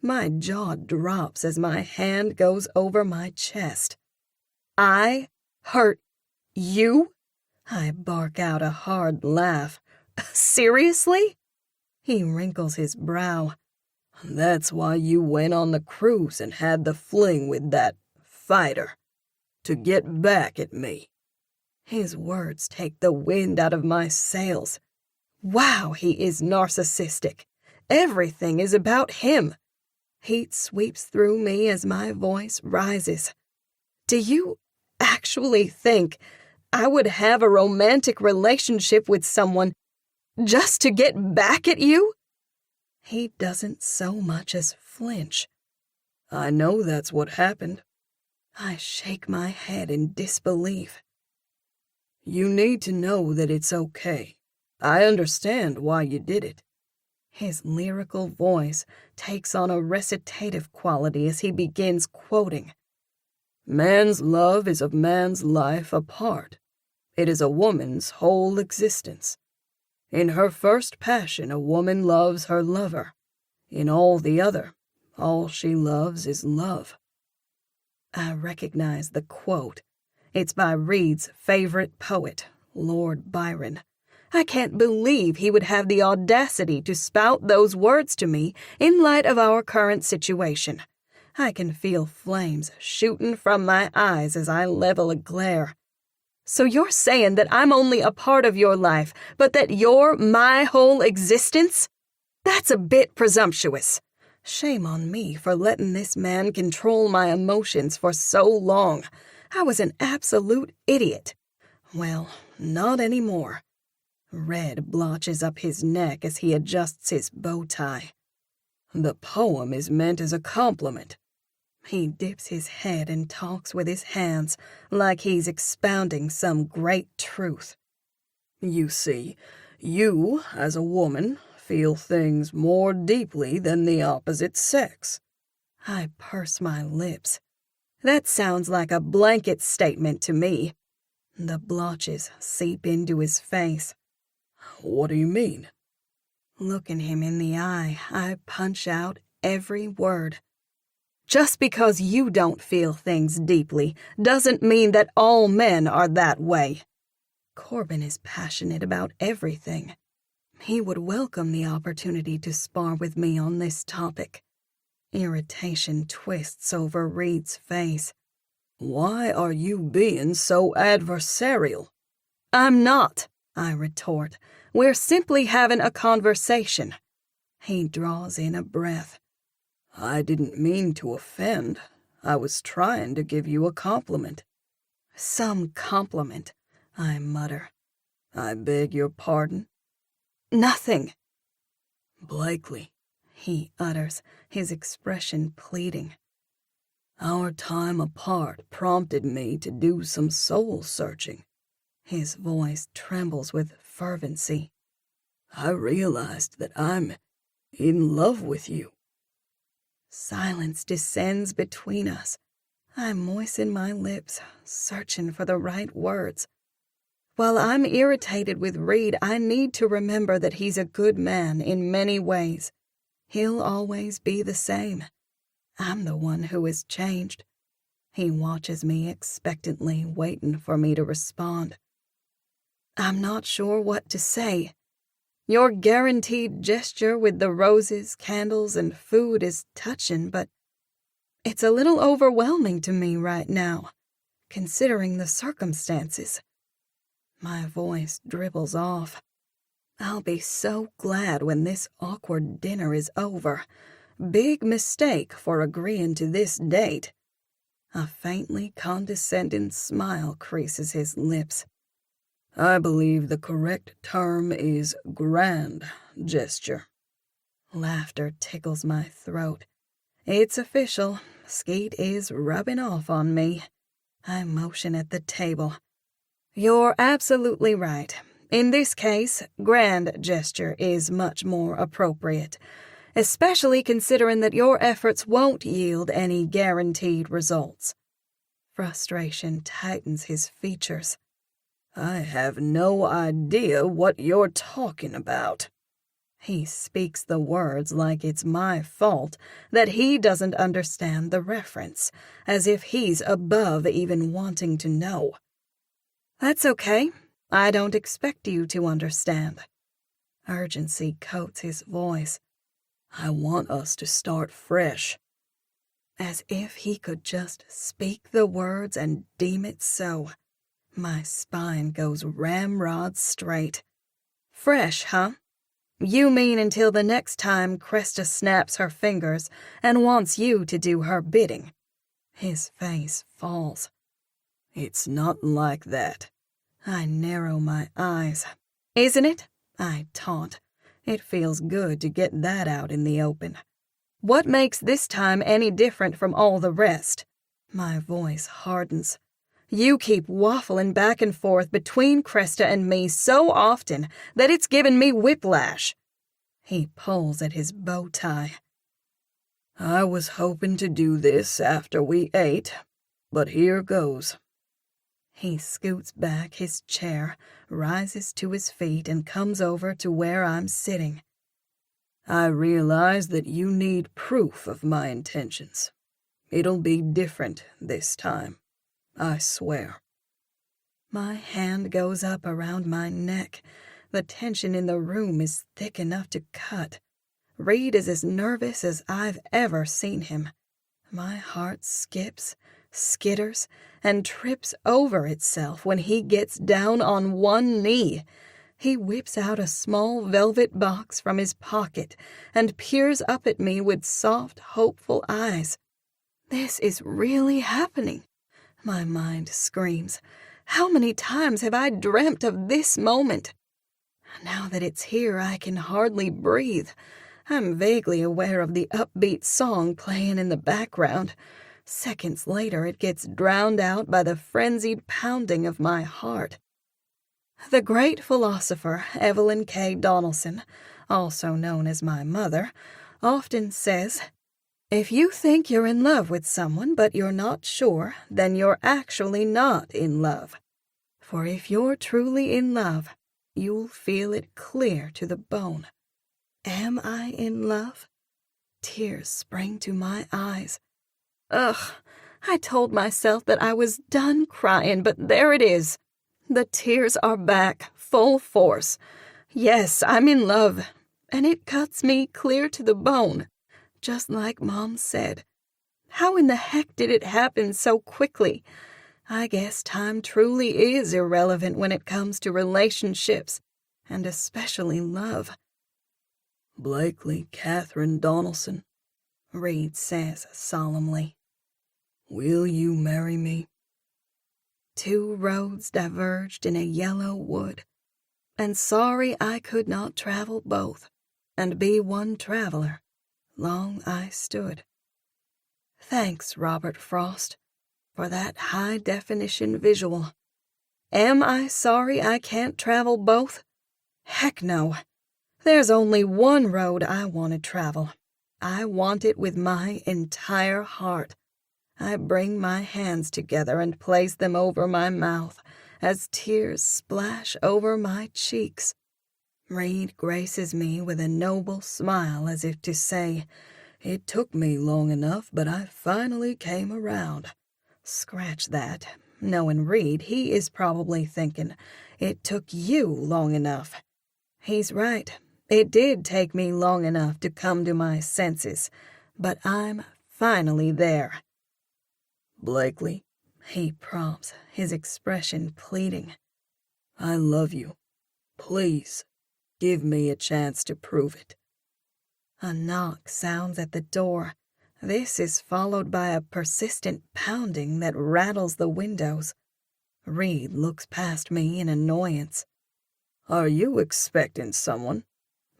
My jaw drops as my hand goes over my chest. I hurt you? I bark out a hard laugh. Seriously? He wrinkles his brow. That's why you went on the cruise and had the fling with that fighter. To get back at me. His words take the wind out of my sails. Wow, he is narcissistic. Everything is about him. Heat sweeps through me as my voice rises. Do you actually think I would have a romantic relationship with someone Just to get back at you? He doesn't so much as flinch. I know that's what happened. I shake my head in disbelief. You need to know that it's okay. I understand why you did it. His lyrical voice takes on a recitative quality as he begins quoting. Man's love is of man's life a part. It is a woman's whole existence. In her first passion, a woman loves her lover. In all the other, all she loves is love. I recognize the quote. It's by Reed's favorite poet, Lord Byron. I can't believe he would have the audacity to spout those words to me in light of our current situation. I can feel flames shooting from my eyes as I level a glare. So you're saying that I'm only a part of your life, but that you're my whole existence? That's a bit presumptuous. Shame on me for letting this man control my emotions for so long. I was an absolute idiot. Well, not anymore. Red blotches up his neck as he adjusts his bow tie. The poem is meant as a compliment. He dips his head and talks with his hands like he's expounding some great truth. You see, you, as a woman, feel things more deeply than the opposite sex. I purse my lips. That sounds like a blanket statement to me. The blotches seep into his face. What do you mean? Looking him in the eye, I punch out every word. Just because you don't feel things deeply doesn't mean that all men are that way. Corbin is passionate about everything. He would welcome the opportunity to spar with me on this topic. Irritation twists over Reed's face. Why are you being so adversarial? I'm not, I retort. We're simply having a conversation. He draws in a breath. I didn't mean to offend. I was trying to give you a compliment. Some compliment, I mutter. I beg your pardon? Nothing. Blakely, he utters, his expression pleading. Our time apart prompted me to do some soul-searching. His voice trembles with fervency. I realized that I'm in love with you. Silence descends between us. I moisten my lips, searching for the right words. While I'm irritated with Reed, I need to remember that he's a good man in many ways. He'll always be the same. I'm the one who has changed. He watches me expectantly, waiting for me to respond. I'm not sure what to say. Your guaranteed gesture with the roses, candles, and food is touching, but it's a little overwhelming to me right now, considering the circumstances. My voice dribbles off. I'll be so glad when this awkward dinner is over. Big mistake for agreeing to this date. A faintly condescending smile creases his lips. I believe the correct term is grand gesture. Laughter tickles my throat. It's official. Skeet is rubbing off on me. I motion at the table. You're absolutely right. In this case, grand gesture is much more appropriate, especially considering that your efforts won't yield any guaranteed results. Frustration tightens his features. I have no idea what you're talking about. He speaks the words like it's my fault that he doesn't understand the reference, as if he's above even wanting to know. That's okay. I don't expect you to understand. Urgency coats his voice. I want us to start fresh. As if he could just speak the words and deem it so. My spine goes ramrod straight. Fresh, huh? You mean until the next time Cresta snaps her fingers and wants you to do her bidding. His face falls. It's not like that. I narrow my eyes. Isn't it? I taunt. It feels good to get that out in the open. What makes this time any different from all the rest? My voice hardens. You keep waffling back and forth between Cresta and me so often that it's given me whiplash. He pulls at his bow tie. I was hoping to do this after we ate, but here goes. He scoots back his chair, rises to his feet, and comes over to where I'm sitting. I realize that you need proof of my intentions. It'll be different this time, I swear. My hand goes up around my neck. The tension in the room is thick enough to cut. Reed is as nervous as I've ever seen him. My heart skips, skitters, and trips over itself when he gets down on one knee. He whips out a small velvet box from his pocket and peers up at me with soft, hopeful eyes. This is really happening, my mind screams. How many times have I dreamt of this moment? Now that it's here, I can hardly breathe. I'm vaguely aware of the upbeat song playing in the background. Seconds later, it gets drowned out by the frenzied pounding of my heart. The great philosopher Evelyn K. Donelson, also known as my mother, often says, "If you think you're in love with someone but you're not sure, then you're actually not in love. For if you're truly in love, you'll feel it clear to the bone." Am I in love? Tears spring to my eyes. Ugh, I told myself that I was done crying, but there it is. The tears are back, full force. Yes, I'm in love, and it cuts me clear to the bone, just like Mom said. How in the heck did it happen so quickly? I guess time truly is irrelevant when it comes to relationships, and especially love. Blakely Catherine Donelson, Reed says solemnly. Will you marry me? Two roads diverged in a yellow wood, and sorry I could not travel both, and be one traveler. Long I stood. Thanks, Robert Frost, for that high-definition visual. Am I sorry I can't travel both? Heck no. There's only one road I want to travel. I want it with my entire heart. I bring my hands together and place them over my mouth as tears splash over my cheeks. Reed graces me with a noble smile as if to say, "It took me long enough, but I finally came around." Scratch that. Knowing Reed, he is probably thinking, "It took you long enough." He's right. It did take me long enough to come to my senses, but I'm finally there. Blakely, he prompts, his expression pleading. I love you. Please, give me a chance to prove it. A knock sounds at the door. This is followed by a persistent pounding that rattles the windows. Reed looks past me in annoyance. Are you expecting someone?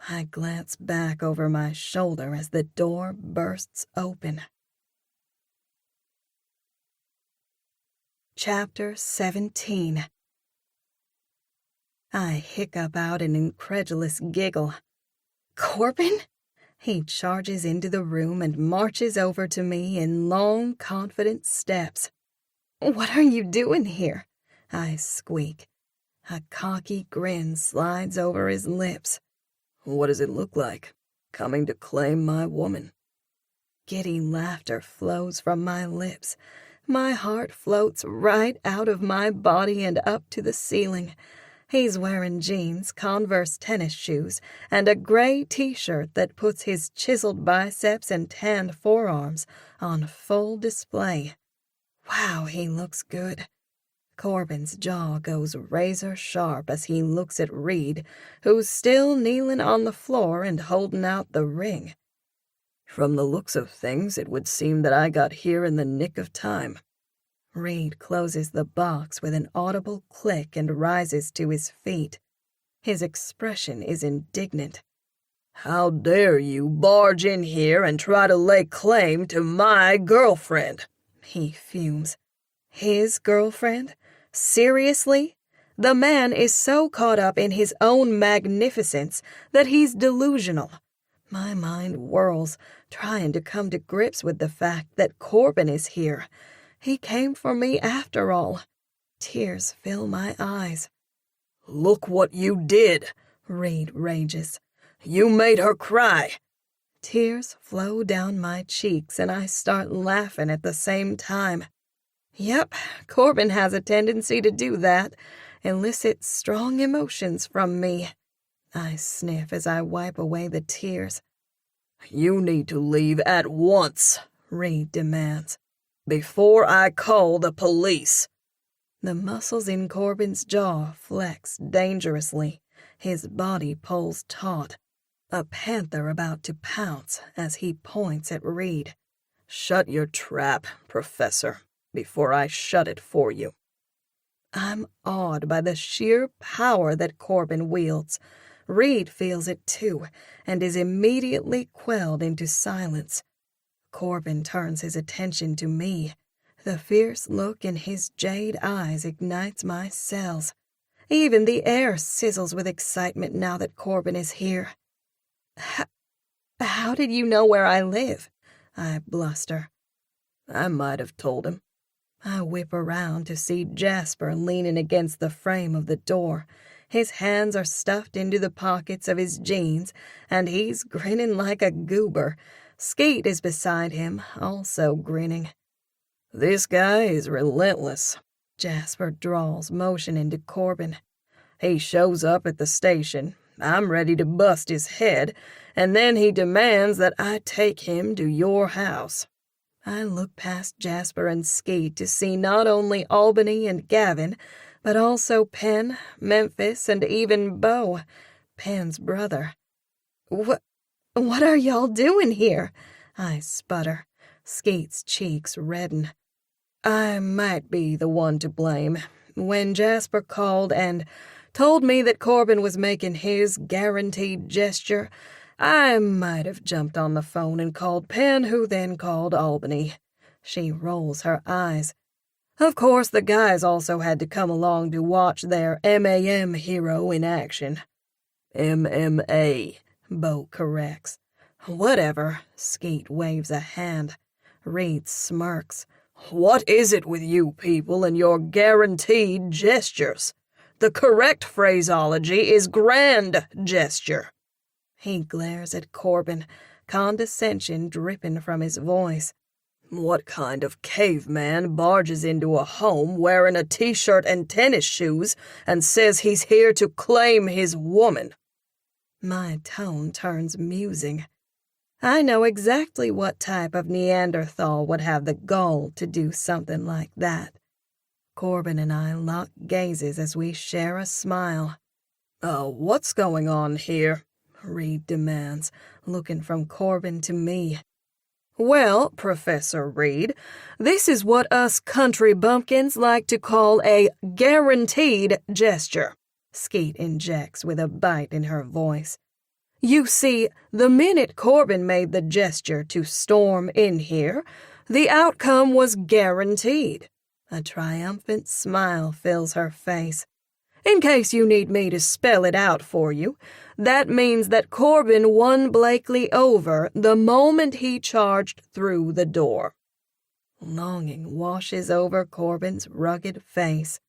I glance back over my shoulder as the door bursts open. Chapter 17. I hiccup out an incredulous giggle. Corbin? He charges into the room and marches over to me in long, confident steps. What are you doing here? I squeak. A cocky grin slides over his lips. What does it look like? Coming to claim my woman. Giddy laughter flows from my lips. My heart floats right out of my body and up to the ceiling. He's wearing jeans, Converse tennis shoes, and a gray t-shirt that puts his chiseled biceps and tanned forearms on full display. Wow, he looks good. Corbin's jaw goes razor sharp as he looks at Reed, who's still kneeling on the floor and holding out the ring. From the looks of things, it would seem that I got here in the nick of time. Reed closes the box with an audible click and rises to his feet. His expression is indignant. How dare you barge in here and try to lay claim to my girlfriend? He fumes. His girlfriend? Seriously? The man is so caught up in his own magnificence that he's delusional. My mind whirls, trying to come to grips with the fact that Corbin is here. He came for me after all. Tears fill my eyes. Look what you did, Reed rages. You made her cry. Tears flow down my cheeks and I start laughing at the same time. Yep, Corbin has a tendency to do that, elicit strong emotions from me. I sniff as I wipe away the tears. You need to leave at once, Reed demands. Before I call the police. The muscles in Corbin's jaw flex dangerously. His body pulls taut. A panther about to pounce as he points at Reed. Shut your trap, Professor, before I shut it for you. I'm awed by the sheer power that Corbin wields. Reed feels it too, and is immediately quelled into silence. Corbin turns his attention to me. The fierce look in his jade eyes ignites my cells. Even the air sizzles with excitement now that Corbin is here. How did you know where I live? I bluster. I might have told him. I whip around to see Jasper leaning against the frame of the door. His hands are stuffed into the pockets of his jeans, and he's grinning like a goober. Skeet is beside him, also grinning. This guy is relentless, Jasper drawls, motioning to Corbin. He shows up at the station. I'm ready to bust his head, and then he demands that I take him to your house. I look past Jasper and Skeet to see not only Albany and Gavin, but also Penn, Memphis, and even Bo, Penn's brother. What are y'all doing here? I sputter. Skeet's cheeks redden. I might be the one to blame. When Jasper called and told me that Corbin was making his guaranteed gesture, I might have jumped on the phone and called Penn, who then called Albany. She rolls her eyes. Of course, the guys also had to come along to watch their MAM hero in action. MMA, Bo corrects. Whatever, Skeet waves a hand. Reed smirks. What is it with you people and your guaranteed gestures? The correct phraseology is grand gesture. He glares at Corbin, condescension dripping from his voice. What kind of caveman barges into a home wearing a t-shirt and tennis shoes and says he's here to claim his woman? My tone turns musing. I know exactly what type of Neanderthal would have the gall to do something like that. Corbin and I lock gazes as we share a smile. What's going on here? Reed demands, looking from Corbin to me. Well, Professor Reed, this is what us country bumpkins like to call a guaranteed gesture, Skeet injects with a bite in her voice. You see, the minute Corbin made the gesture to storm in here, the outcome was guaranteed. A triumphant smile fills her face. In case you need me to spell it out for you, that means that Corbin won Blakely over the moment he charged through the door. Longing washes over Corbin's rugged face.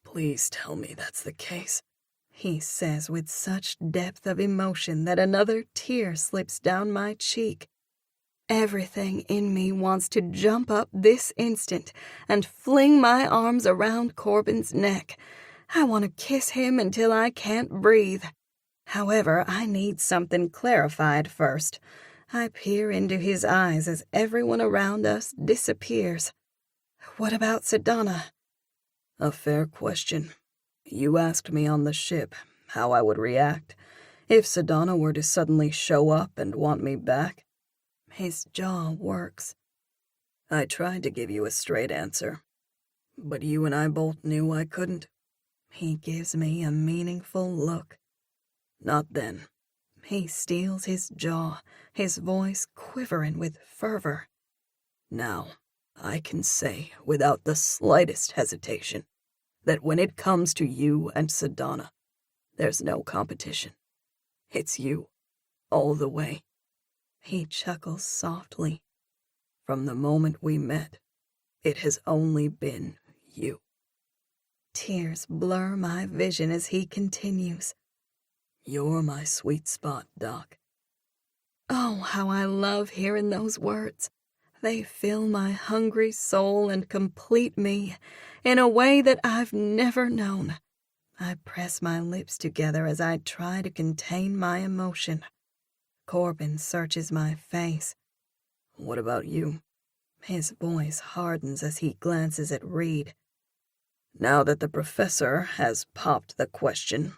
Please tell me that's the case, he says with such depth of emotion that another tear slips down my cheek. Everything in me wants to jump up this instant and fling my arms around Corbin's neck. I want to kiss him until I can't breathe. However, I need something clarified first. I peer into his eyes as everyone around us disappears. What about Sedona? A fair question. You asked me on the ship how I would react if Sedona were to suddenly show up and want me back. His jaw works. I tried to give you a straight answer, but you and I both knew I couldn't. He gives me a meaningful look. Not then. He steels his jaw, his voice quivering with fervor. Now, I can say without the slightest hesitation that when it comes to you and Sedana, there's no competition. It's you, all the way. He chuckles softly. From the moment we met, it has only been you. Tears blur my vision as he continues. You're my sweet spot, Doc. Oh, how I love hearing those words. They fill my hungry soul and complete me in a way that I've never known. I press my lips together as I try to contain my emotion. Corbin searches my face. What about you? His voice hardens as he glances at Reed. Now that the professor has popped the question,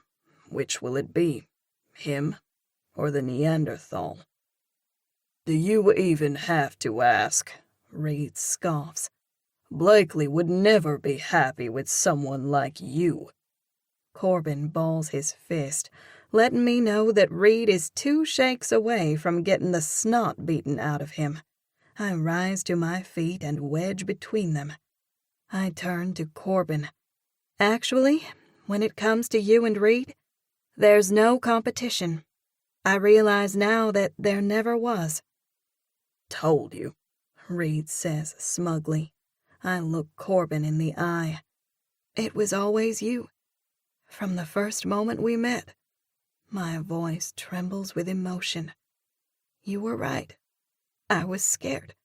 which will it be, him or the Neanderthal? Do you even have to ask? Reed scoffs. Blakely would never be happy with someone like you. Corbin balls his fist, letting me know that Reed is 2 shakes away from getting the snot beaten out of him. I rise to my feet and wedge between them. I turn to Corbin. Actually, when it comes to you and Reed, there's no competition. I realize now that there never was. Told you, Reed says smugly. I look Corbin in the eye. It was always you. From the first moment we met. My voice trembles with emotion. You were right. I was scared.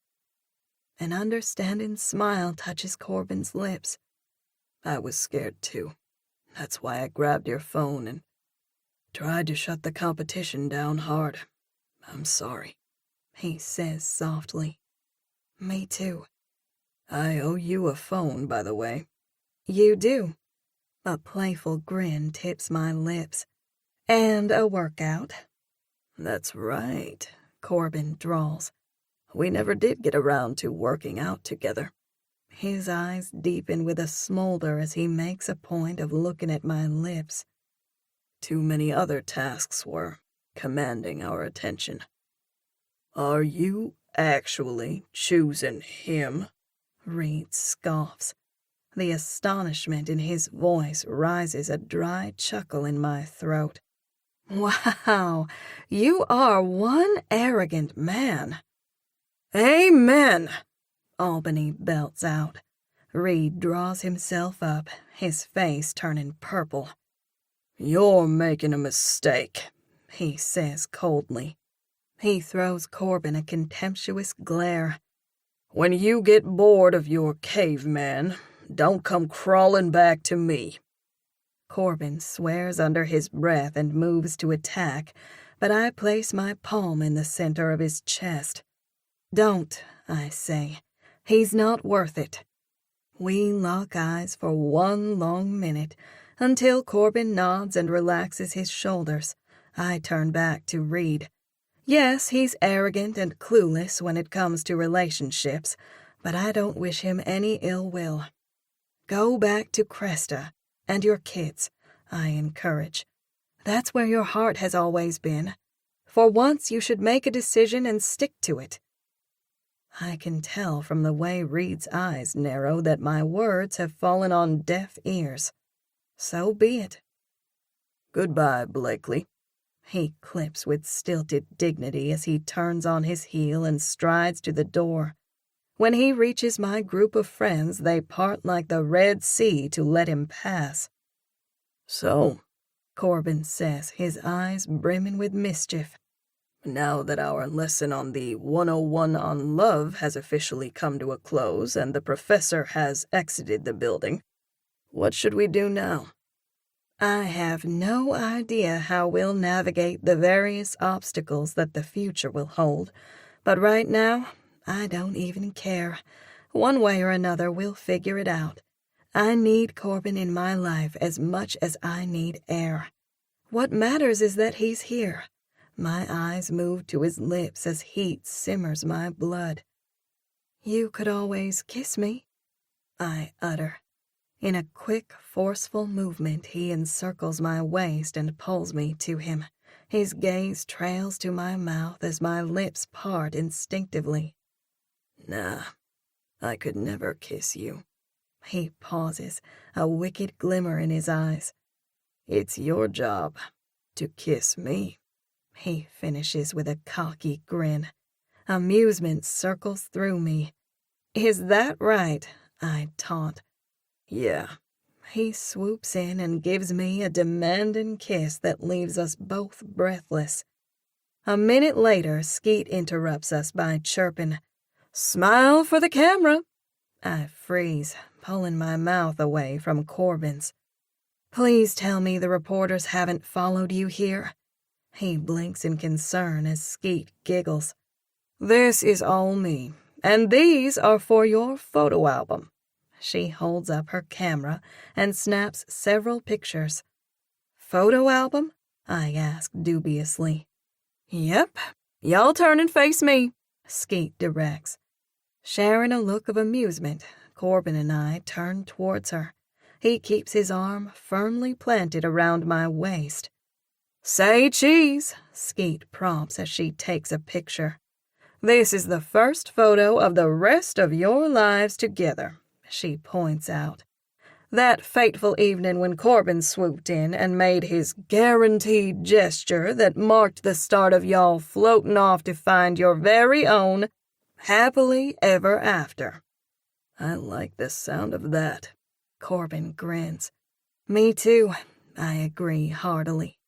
An understanding smile touches Corbin's lips. I was scared too. That's why I grabbed your phone and tried to shut the competition down hard. I'm sorry, he says softly. Me too. I owe you a phone, by the way. You do. A playful grin tips my lips. And a workout. That's right, Corbin drawls. We never did get around to working out together. His eyes deepen with a smolder as he makes a point of looking at my lips. Too many other tasks were commanding our attention. Are you actually choosing him? Reed scoffs. The astonishment in his voice rises a dry chuckle in my throat. Wow, you are one arrogant man. Amen, Albany belts out. Reed draws himself up, his face turning purple. You're making a mistake, he says coldly. He throws Corbin a contemptuous glare. When you get bored of your caveman, don't come crawling back to me. Corbin swears under his breath and moves to attack, but I place my palm in the center of his chest. Don't, I say. He's not worth it. We lock eyes for one long minute, until Corbin nods and relaxes his shoulders. I turn back to Reed. Yes, he's arrogant and clueless when it comes to relationships, but I don't wish him any ill will. Go back to Cresta and your kids, I encourage. That's where your heart has always been. For once you should make a decision and stick to it. I can tell from the way Reed's eyes narrow that my words have fallen on deaf ears. So be it. Goodbye, Blakely. He clips with stilted dignity as he turns on his heel and strides to the door. When he reaches my group of friends, they part like the Red Sea to let him pass. So, Corbin says, his eyes brimming with mischief. Now that our lesson on the 101 on love has officially come to a close and the professor has exited the building, what should we do now? I have no idea how we'll navigate the various obstacles that the future will hold, but right now, I don't even care. One way or another, we'll figure it out. I need Corbin in my life as much as I need air. What matters is that he's here. My eyes move to his lips as heat simmers my blood. You could always kiss me, I utter. In a quick, forceful movement, he encircles my waist and pulls me to him. His gaze trails to my mouth as my lips part instinctively. Nah, I could never kiss you. He pauses, a wicked glimmer in his eyes. It's your job to kiss me. He finishes with a cocky grin. Amusement circles through me. Is that right? I taunt. Yeah. He swoops in and gives me a demanding kiss that leaves us both breathless. A minute later, Skeet interrupts us by chirping, "Smile for the camera." I freeze, pulling my mouth away from Corbin's. "Please tell me the reporters haven't followed you here." He blinks in concern as Skeet giggles. "This is all me, and these are for your photo album." She holds up her camera and snaps several pictures. "Photo album?" I ask dubiously. "Yep. Y'all turn and face me," Skeet directs. Sharing a look of amusement, Corbin and I turn towards her. He keeps his arm firmly planted around my waist. "Say cheese," Skeet prompts as she takes a picture. "This is the first photo of the rest of your lives together," she points out. "That fateful evening when Corbin swooped in and made his guaranteed gesture that marked the start of y'all floating off to find your very own happily ever after." I like the sound of that. Corbin grins. "Me too," I agree heartily.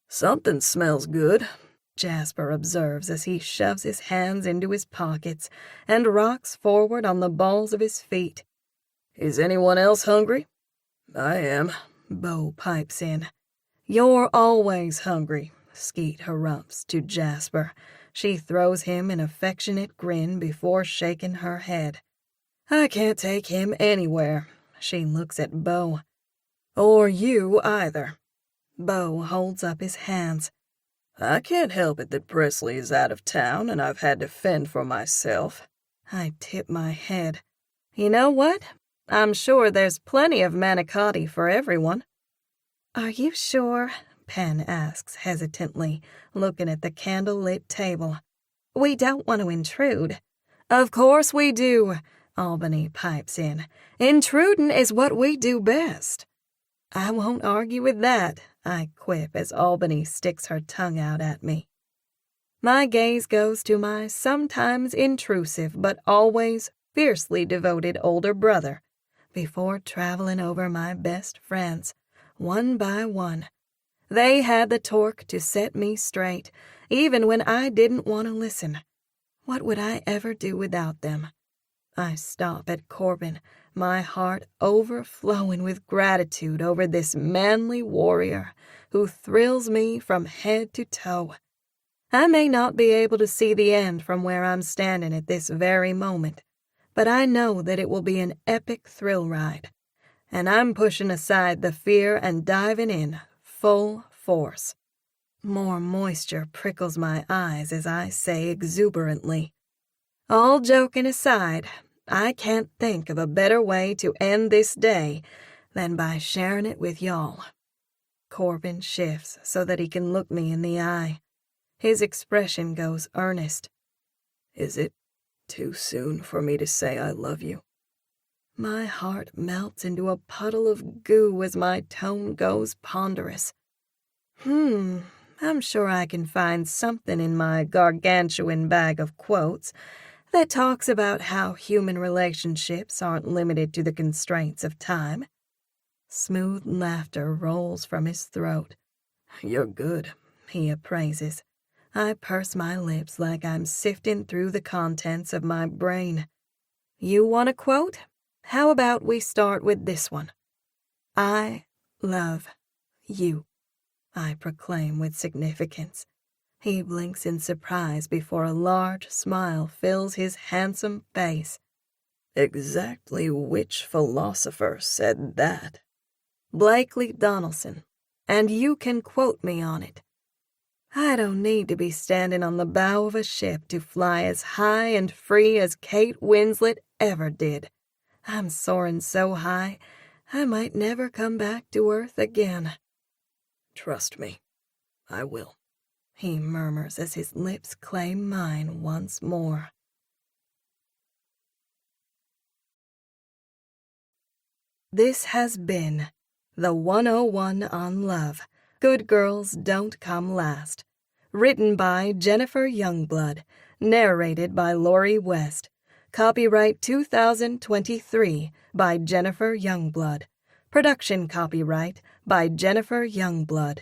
"Something smells good," Jasper observes as he shoves his hands into his pockets and rocks forward on the balls of his feet. "Is anyone else hungry?" "I am," Bo pipes in. "You're always hungry," Skeet harumphs to Jasper. She throws him an affectionate grin before shaking her head. "I can't take him anywhere." She looks at Bo. "Or you either." Bo holds up his hands. "I can't help it that Presley is out of town and I've had to fend for myself." I tip my head. "You know what? I'm sure there's plenty of manicotti for everyone." "Are you sure?" Penn asks hesitantly, looking at the candle-lit table. "We don't want to intrude." "Of course we do," Albany pipes in. "Intrudin' is what we do best." "I won't argue with that," I quip as Albany sticks her tongue out at me. My gaze goes to my sometimes intrusive but always fiercely devoted older brother before traveling over my best friends, one by one. They had the torque to set me straight, even when I didn't want to listen. What would I ever do without them? I stop at Corbin, my heart overflowing with gratitude over this manly warrior who thrills me from head to toe. I may not be able to see the end from where I'm standing at this very moment, but I know that it will be an epic thrill ride, and I'm pushing aside the fear and diving in full force. More moisture prickles my eyes as I say exuberantly, "All joking aside, I can't think of a better way to end this day than by sharing it with y'all." Corbin shifts so that he can look me in the eye. His expression goes earnest. "Is it too soon for me to say I love you?" My heart melts into a puddle of goo as my tone goes ponderous. I'm sure I can find something in my gargantuan bag of quotes that talks about how human relationships aren't limited to the constraints of time. Smooth laughter rolls from his throat. "You're good," he appraises. I purse my lips like I'm sifting through the contents of my brain. "You want a quote? How about we start with this one? I love you," I proclaim with significance. He blinks in surprise before a large smile fills his handsome face. "Exactly which philosopher said that?" "Blakely Donelson, and you can quote me on it. I don't need to be standing on the bow of a ship to fly as high and free as Kate Winslet ever did. I'm soaring so high, I might never come back to Earth again. Trust me, I will, he murmurs as his lips claim mine once more. This has been the 101 on Love, Good Girls Don't Come Last. Written by Jennifer Youngblood. Narrated by Lori West. Copyright 2023 by Jennifer Youngblood. Production copyright by Jennifer Youngblood.